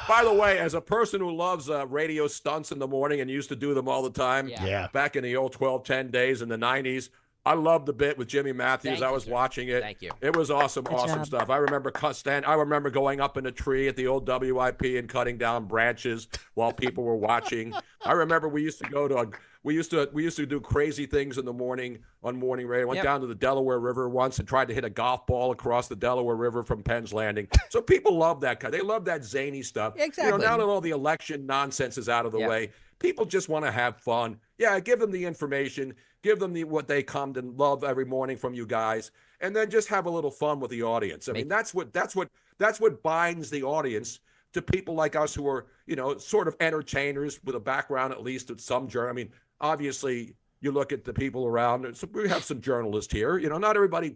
By the way, as a person who loves radio stunts in the morning and used to do them all the time, back in the old 12-10 days in the 90s, I loved the bit with Jimmy Matthews. I was watching it. Thank you. It was awesome, Good awesome job. stuff. I remember going up in a tree at the old WIP and cutting down branches while people were watching. I remember we used to do crazy things in the morning on morning radio. Went down to the Delaware River once and tried to hit a golf ball across the Delaware River from Penn's Landing. So people love that kind. They love that zany stuff. Exactly. You know, now that all the election nonsense is out of the way, people just want to have fun. Yeah, give them the information. Give them what they come to love every morning from you guys, and then just have a little fun with the audience. I mean, that's what binds the audience to people like us who are, you know, sort of entertainers with a background at least at some journal. I mean, obviously, you look at the people around. So we have some journalists here. You know, not everybody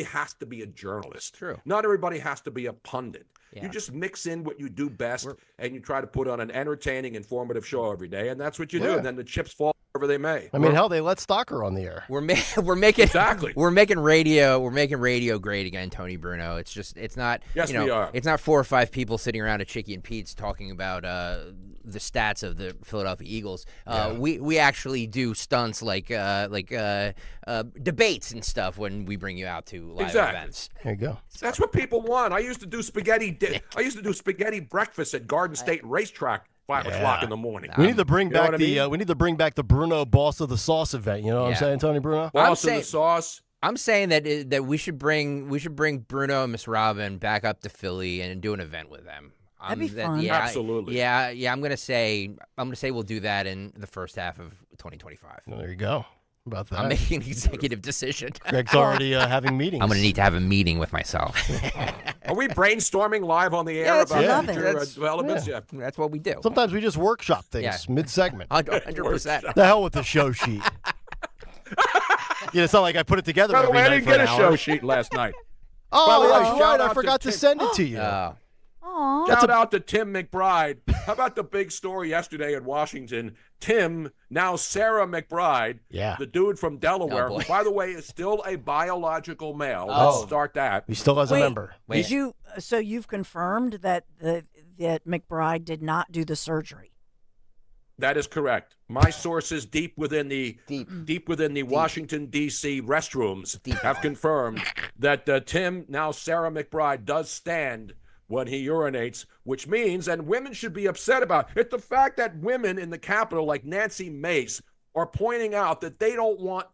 has to be a journalist. True. Not everybody has to be a pundit. Yeah. You just mix in what you do best, and you try to put on an entertaining, informative show every day, and that's what you do. And then the chips fall wherever they may. I mean, hell, they let Stalker on the air. We're making radio great again, Tony Bruno. It's not. Yes, we are. It's not 4 or 5 people sitting around at Chicky and Pete's talking about the stats of the Philadelphia Eagles. We actually do stunts like debates and stuff when we bring you out to live events. There you go. That's what people want. I used to do spaghetti breakfast at Garden State Racetrack 5 o'clock in the morning. We need to bring back we need to bring back the Bruno Boss of the Sauce event. You know what I'm saying, Tony Bruno? Boss of the Sauce. I'm saying that we should bring Bruno and Miss Robin back up to Philly and do an event with them. That'd be fun. Absolutely. I'm gonna say we'll do that in the first half of 2025. Well, there you go. About that. I'm making an executive decision. Greg's already having meetings. I'm going to need to have a meeting with myself. Are we brainstorming live on the air about future developments? Yeah. That's what we do. Sometimes we just workshop things mid-segment. 100%. The hell with the show sheet. It's not like I put it together By the every way, I night didn't for get an a hour. show sheet last night. Oh, that's shout right. I out forgot to Tim. send it to you. Shout out to Tim McBride. How about the big story yesterday in Washington? Tim, now Sarah McBride, the dude from Delaware, who, by the way, is still a biological male. Let's start that. He still has a member. So you've confirmed that that McBride did not do the surgery? That is correct. My sources deep within the Washington, D.C. restrooms have confirmed that Tim, now Sarah McBride, does stand when he urinates, which means, and women should be upset about it, the fact that women in the Capitol, like Nancy Mace, are pointing out that they don't want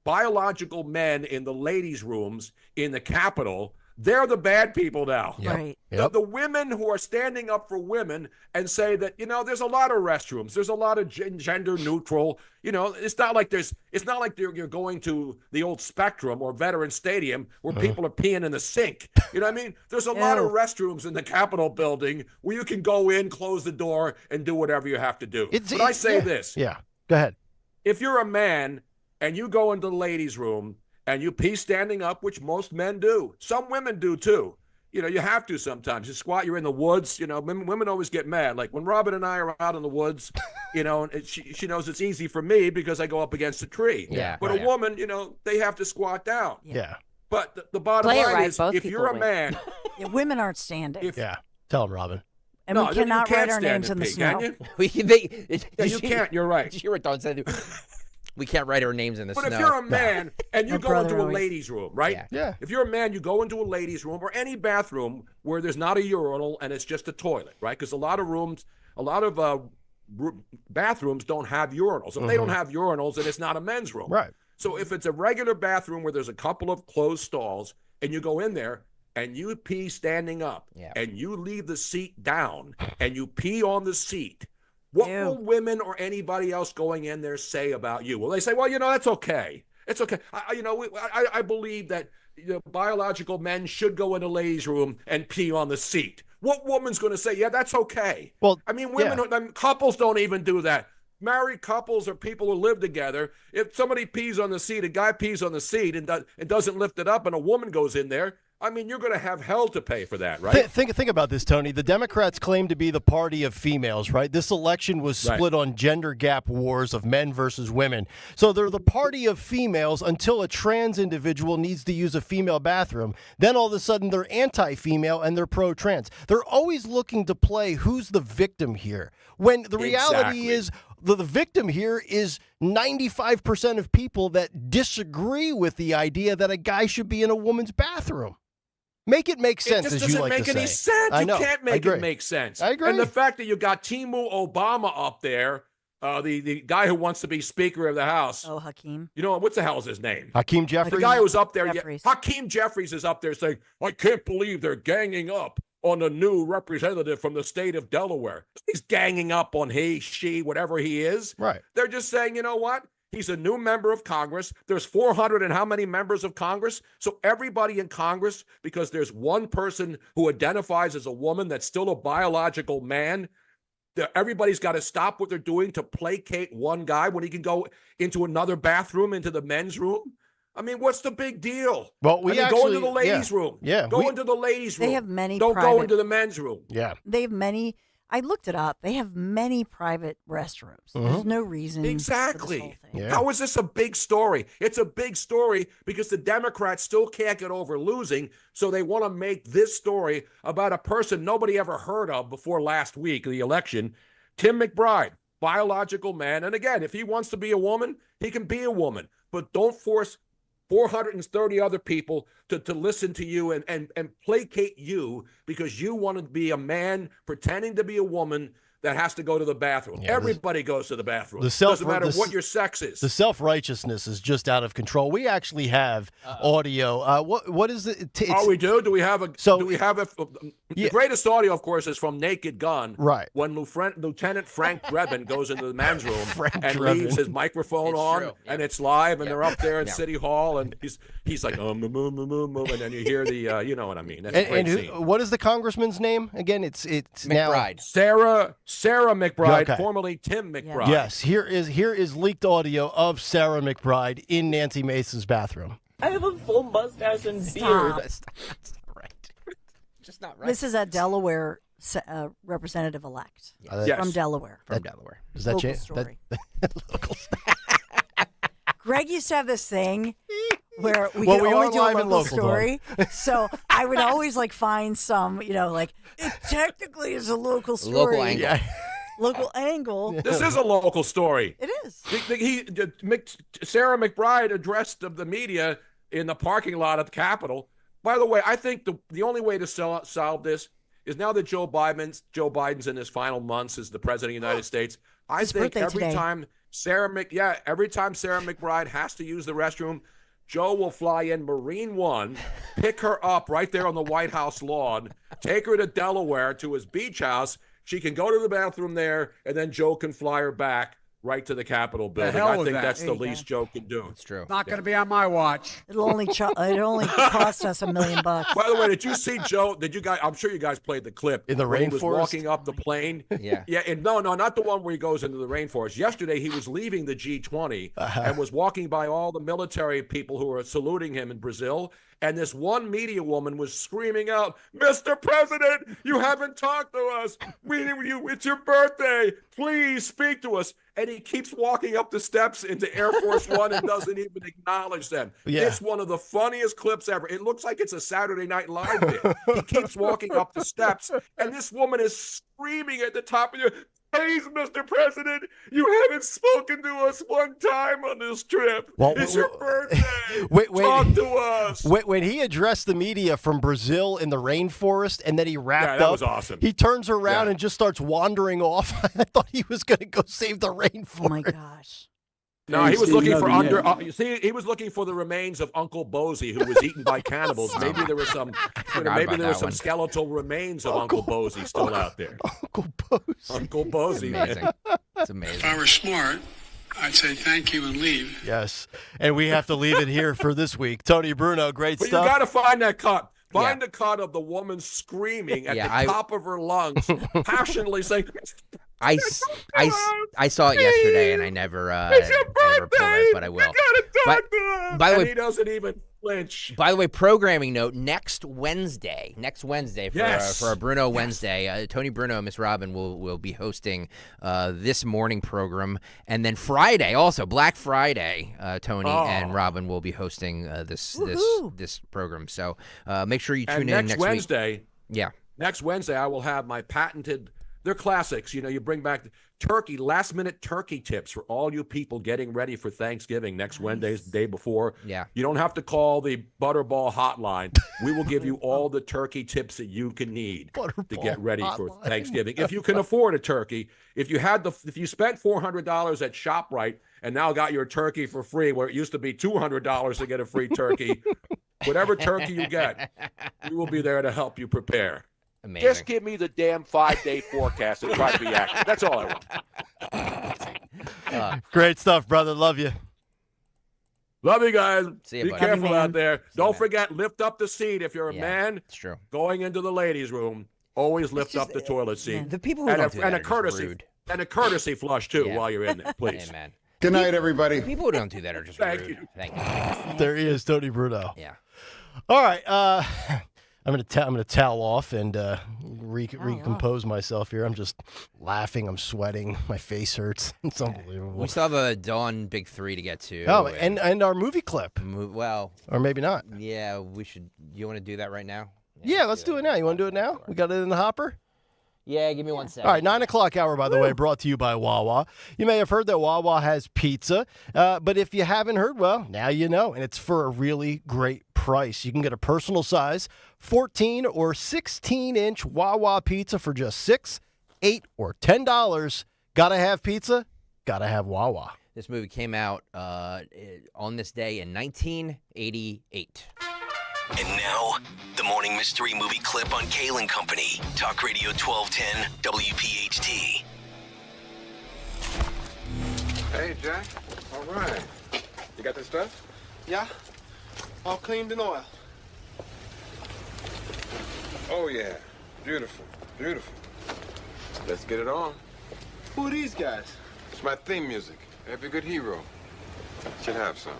biological men in the ladies' rooms in the Capitol. They're the bad people now. Yep. Right. The women who are standing up for women and say that, there's a lot of restrooms. There's a lot of gender neutral. It's not like you're going to the old Spectrum or Veterans Stadium where people are peeing in the sink. You know what I mean? There's a lot of restrooms in the Capitol building where you can go in, close the door, and do whatever you have to do. But I say this. Yeah. Go ahead. If you're a man and you go into the ladies' room and you pee standing up, which most men do. Some women do too. You have to sometimes. You squat, you're in the woods. Women always get mad. Like when Robin and I are out in the woods, and she knows it's easy for me because I go up against a tree. Yeah. But a woman, they have to squat down. Yeah. But the bottom line is, if you're a man. Women aren't standing. Tell him, Robin. And we cannot write our names in the snow. You can't. You're right. We can't write our names in the snow. But if you're a man and you go into a always. ladies' room, right? Yeah. If you're a man, you go into a ladies' room or any bathroom where there's not a urinal and it's just a toilet, right? Because a lot of bathrooms don't have urinals. If they don't have urinals, then it's not a men's room. Right. So if it's a regular bathroom where there's a couple of closed stalls and you go in there and you pee standing up and you leave the seat down and you pee on the seat, what will women or anybody else going in there say about you? Will they say, well, that's okay. It's okay. I believe that biological men should go in the ladies' room and pee on the seat. What woman's going to say, yeah, that's okay? Well, women, couples don't even do that. Married couples or people who live together, if somebody pees on the seat, a guy pees on the seat and doesn't lift it up and a woman goes in there, you're going to have hell to pay for that, right? Think about this, Tony. The Democrats claim to be the party of females, right? This election was split on gender gap wars of men versus women. So they're the party of females until a trans individual needs to use a female bathroom. Then all of a sudden they're anti-female and they're pro-trans. They're always looking to play who's the victim here. When the reality is the victim here is 95% of people that disagree with the idea that a guy should be in a woman's bathroom. Make it make sense, as you like to say. It doesn't make any sense. I know. You can't make it make sense. I agree. And the fact that you got Timu Obama up there, the guy who wants to be Speaker of the House. Oh, Hakeem. What the hell is his name? Hakeem Jeffries. The guy who's up there. Jeffries. Hakeem Jeffries is up there saying, I can't believe they're ganging up on a new representative from the state of Delaware. He's ganging up on he, she, whatever he is. Right. They're just saying, you know what? He's a new member of Congress. There's 400 and how many members of Congress? So everybody in Congress, because there's one person who identifies as a woman that's still a biological man, everybody's got to stop what they're doing to placate one guy when he can go into another bathroom, into the men's room. What's the big deal? Well, go into the ladies' room. Yeah. Go into the ladies' room. They have many Don't private, go into the men's room. Yeah. They have many. I looked it up. They have many private restrooms. There's no reason. Exactly. For this whole thing. How is this a big story? It's a big story because the Democrats still can't get over losing, so they want to make this story about a person nobody ever heard of before last week, the election, Tim McBride, biological man. And again, if he wants to be a woman, he can be a woman. But don't force 430 other people to listen to you and placate you because you want to be a man pretending to be a woman that has to go to the bathroom. Everybody goes to the bathroom. Doesn't matter what your sex is. The self-righteousness is just out of control. We actually have audio. What is it? We do? Do we have a... The greatest audio, of course, is from Naked Gun. Right. When Lieutenant Frank Drebin goes into the men's room and Drebin. leaves his microphone on, and it's live, and they're up there in City Hall, and he's like, and then you hear the, you know what I mean. That's a great scene. What is the congressman's name? Again, it's McBride. Now... Sarah McBride, formerly Tim McBride. Yes, here is leaked audio of Sarah McBride in Nancy Mace's bathroom. I have a full mustache and beard. That's not right. Just not right. This is a Delaware representative-elect from Delaware. From Delaware. Does that change? Story. Greg used to have this thing where we could only do a local story. So I would always find some, it technically is a local story. Local angle. local angle. This is a local story. It is. Sarah McBride addressed the media in the parking lot at the Capitol. By the way, I think the only way to solve this is now that Joe Biden's in his final months as the president of the United States. I think every time Sarah McBride has to use the restroom, Joe will fly in Marine One, pick her up right there on the White House lawn, take her to Delaware to his beach house. She can go to the bathroom there, and then Joe can fly her back right to the Capitol building. I think that's the least Joe can do. It's true. Not going to be on my watch. It'll only cost us $1 million. By the way, did you see Joe? Did you guys? I'm sure you guys played the clip in the rainforest. He was walking up the plane. Yeah. Yeah. And no, not the one where he goes into the rainforest. Yesterday, he was leaving the G20 and was walking by all the military people who were saluting him in Brazil. And this one media woman was screaming out, "Mr. President, you haven't talked to us. It's your birthday. Please speak to us." And he keeps walking up the steps into Air Force One and doesn't even acknowledge them. Yeah. It's one of the funniest clips ever. It looks like it's a Saturday Night Live bit. He keeps walking up the steps, and this woman is screaming at the top of your, "Please, Mr. President, you haven't spoken to us one time on this trip. It's your birthday. Talk to us." When he addressed the media from Brazil in the rainforest and then he wrapped up, that was awesome. He turns around and just starts wandering off. I thought he was going to go save the rainforest. Oh, my gosh. No, he was looking for he was looking for the remains of Uncle Bosie, who was eaten by cannibals. Maybe there were some skeletal remains of Uncle Bosie still out there. Uncle Bosie. Amazing. It's amazing. If I were smart, I'd say thank you and leave. Yes, and we have to leave it here for this week. Tony Bruno, great stuff. You got to find that cut. Find the cut of the woman screaming at the top of her lungs, passionately saying, I saw it yesterday, and I never pulled it, but I will. By the way, he doesn't even flinch. By the way, programming note: next Wednesday for our Bruno Wednesday, Tony Bruno and Miss Robin will be hosting this morning program, and then Friday, also Black Friday, Tony and Robin will be hosting this program. So make sure you tune in next Wednesday. Week. Yeah, next Wednesday I will have my patented. They're classics. You know, you bring back turkey, last-minute turkey tips for all you people getting ready for Thanksgiving next Wednesday's the day before. Yeah. You don't have to call the Butterball hotline. We will give you all the turkey tips that you can need to get ready for Thanksgiving. If you can afford a turkey, if you spent $400 at ShopRite and now got your turkey for free, where it used to be $200 to get a free turkey, whatever turkey you get, we will be there to help you prepare. Amazing. Just give me the damn 5-day forecast and try to be accurate. That's all I want. Great stuff, brother. Love you. Love you guys. See you, be buddy. careful out there. Don't forget, lift up the seat if you're a man. It's true. Going into the ladies' room, always lift up the toilet seat. The people who don't do that are just rude. And a courtesy flush, too, while you're in there, please. Amen. Good night, everybody. People who don't do that are just rude. You. Thank you. There he is, Tony Bruno. Yeah. All right. I'm gonna towel off and recompose myself here. I'm just laughing. I'm sweating. My face hurts. It's unbelievable. We still have a Dawn Big 3 to get to. Oh, and our movie clip. Well, or maybe not. Yeah, we should. You want to do that right now? Yeah, let's do it now. You want to do it now? We got it in the hopper? Yeah, give me 1 second. All right, 9 o'clock hour, by the way, brought to you by Wawa. You may have heard that Wawa has pizza, but if you haven't heard, well, now you know, and it's for a really great price. You can get a personal size 14 or 16-inch Wawa pizza for just $6, $8, or $10. Gotta have pizza, gotta have Wawa. This movie came out on this day in 1988. And now, the morning mystery movie clip on Kayal and Company. Talk Radio 1210, WPHT. Hey, Jack. All right. You got the stuff? Yeah. All cleaned in oil. Oh, yeah. Beautiful. Beautiful. Let's get it on. Who are these guys? It's my theme music. Every good hero should have some.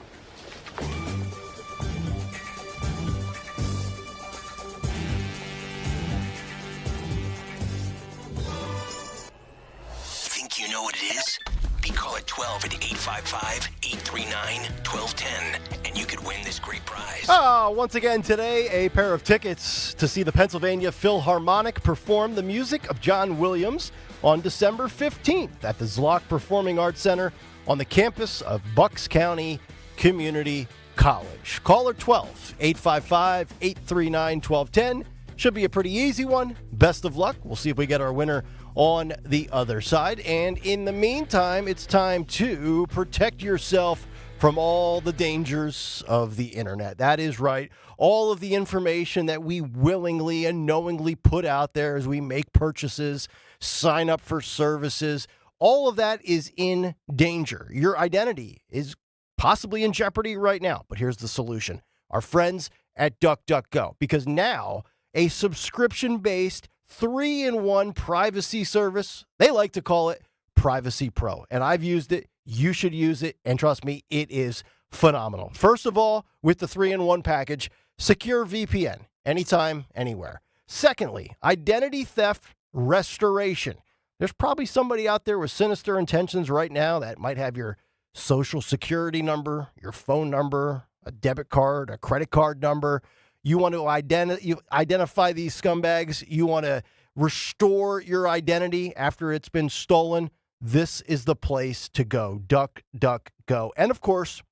Think you know what it is? Be call at 12 at 855-839-1210, and you could win this great prize. Once again today, a pair of tickets to see the Pennsylvania Philharmonic perform the music of John Williams on December 15th at the Zlock Performing Arts Center on the campus of Bucks County Community College. Caller 12, 855-839-1210. Should be a pretty easy one. Best of luck. We'll see if we get our winner on the other side. And in the meantime, it's time to protect yourself from all the dangers of the internet. That is right. All of the information that we willingly and knowingly put out there as we make purchases, sign up for services, all of that is in danger. Your identity is possibly in jeopardy right now. But here's the solution. Our friends at DuckDuckGo. Because now a subscription-based 3-in-1 privacy service, they like to call it Privacy Pro. And I've used it. You should use it. And trust me, it is phenomenal. First of all, with the 3-in-1 package, secure VPN, anytime, anywhere. Secondly, identity theft restoration. There's probably somebody out there with sinister intentions right now that might have your social security number, your phone number, a debit card, a credit card number. You want to identify these scumbags. You want to restore your identity after it's been stolen. This is the place to go. DuckDuckGo. And of course,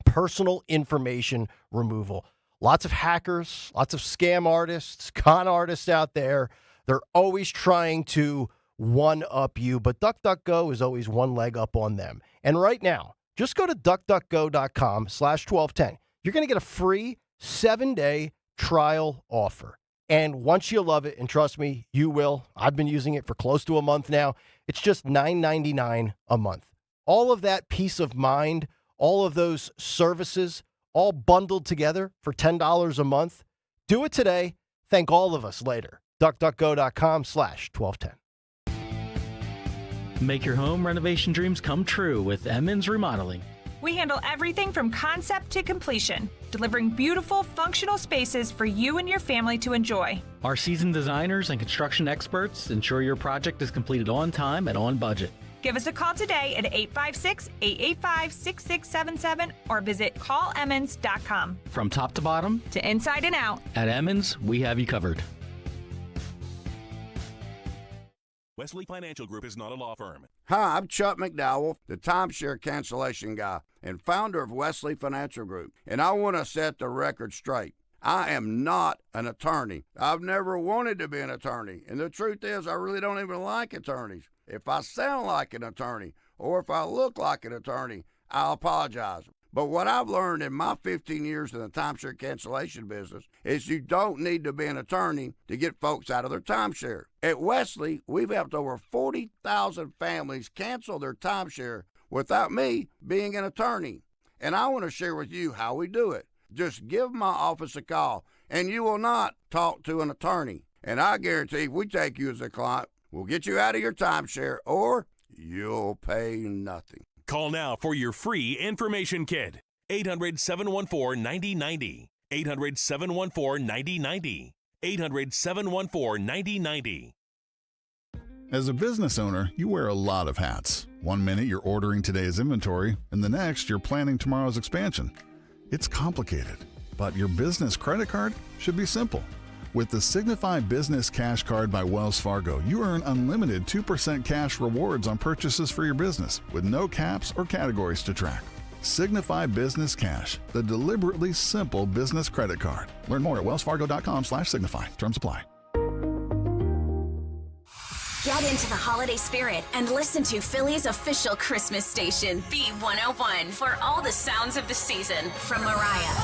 personal information removal. Lots of hackers, lots of scam artists, con artists out there. They're always trying to one-up you, but DuckDuckGo is always one leg up on them. And right now, just go to duckduckgo.com/1210. You're going to get a free 7-day trial offer. And once you love it, and trust me, you will. I've been using it for close to a month now. It's just $9.99 a month. All of that peace of mind, all of those services, all bundled together for $10 a month. Do it today. Thank all of us later. DuckDuckGo.com/1210. Make your home renovation dreams come true with Emmons Remodeling. We handle everything from concept to completion, delivering beautiful, functional spaces for you and your family to enjoy. Our seasoned designers and construction experts ensure your project is completed on time and on budget. Give us a call today at 856-885-6677 or visit callemmons.com. From top to bottom, to inside and out, at Emmons, we have you covered. Wesley Financial Group is not a law firm. Hi, I'm Chuck McDowell, the timeshare cancellation guy and founder of Wesley Financial Group. And I want to set the record straight. I am not an attorney. I've never wanted to be an attorney. And the truth is, I really don't even like attorneys. If I sound like an attorney or if I look like an attorney, I'll apologize. But what I've learned in my 15 years in the timeshare cancellation business is you don't need to be an attorney to get folks out of their timeshare. At Wesley, we've helped over 40,000 families cancel their timeshare without me being an attorney. And I want to share with you how we do it. Just give my office a call, and you will not talk to an attorney. And I guarantee if we take you as a client, we'll get you out of your timeshare, or you'll pay nothing. Call now for your free information kit. 800-714-9090. 800-714-9090. 800-714-9090. As a business owner, you wear a lot of hats. One minute you're ordering today's inventory, and the next you're planning tomorrow's expansion. It's complicated, but your business credit card should be simple. With the Signify Business Cash Card by Wells Fargo, you earn unlimited 2% cash rewards on purchases for your business with no caps or categories to track. Signify Business Cash, the deliberately simple business credit card. Learn more at wellsfargo.com/signify. Terms apply. Get into the holiday spirit and listen to Philly's official Christmas station, B101, for all the sounds of the season, from Mariah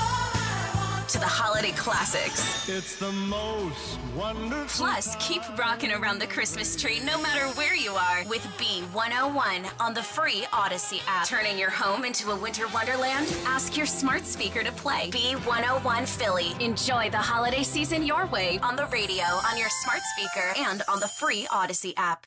to the holiday classics. It's the most wonderful. Plus, keep rocking around the Christmas tree no matter where you are with B101 on the free Odyssey app. Turning your home into a winter wonderland? Ask your smart speaker to play B101 Philly. Enjoy the holiday season your way on the radio, on your smart speaker, and on the free Odyssey app.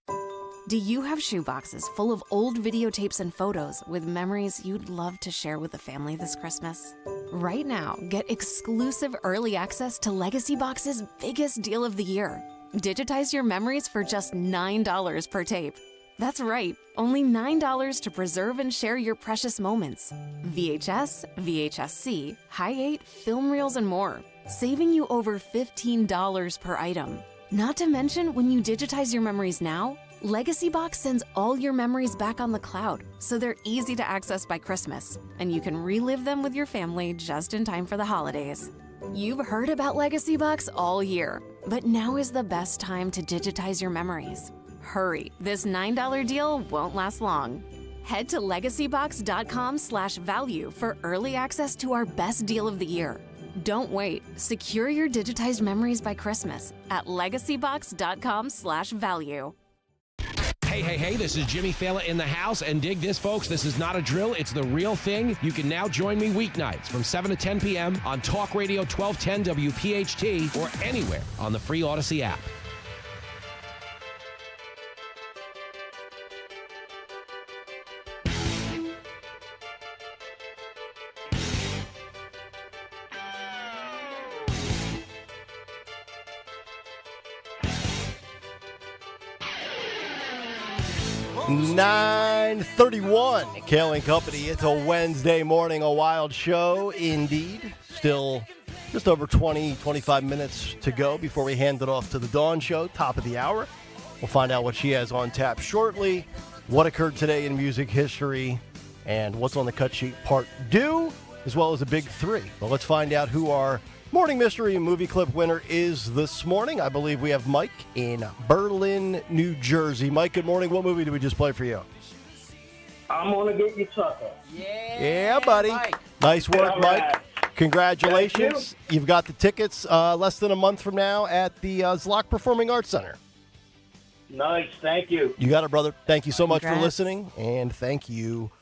Do you have shoeboxes full of old videotapes and photos with memories you'd love to share with the family this Christmas? Right now, get exclusive early access to Legacy Box's biggest deal of the year. Digitize your memories for just $9 per tape. That's right, only $9 to preserve and share your precious moments. VHS, VHS-C, Hi8, film reels, and more, saving you over $15 per item. Not to mention, when you digitize your memories now, Legacy Box sends all your memories back on the cloud, so they're easy to access by Christmas, and you can relive them with your family just in time for the holidays. You've heard about Legacy Box all year, but now is the best time to digitize your memories. Hurry, this $9 deal won't last long. Head to legacybox.com/value for early access to our best deal of the year. Don't wait. Secure your digitized memories by Christmas at legacybox.com/value. Hey, this is Jimmy Fallon in the house, and dig this, folks. This is not a drill. It's the real thing. You can now join me weeknights from 7 to 10 p.m. on Talk Radio 1210 WPHT or anywhere on the free Odyssey app. $9:31, Kayal and Company. It's a Wednesday morning, a wild show indeed. Still just over 25 minutes to go before we hand it off to the Dawn Show, top of the hour. We'll find out what she has on tap shortly, what occurred today in music history, and what's on the cut sheet part due, as well as a big three. But let's find out who our morning mystery and movie clip winner is this morning. I believe we have Mike in Berlin, New Jersey. Mike, good morning. What movie did we just play for you? I'm going to get you Tucker. Yeah, buddy. Mike. Nice work, All Mike. right. Congratulations. You've got the tickets less than a month from now at the Zlock Performing Arts Center. Nice. Thank you. You got it, brother. Thank you so much for Congrats. listening, and thank you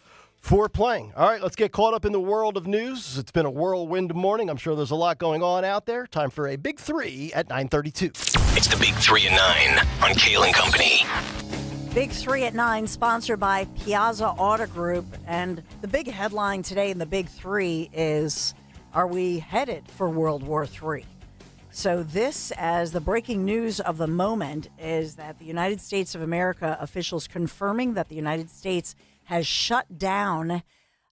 for playing. All right, let's get caught up in the world of news. It's been a whirlwind morning. I'm sure there's a lot going on out there. Time for a big three at 9:32. It's the Big 3 at 9 on Kayal and Company. Big 3 at 9, sponsored by Piazza Auto Group. And the big headline today in the Big 3 is, are we headed for World War III? So this, as the breaking news of the moment, is that the United States of America officials confirming that the United States has shut down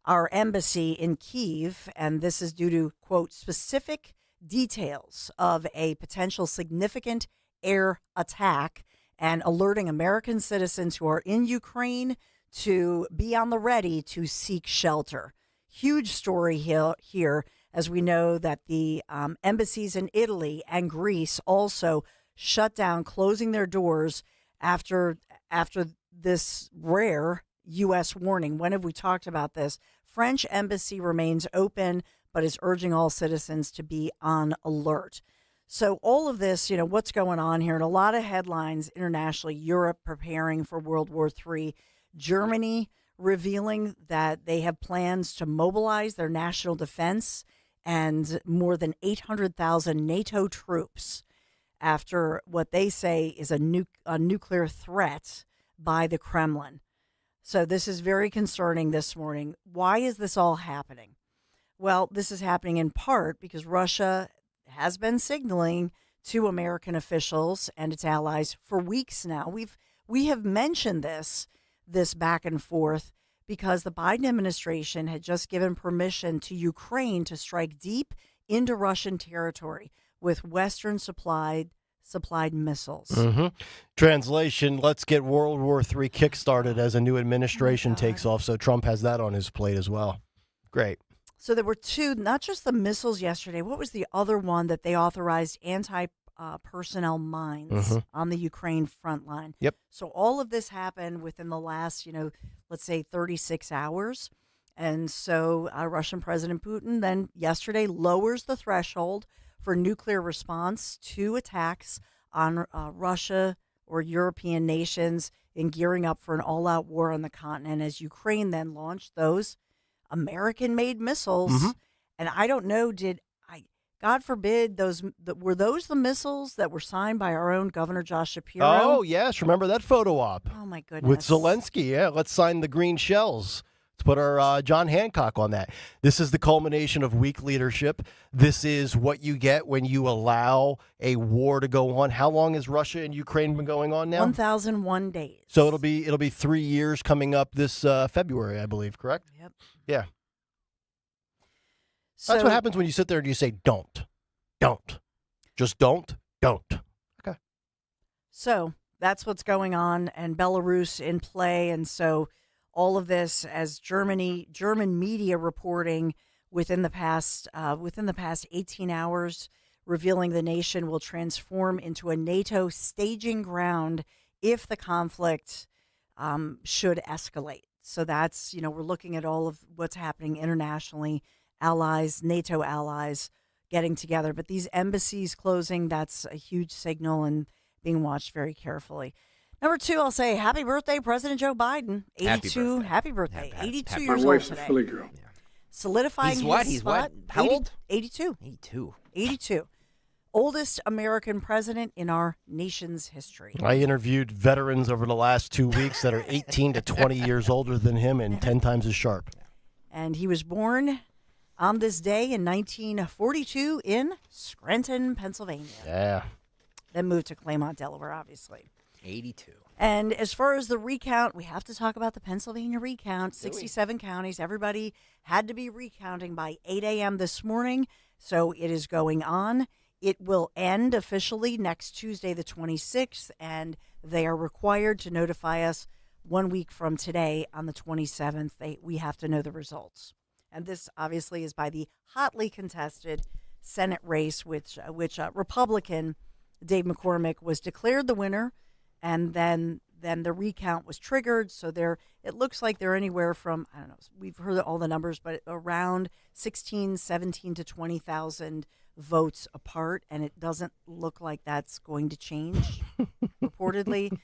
our embassy in Kyiv, and this is due to, quote, specific details of a potential significant air attack, and alerting American citizens who are in Ukraine to be on the ready to seek shelter. Huge story here, as we know that the embassies in Italy and Greece also shut down, closing their doors after this rare U.S. warning. When have we talked about this? French embassy remains open, but is urging all citizens to be on alert. So all of this, what's going on here, and a lot of headlines internationally. Europe preparing for World War III. Germany revealing that they have plans to mobilize their national defense and more than 800,000 NATO troops after what they say is a nuclear threat by the Kremlin. So this is very concerning this morning. Why is this all happening? Well, this is happening in part because Russia has been signaling to American officials and its allies for weeks now. We have mentioned this back and forth because the Biden administration had just given permission to Ukraine to strike deep into Russian territory with Western supplied missiles. Mm-hmm. Translation, let's get World War III kickstarted as a new administration takes off. So Trump has that on his plate as well. Great. So there were two, not just the missiles yesterday. What was the other one that they authorized? Anti-personnel mines on the Ukraine front line. Yep. So all of this happened within the last, let's say 36 hours. And so Russian President Putin then yesterday lowers the threshold for nuclear response to attacks on Russia or European nations in gearing up for an all-out war on the continent, as Ukraine then launched those American-made missiles. And I don't know, God forbid, were those the missiles that were signed by our own Governor Josh Shapiro? Oh, yes. Remember that photo op? Oh, my goodness. With Zelensky, yeah. Let's sign the green shells. Let's put our John Hancock on that. This is the culmination of weak leadership. This is what you get when you allow a war to go on. How long has Russia and Ukraine been going on now? 1,001 days. So it'll be 3 years coming up this February, I believe, correct? Yep. Yeah. So, that's what happens when you sit there and you say, don't. Just don't. Okay. So that's what's going on, and Belarus in play. And so all of this, as German media reporting within the past 18 hours, revealing the nation will transform into a NATO staging ground if the conflict should escalate. So that's, we're looking at all of what's happening internationally, allies, NATO allies getting together. But these embassies closing, that's a huge signal and being watched very carefully. Number 2, I'll say happy birthday, President Joe Biden. 82. Happy birthday. 82 years old today. My wife's a Philly girl. Yeah. Solidifying He's what? his He's spot. what? How old? 82. 82. Oldest American president in our nation's history. I interviewed veterans over the last 2 weeks that are 18 to 20 years older than him and 10 times as sharp. And he was born on this day in 1942 in Scranton, Pennsylvania. Yeah. Then moved to Claymont, Delaware, obviously. 82. And as far as the recount, we have to talk about the Pennsylvania recount. 67 counties. Everybody had to be recounting by 8 a.m. this morning. So it is going on. It will end officially next Tuesday, the 26th, and they are required to notify us 1 week from today on the 27th. We have to know the results. And this obviously is by the hotly contested Senate race, which Republican Dave McCormick was declared the winner, and then the recount was triggered. So it looks like they're anywhere from, I don't know, we've heard all the numbers, but around 17 to 20,000 votes apart, and it doesn't look like that's going to change, reportedly.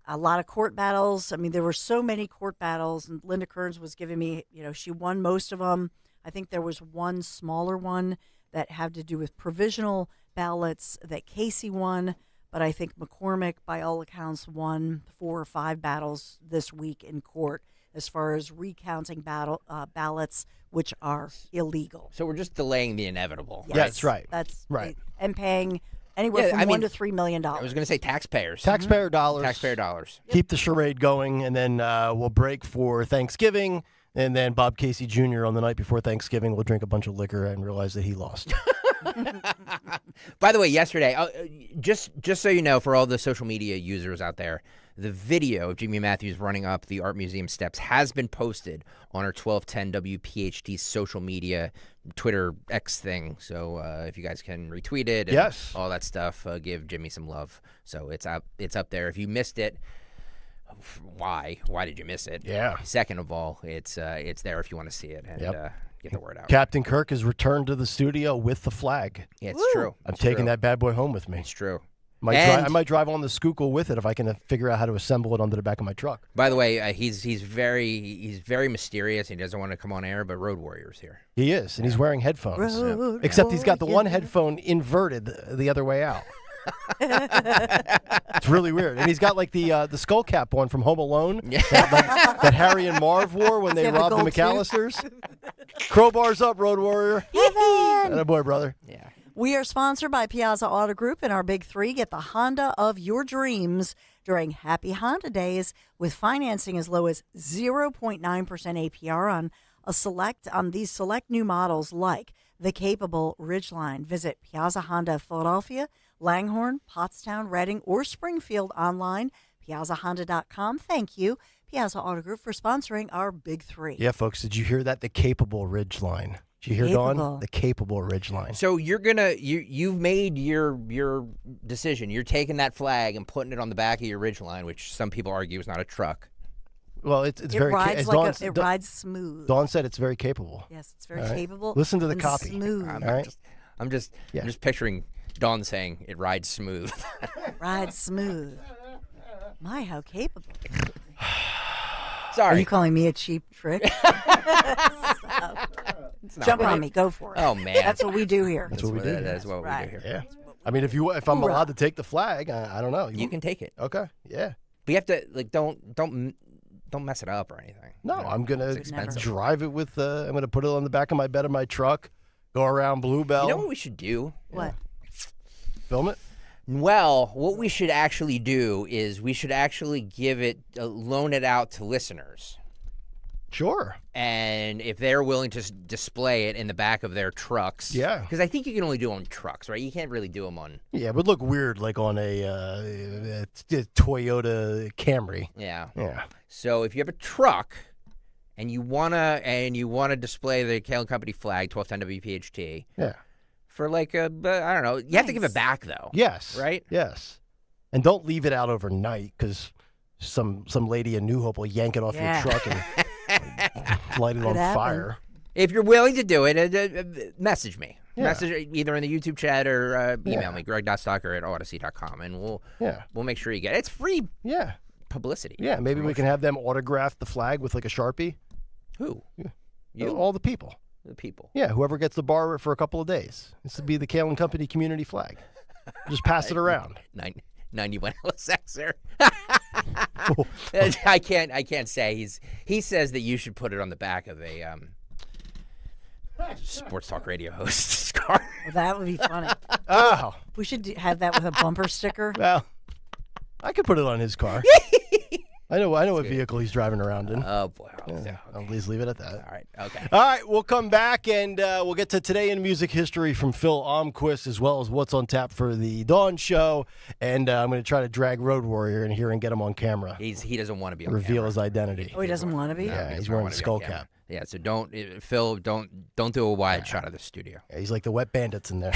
A lot of court battles. I mean, there were so many court battles, and Linda Kearns was giving me, she won most of them. I think there was one smaller one that had to do with provisional ballots that Casey won, but I think McCormick, by all accounts, won 4 or 5 battles this week in court as far as recounting ballots, which are illegal. So we're just delaying the inevitable. Yes, that's right. That's right. And paying anywhere from $1 to $3 million. I was going to say taxpayers. Taxpayer dollars. Taxpayer dollars. Keep the charade going, and then we'll break for Thanksgiving, and then Bob Casey Jr. on the night before Thanksgiving will drink a bunch of liquor and realize that he lost. By the way, yesterday, just so you know, for all the social media users out there, the video of Jimmy Matthews running up the Art Museum steps has been posted on our 1210 WPHT social media, Twitter X thing. So if you guys can retweet it and all that stuff, give Jimmy some love. So it's up there. If you missed it, why did you miss it? Yeah. Second of all, it's there if you want to see it and get the word out. Captain Kirk has returned to the studio with the flag. Yeah, it's true. I'm taking that bad boy home with me. It's true. I might drive on the Schuylkill with it if I can figure out how to assemble it onto the back of my truck. By the way, he's very mysterious. He doesn't want to come on air, but Road Warrior's here. He is, and he's wearing headphones. Except he's got the one headphone inverted the other way out. It's really weird. And he's got like the skull cap one from Home Alone that Harry and Marv wore when they robbed the McAllisters. Crowbars up, Road Warrior. Atta boy, brother. Yeah. We are sponsored by Piazza Auto Group, and our big 3, get the Honda of your dreams during Happy Honda Days with financing as low as 0.9% APR on these select new models like the capable Ridgeline. Visit Piazza Honda of Philadelphia, Langhorne, Pottstown, Reading, or Springfield online, piazzahonda.com. Thank you, Piazza Auto Group, for sponsoring our big 3. Yeah, folks, did you hear that? The capable Ridgeline. Did you hear, Dawn? The capable Ridgeline. So you've made your decision. You're taking that flag and putting it on the back of your Ridgeline, which some people argue is not a truck. Well, it rides smooth. Dawn said it's very capable. Yes, it's very capable. Listen to the and copy. Smooth. I'm just picturing Dawn saying it rides smooth. Rides smooth. My, how capable. Sorry. Are you calling me a cheap trick? Jump on me. Go for it. Oh, man. That's what we do here. That's what we do. That's what we do here. Yeah. I mean, if I'm allowed to take the flag, I don't know. You can take it. Okay. Yeah. But you have to don't mess it up or anything. No, I'm gonna drive it with. I'm gonna put it on the back of my bed of my truck. Go around Bluebell. You know what we should do? What? Film it. Well, what we should actually do is we should actually loan it out to listeners. Sure. And if they're willing to display it in the back of their trucks. Yeah. Because I think you can only do them on trucks, right? You can't really do them on. Yeah, it would look weird like on a Toyota Camry. Yeah. Yeah. So if you have a truck and you wanna display the Kayal Company flag, 1210 WPHT. Yeah. For like I don't know. You have to give it back though. Yes. Right? Yes. And don't leave it out overnight because some lady in New Hope will yank it off your truck and light it on fire. If you're willing to do it, message me. Yeah. Message either in the YouTube chat or email me, greg.stocker@odyssey.com, and we'll make sure you get it. It's free publicity. Yeah, maybe we can have them autograph the flag with like a Sharpie. Who? Yeah. You? All the people. The people. Yeah, whoever gets the bar for a couple of days. This would be the Kayal Company community flag. Just pass it around. 91 LSXer. I can't say he says that you should put it on the back of a sports talk radio host's car. Well, that would be funny. Oh, we should have that with a bumper sticker. Well, I could put it on his car. I know what vehicle he's driving around in. Oh boy. I'll please leave it at that. All right. Okay. All right, we'll come back and we'll get to Today in Music History from Phil Almquist, as well as what's on tap for the Dawn Show. And I'm going to try to drag Road Warrior in here and get him on camera. He doesn't want to be on Reveal camera. his identity. Oh, he doesn't want to be? Yeah, he's wearing a skull cap. Yeah, so don't do a wide shot of the studio. Yeah, he's like the Wet Bandits in there.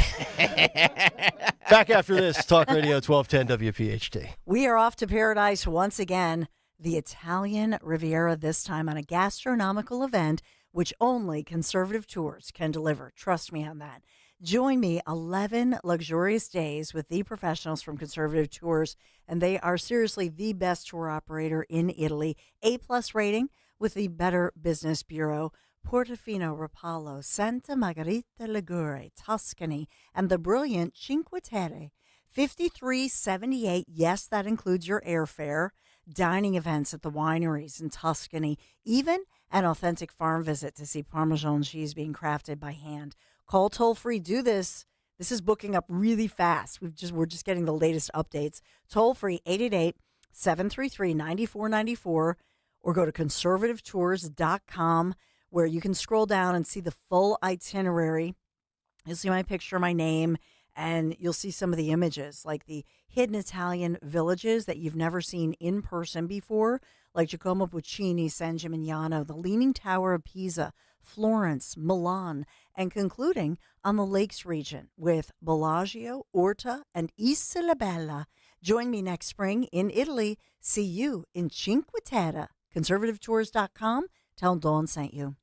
Back after this, Talk Radio 1210 WPHT. We are off to paradise once again. The Italian Riviera, this time on a gastronomical event which only Conservative Tours can deliver. Trust me on that. Join me 11 luxurious days with the professionals from Conservative Tours, and they are seriously the best tour operator in Italy. A+ rating with the Better Business Bureau. Portofino, Rapallo, Santa Margherita Ligure, Tuscany, and the brilliant Cinque Terre. $53.78. Yes, that includes your airfare. Dining events at the wineries in Tuscany, even an authentic farm visit to see Parmesan cheese being crafted by hand. Call toll-free. Do this. This is booking up really fast. We're just getting the latest updates. Toll-free, 888-733-9494, or go to conservativetours.com, where you can scroll down and see the full itinerary. You'll see my picture, my name, and you'll see some of the images, like the hidden Italian villages that you've never seen in person before, like Giacomo Puccini, San Gimignano, the Leaning Tower of Pisa, Florence, Milan, and concluding on the Lakes region with Bellagio, Orta, and Isola Bella. Join me next spring in Italy. See you in Cinque Terre. ConservativeTours.com. Tell Dawn sent you.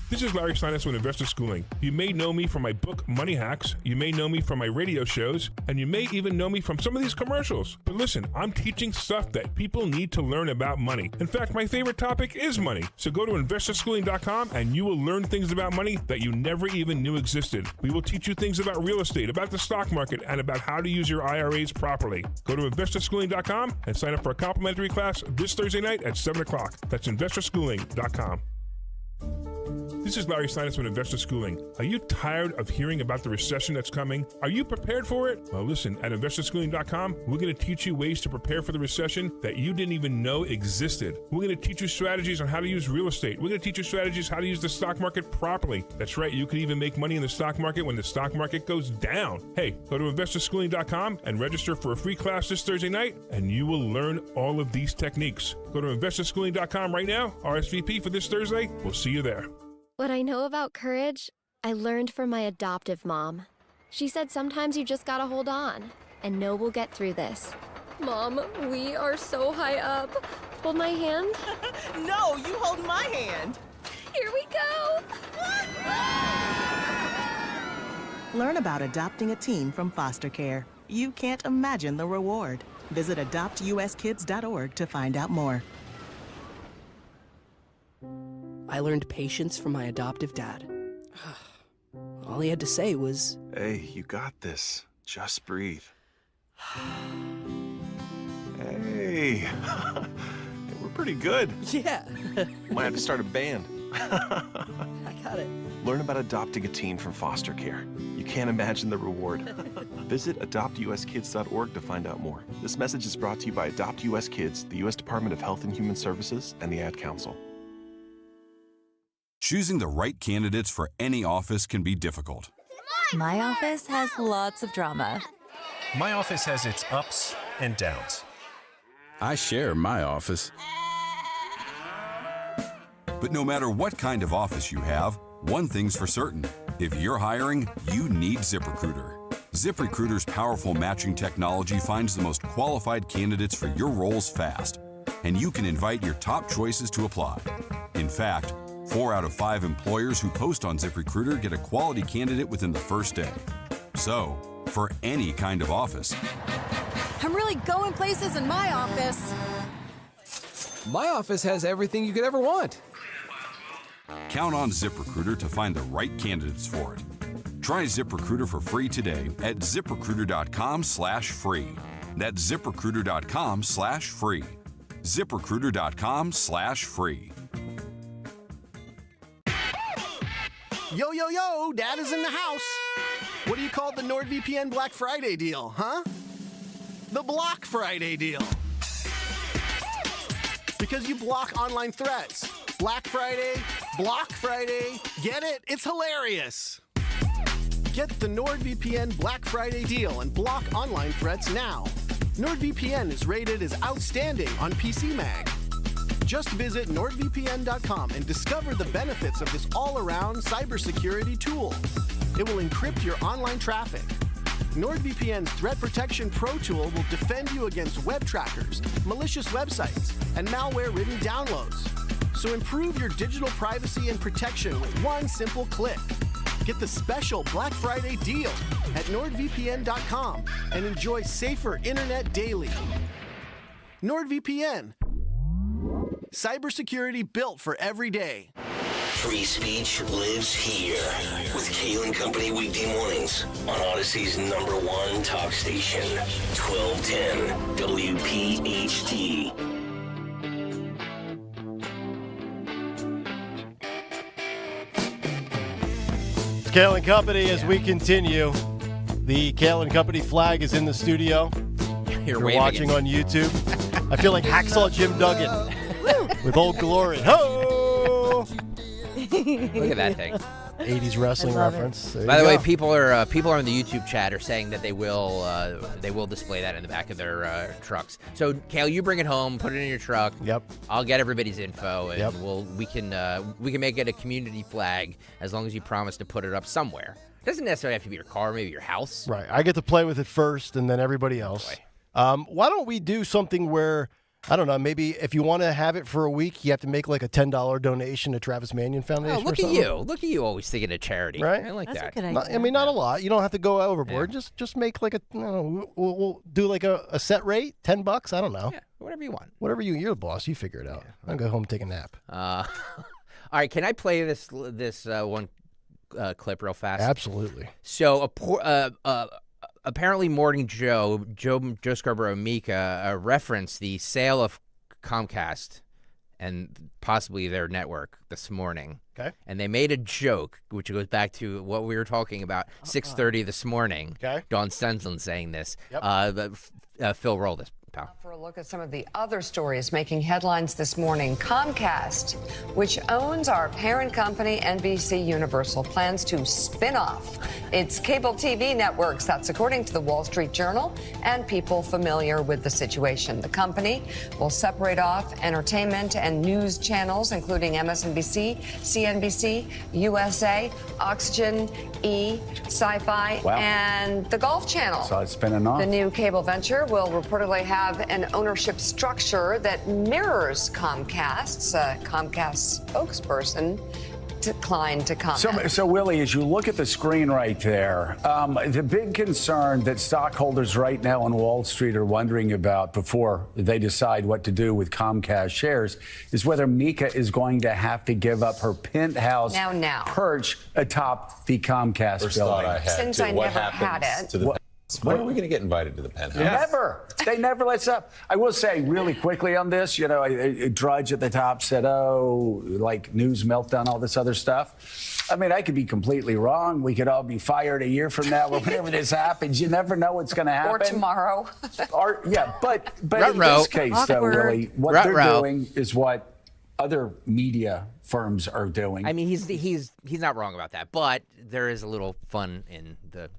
This is Larry Steinitz with Investor Schooling. You may know me from my book, Money Hacks. You may know me from my radio shows. And you may even know me from some of these commercials. But listen, I'm teaching stuff that people need to learn about money. In fact, my favorite topic is money. So go to investorschooling.com and you will learn things about money that you never even knew existed. We will teach you things about real estate, about the stock market, and about how to use your IRAs properly. Go to investorschooling.com and sign up for a complimentary class this Thursday night at 7 o'clock. That's investorschooling.com. This is Larry Steinitz with Investor Schooling. Are you tired of hearing about the recession that's coming? Are you prepared for it? Well, listen, at investorschooling.com, we're going to teach you ways to prepare for the recession that you didn't even know existed. We're going to teach you strategies on how to use real estate. We're going to teach you strategies how to use the stock market properly. That's right, you can even make money in the stock market when the stock market goes down. Hey, go to investorschooling.com and register for a free class this Thursday night, and you will learn all of these techniques. Go to investorschooling.com right now, RSVP for this Thursday. We'll see you there. What I know about courage, I learned from my adoptive mom. She said sometimes you just gotta hold on and know we'll get through this. Mom, we are so high up. Hold my hand. No, you hold my hand. Here we go. Learn about adopting a teen from foster care. You can't imagine the reward. Visit adoptuskids.org to find out more. I learned patience from my adoptive dad. All he had to say was, "Hey, you got this. Just breathe." Hey, we're pretty good. Yeah. Might have to start a band. I got it. Learn about adopting a teen from foster care. You can't imagine the reward. Visit adoptuskids.org to find out more. This message is brought to you by Adopt US Kids, the U.S. Department of Health and Human Services, and the Ad Council. Choosing the right candidates for any office can be difficult. My office has lots of drama. My office has its ups and downs. I share my office. But no matter what kind of office you have, one thing's for certain. If you're hiring, you need ZipRecruiter. ZipRecruiter's powerful matching technology finds the most qualified candidates for your roles fast, and you can invite your top choices to apply. In fact, 4 out of 5 employers who post on ZipRecruiter get a quality candidate within the first day. So, for any kind of office, I'm really going places in my office. My office has everything you could ever want. count on ZipRecruiter to find the right candidates for it. Try ZipRecruiter for free today at ZipRecruiter.com/free. That's ZipRecruiter.com/free. ZipRecruiter.com/free. Yo, yo, yo, Dad is in the house. What do you call the NordVPN Black Friday deal, huh? The Block Friday deal. Because you block online threats. Black Friday, Block Friday. Get it? It's hilarious. Get the NordVPN Black Friday deal and block online threats now. NordVPN is rated as outstanding on PCMag. Just visit NordVPN.com and discover the benefits of this all-around cybersecurity tool. It will encrypt your online traffic. NordVPN's Threat Protection Pro tool will defend you against web trackers, malicious websites, and malware-ridden downloads. So improve your digital privacy and protection with one simple click. Get the special Black Friday deal at NordVPN.com and enjoy safer internet daily. NordVPN. Cybersecurity built for every day. Free speech lives here with Kayal & Company weekday mornings on Odyssey's #1 talk station, 1210 WPHT. It's Kayal & Company as we continue. The Kayal & Company flag is in the studio. You're watching on YouTube. I feel like Hacksaw Jim Duggan with Old Glory. Ho! Look at that thing. 80s wrestling reference. By the way, people are in the YouTube chat are saying that they will display that in the back of their trucks. So, Kayal, you bring it home, put it in your truck. Yep. I'll get everybody's info, and we can make it a community flag as long as you promise to put it up somewhere. It doesn't necessarily have to be your car, maybe your house. Right. I get to play with it first, and then everybody else. Why don't we do something where, I don't know, maybe if you want to have it for a week, you have to make like a $10 donation to Travis Manion Foundation. Oh, look at you. Look at you always thinking of charity. Right? I like that. A good idea. Not a lot. You don't have to go overboard. Yeah. Just make like we'll do like a set rate, $10. I don't know. Yeah, whatever you want. Whatever you're the boss. You figure it out. Yeah. I'll go home and take a nap. All right. Can I play this one clip real fast? Absolutely. So apparently Morning Joe Scarborough Mika referenced the sale of Comcast and possibly their network this morning. Okay. And they made a joke, which goes back to what we were talking about, 6:30 this morning. Okay. Dawn Stensland saying this. Yep. Phil, roll this, pal. For a look at some of the other stories making headlines this morning, Comcast, which owns our parent company NBC Universal, plans to spin off its cable TV networks. That's according to the Wall Street Journal and people familiar with the situation. The company will separate off entertainment and news channels, including MSNBC, CNBC, USA, Oxygen, E, Sci-Fi, and the Golf Channel. So it's spinning off. The new cable venture will reportedly have an ownership structure that mirrors Comcast's. Comcast spokesperson declined to comment. So, Willie, as you look at the screen right there, the big concern that stockholders right now on Wall Street are wondering about before they decide what to do with Comcast shares is whether Mika is going to have to give up her penthouse perch atop the Comcast First building. thought I had, Since too, I what never happens had it. to the when are we going to get invited to the penthouse? Never. They never let up. I will say really quickly on this, a Drudge at the top said, like news meltdown, all this other stuff. I mean, I could be completely wrong. We could all be fired a year from now or whenever this happens. You never know what's going to happen. Or tomorrow. But in this case, though, Willie, what they're doing is what other media firms are doing. I mean, he's not wrong about that, but there is a little fun in the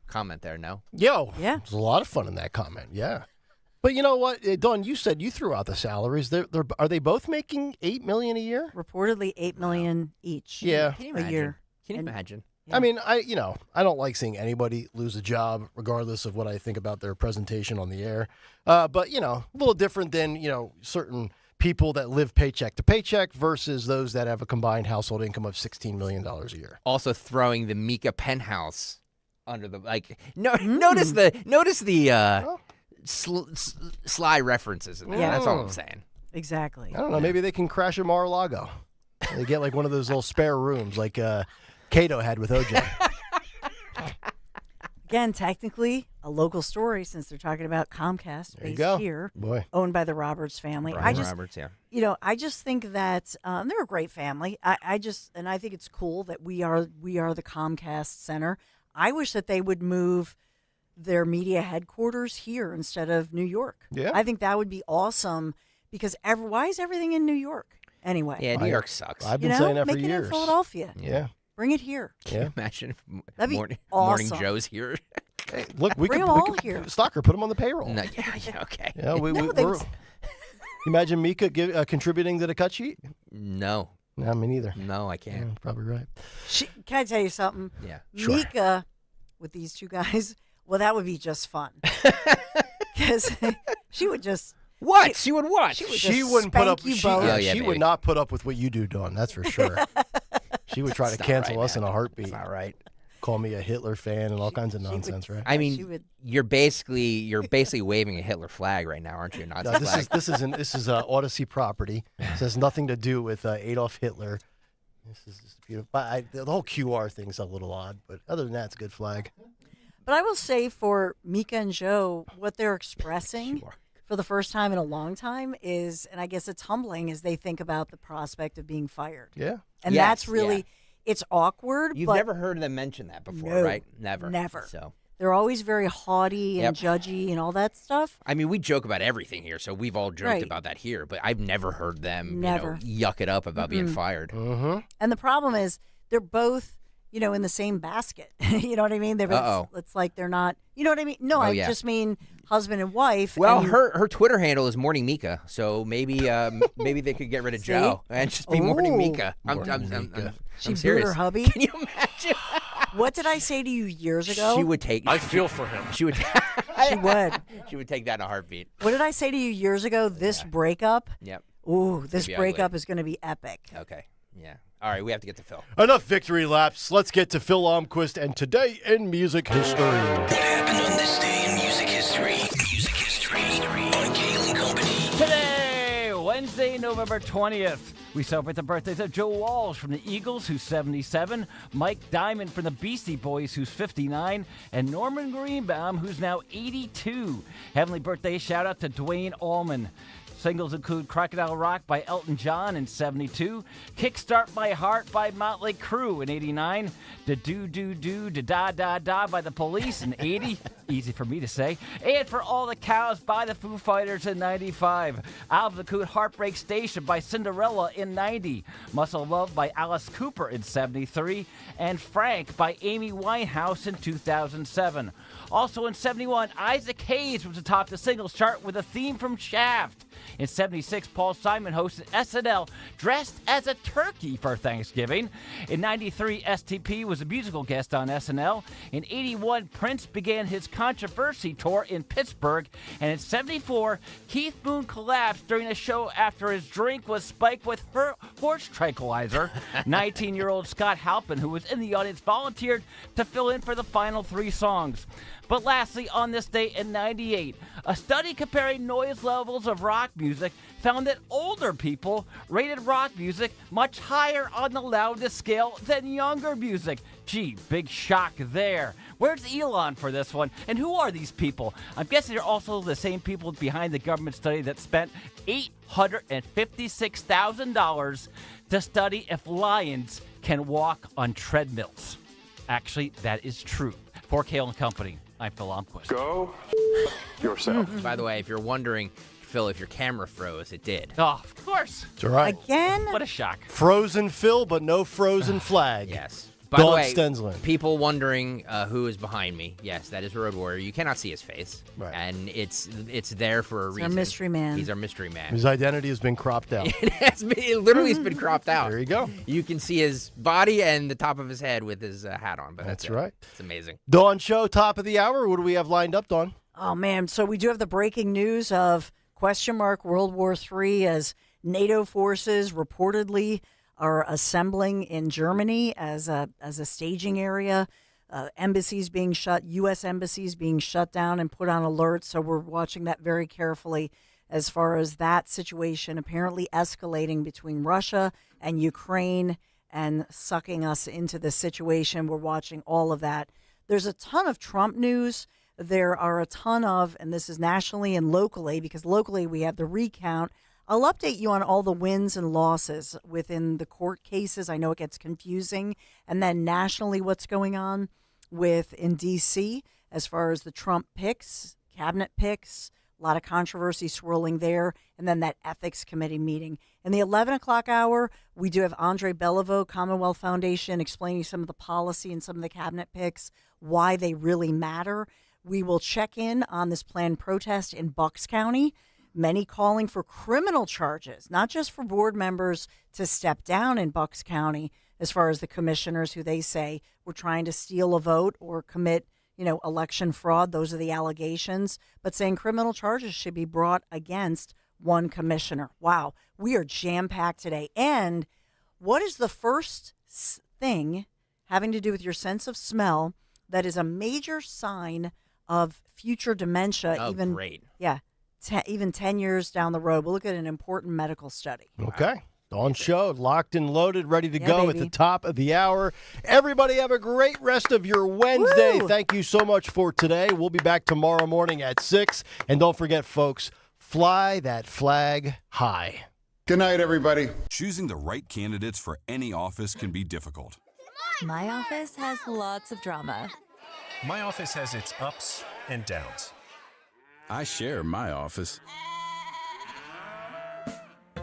comment there, no? Yeah. There's a lot of fun in that comment, yeah. But you know what, Dawn, you said you threw out the salaries. Are they both making $8 million a year? Reportedly $8 million each. Yeah. Can you a imagine? year. Can you imagine? I mean, I don't like seeing anybody lose a job, regardless of what I think about their presentation on the air. But a little different than certain people that live paycheck to paycheck versus those that have a combined household income of $16 million a year. Also throwing the Mika penthouse under the notice the sly references in there. That's all I'm saying. Exactly. I don't know. Maybe they can crash at Mar-a-Lago. They get like one of those little spare rooms, like Cato had with OJ. Again, technically a local story since they're talking about Comcast There you based go. here, Boy. owned by the Roberts family. Roberts, yeah. I just think that they're a great family. I think it's cool that we are the Comcast Center. I wish that they would move their media headquarters here instead of New York. Yeah. I think that would be awesome because why is everything in New York anyway? Yeah, New York sucks. I've been saying that for Make it years. in Philadelphia. Yeah. Bring it here. Can you imagine if That'd be Morning awesome. Joe's here? Hey, look, we Bring could them all here. Stocker, put them on the payroll. No, yeah, okay. Yeah, we're imagine Mika contributing to the cut sheet? No. No, me neither. No, I can't. Yeah, probably right. Can I tell you something? Yeah. Sure. Mika with these two guys, well, that would be just fun. Because she would just... What? She would what? She wouldn't put up. you She both. would not put up with what you do, Dawn. That's for sure. She would try to That's not cancel right, us in man. a heartbeat. That's not right. Call me a Hitler fan and all kinds of nonsense, right? I mean, you're basically waving a Hitler flag right now, aren't you? Nazi No, flag. this is Odyssey property. This has nothing to do with Adolf Hitler. This is just beautiful. The whole QR thing's a little odd, but other than that, it's a good flag. But I will say for Mika and Joe, what they're expressing for the first time in a long time is, and I guess it's humbling, is they think about the prospect of being fired. Yeah. And Yes, that's really, it's awkward. You've but never heard them mention that before, No, right? Never. Never. So, they're always very haughty and judgy and all that stuff. I mean, we joke about everything here, so we've all joked Right. about that here, but I've never heard them Never. yuck it up about being fired. And the problem is they're both, in the same basket. You know what I mean? It's like they're not, you know what I mean? No, I just mean husband and wife. Well, and her Twitter handle is Morning Mika, so maybe they could get rid of Joe and just be Morning Mika. I'm she booed serious. her hubby. Can you imagine? What did I say to you years ago? She would take. I feel for him. She would. She would. She would take that in a heartbeat. What did I say to you years ago? This breakup. Yep. Ooh, this Maybe breakup ugly. is going to be epic. Okay. Yeah. All right, we have to get to Phil. Enough victory laps. Let's get to Phil Almquist and Today in Music History. What happened on this day in music history? Music history on Kayal and Company. Today, Wednesday, November 20th, we celebrate the birthdays of Joe Walsh from the Eagles, who's 77, Mike Diamond from the Beastie Boys, who's 59, and Norman Greenbaum, who's now 82. Heavenly birthday shout out to Dwayne Allman. Singles include Crocodile Rock by Elton John in 72, Kickstart My Heart by Motley Crue in 89, Da Do Do Do Da Da Da Da by The Police in 80, easy for me to say, and For All the Cows by the Foo Fighters in 95, Altitude Heartbreak Station by Cinderella in 90, Muscle Love by Alice Cooper in 73, and Frank by Amy Winehouse in 2007. Also in 71, Isaac Hayes was atop the singles chart with a theme from Shaft. In 76, Paul Simon hosted SNL dressed as a turkey for Thanksgiving. In 93, STP was a musical guest on SNL. In 81, Prince began his Controversy tour in Pittsburgh. And in 74, Keith Moon collapsed during a show after his drink was spiked with horse tranquilizer. 19-year-old Scott Halpin, who was in the audience, volunteered to fill in for the final three songs. But lastly, on this day in 98, a study comparing noise levels of rock music found that older people rated rock music much higher on the loudness scale than younger music. Gee, big shock there. Where's Elon for this one? And who are these people? I'm guessing they're also the same people behind the government study that spent $856,000 to study if lions can walk on treadmills. Actually, that is true. For Kayal and Company, I'm Phil Almquist. Go yourself. By the way, if you're wondering, Phil, if your camera froze, it did. Oh, of course. That's right. Again? What a shock. Frozen Phil, but no frozen flag. Yes. By the Dawn way, Stensland. people wondering who is behind me. Yes, that is Road Warrior. You cannot see his face. Right. And it's there for a reason. Our mystery man. He's our mystery man. His identity has been cropped out. It literally has been cropped out. There you go. You can see his body and the top of his head with his hat on. But That's it. right. It's amazing. Dawn Show, top of the hour. What do we have lined up, Dawn? Oh, man. So we do have the breaking news of World War III as NATO forces reportedly are assembling in Germany as a staging area. Embassies being shut, U.S. embassies being shut down and put on alert. So we're watching that very carefully as far as that situation apparently escalating between Russia and Ukraine and sucking us into this situation. We're watching all of that. There's a ton of Trump news. There are a ton of, and this is nationally and locally, because locally we have the recount. I'll update you on all the wins and losses within the court cases. I know it gets confusing. And then nationally, what's going on in D.C. as far as the Trump picks, cabinet picks, a lot of controversy swirling there. And then that ethics committee meeting. In the 11 o'clock hour, we do have Andre Beliveau, Commonwealth Foundation, explaining some of the policy and some of the cabinet picks, why they really matter. We will check in on this planned protest in Bucks County. Many calling for criminal charges, not just for board members to step down in Bucks County, as far as the commissioners who they say were trying to steal a vote or commit, election fraud. Those are the allegations. But saying criminal charges should be brought against one commissioner. Wow, we are jam-packed today. And what is the first thing having to do with your sense of smell that is a major sign of future dementia? Oh, great. Yeah. Even 10 years down the road. We'll look at an important medical study. Okay. Dawn Show, locked and loaded, ready to go baby. at the top of the hour. Everybody have a great rest of your Wednesday. Woo! Thank you so much for today. We'll be back tomorrow morning at 6. And don't forget, folks, fly that flag high. Good night, everybody. Choosing the right candidates for any office can be difficult. My office has lots of drama. My office has its ups and downs. I share my office.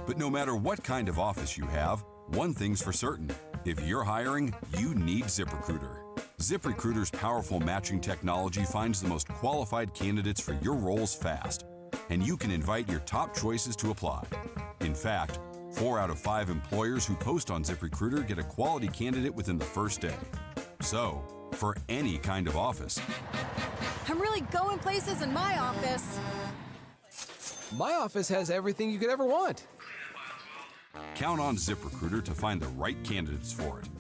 But no matter what kind of office you have, one thing's for certain. If you're hiring, you need ZipRecruiter. ZipRecruiter's powerful matching technology finds the most qualified candidates for your roles fast, and you can invite your top choices to apply. In fact, 4 out of 5 employers who post on ZipRecruiter get a quality candidate within the first day. So, for any kind of office, I'm really going places in my office. My office has everything you could ever want. count on ZipRecruiter to find the right candidates for it.